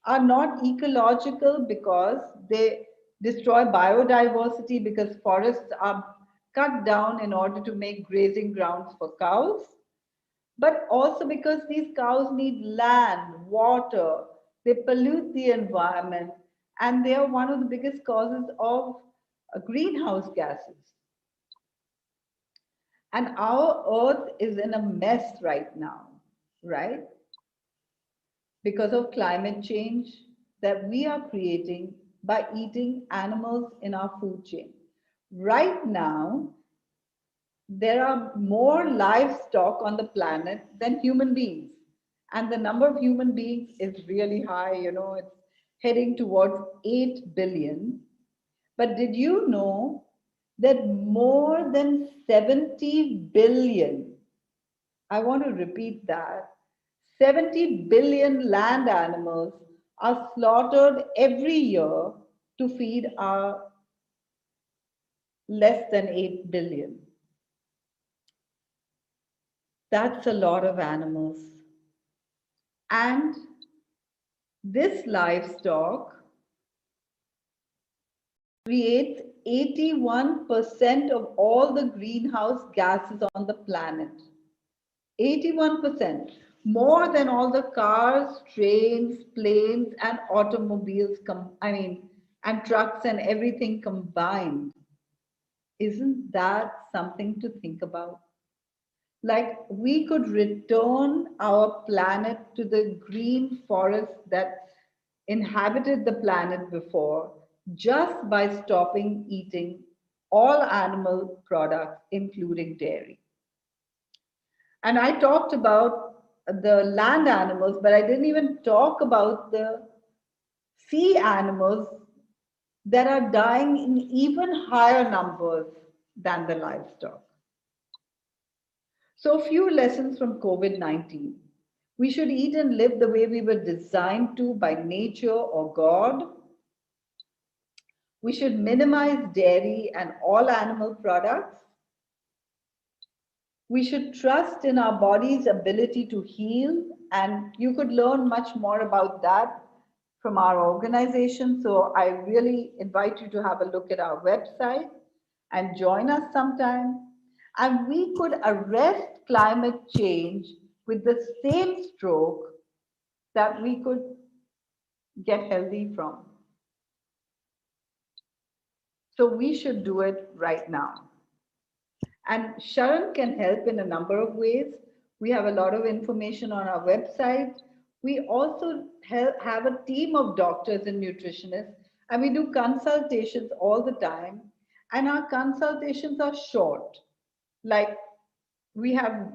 are not ecological because they destroy biodiversity because forests are cut down in order to make grazing grounds for cows, but also because these cows need land, water, they pollute the environment, and they are one of the biggest causes of greenhouse gases. And our earth is in a mess right now, right? Because of climate change that we are creating by eating animals in our food chain. Right now, there are more livestock on the planet than human beings. And the number of human beings is really high, you know, it's heading towards 8 billion. But did you know that more than 70 billion, I want to repeat that, 70 billion land animals are slaughtered every year to feed our less than 8 billion. That's a lot of animals. And this livestock creates 81% of all the greenhouse gases on the planet. 81%, more than all the cars, trains, planes, and automobiles, and trucks and everything combined. Isn't that something to think about? Like, we could return our planet to the green forest that inhabited the planet before just by stopping eating all animal products, including dairy. And I talked about the land animals, but I didn't even talk about the sea animals that are dying in even higher numbers than the livestock. So, a few lessons from COVID-19. We should eat and live the way we were designed to by nature or God. We should minimize dairy and all animal products. We should trust in our body's ability to heal, and you could learn much more about that from our organization. So I really invite you to have a look at our website and join us sometime. And we could arrest climate change with the same stroke that we could get healthy from. So we should do it right now. And Sharon can help in a number of ways. We have a lot of information on our website. We also have a team of doctors and nutritionists, and we do consultations all the time. And our consultations are short. Like, we have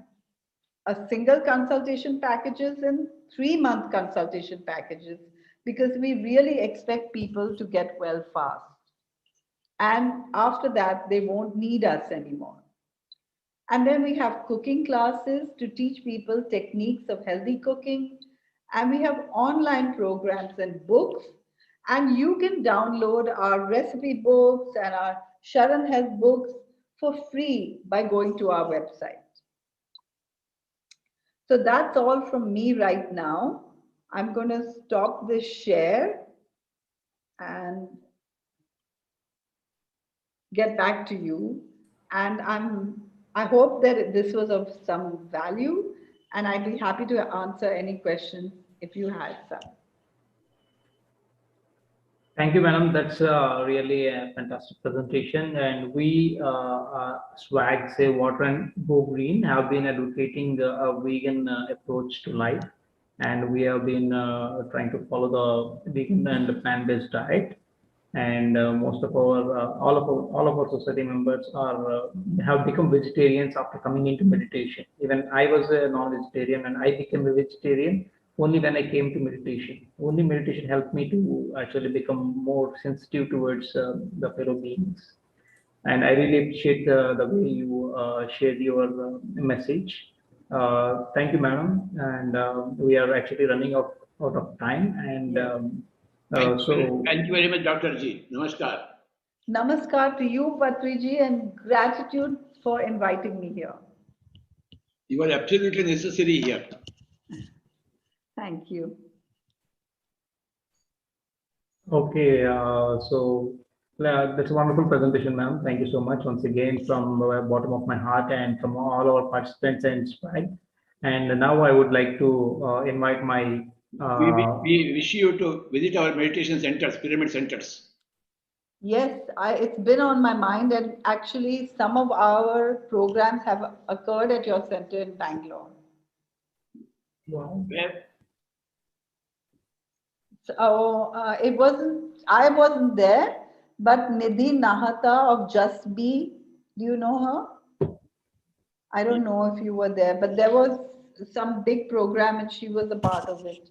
a single consultation packages and 3-month consultation packages, because we really expect people to get well fast. And after that, they won't need us anymore. And then we have cooking classes to teach people techniques of healthy cooking. And we have online programs and books. And you can download our recipe books and our Sharon Health books for free by going to our website. So that's all from me right now. I'm going to stop this share and get back to you. And I hope that this was of some value, and I'd be happy to answer any questions if you had some. Thank you, madam. That's really a fantastic presentation. And we, SWAG, Say Water and Go Green, have been advocating a vegan approach to life. And we have been trying to follow the vegan and the plant-based diet. And most of our, all of our society members have become vegetarians after coming into meditation. Even I was a non-vegetarian, and I became a vegetarian only when I came to meditation. Only meditation helped me to actually become more sensitive towards the fellow beings. And I really appreciate the way you shared your message. Thank you, madam. And we are actually running out of time. And thank you very much, Dr. G. Namaskar. Namaskar to you, Patri Ji, and gratitude for inviting me here. You are absolutely necessary here. Thank you. Okay, so that's a wonderful presentation, ma'am. Thank you so much once again from the bottom of my heart and from all our participants and SWAG. And now I would like to invite my... we wish you to visit our meditation centers, pyramid centers. Yes, it's been on my mind, and actually some of our programs have occurred at your center in Bangalore. Wow. Where? So I wasn't there, but Nidhi Nahata of Just Be, do you know her? I don't know if you were there, but there was some big program and she was a part of it.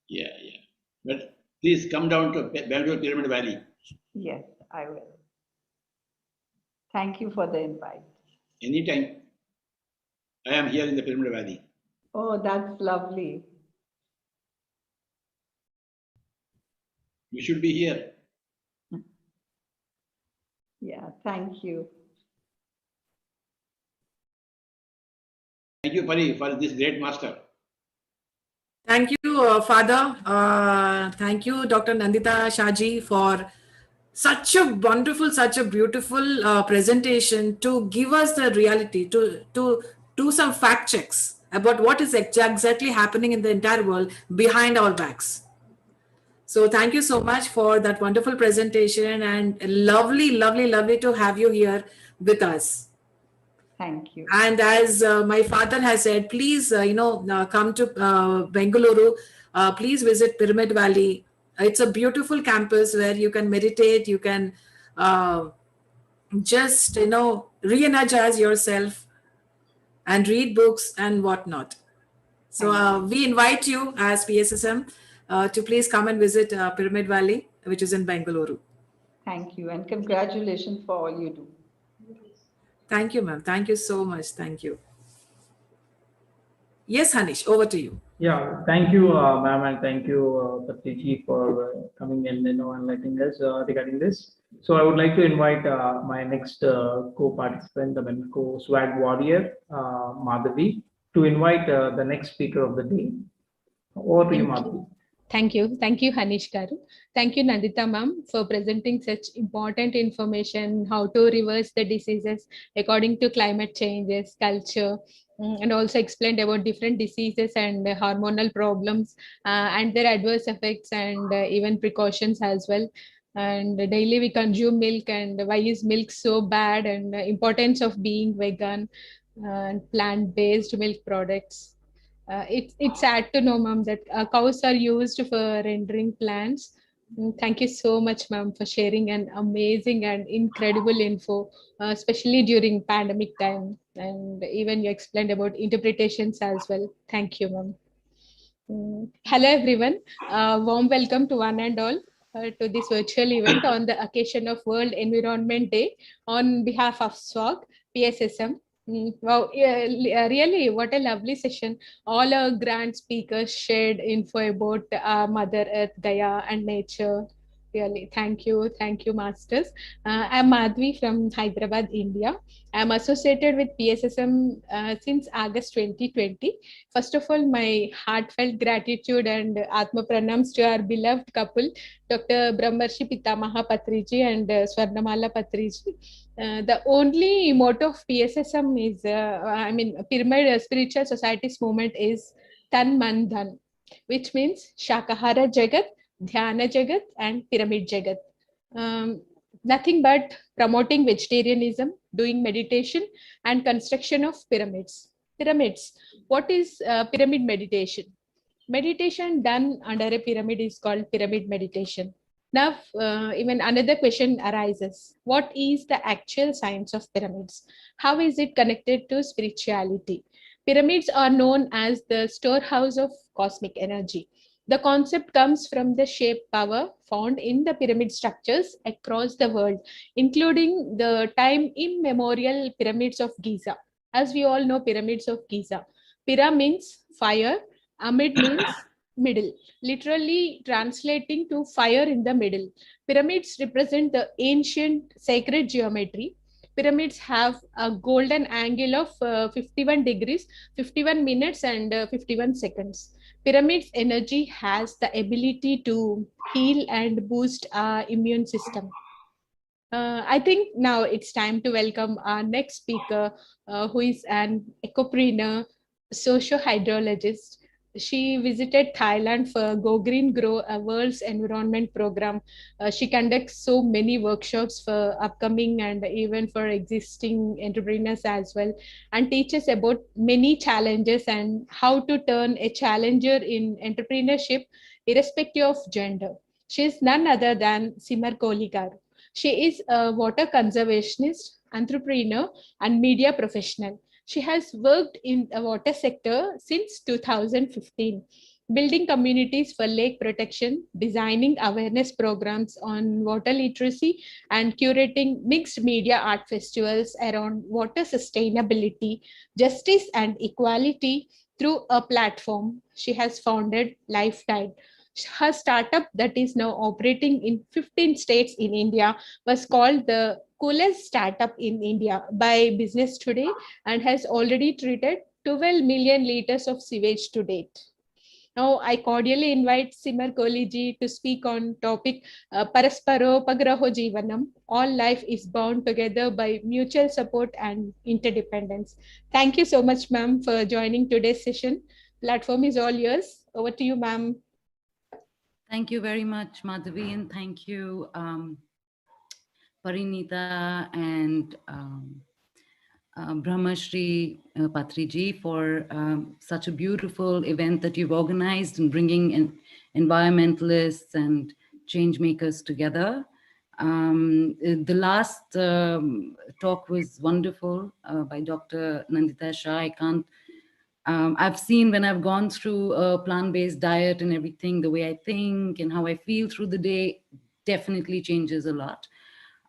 Yeah. But please come down to Bangalore Pyramid Valley. Yes, I will. Thank you for the invite. Anytime. I am here in the Pyramid Valley. Oh, that's lovely. You should be here. Yeah, thank you. Thank you, Pari, for this great master. Thank you, Father. Thank you, Dr. Nandita Shaji, for such a wonderful, such a beautiful presentation to give us the reality, to do some fact checks about what is exactly happening in the entire world behind our backs. So thank you so much for that wonderful presentation, and lovely, lovely, lovely to have you here with us. Thank you. And as my father has said, please, come to Bengaluru. Please visit Pyramid Valley. It's a beautiful campus where you can meditate, you can just, re-energize yourself and read books and whatnot. So we invite you as PSSM to please come and visit Pyramid Valley, which is in Bengaluru. Thank you, and congratulations for all you do. Thank you, ma'am. Thank you so much. Thank you. Yes, Hanish, over to you. Yeah, thank you, ma'am, and thank you, Patri G, for coming in and enlightening us regarding this. So I would like to invite my next co-participant, the co-swag warrior, Madhavi, to invite the next speaker of the day. Over to you, Madhavi. Thank you, Hanish Garu. Thank you, Nandita ma'am, for presenting such important information, how to reverse the diseases according to climate changes, culture, and also explained about different diseases and hormonal problems and their adverse effects and even precautions as well. And daily we consume milk, and why is milk so bad, and the importance of being vegan and plant-based milk products. It's sad to know, ma'am, that cows are used for rendering plants. Thank you so much, ma'am, for sharing an amazing and incredible info, especially during pandemic time. And even you explained about interpretations as well. Thank you, ma'am. Hello, everyone. Warm welcome to one and all to this virtual event on the occasion of World Environment Day on behalf of SWAG, PSSM. Wow, really, what a lovely session. All our grand speakers shared info about Mother Earth, Gaia, and nature. Really, thank you, masters. I'm Madhvi from Hyderabad, India. I'm associated with PSSM since August 2020. First of all, my heartfelt gratitude and Atma Pranams to our beloved couple, Dr. Brahmarshi Pitamaha Patriji and Swarnamala Patriji. The only motto of PSSM is, Pyramid Spiritual Societies movement is Tan Man Dhan, which means Shaakahaara Jagath, Dhyana Jagath, and Pyramid Jagath. Nothing but promoting vegetarianism, doing meditation, and construction of pyramids. Pyramids. What is pyramid meditation? Meditation done under a pyramid is called pyramid meditation. Now, even another question arises. What is the actual science of pyramids? How is it connected to spirituality? Pyramids are known as the storehouse of cosmic energy. The concept comes from the shape power found in the pyramid structures across the world, including the time immemorial pyramids of Giza. As we all know, pyramids of Giza. Pira means fire, amid means middle, literally translating to fire in the middle. Pyramids represent the ancient sacred geometry. Pyramids have a golden angle of 51 degrees, 51 minutes, and 51 seconds. Pyramids energy has the ability to heal and boost our immune system. I think now it's time to welcome our next speaker, who is an ecopreneur, socio-hydrologist. She visited Thailand for Go Green Grow, a world's environment program. She conducts so many workshops for upcoming and even for existing entrepreneurs as well, and teaches about many challenges and how to turn a challenger in entrepreneurship irrespective of gender. She is none other than Simar Kohlikar. She is a water conservationist, entrepreneur, and media professional. She has worked in the water sector since 2015, building communities for lake protection, designing awareness programs on water literacy, and curating mixed media art festivals around water sustainability, justice, and equality through a platform she has founded, Lifetide. Her startup that is now operating in 15 states in India was called the coolest startup in India by Business Today and has already treated 12 million liters of sewage to date. Now, I cordially invite Simar Kohli ji to speak on topic Parasparo Pagraho Jivanam. All life is bound together by mutual support and interdependence. Thank you so much, ma'am, for joining today's session. Platform is all yours. Over to you, ma'am. Thank you very much, Madhavi, and thank you, Parinita and Brahmarshi Patri G for such a beautiful event that you've organized and bringing in environmentalists and change makers together. The last talk was wonderful by Dr. Nandita Shah. I can't I've seen when I've gone through a plant-based diet and everything, the way I think and how I feel through the day definitely changes a lot.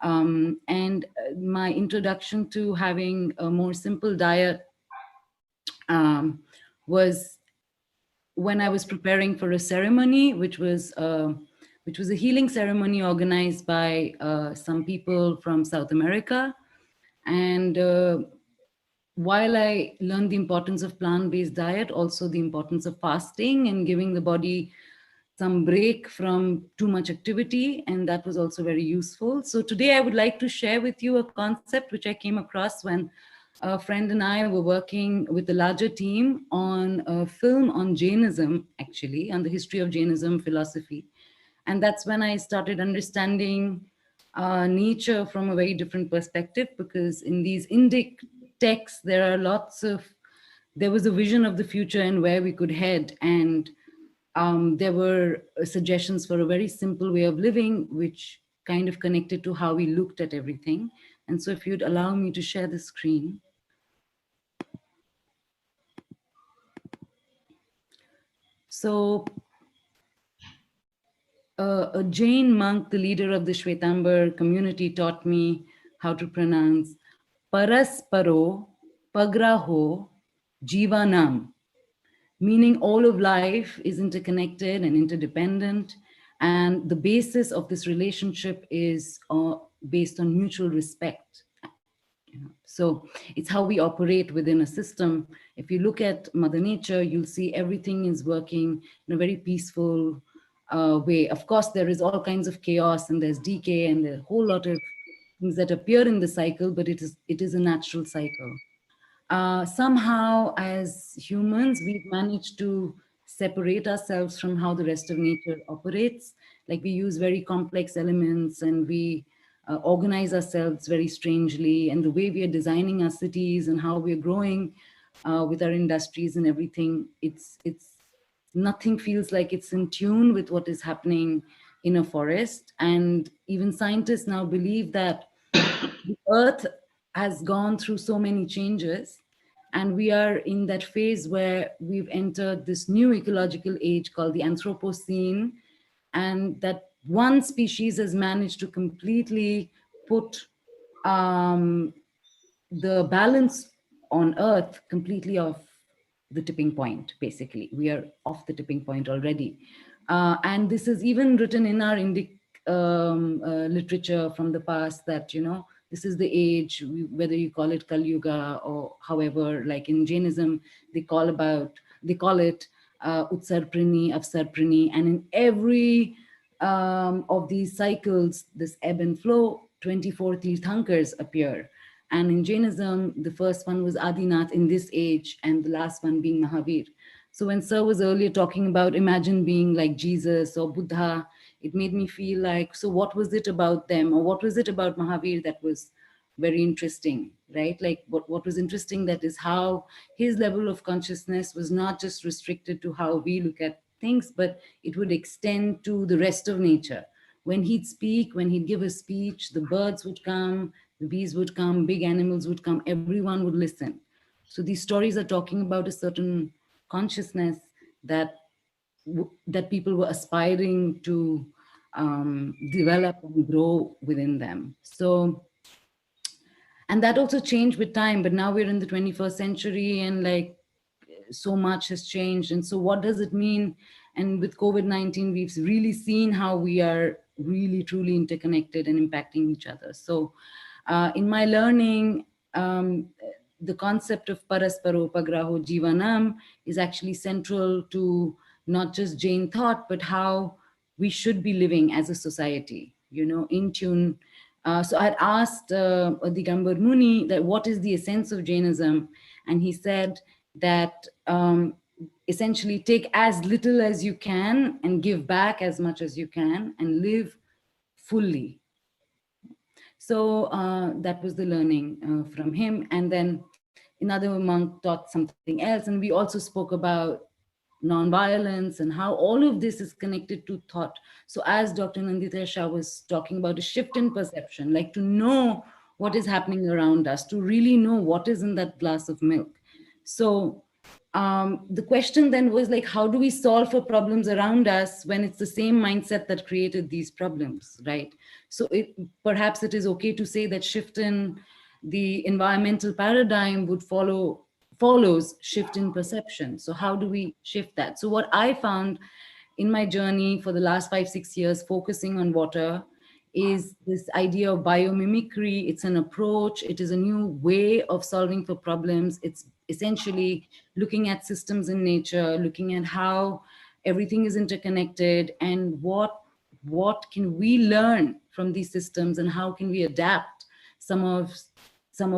And my introduction to having a more simple diet was when I was preparing for a ceremony, which was a healing ceremony organized by some people from South America. And while I learned the importance of plant-based diet, also the importance of fasting and giving the body some break from too much activity, and that was also very useful. So today I would like to share with you a concept which I came across when a friend and I were working with a larger team on a film on Jainism, actually, on the history of Jainism philosophy. And that's when I started understanding nature from a very different perspective, because in these Indic texts, there was a vision of the future and where we could head. And there were suggestions for a very simple way of living, which kind of connected to how we looked at everything. And so if you'd allow me to share the screen. So a Jain monk, the leader of the Shwetambar community, taught me how to pronounce Parasparo Pagraho Jivanam, meaning all of life is interconnected and interdependent. And the basis of this relationship is based on mutual respect. So it's how we operate within a system. If you look at Mother Nature, you'll see everything is working in a very peaceful way. Of course, there is all kinds of chaos and there's decay and there are a whole lot of things that appear in the cycle, but it is a natural cycle. Somehow, as humans, we've managed to separate ourselves from how the rest of nature operates. Like we use very complex elements and we organize ourselves very strangely, and the way we are designing our cities and how we're growing with our industries and everything, it's nothing feels like it's in tune with what is happening in a forest. And even scientists now believe that the earth has gone through so many changes, and we are in that phase where we've entered this new ecological age called the Anthropocene, and that one species has managed to completely put the balance on Earth completely off the tipping point, basically. We are off the tipping point already. And this is even written in our Indic literature from the past that, this is the age, whether you call it Kali Yuga or however, like in Jainism, they call it Utsarprini, Avsarprini, and in every of these cycles, this ebb and flow, 24 Tirthankars appear. And in Jainism, the first one was Adinath in this age, and the last one being Mahavir. So when Sir was earlier talking about imagine being like Jesus or Buddha, it made me feel like, so what was it about them, or what was it about Mahavir that was very interesting, right? Like what was interesting, that is how his level of consciousness was not just restricted to how we look at things, but it would extend to the rest of nature. When he'd speak, when he'd give a speech, the birds would come, the bees would come, big animals would come, everyone would listen. So these stories are talking about a certain consciousness that people were aspiring to develop and grow within them. So, and that also changed with time, but now we're in the 21st century and like so much has changed. And so what does it mean? And with COVID-19, we've really seen how we are really truly interconnected and impacting each other. So in my learning, the concept of Parasparo Pagraho Jivanam is actually central to not just Jain thought, but how we should be living as a society, in tune. So I had asked Digambar Muni that what is the essence of Jainism, and he said that essentially take as little as you can and give back as much as you can and live fully. So that was the learning from him. And then another monk taught something else. And we also spoke about nonviolence and how all of this is connected to thought. So as Dr. Nandita Shah was talking about a shift in perception, like to know what is happening around us, to really know what is in that glass of milk. So the question then was like, how do we solve for problems around us when it's the same mindset that created these problems, right? So perhaps it is okay to say that shift in the environmental paradigm would follows shift in perception. So how do we shift that? So what I found in my journey for the last 5-6 years, focusing on water, is this idea of biomimicry. It's an approach. It is a new way of solving for problems. It's essentially looking at systems in nature, looking at how everything is interconnected, and what can we learn from these systems, and how can we adapt some of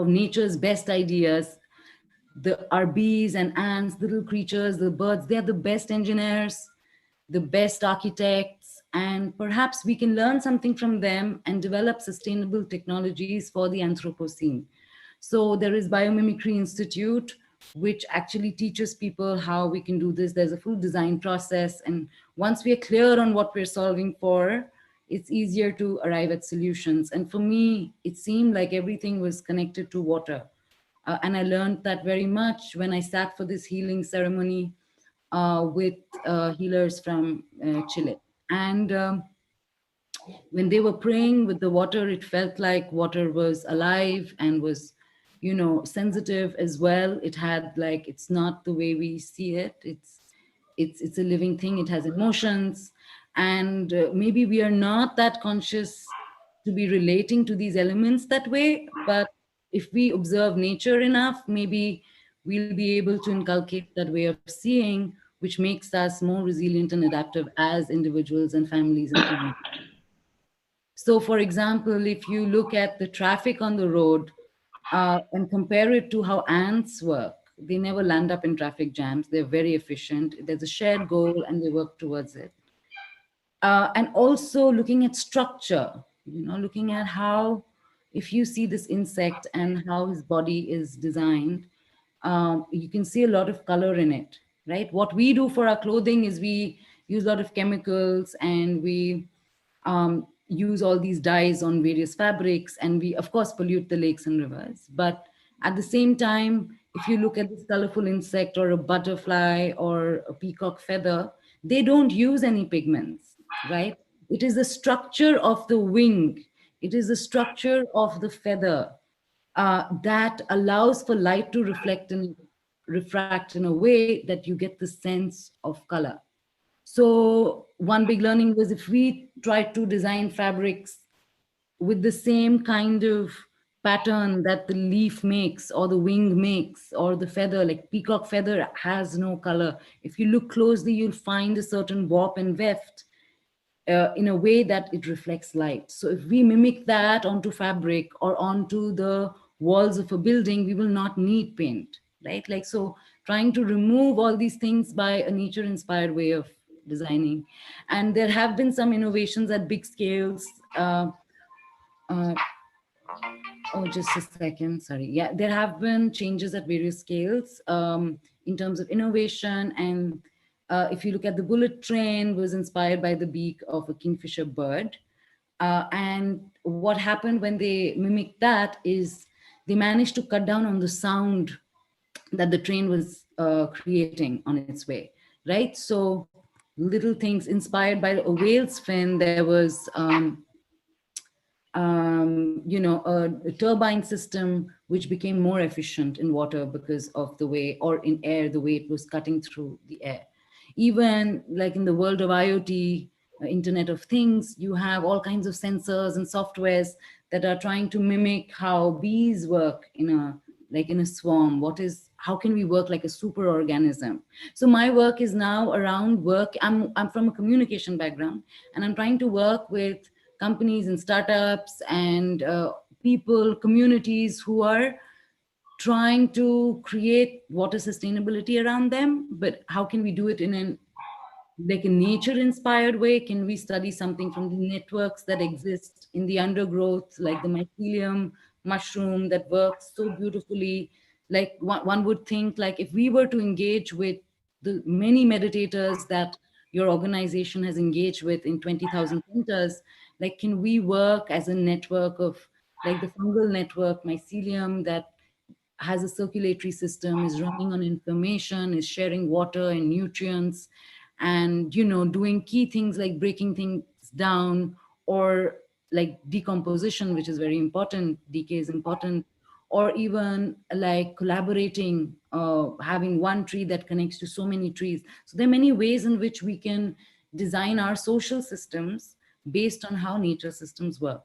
nature's best ideas. Our bees and ants, little creatures, the birds, they're the best engineers, the best architects, and perhaps we can learn something from them and develop sustainable technologies for the Anthropocene. So there is Biomimicry Institute, which actually teaches people how we can do this. There's a full design process. And once we are clear on what we're solving for, it's easier to arrive at solutions. And for me, it seemed like everything was connected to water. And I learned that very much when I sat for this healing ceremony with healers from Chile. And when they were praying with the water, it felt like water was alive and was, sensitive as well. It had like, it's not the way we see it. It's a living thing. It has emotions. And maybe we are not that conscious to be relating to these elements that way. But if we observe nature enough, maybe we'll be able to inculcate that way of seeing, which makes us more resilient and adaptive as individuals and families and communities. So for example, if you look at the traffic on the road and compare it to how ants work, they never land up in traffic jams. They're very efficient. There's a shared goal and they work towards it. And also looking at structure, looking at how, if you see this insect and how his body is designed, you can see a lot of color in it, right? What we do for our clothing is we use a lot of chemicals and we use all these dyes on various fabrics, and we of course pollute the lakes and rivers. But at the same time, if you look at this colorful insect or a butterfly or a peacock feather, they don't use any pigments, right? It is the structure of the wing. It is the structure of the feather that allows for light to refract in a way that you get the sense of color. So one big learning was, if we try to design fabrics with the same kind of pattern that the leaf makes or the wing makes or the feather, like peacock feather has no color. If you look closely, you'll find a certain warp and weft in a way that it reflects light. So if we mimic that onto fabric or onto the walls of a building, we will not need paint, right? Like, so trying to remove all these things by a nature-inspired way of designing. And there have been some innovations at big scales. Oh, just a second, sorry. Yeah, there have been changes at various scales in terms of innovation. And if you look at the bullet train, was inspired by the beak of a kingfisher bird. And what happened when they mimicked that is they managed to cut down on the sound that the train was creating on its way, right? So little things inspired by a whale's fin. There was, a turbine system which became more efficient in water because of the way, or in air, the way it was cutting through the air. Even like in the world of IoT, Internet of Things, you have all kinds of sensors and softwares that are trying to mimic how bees work in a swarm. how can we work like a super organism? So my work is now around work. I'm from a communication background, and I'm trying to work with companies and startups and people, communities who are trying to create water sustainability around them. But how can we do it in an like a nature inspired way? Can we study something from the networks that exist in the undergrowth, like the mycelium mushroom that works so beautifully? Like one would think, like if we were to engage with the many meditators that your organization has engaged with in 20,000 centers, like can we work as a network of like the fungal network mycelium that has a circulatory system, is running on information, is sharing water and nutrients, and doing key things like breaking things down, or like decomposition, which is very important, decay is important, or even like collaborating, having one tree that connects to so many trees. So there are many ways in which we can design our social systems based on how nature systems work.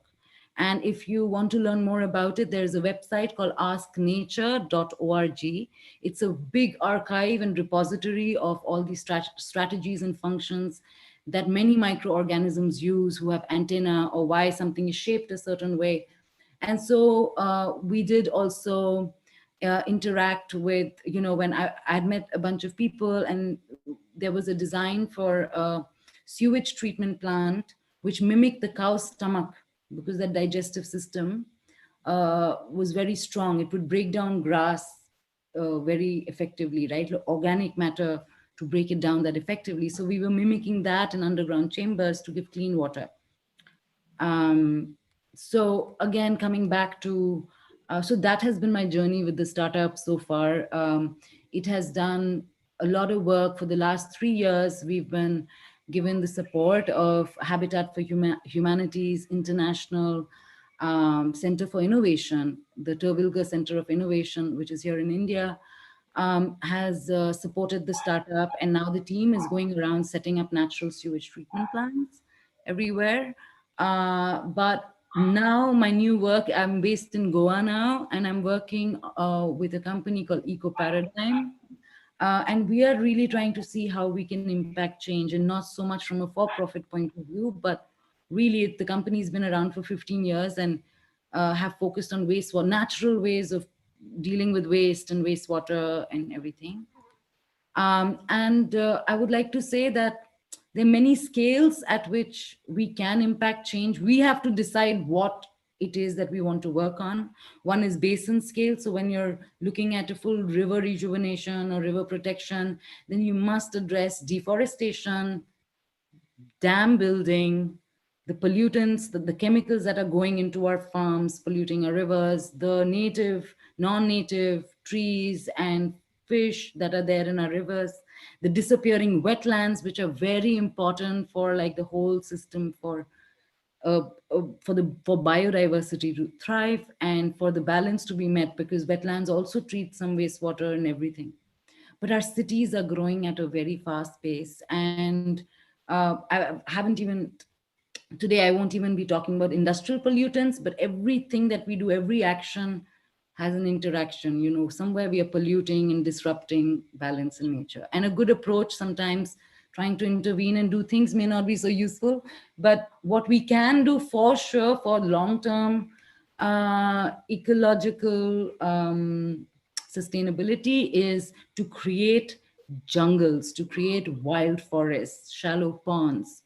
And if you want to learn more about it, there's a website called asknature.org. It's a big archive and repository of all these strategies and functions that many microorganisms use who have antenna, or why something is shaped a certain way. And so we did also interact with, when I'd met a bunch of people, and there was a design for a sewage treatment plant which mimicked the cow's stomach, because the digestive system was very strong. It would break down grass very effectively, right? Organic matter, to break it down that effectively. So we were mimicking that in underground chambers to give clean water. So again, coming back to, so that has been my journey with the startup so far. It has done a lot of work. For the last 3 years, we've been given the support of Habitat for Humanity's International Center for Innovation, the Terwilliger Center of Innovation, which is here in India, has supported the startup. And now the team is going around setting up natural sewage treatment plants everywhere. But now my new work, I'm based in Goa now, and I'm working with a company called Ecoparadigm. And we are really trying to see how we can impact change, and not so much from a for-profit point of view, but really the company's been around for 15 years and have focused on wastewater, natural ways of dealing with waste and wastewater and everything. I would like to say that there are many scales at which we can impact change. We have to decide what it is that we want to work on. One is basin scale. So when you're looking at a full river rejuvenation or river protection, then you must address deforestation, dam building, the pollutants, the chemicals that are going into our farms, polluting our rivers, the native, non-native trees and fish that are there in our rivers, the disappearing wetlands, which are very important for like the whole system for biodiversity to thrive and for the balance to be met, because wetlands also treat some wastewater and everything. But our cities are growing at a very fast pace, and I haven't even, today I won't even be talking about industrial pollutants, but everything that we do, every action has an interaction. Somewhere we are polluting and disrupting balance in nature. And a good approach, sometimes trying to intervene and do things may not be so useful, but what we can do for sure for long-term ecological sustainability is to create jungles, to create wild forests, shallow ponds,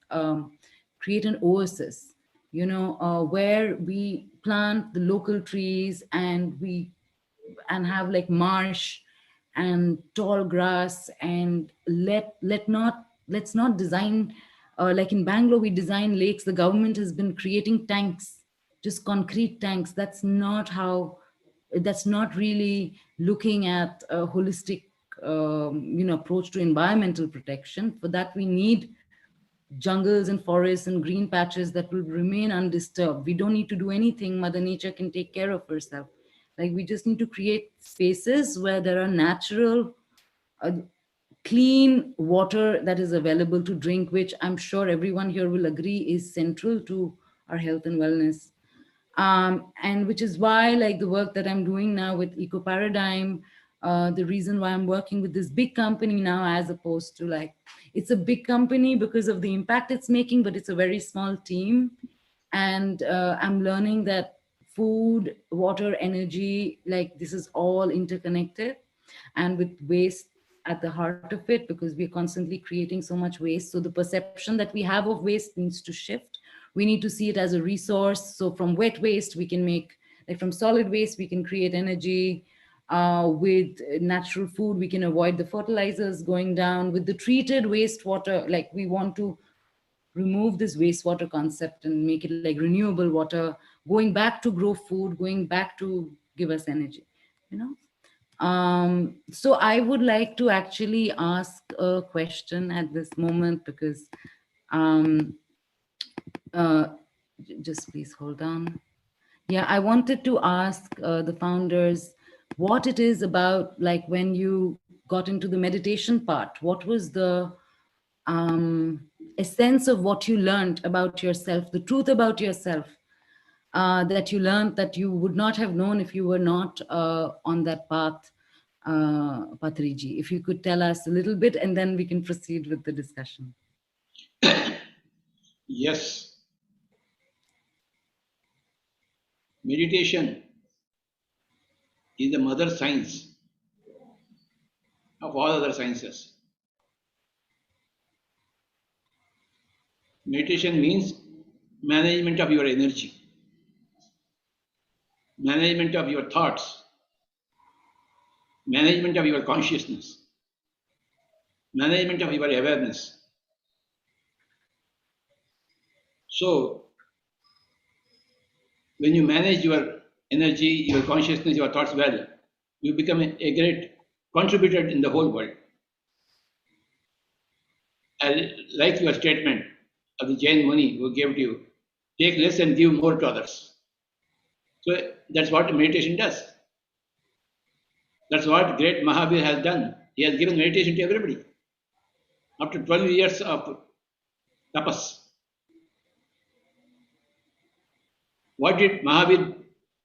create an oasis, where we plant the local trees and have like marsh and tall grass, and let's not design like in Bangalore we design lakes. The government has been creating tanks, just concrete tanks. That's not really looking at a holistic approach to environmental protection. For that we need jungles and forests and green patches that will remain undisturbed. We don't need to do anything. Mother Nature can take care of herself. Like, we just need to create spaces where there are natural, clean water that is available to drink, which I'm sure everyone here will agree is central to our health and wellness. And which is why, like, the work that I'm doing now with Ecoparadigm, the reason why I'm working with this big company now, as opposed to like, it's a big company because of the impact it's making, but it's a very small team. And I'm learning that food, water, energy, like this is all interconnected, and with waste at the heart of it, because we're constantly creating so much waste. So the perception that we have of waste needs to shift. We need to see it as a resource. So from wet waste, we can make, like from solid waste, we can create energy. With natural food, we can avoid the fertilizers going down. With the treated wastewater, like we want to remove this wastewater concept and make it like renewable water, going back to grow food, going back to give us energy, you know. So I would like to actually ask a question at this moment, because just please hold on. Yeah, I wanted to ask the founders what it is about, like when you got into the meditation part, what was the essence of what you learned about yourself, the truth about yourself, that you learned that you would not have known if you were not on that path, Patri Ji. If you could tell us a little bit, and then we can proceed with the discussion. Yes. Meditation is the mother science of all other sciences. Meditation means management of your energy, management of your thoughts, management of your consciousness, management of your awareness. So, when you manage your energy, your consciousness, your thoughts well, you become a great contributor in the whole world. I like your statement of the Jain Muni who gave to you, take less and give more to others. So that's what meditation does. That's what great Mahavir has done. He has given meditation to everybody. After 12 years of tapas, what did Mahavir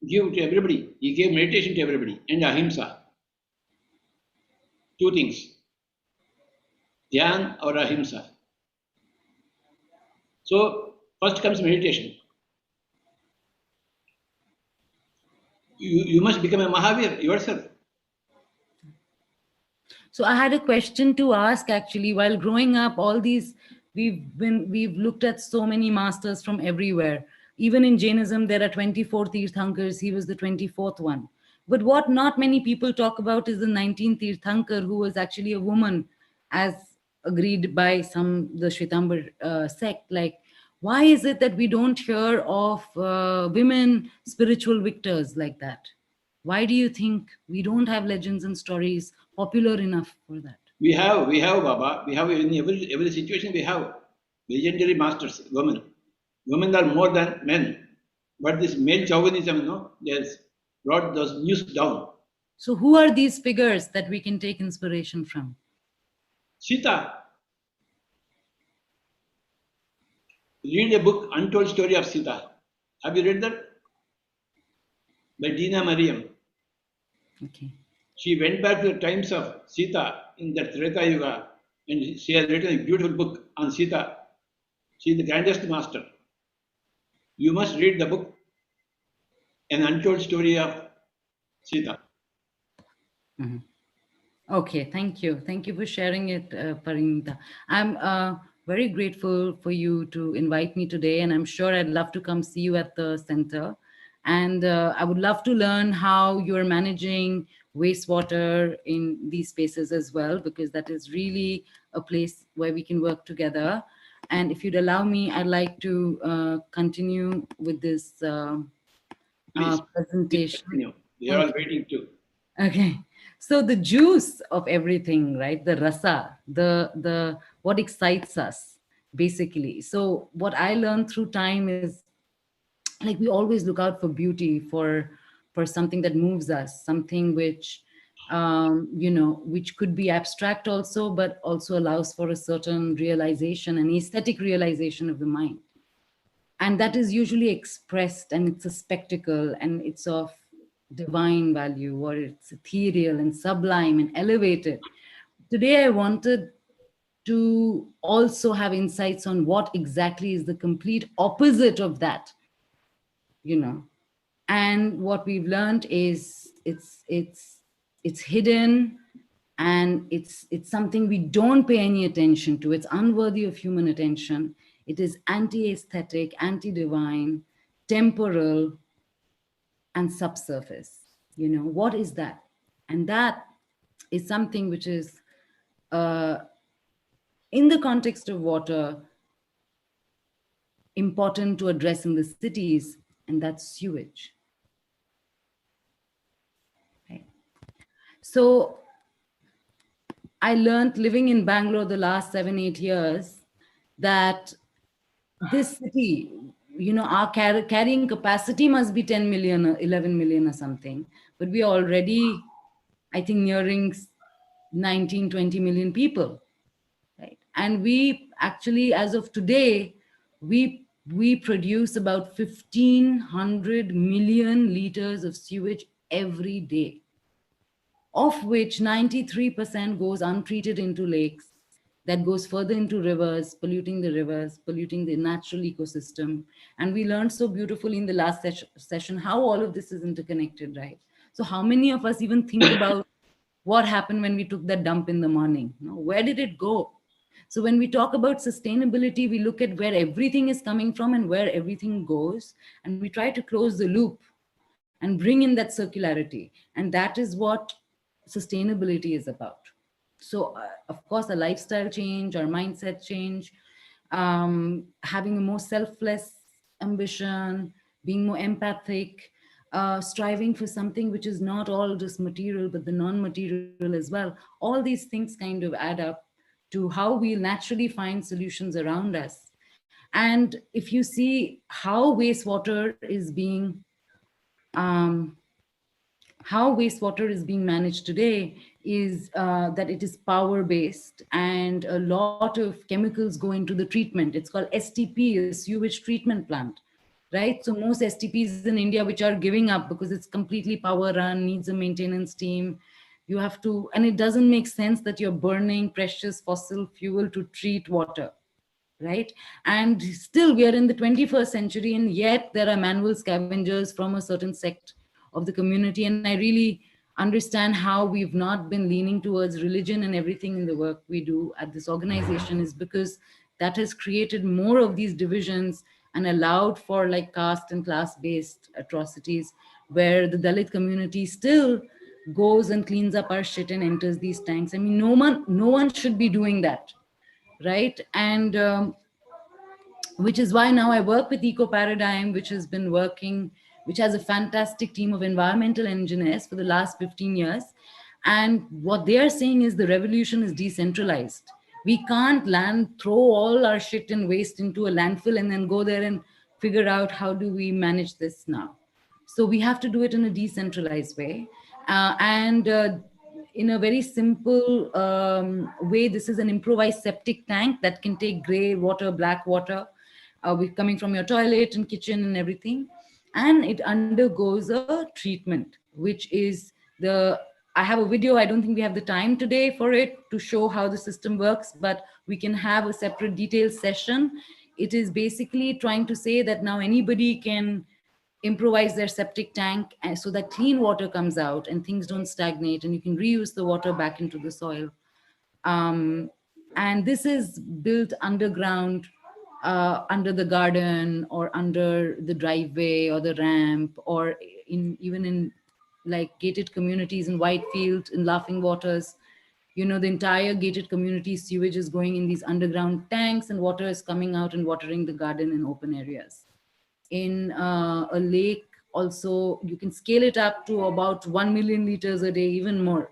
give to everybody? He gave meditation to everybody and ahimsa. Two things, dhyan or ahimsa. So first comes meditation. You must become a Mahavir yourself. So I had a question to ask actually. While growing up, all these, we've looked at so many masters from everywhere. Even in Jainism, there are 24 Tirthankars. He was the 24th one. But what not many people talk about is the 19th Tirthankar, who was actually a woman, as agreed by the Shwetambar sect. Like, why is it that we don't hear of women spiritual victors like that? Why do you think we don't have legends and stories popular enough for that? We have Baba. We have in every situation we have legendary masters, women. Women are more than men. But this male chauvinism, they has brought those news down. So who are these figures that we can take inspiration from? Sita. Read a book, Untold Story of Sita. Have you read that? By Dina Mariam. Okay. She went back to the times of Sita in the Treta Yuga, and she has written a beautiful book on Sita. She is the grandest master. You must read the book, An Untold Story of Sita. Mm-hmm. Okay, thank you. Thank you for sharing it, Parinita. I'm very grateful for you to invite me today, and I'm sure I'd love to come see you at the center. And I would love to learn how you're managing wastewater in these spaces as well, because that is really a place where we can work together. And if you'd allow me, I'd like to continue with this presentation. Please, they're all waiting too. Okay. So the juice of everything, right? The rasa, the what excites us, basically. So what I learned through time is, like, we always look out for beauty, for something that moves us, something which which could be abstract also, but also allows for a certain realization, an aesthetic realization of the mind. And that is usually expressed, and it's a spectacle, and it's of divine value, or it's ethereal and sublime and elevated. Today, I wanted to also have insights on what exactly is the complete opposite of that, you know. And what we've learned is it's hidden, and it's something we don't pay any attention to. It's unworthy of human attention. It is anti-aesthetic, anti-divine, temporal, and subsurface. You know, what is that? And that is something which is in the context of water important to address in the cities, and that's sewage. Right? So I learned living in Bangalore the last 7-8 years that this city, you know, our carrying capacity must be 10 million or 11 million or something, but we are already, I think, nearing 19, 20 million people, right? And we actually, as of today, we produce about 1,500 million liters of sewage every day, of which 93% goes untreated into lakes, that goes further into rivers, polluting the natural ecosystem. And we learned so beautifully in the last session how all of this is interconnected, right? So how many of us even think about what happened when we took that dump in the morning? You know, where did it go? So when we talk about sustainability, we look at where everything is coming from and where everything goes, and we try to close the loop and bring in that circularity. And that is what sustainability is about. So of course, a lifestyle change, our mindset change, having a more selfless ambition, being more empathic, striving for something which is not all just material, but the non-material as well. All these things kind of add up to how we naturally find solutions around us. And if you see how wastewater is being managed today, is that it is power based, and a lot of chemicals go into the treatment. It's called STP, a sewage treatment plant, right? So most STPs in India which are giving up because it's completely power run, needs a maintenance team. You have to, and it doesn't make sense that you're burning precious fossil fuel to treat water, right? And still we are in the 21st century, and yet there are manual scavengers from a certain sect of the community. And I really understand how we've not been leaning towards religion and everything in the work we do at this organization, is because that has created more of these divisions and allowed for like caste and class-based atrocities, where the Dalit community still goes and cleans up our shit and enters these tanks. I mean, no one should be doing that, right? And which is why now I work with Eco Paradigm, which has been working, which has a fantastic team of environmental engineers for the last 15 years. And what they are saying is the revolution is decentralized. We can't throw all our shit and waste into a landfill and then go there and figure out how do we manage this now. So we have to do it in a decentralized way. And in a very simple way, this is an improvised septic tank that can take gray water, black water, coming from your toilet and kitchen and everything. And it undergoes a treatment, which is I have a video, I don't think we have the time today for it to show how the system works, but we can have a separate detailed session. It is basically trying to say that now anybody can improvise their septic tank so that clean water comes out and things don't stagnate, and you can reuse the water back into the soil. And this is built underground, under the garden or under the driveway or the ramp, or even in like gated communities in Whitefield, in Laughing Waters. You know, the entire gated community sewage is going in these underground tanks, and water is coming out and watering the garden in open areas. In a lake also, you can scale it up to about 1 million liters a day, even more.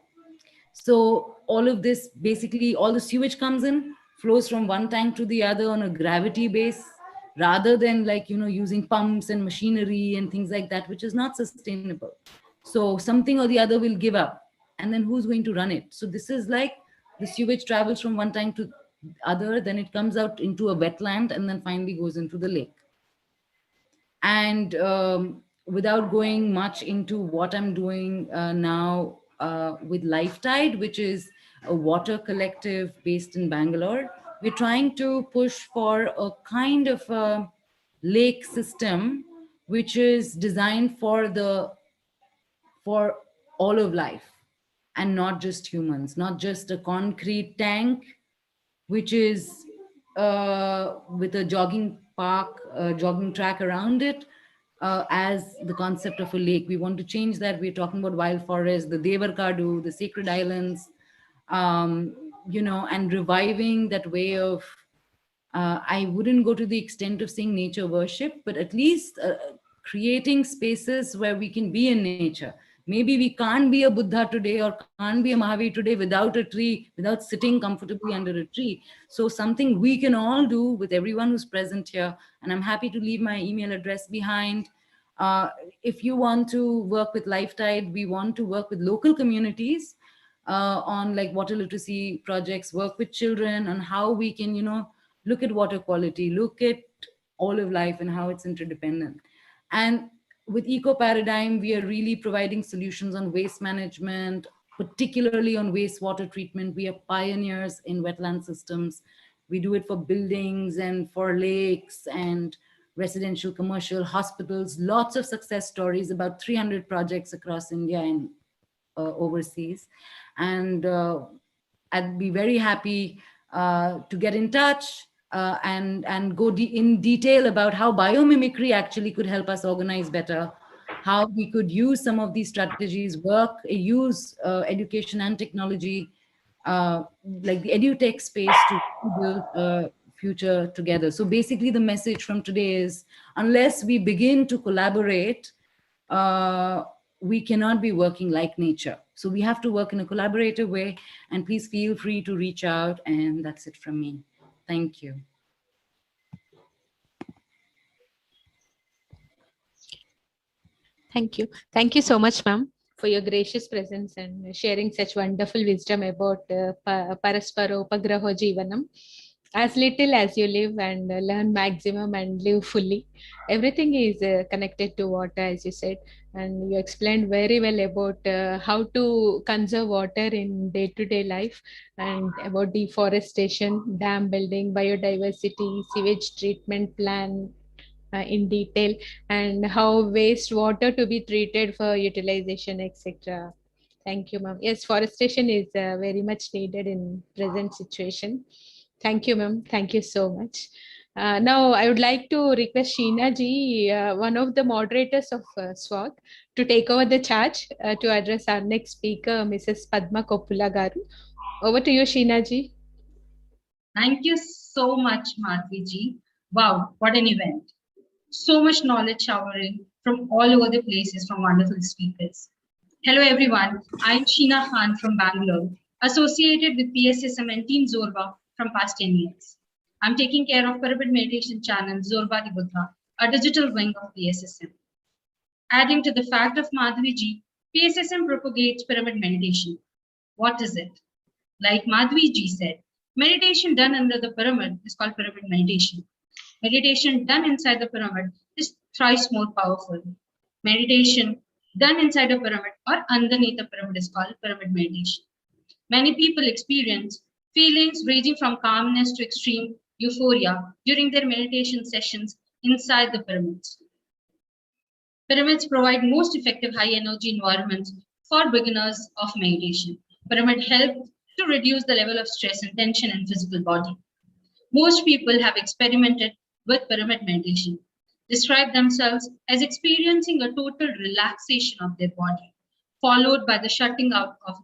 So all of this, basically all the sewage comes in, flows from one tank to the other on a gravity base, rather than like, you know, using pumps and machinery and things like that, which is not sustainable. So something or the other will give up, and then who's going to run it? So this is like the sewage travels from one tank to the other, then it comes out into a wetland, and then finally goes into the lake. And without going much into what I'm doing now with Lifetide, which is a water collective based in Bangalore, we're trying to push for a kind of a lake system which is designed for all of life and not just humans, not just a concrete tank which is with a jogging park, jogging track around it, as the concept of a lake. We want to change that. We're talking about wild forests, the Devarkadu, the sacred islands, and reviving that way of, I wouldn't go to the extent of saying nature worship, but at least creating spaces where we can be in nature. Maybe we can't be a Buddha today or can't be a Mahavir today without a tree, without sitting comfortably under a tree. So something we can all do with everyone who's present here. And I'm happy to leave my email address behind. If you want to work with Lifetide, we want to work with local communities on like water literacy projects, work with children on how we can, look at water quality, look at all of life and how it's interdependent. And with Eco Paradigm, we are really providing solutions on waste management, particularly on wastewater treatment. We are pioneers in wetland systems. We do it for buildings and for lakes and residential, commercial, hospitals, lots of success stories, about 300 projects across India and overseas. And I'd be very happy to get in touch and go in detail about how biomimicry actually could help us organize better, how we could use some of these strategies, use education and technology, like the edutech space to build a future together. So basically the message from today is, unless we begin to collaborate, we cannot be working like nature. So we have to work in a collaborative way, and please feel free to reach out. And that's it from me. Thank you. Thank you. Thank you so much, ma'am, for your gracious presence and sharing such wonderful wisdom about Parasparo Pagraho Jivanam. As little as you live and learn maximum and live fully. Everything is connected to water, as you said. And you explained very well about how to conserve water in day-to-day life and about deforestation, dam building, biodiversity, sewage treatment plan, in detail, and how wastewater to be treated for utilization, etc. Thank you, ma'am. Yes, forestation is very much needed in present situation. Thank you, ma'am. Thank you so much. Now, I would like to request Sheena Ji, one of the moderators of SWAG, to take over the charge to address our next speaker, Mrs. Padma Koppula Garu. Over to you, Sheena Ji. Thank you so much, Patri G. Wow, what an event. So much knowledge showering from all over the places from wonderful speakers. Hello, everyone. I'm Sheena Khan from Bangalore, associated with PSSM and Team Zorba from past 10 years. I'm taking care of Pyramid Meditation channel Zorba Di Buddha, a digital wing of PSSM. Adding to the fact of Madhvi Ji, PSSM propagates pyramid meditation. What is it? Like Madhvi Ji said, meditation done under the pyramid is called pyramid meditation. Meditation done inside the pyramid is thrice more powerful. Meditation done inside a pyramid or underneath a pyramid is called pyramid meditation. Many people experience feelings ranging from calmness to extreme euphoria during their meditation sessions inside the pyramids. Pyramids provide most effective high energy environments for beginners of meditation. Pyramid help to reduce the level of stress and tension in physical body. Most people have experimented with pyramid meditation, describe themselves as experiencing a total relaxation of their body, followed by the shutting out of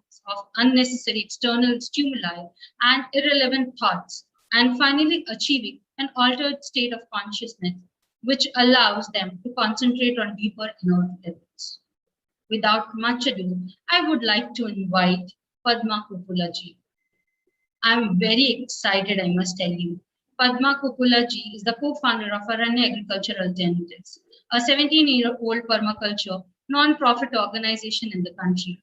unnecessary external stimuli and irrelevant thoughts, and finally achieving an altered state of consciousness, which allows them to concentrate on deeper inner levels. Without much ado, I would like to invite Padma Koppula Ji. I'm very excited, I must tell you. Padma Koppula Ji is the co-founder of Aranya Agricultural Alternatives, a 17-year-old permaculture non-profit organization in the country.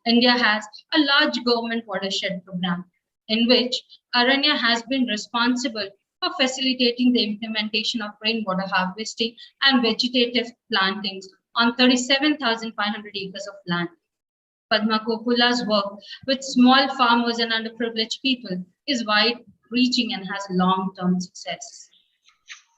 India has a large government watershed program in which Aranya has been responsible for facilitating the implementation of rainwater harvesting and vegetative plantings on 37,500 acres of land. Padma Kokula's work with small farmers and underprivileged people is wide-reaching and has long-term success.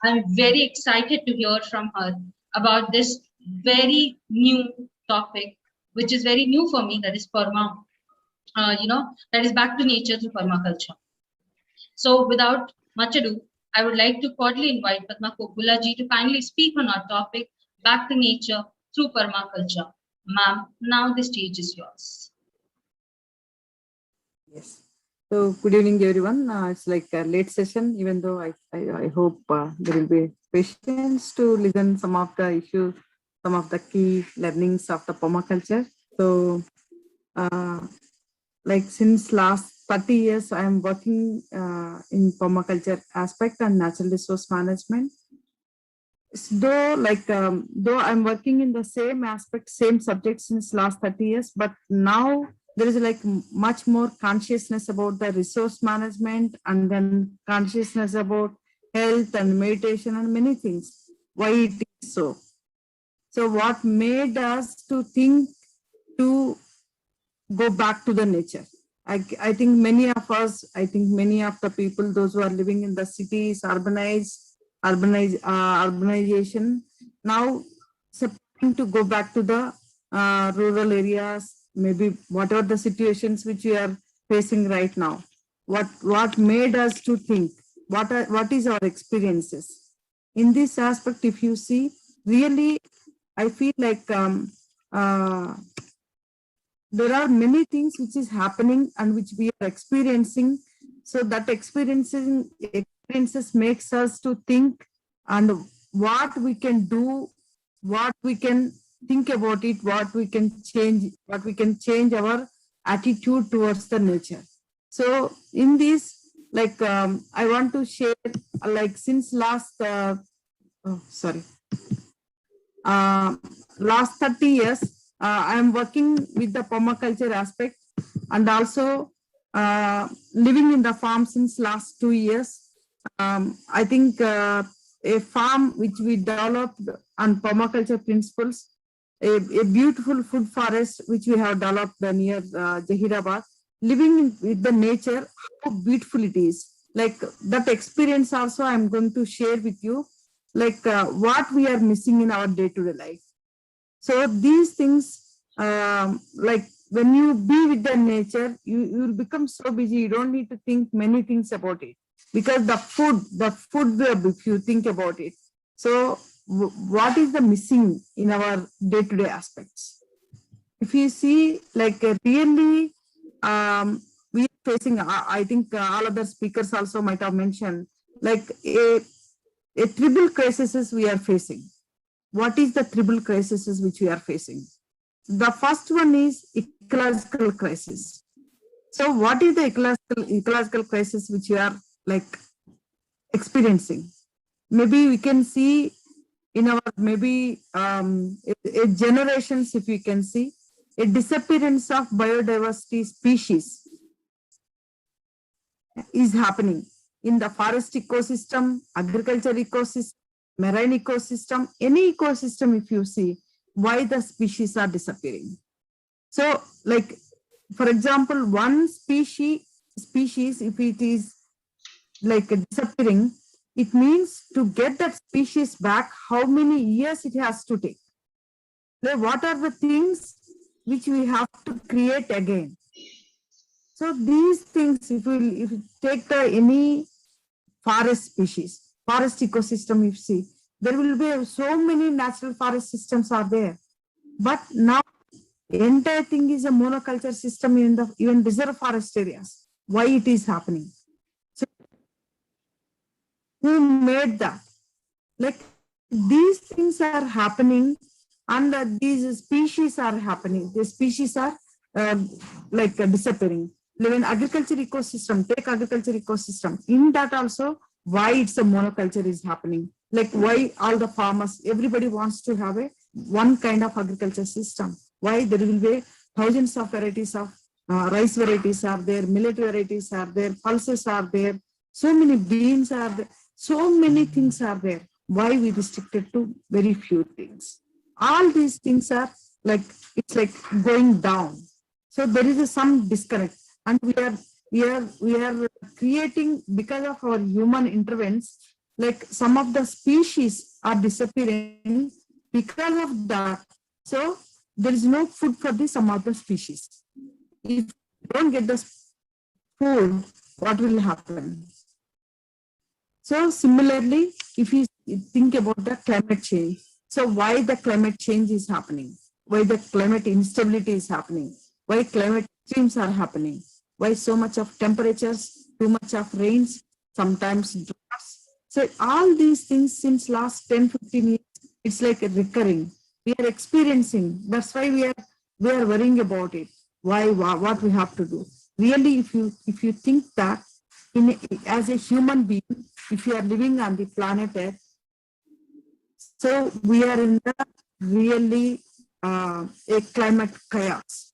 I'm very excited to hear from her about this very new topic, which is very new for me, that is that is back to nature through permaculture. So without much ado, I would like to cordially invite Padma Kokula ji to kindly speak on our topic, back to nature through permaculture. Ma'am, now the stage is yours. Yes. So good evening, everyone. It's like a late session, even though I hope there will be patience to listen some of the issues, some of the key learnings of the permaculture. So like since last 30 years, I am working in permaculture aspect and natural resource management. Though I'm working in the same aspect, same subject since last 30 years, but now there is like much more consciousness about the resource management, and then consciousness about health and meditation and many things. Why it is so? So what made us to think to go back to the nature? I think many of us, many of the people, those who are living in the cities, urbanization, now supporting to go back to the rural areas, maybe whatever the situations which we are facing right now. What made us to think? What is our experiences? In this aspect, if you see, really, I feel like there are many things which is happening and which we are experiencing. So that experiences makes us to think and what we can do, what we can think about it, what we can change our attitude towards the nature. So in this, like I want to share, like since last 30 years, I am working with the permaculture aspect, and also living in the farm since last 2 years. I think a farm which we developed on permaculture principles, a beautiful food forest which we have developed near Jahirabad, living with the nature, how beautiful it is. Like that experience also I'm going to share with you, like what we are missing in our day-to-day life. So these things, like when you be with the nature, you will become so busy, you don't need to think many things about it. Because the food web, if you think about it. So what is the missing in our day-to-day aspects? If you see, like really, we are facing, I think all other speakers also might have mentioned, like a triple crisis we are facing. What is the triple crisis which we are facing? The first one is ecological crisis. So what is the ecological crisis which we are like experiencing? Maybe we can see in our generations, if you can see, a disappearance of biodiversity species is happening in the forest ecosystem, agriculture ecosystem, marine ecosystem, any ecosystem. If you see why the species are disappearing. So like, for example, one species, if it is like disappearing, it means to get that species back, how many years it has to take. What are the things which we have to create again? So these things, if you take any forest species, forest ecosystem, you see, there will be so many natural forest systems are there. But now the entire thing is a monoculture system in the even reserve forest areas. Why it is happening? So who made that? Like these things are happening, and these species are happening. The species are like disappearing. Even agriculture ecosystem, take agriculture ecosystem. In that also, why it's a monoculture is happening. Like why all the farmers, everybody wants to have one kind of agriculture system. Why there will be thousands of varieties of rice varieties are there, millet varieties are there, pulses are there, so many beans are there, so many things are there. Why we restricted to very few things? all these things are like, it's like going down. So there is some disconnect, and we are creating, because of our human interventions, like some of the species are disappearing because of that. So there is no food for some of the species. If you don't get the food, what will happen? So similarly, if you think about the climate change, so why the climate change is happening? Why the climate instability is happening? Why climate extremes are happening? Why so much of temperatures, too much of rains, sometimes droughts? So all these things since last 10, 15 years, it's like recurring. We are experiencing. That's why we are worrying about it. Why, what we have to do? Really, if you think that as a human being, if you are living on the planet Earth, so we are in the really a climate chaos.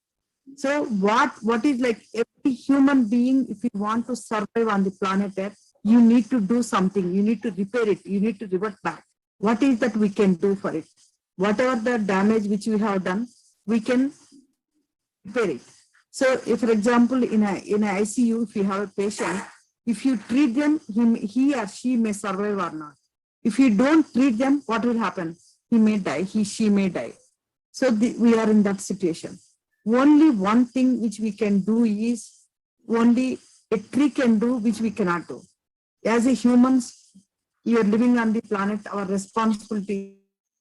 So what is like every human being, if you want to survive on the planet Earth, you need to do something. You need to repair it. You need to revert back. What is that we can do for it? Whatever the damage which we have done, we can repair it. So if, for example, in a ICU, if you have a patient, if you treat them, he or she may survive or not. If you don't treat them, what will happen? He may die, she may die. So we are in that situation. Only one thing which we can do is, only a tree can do, which we cannot do. As a humans, we are living on the planet, our responsibility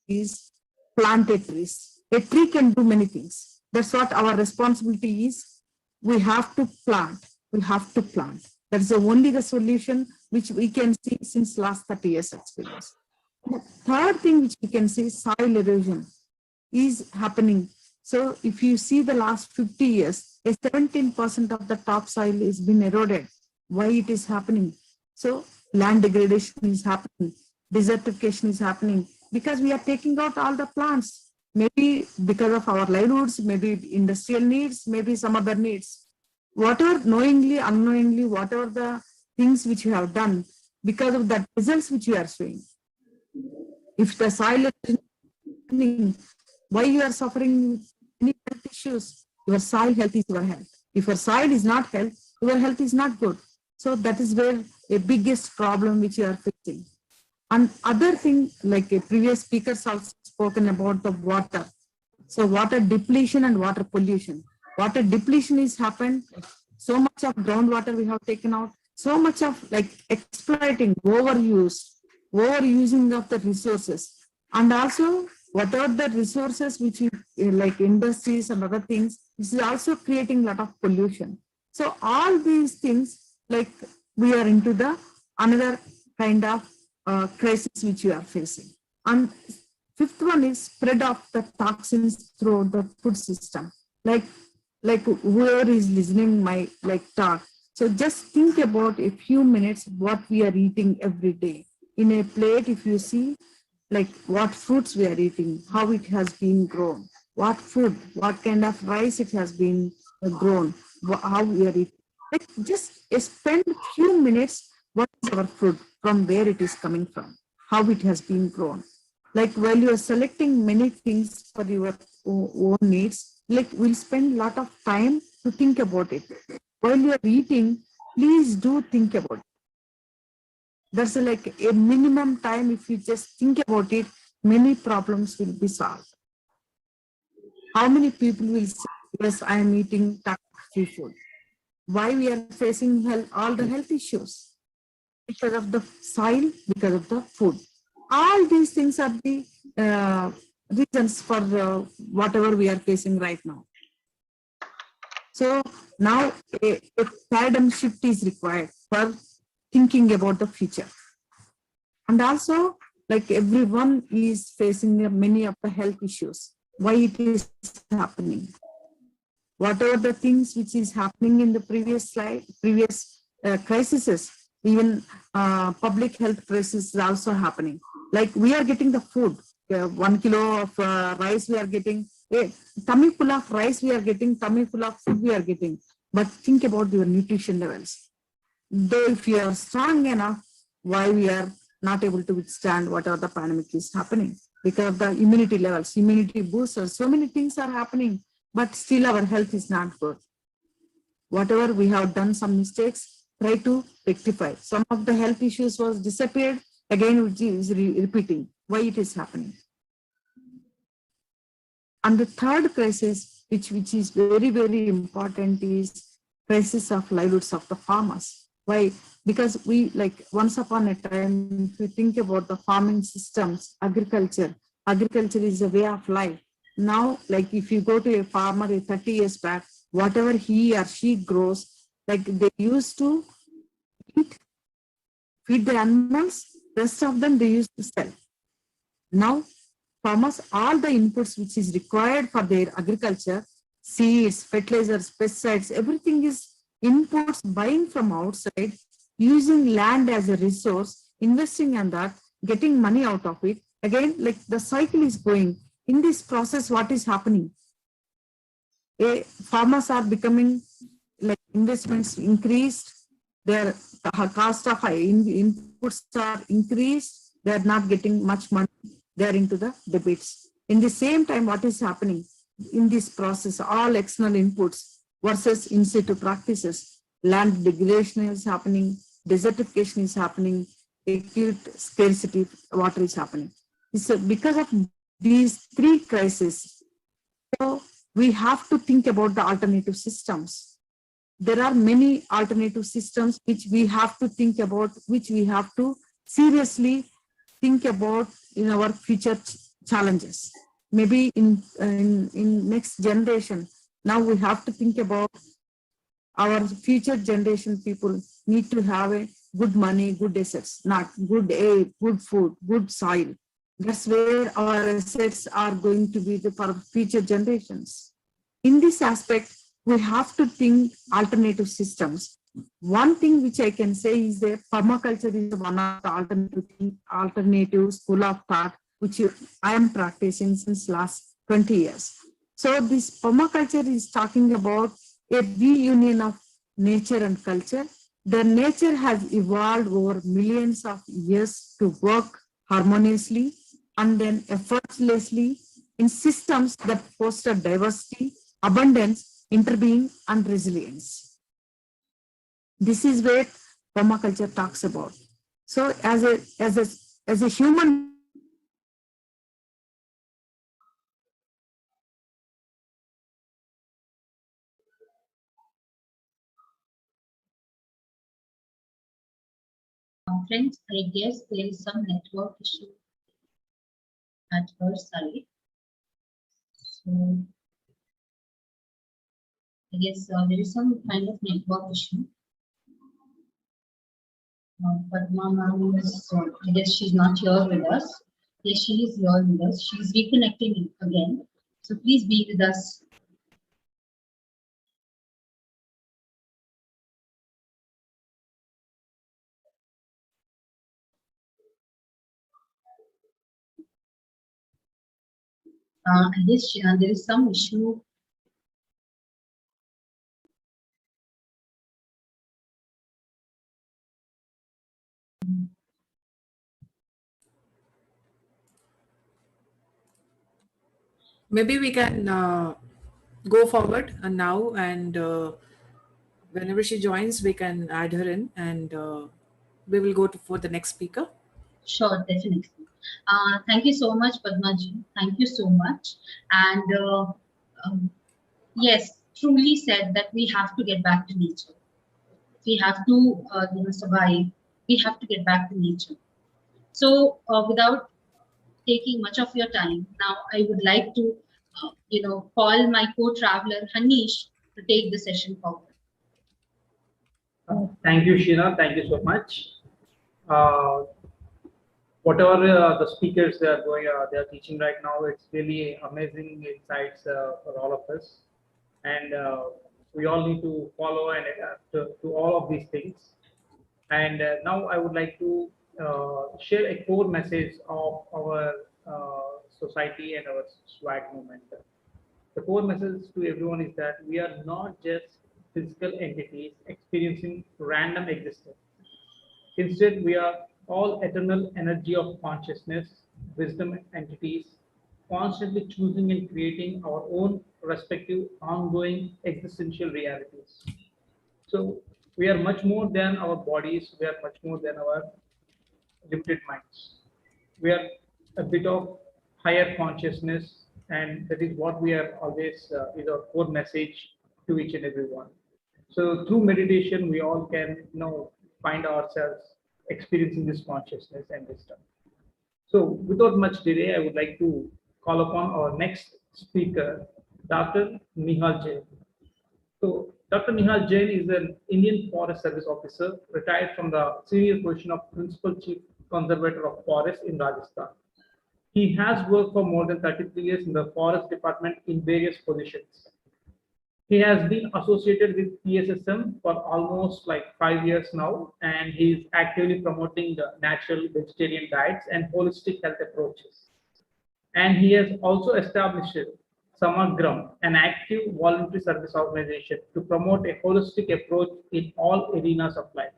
is plant a trees. A tree can do many things. That's what our responsibility is. We have to plant. We have to plant. That's only the solution which we can see since last 30 years experience. The third thing which we can see, soil erosion is happening. So if you see the last 50 years, 17% of the topsoil is been eroded. Why it is happening? So land degradation is happening, desertification is happening, because we are taking out all the plants. Maybe because of our livelihoods, maybe industrial needs, maybe some other needs. Whatever, knowingly, unknowingly, whatever the things which you have done, because of the results which you are showing. If the soil is happening, why you are suffering any health issues? Your soil health is your health. If your soil is not health, your health is not good. So that is where a biggest problem which you are facing. And other thing, like a previous speakers also spoken about the water. So water depletion and water pollution. Water depletion is happened. So much of groundwater we have taken out. So much of like exploiting, overusing of the resources. And also whatever the resources which we, like industries and other things, this is also creating a lot of pollution. So all these things, like we are into the another kind of crisis which we are facing. And fifth one is spread of the toxins through the food system. Like whoever is listening my talk. So just think about a few minutes what we are eating every day. In a plate, if you see like what fruits we are eating, how it has been grown, what food, what kind of rice it has been grown, how we are eating. Like just spend a few minutes, what is our food, from where it is coming from, how it has been grown. Like while you are selecting many things for your own needs, like we'll spend a lot of time to think about it. While you are eating, please do think about it. That's like a minimum time. If you just think about it, many problems will be solved. How many people will say, yes, I am eating toxic food? Why we are facing all the health issues? Because of the soil, because of the food. All these things are the reasons for whatever we are facing right now. So now a paradigm shift is required for thinking about the future. And also, like everyone is facing many of the health issues. Why it is happening? Whatever the things which is happening in the previous crises, even public health crisis is also happening. Like we are getting the food, 1 kilo of rice we are getting, a tummy full of rice we are getting, tummy full of food we are getting. But think about your nutrition levels. Though if you are strong enough, why we are not able to withstand whatever the pandemic is happening. because of the immunity levels, immunity boosters, so many things are happening, but still our health is not good. Whatever we have done some mistakes, try to rectify. Some of the health issues was disappeared, again which is repeating. Why it is happening? And the third crisis, which is very, very important, is crisis of livelihoods of the farmers. Why? Because we, like, once upon a time, if you think about the farming systems, agriculture is a way of life. Now, like, if you go to a farmer 30 years back, whatever he or she grows, like, they used to feed the animals, rest of them they used to sell. Now, farmers, all the inputs which is required for their agriculture, seeds, fertilizers, pesticides, everything is inputs buying from outside, using land as a resource, investing in that, getting money out of it. Again, like, the cycle is going. In this process, what is happening? Farmers are becoming, like, investments increased, their cost of inputs are increased, they are not getting much money, they are into the debates. In the same time, what is happening in this process? All external inputs versus in situ practices. Land degradation is happening, desertification is happening, acute scarcity of water is happening. So because of these three crises, so we have to think about the alternative systems. There are many alternative systems which we have to think about, which we have to seriously think about in our future challenges. Maybe in next generation, now we have to think about our future generation people need to have a good money, good assets, not good air, good food, good soil. That's where our assets are going to be for future generations. In this aspect, we have to think alternative systems. One thing which I can say is that permaculture is one of the alternative school of thought which I am practicing since last 20 years. So this permaculture is talking about a reunion of nature and culture. The nature has evolved over millions of years to work harmoniously and then effortlessly in systems that foster diversity, abundance, interbeing, and resilience. This is what permaculture talks about. So as a human, Friends, I guess there is some network issue at her side. So I guess there is some kind of network issue. But Mama is, I guess she's not here with us. Yes, she is here with us. She's reconnecting again. So please be with us. I guess there is some issue. Maybe we can go forward now, and whenever she joins, we can add her in, and we will go for the next speaker. Sure, definitely. Thank you so much, Padmaji. Thank you so much. And yes, truly said that we have to get back to nature. We have to survive. We have to get back to nature. So without taking much of your time, now I would like to call my co-traveler Hanish to take the session forward. Thank you, Sheena. Thank you so much. Whatever the speakers they are teaching right now, it's really amazing insights for all of us, and we all need to follow and adapt to all of these things. And now I would like to share a core message of our society and our swag movement. The core message to everyone is that we are not just physical entities experiencing random existence. Instead, we are all eternal energy of consciousness, wisdom entities, constantly choosing and creating our own respective ongoing existential realities. So we are much more than our bodies, we are much more than our limited minds. We are a bit of higher consciousness, and that is what we are always is our core message to each and every one. So through meditation, we all can find ourselves experiencing this consciousness and wisdom. So without much delay, I would like to call upon our next speaker, Dr. Nihal Jain. So Dr. Nihal Jain is an Indian Forest Service officer, retired from the senior position of Principal Chief Conservator of Forest in Rajasthan. He has worked for more than 33 years in the Forest Department in various positions. He has been associated with PSSM for almost like 5 years now, and he is actively promoting the natural vegetarian diets and holistic health approaches. And he has also established Samagram, an active voluntary service organization to promote a holistic approach in all arenas of life.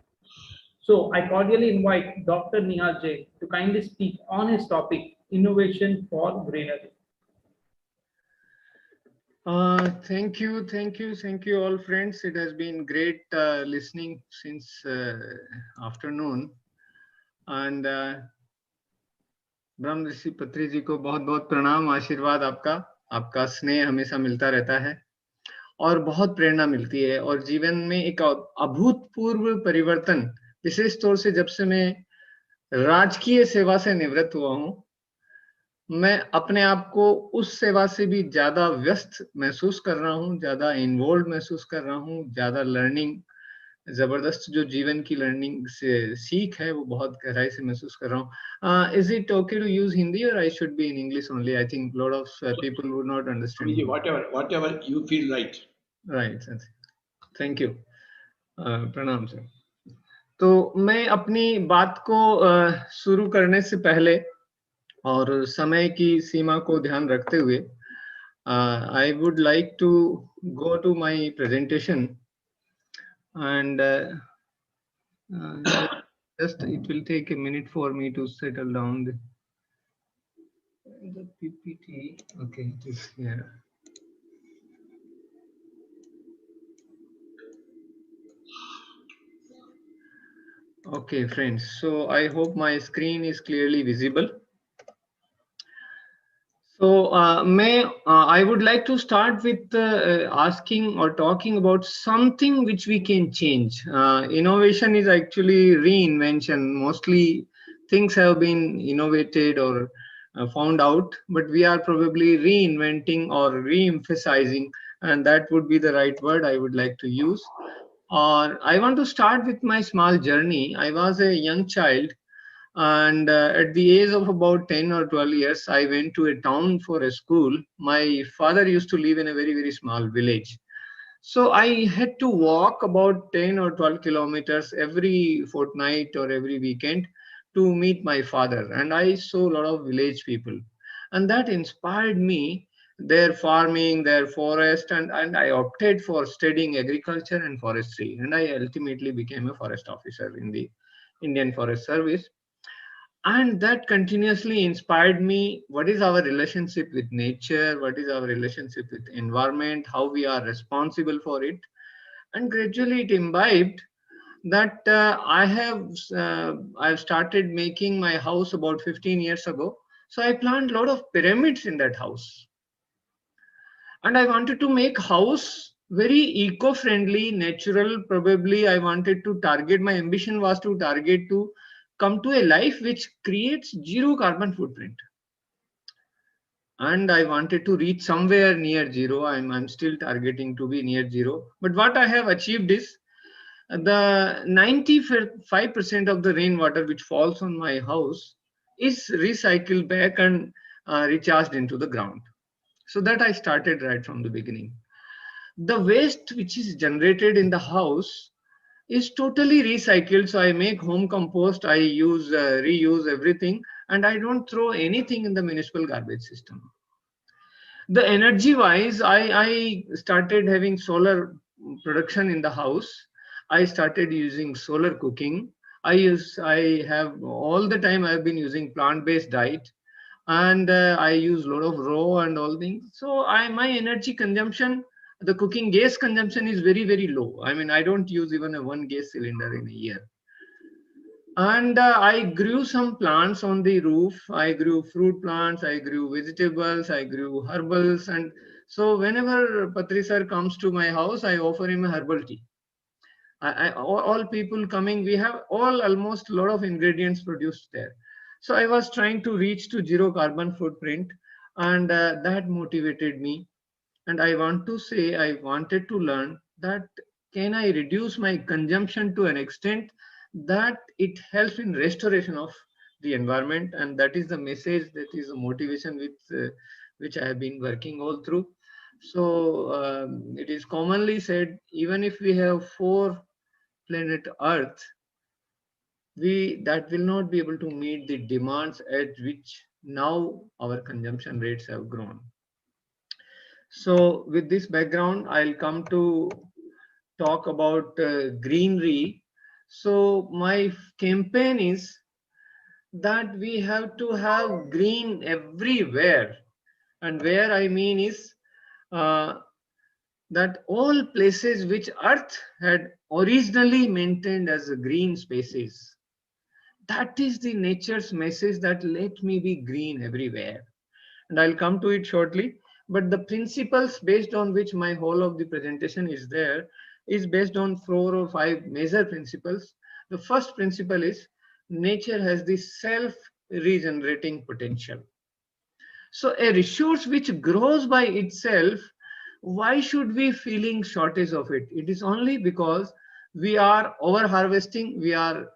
So I cordially invite Dr. Nihal Jain to kindly speak on his topic, Innovation for Greenery. Thank you all friends. It has been great listening since afternoon. And ब्रह्मर्षि पत्री जी को बहुत बहुत प्रणाम, आशीर्वाद आपका स्नेह हमेशा मिलता रहता है और बहुत प्रेरणा मिलती है और जीवन में एक अभूतपूर्व परिवर्तन, विशेष तौर से जब से मैं राजकीय सेवा से निवृत्त हुआ हूं, मैं अपने आप को उस सेवा से भी ज्यादा व्यस्त महसूस कर रहा हूं, ज्यादा इन्वॉल्व महसूस कर रहा हूं, ज्यादा लर्निंग, जबरदस्त जो जीवन की लर्निंग से सीख है वो बहुत गहराई से महसूस कर रहा हूं. Is it okay to use Hindi or I should be in English only? I think a lot of people would not understand. Whatever you feel right. Right. Thank you. प्रणाम सर. तो मैं अपनी बात को शुरू करने से पहले और समय की सीमा को ध्यान रखते हुए I would like to go to my presentation. And just it will take a minute for me to settle down the PPT. Okay, it is here. Okay, friends. So I hope my screen is clearly visible. So I would like to start with asking or talking about something which we can change. Innovation is actually reinvention. Mostly things have been innovated or found out, but we are probably reinventing or re-emphasizing, and that would be the right word I would like to use. Or I want to start with my small journey. I was a young child, and at the age of about 10 or 12 years, I went to a town for a school. My father used to live in a very, very small village. So I had to walk about 10 or 12 kilometers every fortnight or every weekend to meet my father. And I saw a lot of village people. And that inspired me, their farming, their forest, and I opted for studying agriculture and forestry. And I ultimately became a forest officer in the Indian Forest Service. And that continuously inspired me. What is our relationship with nature? What is our relationship with environment? How we are responsible for it? And gradually it imbibed that I've started making my house about 15 years ago. So I planted a lot of pyramids in that house. And I wanted to make house very eco-friendly, natural. Probably I wanted to target, my ambition was to target to come to a life which creates zero carbon footprint. And I wanted to reach somewhere near zero. I'm still targeting to be near zero. But what I have achieved is the 95% of the rainwater which falls on my house is recycled back and recharged into the ground. So that I started right from the beginning. The waste which is generated in the house is totally recycled. So I make home compost, I use reuse everything, and I don't throw anything in the municipal garbage system. The energy wise, I started having solar production in the house. I started using solar cooking. I have all the time I've been using plant-based diet, and I use a lot of raw and all things. So my energy consumption, the cooking gas consumption is very, very low. I mean, I don't use even a 1 gas cylinder in a year. And I grew some plants on the roof. I grew fruit plants, I grew vegetables, I grew herbals. And so whenever Patri sir comes to my house, I offer him a herbal tea. All people coming, we have almost a lot of ingredients produced there. So I was trying to reach to zero carbon footprint, and that motivated me. And I want to say, I wanted to learn that can I reduce my consumption to an extent that it helps in restoration of the environment. And that is the message, that is the motivation with which I have been working all through. So it is commonly said, even if we have 4 planet Earth, that will not be able to meet the demands at which now our consumption rates have grown. So with this background, I'll come to talk about greenery. So my campaign is that we have to have green everywhere. And where I mean is that all places which Earth had originally maintained as green spaces, that is the nature's message, that let me be green everywhere. And I'll come to it shortly. But the principles based on which my whole of the presentation is there is based on 4 or 5 major principles. The first principle is nature has the self-regenerating potential. So a resource which grows by itself, why should we feeling shortage of it? It is only because we are over harvesting, we are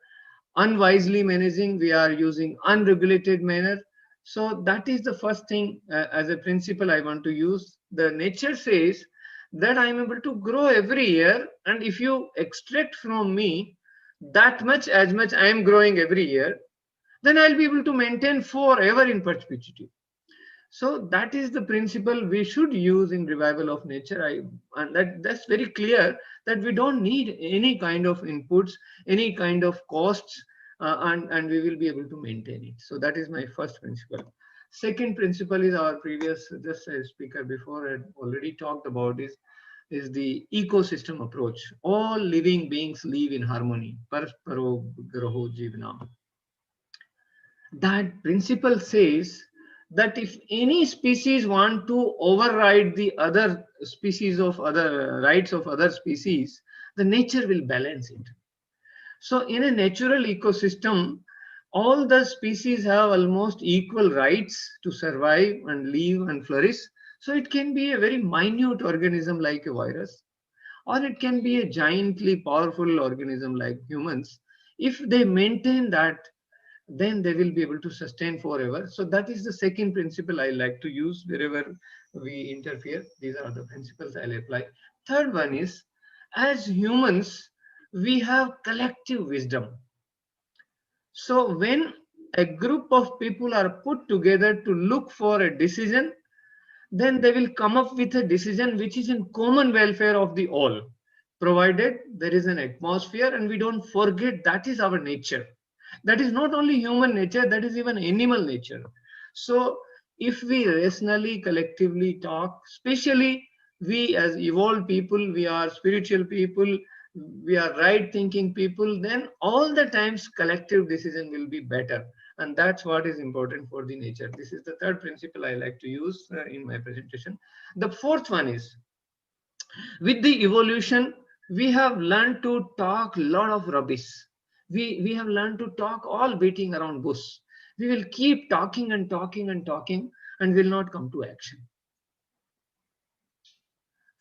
unwisely managing, we are using unregulated manner. So that is the first thing as a principle I want to use. The nature says that I am able to grow every year, and if you extract from me that much, as much I am growing every year, then I'll be able to maintain forever in perpetuity. So that is the principle we should use in revival of nature. And that's very clear, that we don't need any kind of inputs, any kind of costs, and we will be able to maintain it. So that is my first principle. Second principle is our previous, just a speaker before had already talked about, is the ecosystem approach. All living beings live in harmony. Parasparo graho jivanam. That principle says that if any species want to override the other species of other rights of other species, the nature will balance it. So in a natural ecosystem, all the species have almost equal rights to survive and live and flourish. So it can be a very minute organism like a virus, or it can be a giantly powerful organism like humans. If they maintain that, then they will be able to sustain forever. So that is the second principle I like to use wherever we interfere. These are the principles I'll apply. Third one is, as humans, we have collective wisdom. So when a group of people are put together to look for a decision, then they will come up with a decision which is in common welfare of the all, provided there is an atmosphere, and we don't forget that is our nature. That is not only human nature, that is even animal nature. So if we rationally, collectively talk, especially we as evolved people, we are spiritual people, we are right thinking people, then all the times collective decision will be better. And that's what is important for the nature. This is the third principle I like to use in my presentation. The fourth one is, with the evolution, we have learned to talk a lot of rubbish. We have learned to talk all beating around bush. We will keep talking and talking and talking and will not come to action.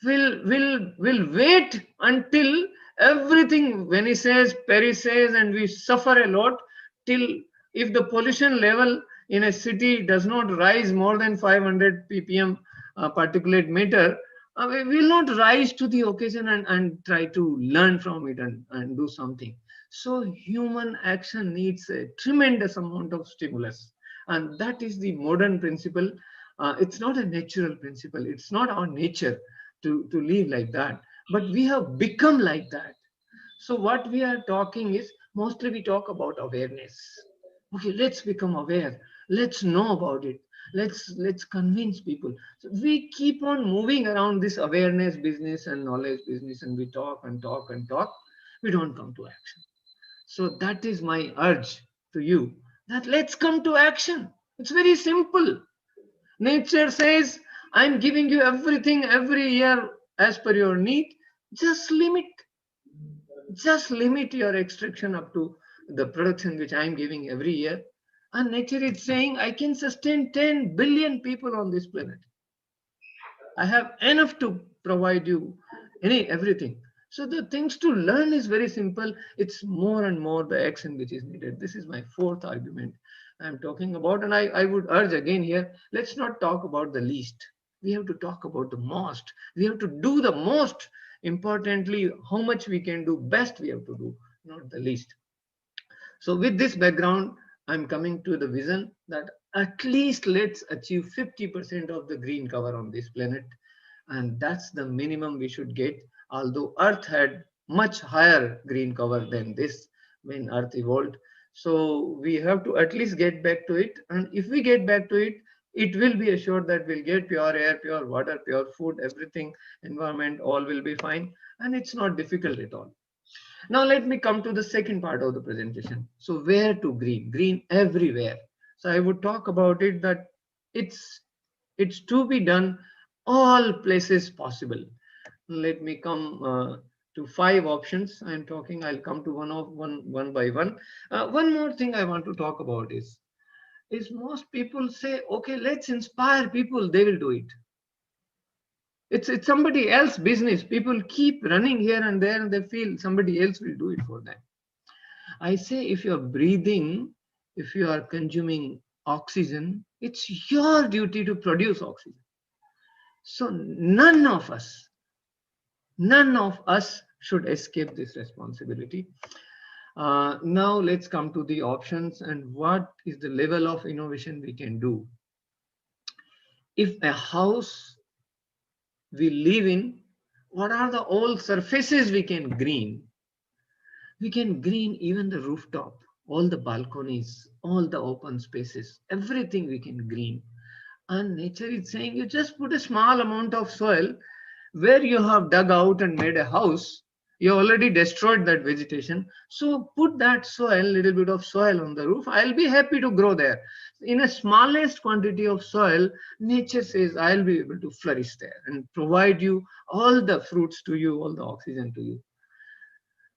We'll wait until everything, when he says, perishes, and we suffer a lot, till if the pollution level in a city does not rise more than 500 ppm particulate matter, we will not rise to the occasion and try to learn from it and do something. So human action needs a tremendous amount of stimulus, and that is the modern principle. It's not a natural principle. It's not our nature to live like that, but we have become like that. So what we are talking is, Mostly we talk about awareness. Okay, let's become aware. Let's know about it. Let's convince people. So we keep on moving around this awareness business and knowledge business, and we talk and talk and talk. We don't come to action. So that is my urge to you, that let's come to action. It's very simple. Nature says, I'm giving you everything every year as per your need. Just limit your extraction up to the production which I'm giving every year. And nature is saying, I can sustain 10 billion people on this planet. I have enough to provide you everything. So the things to learn is very simple. It's more and more the action which is needed. This is my fourth argument I'm talking about. And I would urge again here, let's not talk about the least. We have to talk about the most. We have to do the most. Importantly, how much we can do best we have to do, not the least. So with this background, I'm coming to the vision that at least let's achieve 50% of the green cover on this planet. And that's the minimum we should get, although Earth had much higher green cover than this when Earth evolved. So we have to at least get back to it. And if we get back to it, it will be assured that we'll get pure air, pure water, pure food, everything, environment, all will be fine. And it's not difficult at all. Now let me come to the second part of the presentation. So where to green? Green everywhere. So I would talk about it that it's to be done all places possible. Let me come to 5 options. I'm talking. I'll come to one by one. One more thing I want to talk about is most people say, okay, let's inspire people. They will do it. It's somebody else's business. People keep running here and there and they feel somebody else will do it for them. I say, if you're breathing, if you are consuming oxygen, it's your duty to produce oxygen. So none of us should escape this responsibility. Now let's come to the options and what is the level of innovation we can do. If a house we live in, what are the old surfaces we can green? We can green even the rooftop, all the balconies, all the open spaces, everything we can green. And nature is saying, you just put a small amount of soil where you have dug out and made a house. You already destroyed that vegetation. So put that soil, little bit of soil on the roof. I'll be happy to grow there. In a smallest quantity of soil, nature says, I'll be able to flourish there and provide you all the fruits to you, all the oxygen to you.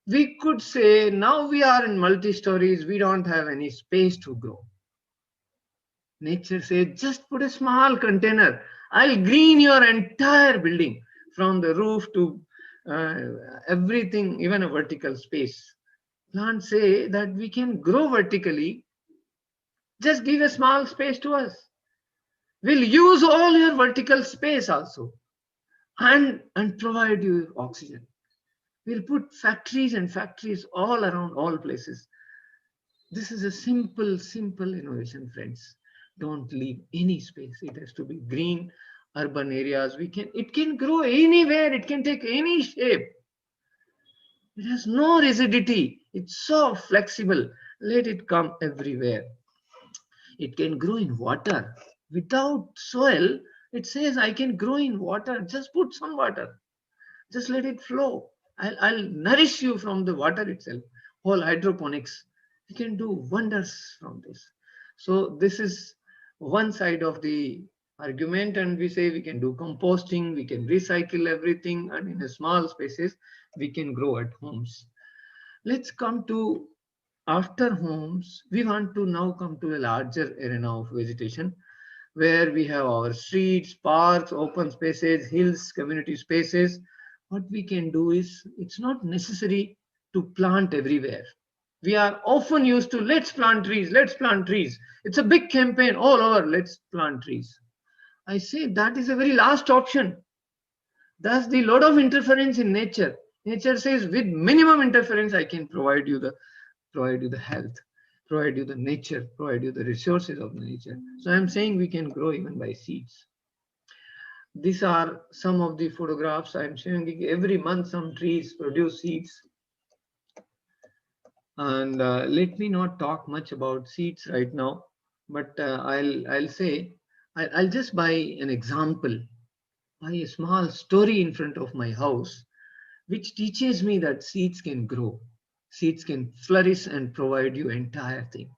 We could say, now we are in multi-stories, we don't have any space to grow. Nature says, just put a small container. I'll green your entire building from the roof to everything, even a vertical space. Plants say that we can grow vertically. Just give a small space to us. We'll use all your vertical space also and provide you oxygen. We'll put factories and factories all around all places. This is a simple innovation, friends. Don't leave any space. It has to be green, urban areas. It can grow anywhere. It can take any shape. It has no rigidity. It's so flexible. Let it come everywhere. It can grow in water. Without soil, it says, I can grow in water. Just put some water. Just let it flow. I'll nourish you from the water itself. Whole hydroponics. You can do wonders from this. So this is one side of the argument, and we say we can do composting, we can recycle everything, and in a small spaces we can grow at homes. Let's come to after homes. We want to now come to a larger arena of vegetation where we have our streets, parks, open spaces, hills, community spaces. What we can do is, it's not necessary to plant everywhere. We are often used to, let's plant trees, let's plant trees. It's a big campaign all over, let's plant trees. I say that is a very last option. That's the lot of interference in nature. Nature says, with minimum interference, I can provide you the health, provide you the nature, provide you the resources of nature. So I'm saying we can grow even by seeds. These are some of the photographs I'm showing. Every month some trees produce seeds. And let me not talk much about seeds right now, but I'll say, I'll just buy an example, buy a small story in front of my house, which teaches me that seeds can grow, seeds can flourish and provide you entire thing.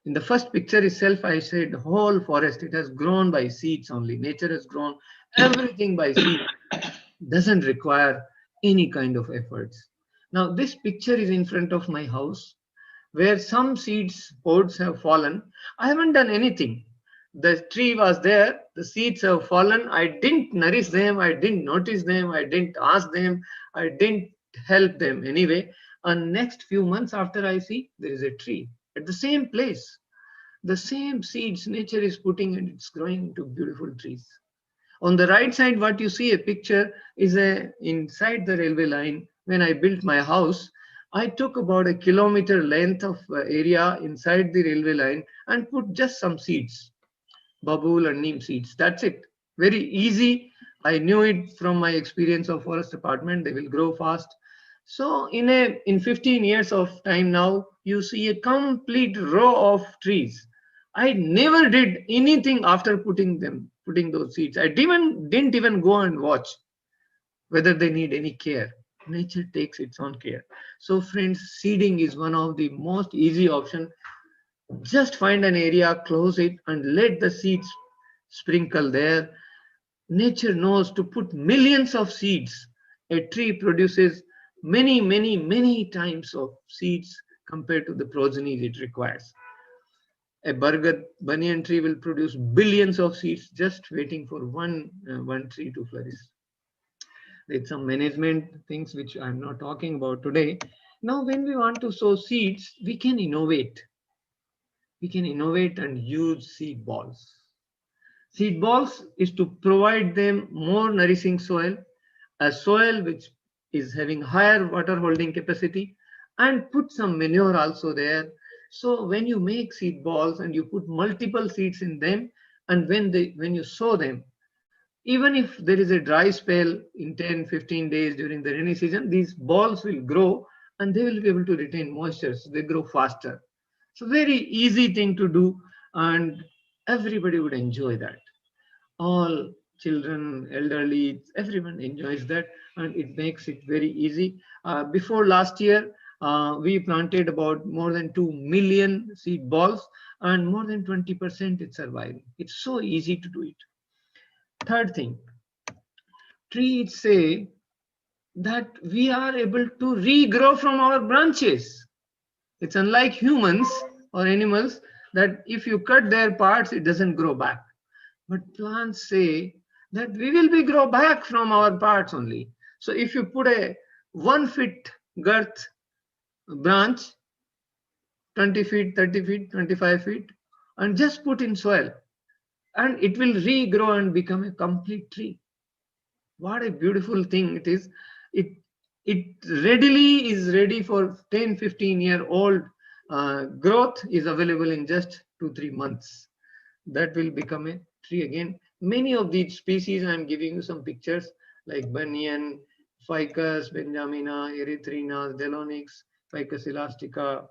In the first picture itself, I said the whole forest, it has grown by seeds only. Nature has grown everything by seeds. Doesn't require any kind of efforts. Now this picture is in front of my house where some seeds pods have fallen. I haven't done anything. The tree was there, the seeds have fallen. I didn't nourish them, I didn't notice them, I didn't ask them, I didn't help them anyway. And next few months after, I see there is a tree at the same place. The same seeds nature is putting, and it's growing into beautiful trees. On the right side, what you see a picture is inside the railway line. When I built my house, I took about a kilometer length of area inside the railway line and put just some seeds, babool and neem seeds. That's it. Very easy. I knew it from my experience of forest department. They will grow fast. So in 15 years of time now, you see a complete row of trees. I never did anything after putting those seeds. I didn't even go and watch whether they need any care. Nature takes its own care. So friends, seeding is one of the most easy option. Just find an area, close it, and let the seeds sprinkle there. Nature knows to put millions of seeds. A tree produces many times of seeds compared to the progeny it requires. A Bargad banyan tree will produce billions of seeds just waiting for one tree to flourish. There's some management things which I'm not talking about today. Now, when we want to sow seeds, we can innovate. We can innovate and use seed balls. Seed balls is to provide them more nourishing soil, a soil which is having higher water holding capacity, and put some manure also there. So when you make seed balls and you put multiple seeds in them, and when you sow them, even if there is a dry spell in 10-15 days during the rainy season, these balls will grow and they will be able to retain moisture, so they grow faster. So very easy thing to do, and everybody would enjoy that. All children, elderly, everyone enjoys that, and it makes it very easy. Before last year, we planted about more than 2 million seed balls, and more than 20% it's surviving. It's so easy to do it. Third thing, trees say that we are able to regrow from our branches. It's unlike humans or animals that if you cut their parts, it doesn't grow back. But plants say that we will be grow back from our parts only. So if you put a 1 foot girth branch, 20 feet, 30 feet, 25 feet, and just put in soil, and it will regrow and become a complete tree. What a beautiful thing it is. It readily is ready for 10-15-year-old growth is available in just 2-3 months. That will become a tree again. Many of these species, I'm giving you some pictures like banyan, ficus, benjamina, erythrina, delonix, ficus elastica,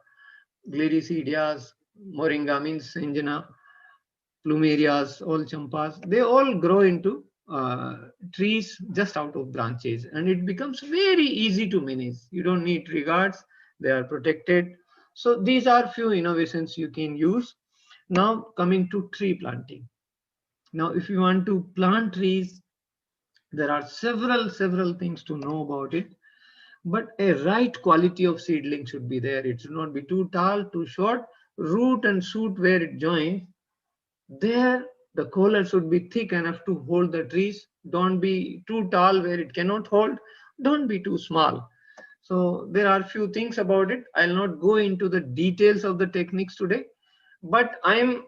gliricidias, moringa means angina, plumerias, all champas, they all grow into trees just out of branches, and it becomes very easy to manage. You don't need regards, they are protected. So these are few innovations you can use. Now coming to tree planting. Now if you want to plant trees, there are several things to know about it, but a right quality of seedling should be there. It should not be too tall, too short. Root and shoot where it joins, there the collar should be thick enough to hold the trees. Don't be too tall where it cannot hold. Don't be too small. So there are few things about it. I'll not go into the details of the techniques today, but I'm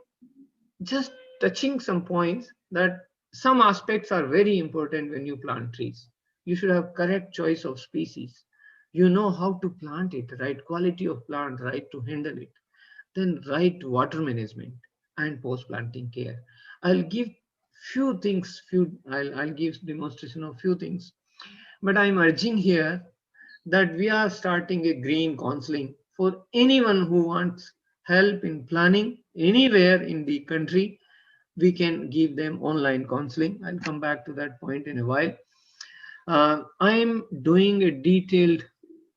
just touching some points that some aspects are very important when you plant trees. You should have correct choice of species. You know how to plant it, right quality of plant, right to handle it. Then right water management and post-planting care. I'll give few things, I'll give demonstration of few things, but I'm urging here that we are starting a green counseling for anyone who wants help in planning anywhere in the country. We can give them online counseling. I'll come back to that point in a while. I'm doing a detailed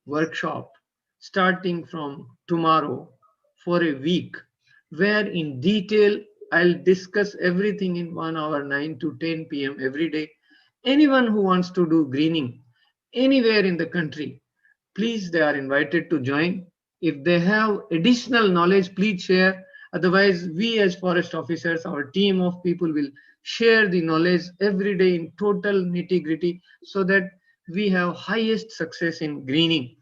workshop starting from tomorrow for a week, where in detail I'll discuss everything in 1 hour, 9 to 10 p.m. every day. Anyone who wants to do greening anywhere in the country, please, they are invited to join. If they have additional knowledge, please share. Otherwise, we as forest officers, our team of people will share the knowledge every day in total nitty-gritty, so that we have highest success in greening.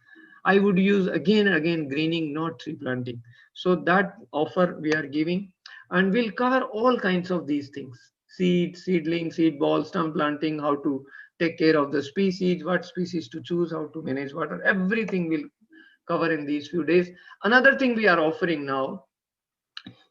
I would use again and again greening, not tree planting. So that offer we are giving, and we'll cover all kinds of these things: seed, seedling, seed ball, stump planting, how to take care of the species, what species to choose, how to manage water. Everything will cover in these few days. Another thing we are offering now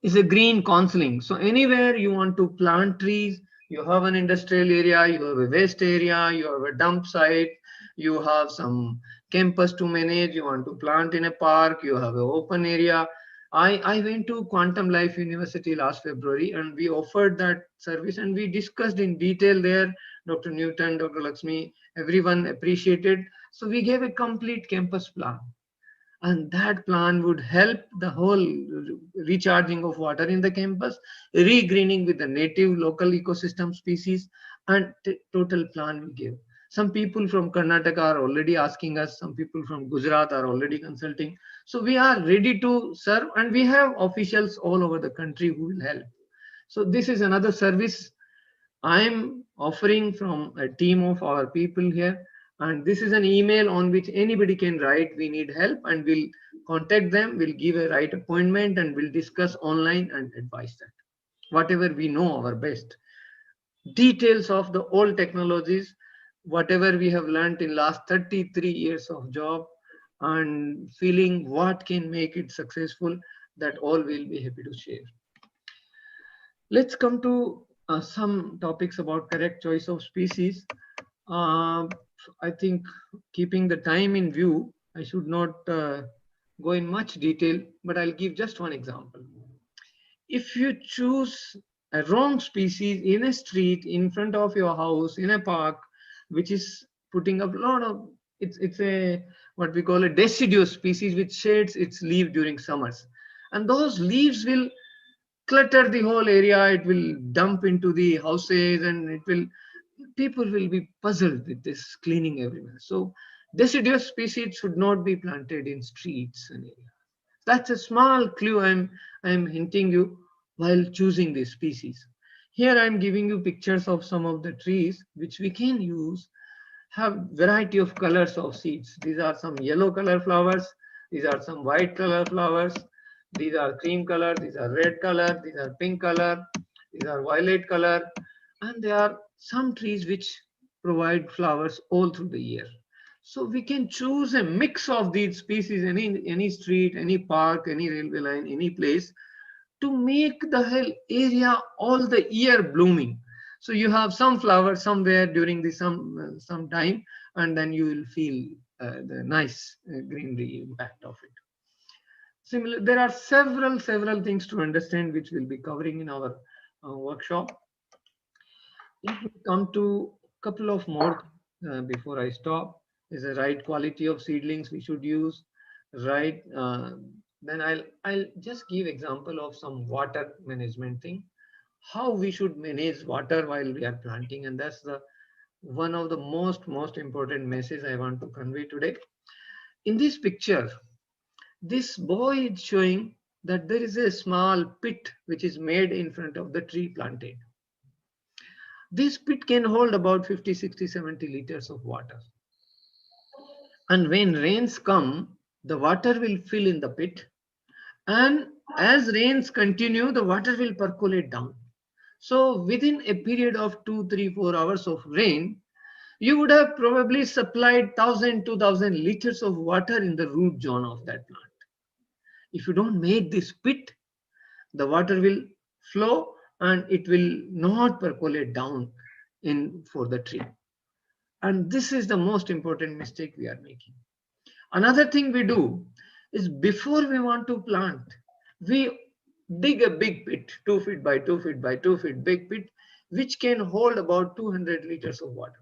is a green counseling. So anywhere you want to plant trees, you have an industrial area, you have a waste area, you have a dump site, you have some campus to manage, you want to plant in a park, you have an open area. I went to Quantum Life University last February, and we offered that service, and we discussed in detail there. Dr. Newton, Dr. Lakshmi, everyone appreciated. So we gave a complete campus plan, and that plan would help the whole recharging of water in the campus, regreening with the native local ecosystem species, and total plan we give. Some people from Karnataka are already asking us, some people from Gujarat are already consulting. So we are ready to serve, and we have officials all over the country who will help. So this is another service I'm offering from a team of our people here. And this is an email on which anybody can write, we need help, and we'll contact them, we'll give a right appointment, and we'll discuss online and advise that. Whatever we know our best. Details of the old technologies, whatever we have learned in last 33 years of job, and feeling what can make it successful, that all we'll be happy to share. Let's come to some topics about correct choice of species. I think, keeping the time in view, I should not go in much detail, but I'll give just one example. If you choose a wrong species in a street, in front of your house, in a park, which is putting up a lot of, it's a what we call a deciduous species which shades its leaf during summers, and those leaves will clutter the whole area, it will dump into the houses, and people will be puzzled with this cleaning everywhere. So deciduous species should not be planted in streets and areas. That's a small clue I'm hinting you while choosing this species. Here I'm giving you pictures of some of the trees which we can use, have variety of colors of seeds. These are some yellow color flowers, these are some white color flowers, these are cream color, these are red color, these are pink color, these are violet color, and there are some trees which provide flowers all through the year. So we can choose a mix of these species, any street, any park, any railway line, any place, to make the whole area all the year blooming. So you have some flower somewhere during the some time, and then you will feel the nice greenery impact of it. Similar, there are several things to understand which we'll be covering in our workshop. Let me come to a couple of more before I stop. Is the right quality of seedlings we should use, right? Then I'll just give example of some water management thing, how we should manage water while we are planting, and that's the one of the most important message I want to convey today. In this picture, this boy is showing that there is a small pit which is made in front of the tree planted. This pit can hold about 50, 60, 70 liters of water. And when rains come, the water will fill in the pit. And as rains continue, the water will percolate down. So within a period of 2, 3, 4 hours of rain, you would have probably supplied 1,000, 2,000 liters of water in the root zone of that plant. If you don't make this pit, the water will flow and it will not percolate down for the tree. And this is the most important mistake we are making. Another thing we do is before we want to plant, we dig a big pit, 2 feet by 2 feet by 2 feet, big pit, which can hold about 200 liters of water,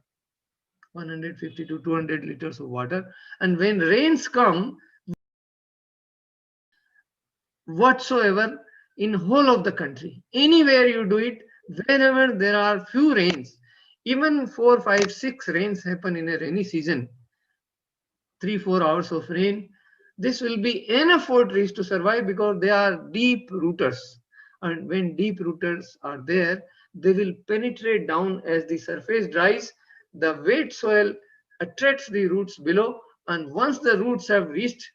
150 to 200 liters of water. And when rains come, whatsoever, in whole of the country, anywhere you do it, wherever there are few rains, even 4, 5, 6 rains happen in a rainy season, 3-4 hours of rain, this will be enough for trees to survive because they are deep rooters. And when deep rooters are there, they will penetrate down as the surface dries. The wet soil attracts the roots below, and once the roots have reached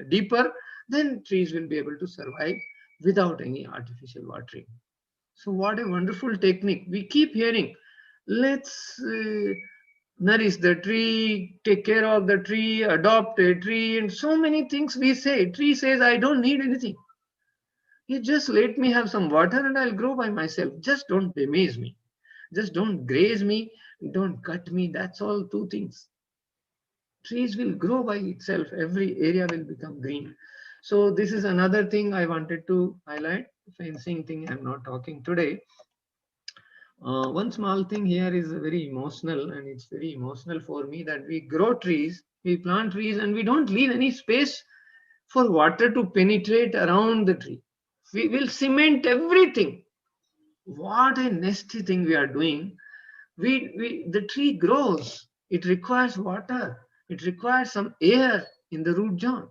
deeper, then trees will be able to survive without any artificial watering. So what a wonderful technique. We keep hearing, let's nourish the tree, take care of the tree, adopt a tree, and so many things we say. Tree says, I don't need anything. You just let me have some water and I'll grow by myself. Just don't damage me. Just don't graze me. Don't cut me. That's all, 2 things. Trees will grow by itself. Every area will become green. So this is another thing I wanted to highlight. Fencing thing I'm not talking today. One small thing here is very emotional, and it's very emotional for me that we grow trees, we plant trees, and we don't leave any space for water to penetrate around the tree. We will cement everything. What a nasty thing we are doing. The tree grows. It requires water. It requires some air in the root zone.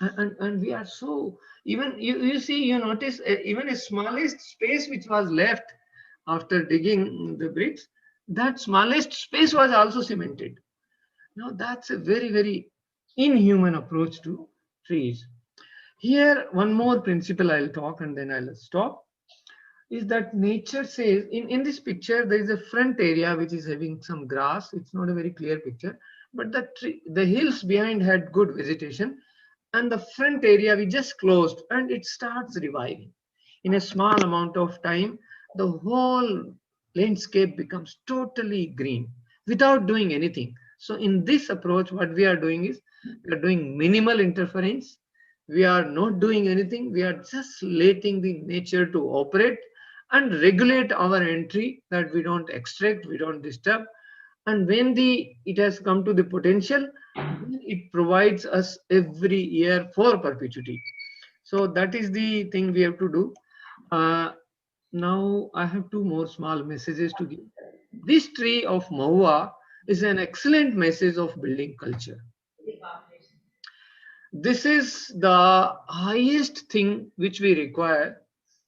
And we are so, even you see, you notice even a smallest space which was left after digging the bricks, that smallest space was also cemented. Now that's a very, very inhuman approach to trees. Here, one more principle I'll talk and then I'll stop, is that nature says, in this picture, there is a front area which is having some grass. It's not a very clear picture, but the hills behind had good vegetation, and the front area we just closed, and it starts reviving. In a small amount of time, the whole landscape becomes totally green without doing anything. So in this approach, what we are doing is, we are doing minimal interference. We are not doing anything. We are just letting the nature to operate and regulate our entry, that we don't extract, we don't disturb. And when it has come to the potential, it provides us every year for perpetuity. So that is the thing we have to do. Now I have 2 more small messages to give. This tree of Mahua is an excellent message of building culture. This is the highest thing which we require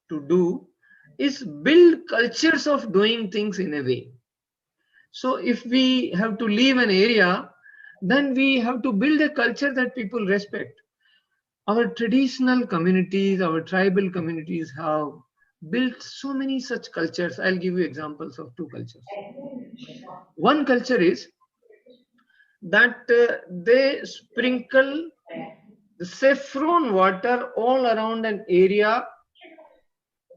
to do, is build cultures of doing things in a way. So if we have to leave an area, then we have to build a culture that people respect. Our traditional communities, our tribal communities have built so many such cultures. I'll give you examples of 2 cultures. One culture is that they sprinkle the saffron water all around an area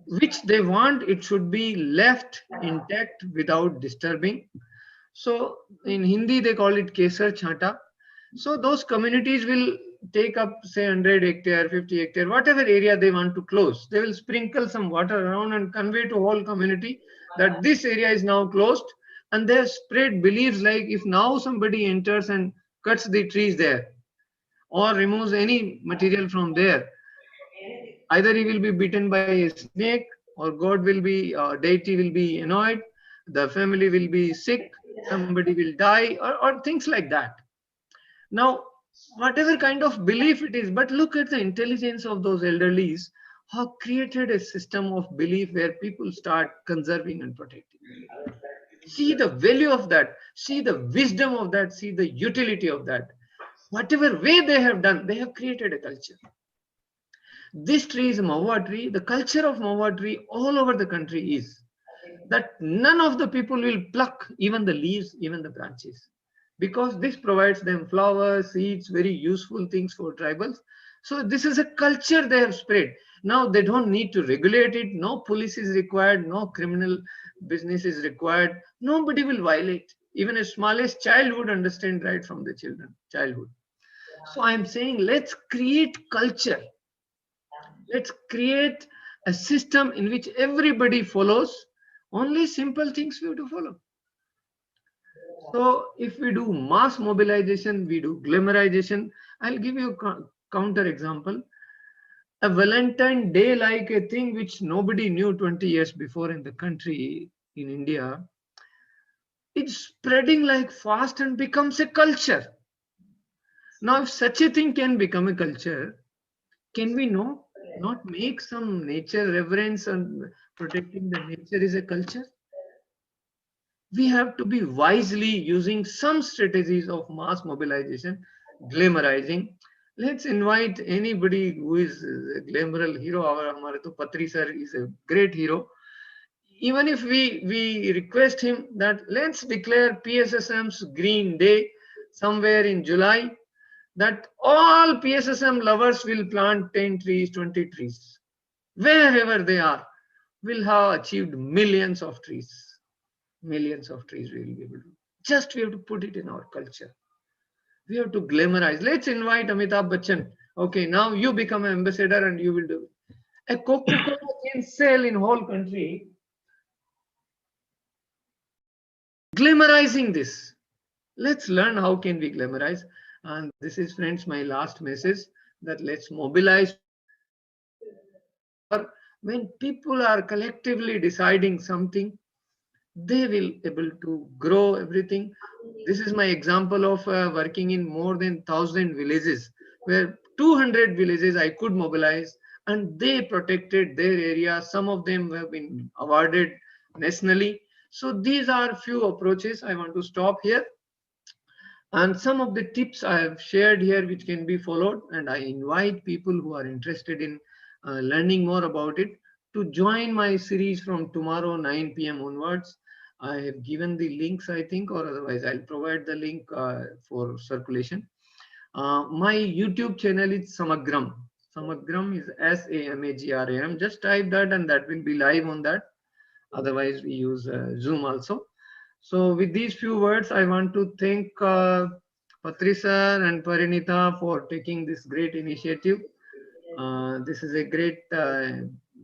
which they want it should be left intact without disturbing. So in Hindi they call it Kesar Chhata. So those communities will take up, say, 100 hectare, 50 hectare, whatever area they want to close. They will sprinkle some water around and convey to whole community that this area is now closed. And they have spread beliefs like, if now somebody enters and cuts the trees there or removes any material from there, either he will be bitten by a snake, or God will be, deity will be annoyed, the family will be sick, somebody will die, or things like that. Now, whatever kind of belief it is, but look at the intelligence of those elderlies who created a system of belief where people start conserving and protecting. See the value of that, see the wisdom of that, see the utility of that. Whatever way they have done, they have created a culture. This tree is a Mahua tree. The culture of Mahua tree all over the country is that none of the people will pluck even the leaves, even the branches, because this provides them flowers, seeds, very useful things for tribals. So this is a culture they have spread. Now they don't need to regulate it. No police is required. No criminal business is required. Nobody will violate. Even a smallest child would understand right from the childhood. So I'm saying, let's create culture. Let's create a system in which everybody follows. Only simple things we have to follow. So if we do mass mobilization, we do glamorization. I'll give you a counter example. A Valentine Day, like a thing which nobody knew 20 years before in the country, in India, it's spreading like fast and becomes a culture. Now, if such a thing can become a culture, can we not make some nature reverence and protecting the nature is a culture? We have to be wisely using some strategies of mass mobilization, glamorizing. Let's invite anybody who is a glamoral hero. Our Patri sir is a great hero. Even if we request him that let's declare PSSM's Green Day somewhere in July, that all PSSM lovers will plant 10 trees, 20 trees. Wherever they are, will have achieved millions of trees. Millions of trees we will be able to. Just we have to put it in our culture. We have to glamorize. Let's invite Amitabh Bachchan. Okay, now you become an ambassador and you will do it. A Coca-Cola can sell in whole country. Glamorizing this. Let's learn how can we glamorize. And this is, friends, my last message, that let's mobilize. When people are collectively deciding something, they will able to grow everything. This is my example of working in more than 1,000 villages, where 200 villages I could mobilize, and they protected their area. Some of them have been awarded nationally. So these are few approaches. I want to stop here. And some of the tips I have shared here which can be followed, and I invite people who are interested in learning more about it to join my series from tomorrow 9 p.m. onwards. I have given the links, I think, or otherwise I'll provide the link for circulation. My YouTube channel is Samagram. Samagram is SAMAGRAM. Just type that and that will be live on that. Otherwise we use Zoom also. So with these few words, I want to thank Patri sir and Parinita for taking this great initiative. This is a great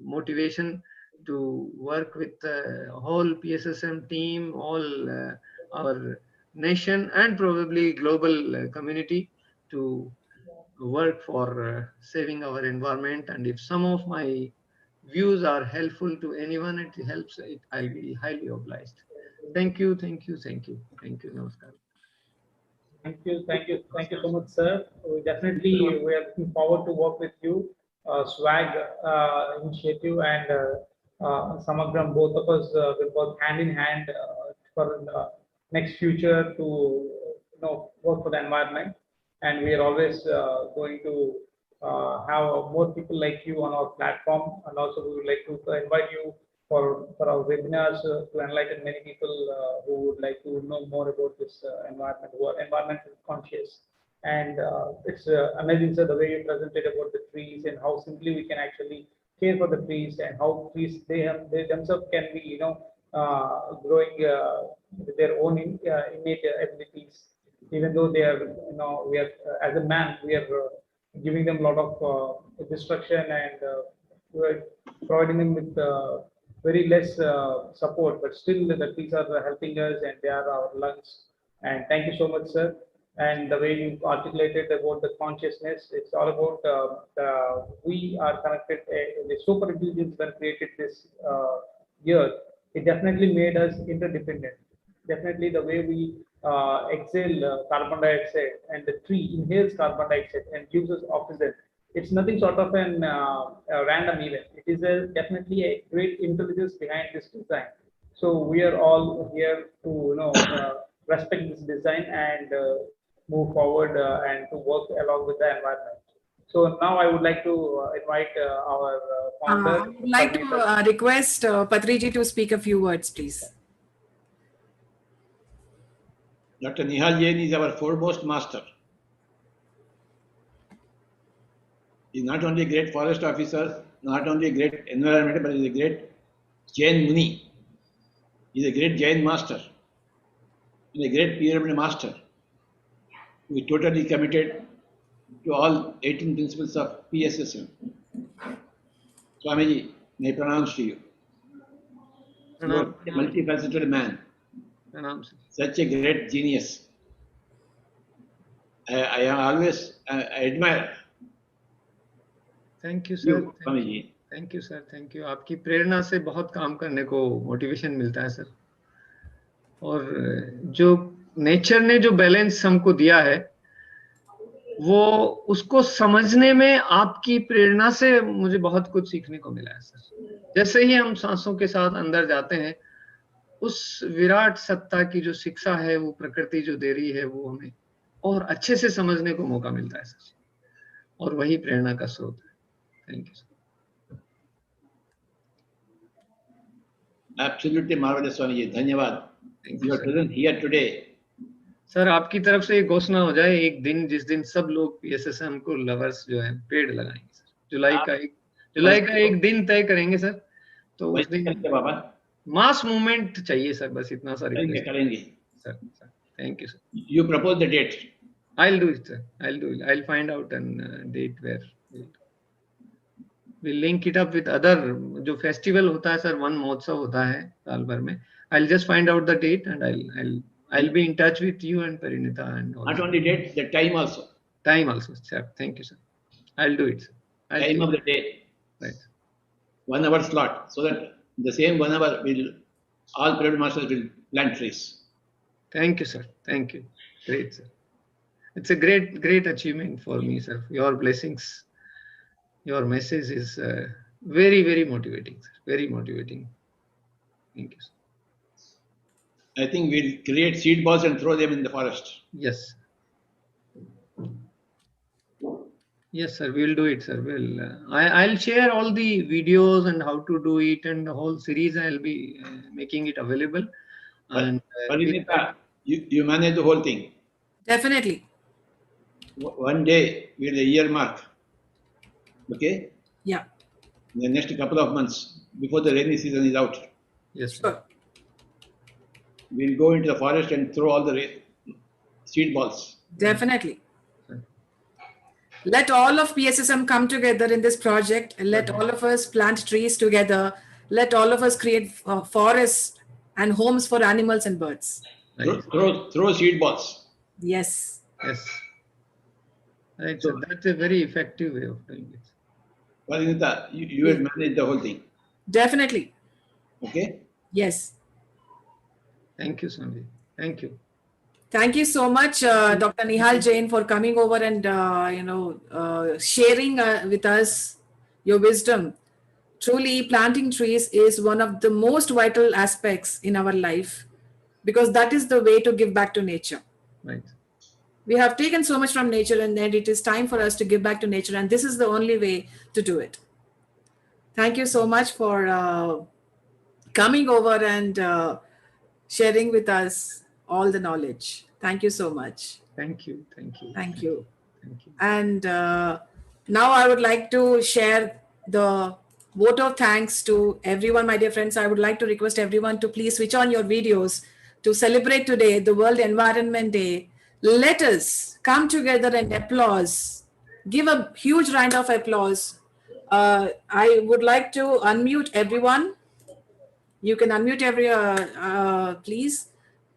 motivation to work with the whole PSSM team, all our nation and probably global community to work for saving our environment. And if some of my views are helpful to anyone, it helps, I'll be highly obliged. Thank you, thank you, thank you, thank you. Namaskar. Thank you so much, sir. We are looking forward to work with you. Swag initiative and Samagram, both of us will work hand in hand for the next future to work for the environment. And we are always going to have more people like you on our platform. And also we would like to invite you for our webinars to enlighten many people who would like to know more about this environment, who are environmental conscious. And it's amazing, sir, the way you presented about the trees and how simply we can actually care for the trees and how trees they themselves can be growing with their own innate abilities. Even though they are we are as a man we are giving them a lot of destruction and we are providing them with very less support, but still the trees are helping us and they are our lungs. And thank you so much, sir. And the way you articulated about the consciousness, it's all about we are connected. The super intelligence that created this year, it definitely made us interdependent. Definitely the way we exhale carbon dioxide and the tree inhales carbon dioxide and gives us oxygen. It's nothing sort of a random event. It is definitely a great intelligence behind this design. So we are all here to respect this design and move forward and to work along with the environment. So now I would like to invite our founder. I would like to request Patri G to speak a few words, please. Dr. Nihal Jain is our foremost master. He's not only a great forest officer, not only a great environmental, but he's a great Jain Muni. He's a great Jain master and a great pyramid master. We totally committed to all 18 principles of PSSM. Swamiji, my pranams to you. You are a multifaceted man. Such a great genius. I always admire. Thank you sir, thank you sir, thank you. आपकी प्रेरणा से बहुत काम करने को motivation मिलता है sir. और जो नेचर ने जो बैलेंस हमको दिया है, वो उसको समझने में आपकी प्रेरणा से मुझे बहुत कुछ सीखने को मिला है सर. जैसे ही हम सांसों के साथ अंदर जाते हैं, उस विराट सत्ता की जो शिक्षा है, वो प्रकृति जो दे रही है, वो हमें और अच्छे से समझने को मौका मिलता है सर. और वही प्रेरणा का स्रोत है. Thank you sir. Absolutely marvelous, Swamiji. धन्यवाद. You are present here today. Sir, आपकी तरफ से एक घोषणा हो जाए, एक दिन जिस दिन सब लोग PSSM को लवर्स जो है पेड़ लगाएंगे सर. जुलाई का एक दिन तय करेंगे सर. तो उस दिन मास मूवमेंट चाहिए सर. बस इतना सा रिक्वेस्ट करेंगे sir. Thank you sir. You propose the date. I'll do it sir. I'll find out a date where we'll link it up with other जो फेस्टिवल होता है सर, वन महोत्सव होता है साल भर में. I'll just find out the date and I'll be in touch with you and Parinita and all. Not only date, the time also. Time also, sir. Thank you, sir. I'll do it, sir. Time of the day. Right. 1 hour slot, so that the same 1 hour all pyramid masters will plant trees. Thank you, sir. Thank you. Great, sir. It's a great achievement for me, sir. Your blessings, your message is very motivating, sir. Very motivating. Thank you, sir. I think we'll create seed balls and throw them in the forest. Yes. Yes, sir. We'll do it, sir. I'll share all the videos and how to do it and the whole series. I'll be making it available. And Parinita, you manage the whole thing. Definitely. One day with the year mark. Okay. Yeah. In the next couple of months before the rainy season is out. Yes. Sure. We'll go into the forest and throw all the seed balls. Definitely. Let all of PSSM come together in this project. Let all of us plant trees together. Let all of us create forests and homes for animals and birds. Throw seed balls. Yes. Yes. Right. So that's a very effective way of doing it. Parinita, you will manage the whole thing. Definitely. Okay. Yes. Thank you, Sanjay. Thank you. Thank you so much, Dr. Nihal Jain, for coming over and sharing with us your wisdom. Truly, planting trees is one of the most vital aspects in our life, because that is the way to give back to nature. Right. We have taken so much from nature, and then it is time for us to give back to nature, and this is the only way to do it. Thank you so much for coming over and sharing with us all the knowledge. Thank you so much. Thank you. Thank you. Thank you. Thank you. And now I would like to share the vote of thanks to everyone, my dear friends. I would like to request everyone to please switch on your videos to celebrate today, the World Environment Day. Let us come together and applause. Give a huge round of applause. I would like to unmute everyone. You can unmute please.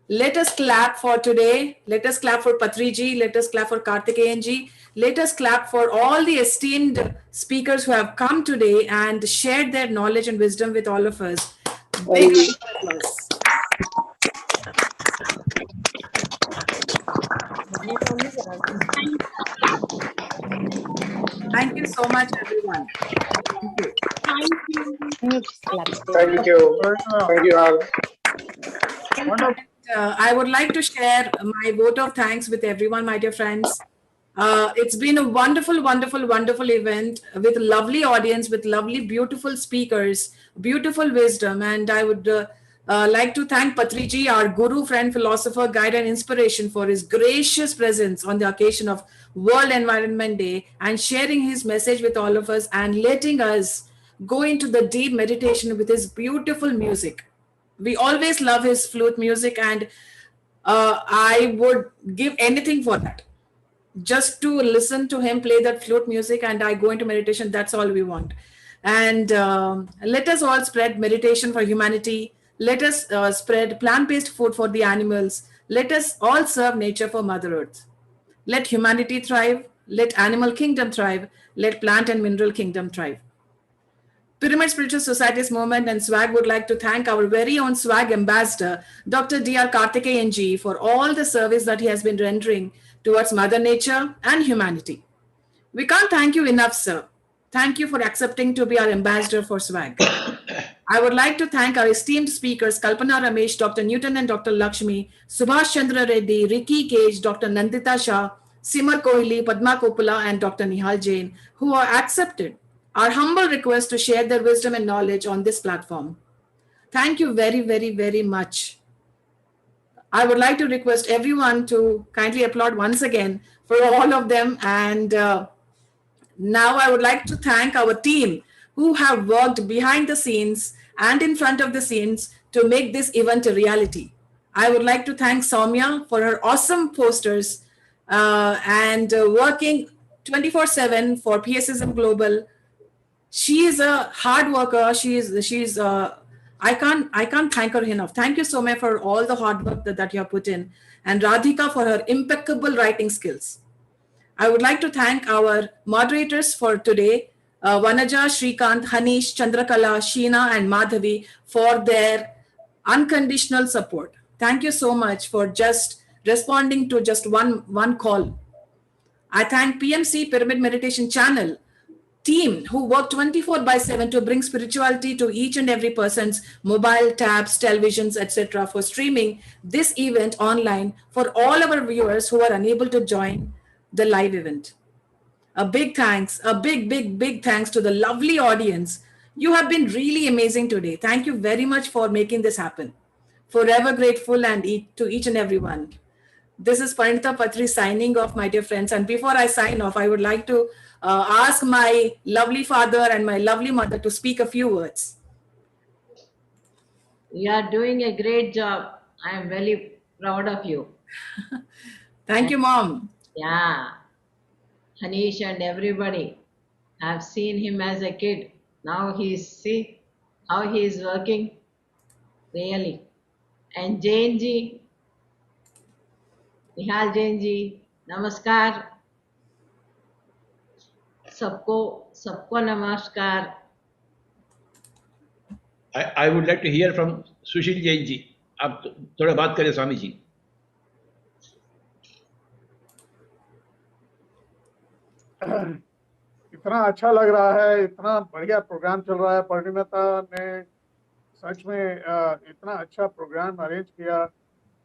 Let us clap for today. Let us clap for Patri G. Let us clap for Karthikeyan Ji. Let us clap for all the esteemed speakers who have come today and shared their knowledge and wisdom with all of us. Big applause. Thank you so much, everyone. Thank you. Thank you. Thank you all. I would like to share my vote of thanks with everyone, my dear friends. It's been a wonderful event with a lovely audience, with lovely, beautiful speakers, beautiful wisdom. And I would like to thank Patri Ji, our guru, friend, philosopher, guide, and inspiration, for his gracious presence on the occasion of World Environment Day and sharing his message with all of us and letting us go into the deep meditation with his beautiful music. We always love his flute music, and I would give anything for that. just to listen to him play that flute music and I go into meditation. That's all we want. And let us all spread meditation for humanity. Let us spread plant-based food for the animals. Let us all serve nature for Mother Earth. Let humanity thrive. Let animal kingdom thrive. Let plant and mineral kingdom thrive. Pyramid Spiritual Society's movement and SWAG would like to thank our very own SWAG ambassador, Dr. D.R. Karthikeyan Ji, for all the service that he has been rendering towards Mother Nature and humanity. We can't thank you enough, sir. Thank you for accepting to be our ambassador for SWAG. I would like to thank our esteemed speakers, Kalpana Ramesh, Dr. Newton and Dr. Lakshmi, Subhash Chandra Reddy, Ricky Cage, Dr. Nandita Shah, Simar Kohli, Padma Kopula, and Dr. Nihal Jain, who are accepted our humble request to share their wisdom and knowledge on this platform. Thank you very, very, very much. I would like to request everyone to kindly applaud once again for all of them. And now I would like to thank our team who have worked behind the scenes and in front of the scenes to make this event a reality. I would like to thank Soumya for her awesome posters and working 24/7 for PSSM Global. She is a hard worker. I can't thank her enough. Thank you, Soumya, for all the hard work that you have put in, and Radhika for her impeccable writing skills. I would like to thank our moderators for today, Vanaja, Shrikant, Hanish, Chandrakala, Sheena, and Madhavi for their unconditional support. Thank you so much for just responding to just one call. I thank PMC Pyramid Meditation Channel team who work 24/7 to bring spirituality to each and every person's mobile, tabs, televisions, etc. for streaming this event online for all our viewers who are unable to join the live event. A big thanks, a big thanks to the lovely audience. You have been really amazing today. Thank you very much for making this happen. Forever grateful and to each and everyone. This is Parinita Patri signing off, my dear friends. And before I sign off, I would like to ask my lovely father and my lovely mother to speak a few words. You are doing a great job. I am very proud of you. Thank you, Mom. Yeah. Hanish and everybody have seen him as a kid. Now see how he is working. Really. And Jain ji, Nihal Jain ji, namaskar. सबको नमस्कार. I would like to hear from Sushil Jain ji. आप थोड़ा बात करें स्वामी जी. इतना अच्छा लग रहा है, इतना बढ़िया प्रोग्राम चल रहा है. परिणीता ने सच में इतना अच्छा प्रोग्राम अरेंज किया.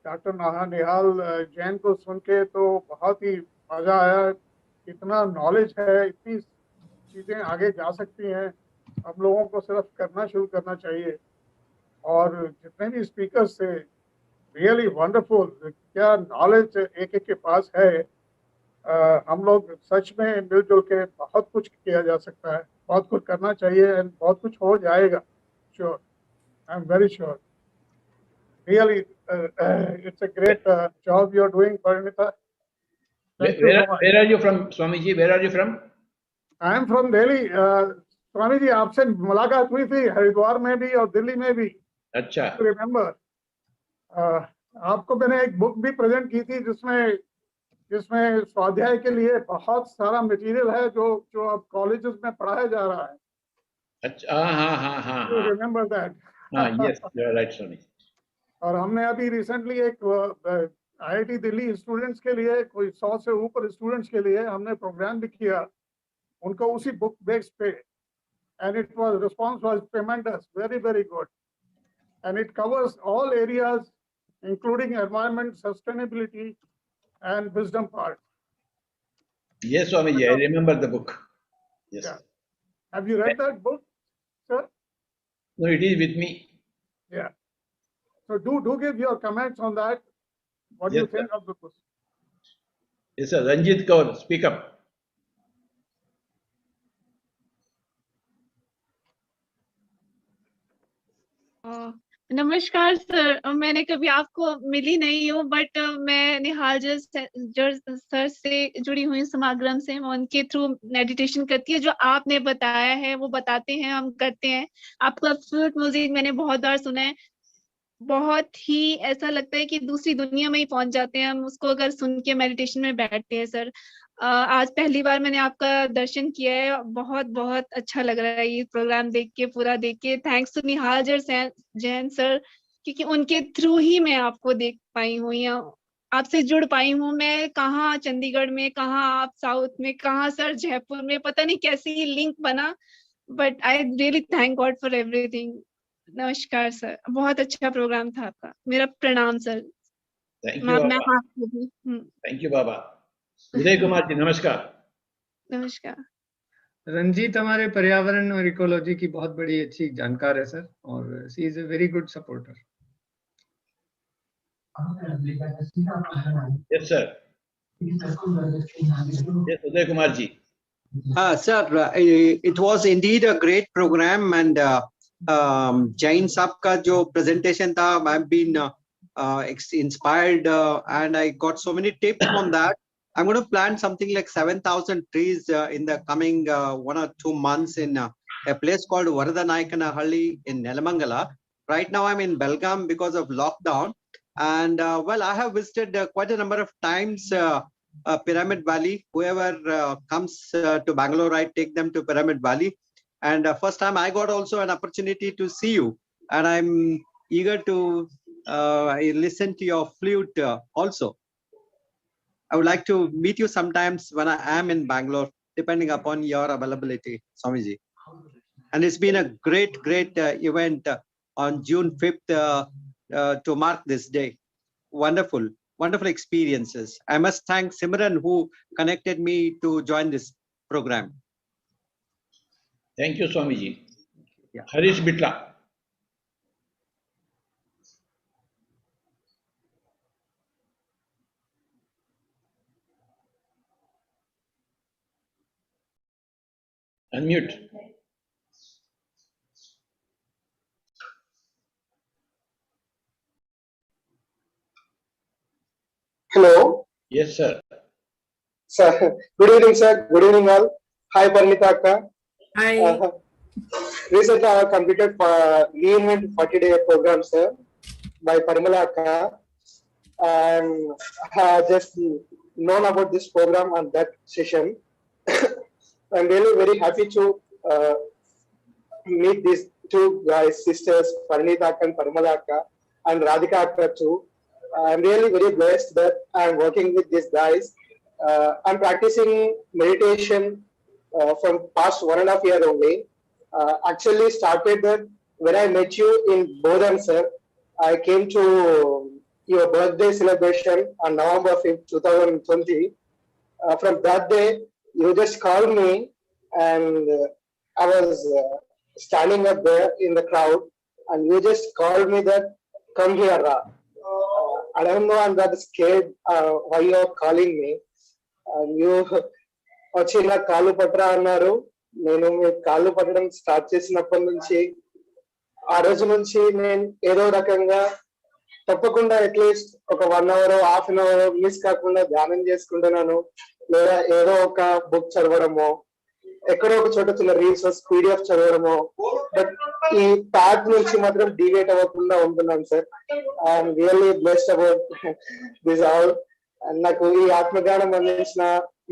डॉक्टर निहाल जैन को सुन के तो बहुत ही मजा आया. इतना नॉलेज है, इतनी चीजें आगे जा सकती हैं. हम लोगों को सिर्फ करना शुरू करना चाहिए. और जितने भी स्पीकर्स थे, रियली वंडरफुल. क्या नॉलेज एक के पास है. हम लोग सच में मिलजुल के बहुत कुछ किया जा सकता है, बहुत कुछ करना चाहिए एंड बहुत कुछ हो जाएगा. Sure, I am very sure. Really, it's a great job you're doing, Parinita. Where are you from, Swamiji? Where are you from? I am from Delhi. Swamiji, आपसे मुलाकात हुई थी हरिद्वार में भी और दिल्ली में भी. अच्छा. Remember, आपको मैंने एक बुक भी प्रेजेंट की थी जिसमें स्वाध्याय के लिए बहुत सारा मटेरियल है जो अब कॉलेजेस में पढ़ाया जा रहा है. अच्छा, हाँ. Remember that? Yes, you are right, Swami. और हमने अभी रिसेंटली एक IIT दिल्ली स्टूडेंट्स के लिए, कोई 100 से ऊपर स्टूडेंट्स के लिए हमने प्रोग्राम भी किया उनको उसी बुक बेस पे. And it was response was ट्रेमेंडस, very very good. And it covers all areas including environment, sustainability and wisdom part. Yes, Swamiji, I remember the book. Yes. Yeah. Have you read that book, sir? No, it is with me. Yeah. So do give your comments on that. What do you think of the book? Yes, sir. Ranjit Kaur, speak up. नमस्कार sir, मैंने कभी आपको मिली नहीं हूँ, but मैं निहाल sir से जुड़ी हुई समागम से, मैं उनके थ्रू मेडिटेशन करती है। जो आपने बताया है वो बताते हैं, हम करते हैं। आपका फ्लूट म्यूजिक मैंने बहुत बार सुना है, बहुत ही ऐसा लगता है कि दूसरी दुनिया में ही पहुंच जाते हैं हम उसको अगर सुन के मेडिटेशन में बैठते हैं। सर आज पहली बार मैंने आपका दर्शन किया है, बहुत बहुत अच्छा लग रहा है ये प्रोग्राम देख के, पूरा देख के। Thanks to Nihal Jain sir, क्योंकि उनके थ्रू ही मैं आपको देख पाई हूँ या आपसे जुड़ पाई हूँ। मैं कहाँ चंडीगढ़ में, कहाँ आप साउथ में, कहाँ सर जयपुर में, पता नहीं कैसे ये लिंक बना, but I really thank God for everything. नमस्कार सर, बहुत अच्छा प्रोग्राम था आपका, मेरा प्रणाम सर। थैंक यू बाबा। थैंक यू बाबा। उदय कुमार जी नमस्कार। नमस्कार। रंजीत हमारे पर्यावरण और इकोलॉजी की बहुत बड़ी अच्छी जानकार है सर, और she is a very good supporter. Yes sir. Yes Uday Kumar ji. Sir, it was indeed a great program, and Jain Saab ka jo presentation tha, I've been inspired, and I got so many tips from that. I'm going to plant something like 7,000 trees in the coming 1 or 2 months in a place called Varadanaikanahalli in Nelamangala. Right now I'm in Belgaum because of lockdown, and well, I have visited quite a number of times Pyramid Valley. Whoever comes to Bangalore, I take them to Pyramid Valley. And first time I got also an opportunity to see you, and I'm eager to listen to your flute also. I would like to meet you sometimes when I am in Bangalore, depending upon your availability, Swamiji. And it's been a great event on June 5th to mark this day. Wonderful experiences. I must thank Simran who connected me to join this program. Thank you, Swamiji. Yeah. Harish Bitla. Unmute. Hello. Yes, sir. Sir, good evening, sir. Good evening, all. Hi, Parnita Akka. Hi. Recently, I have completed Reinvent 40-day program, sir, by Parimala Akka, and I have just known about this program and that session. I'm really very happy to meet these two guys, sisters, Parinita Akka and Parimala Akka, and Radhika Akka too. I'm really very blessed that I'm working with these guys. I'm practicing meditation from past 1.5 years only. Actually started that when I met you in Bodhan, sir. I came to your birthday celebration on November 5th, 2020. From that day, you just called me, and I was standing up there in the crowd, and you just called me that, come here, Ra. I don't know, I'm that scared why you're calling me. And you వచ్చి ఇలా కాళ్ళు పట్టరా అన్నారు. నేను మీ కాళ్ళు పట్టడం start చేసినప్పటి నుంచి ఆ రోజు నుంచి నేను ఏదో రకంగా తప్పకుండా అట్లీస్ట్ ఒక 1 hour, half an hour miss కాకుండా ధ్యానం చేసుకుంటున్నాను, లేదా ఏదో ఒక బుక్ చదవడమో, ఎక్కడో ఒక చోట చిన్న రీల్స్ PDF చదవడమో, బట్ ఈ ప్యాక్ నుంచి మాత్రం డివేట్ అవ్వకుండా ఉంటున్నాను sir. I'm really blessed about this all. నాకు ఈ ఆత్మజ్ఞానం అందించిన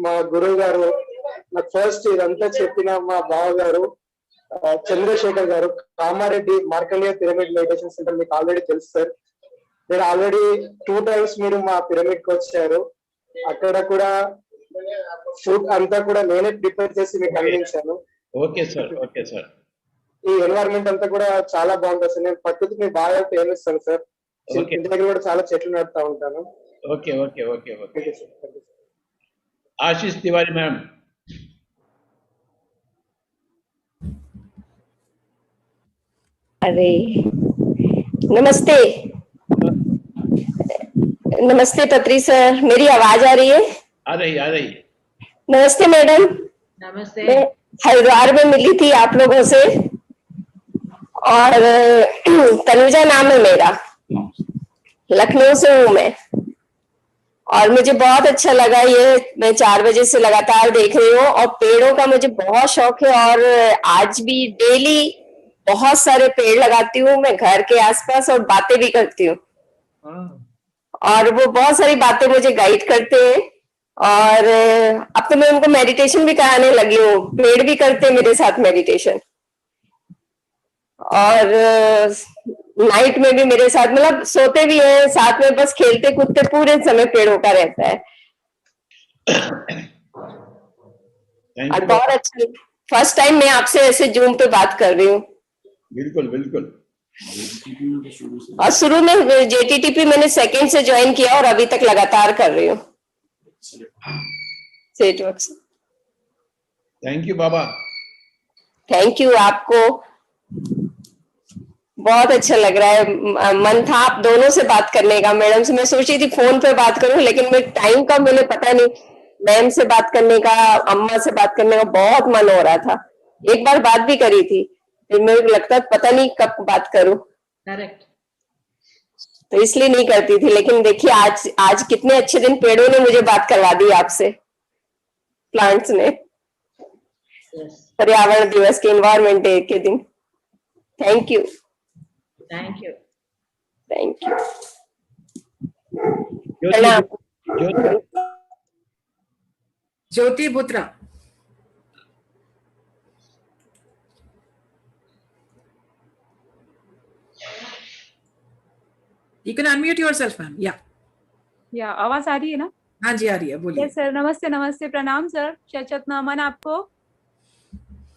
మా గురువు గారు, నాకు ఫస్ట్ ఇదంతా చెప్పిన మా బావ గారు చంద్రశేఖర్ గారు, Kamareddy Markandeya pyramid meditation centre మీకు ఆల్రెడీ తెలుసు సార్. నేను ఆల్రెడీ 2 times మీరు మా పిరమిడ్ కి వచ్చారు. అక్కడ కూడా ఫుడ్ అంతా కూడా నేనే ప్రిపేర్ చేసి మీకు అందించాను. Okay sir, okay sir. ఈ ఎన్వైరన్మెంట్ అంతా కూడా చాలా బాగుంటుంది సార్. నేను ప్రకృతికి మీకు బాగా ప్రేమిస్తాను సార్. ఇంటి దగ్గర కూడా చాలా చెట్లు నాటుతా ఉంటాను. Okay okay okay okay. Ashish Tiwari ma'am. अरे नमस्ते. नमस्ते पत्री सर, मेरी आवाज आ रही है? आ रही. नमस्ते मैडम. नमस्ते. मैं हरिद्वार में मिली थी आप लोगों से, और तनुजा नाम है मेरा, लखनऊ से हूँ मैं। और मुझे बहुत अच्छा लगा, ये मैं 4 बजे से लगातार देख रही हूँ और पेड़ों का मुझे बहुत शौक है और आज भी डेली बहुत सारे पेड़ लगाती हूँ मैं घर के आसपास और बातें भी करती हूँ और वो बहुत सारी बातें मुझे गाइड करते हैं। और अब तो मैं उनको मेडिटेशन भी कराने लगी हूँ, पेड़ भी करते हैं मेरे साथ मेडिटेशन और नाइट में भी मेरे साथ, मतलब सोते भी हैं साथ में, बस खेलते कूदते पूरे समय पेड़ों का रहता है। और बहुत अच्छा, फर्स्ट टाइम मैं आपसे ऐसे जूम पे बात कर रही हूँ। बिल्कुल बिल्कुल। और शुरू में जेटीटीपी मैंने सेकंड से ज्वाइन किया और अभी तक लगातार कर रही हूँ। थैंक यू बाबा। थैंक यू आपको, बहुत अच्छा लग रहा है। मन था आप दोनों से बात करने का, मैडम से मैं सोची थी फोन पे बात करूं लेकिन मैं टाइम का मुझे पता नहीं, मैम से बात करने का, अम्मा से बात करने का बहुत मन हो रहा था। एक बार बात भी करी थी, फिर मेरे को लगता पता नहीं कब बात करूं, करेक्ट, तो इसलिए नहीं करती थी। लेकिन देखिए आज कितने अच्छे दिन पेड़ों ने मुझे बात करवा दी आपसे, प्लांट्स ने, पर्यावरण दिवस के, एनवायरमेंट डे के दिन। Thank you, thank you, thank you. Jyoti Putra. You can unmute yourself, ma'am. Yeah. या आवाज आ रही है ना? हाँ जी, आ रही है, बोलिए। यस सर, नमस्ते नमस्ते, प्रणाम सर, शचत नमन आपको।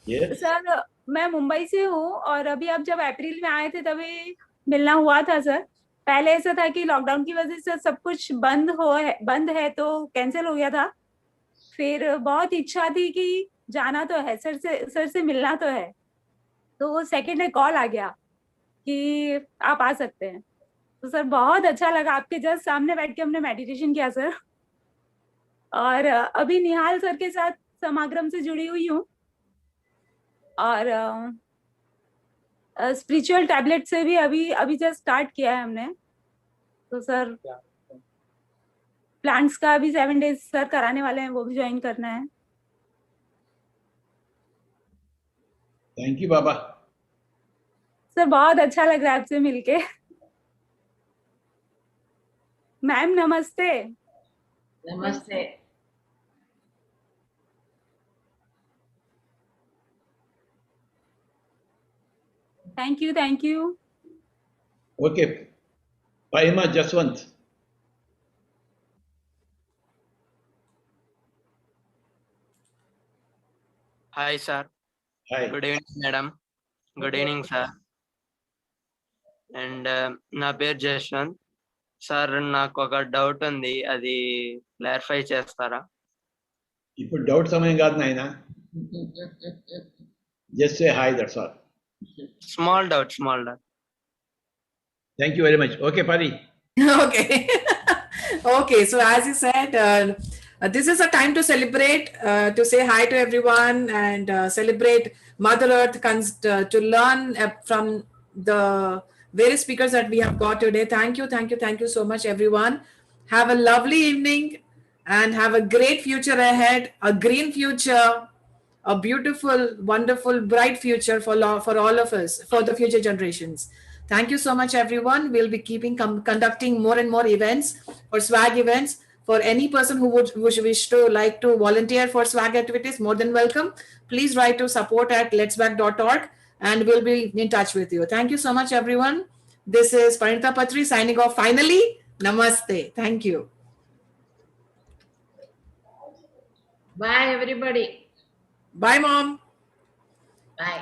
सर मैं मुंबई से हूँ और अभी आप जब अप्रैल में आए थे तभी मिलना हुआ था सर। पहले ऐसा था कि लॉकडाउन की वजह से सब कुछ बंद है तो कैंसिल हो गया था। फिर बहुत इच्छा थी कि जाना तो है, सर से मिलना तो है, तो सेकंड डे कॉल आ गया कि आप आ सकते हैं। तो सर बहुत अच्छा लगा, आपके जस्ट सामने बैठ के हमने मेडिटेशन किया सर। और अभी निहाल सर के साथ समागम से जुड़ी हुई हूँ और स्पिरिचुअल टैबलेट से भी अभी जस्ट स्टार्ट किया है हमने। तो सर प्लांट्स का अभी 7 डेज सर कराने वाले हैं, वो भी ज्वाइन करना है। Thank you Baba. सर बहुत अच्छा लग रहा है आपसे मिलके। मैम नमस्ते। नमस्ते। Thank you, thank you. Okay, पाइमा Jaswant. Hi sir. Hi. Good evening madam. Good evening sir. And నా పేరు జశ్వంత్ సార్. నాకు ఒక డౌట్ ఉంది, అది క్లారిఫై చేస్తారా? ఇప్పుడు డౌట్ సమయం కాదు నాయనా. Just say hi, that's all. Small doubt. Thank you very much. Okay, Pari. Okay. Okay, so as you said, this is a time to celebrate, to say hi to everyone and celebrate Mother Earth, to learn from the various speakers that we have got today. Thank you so much everyone. Have a lovely evening and have a great future ahead, a green future, a beautiful, wonderful, bright future for all of us, for the future generations. Thank you so much everyone. We'll be conducting more and more events, or swag events. For any person who would wish to volunteer for swag activities, more than welcome. Please write to support@letswag.org and we'll be in touch with you. Thank you so much everyone. This is Parinita Patri signing off finally. Namaste. Thank you. Bye everybody. Bye mom. Bye.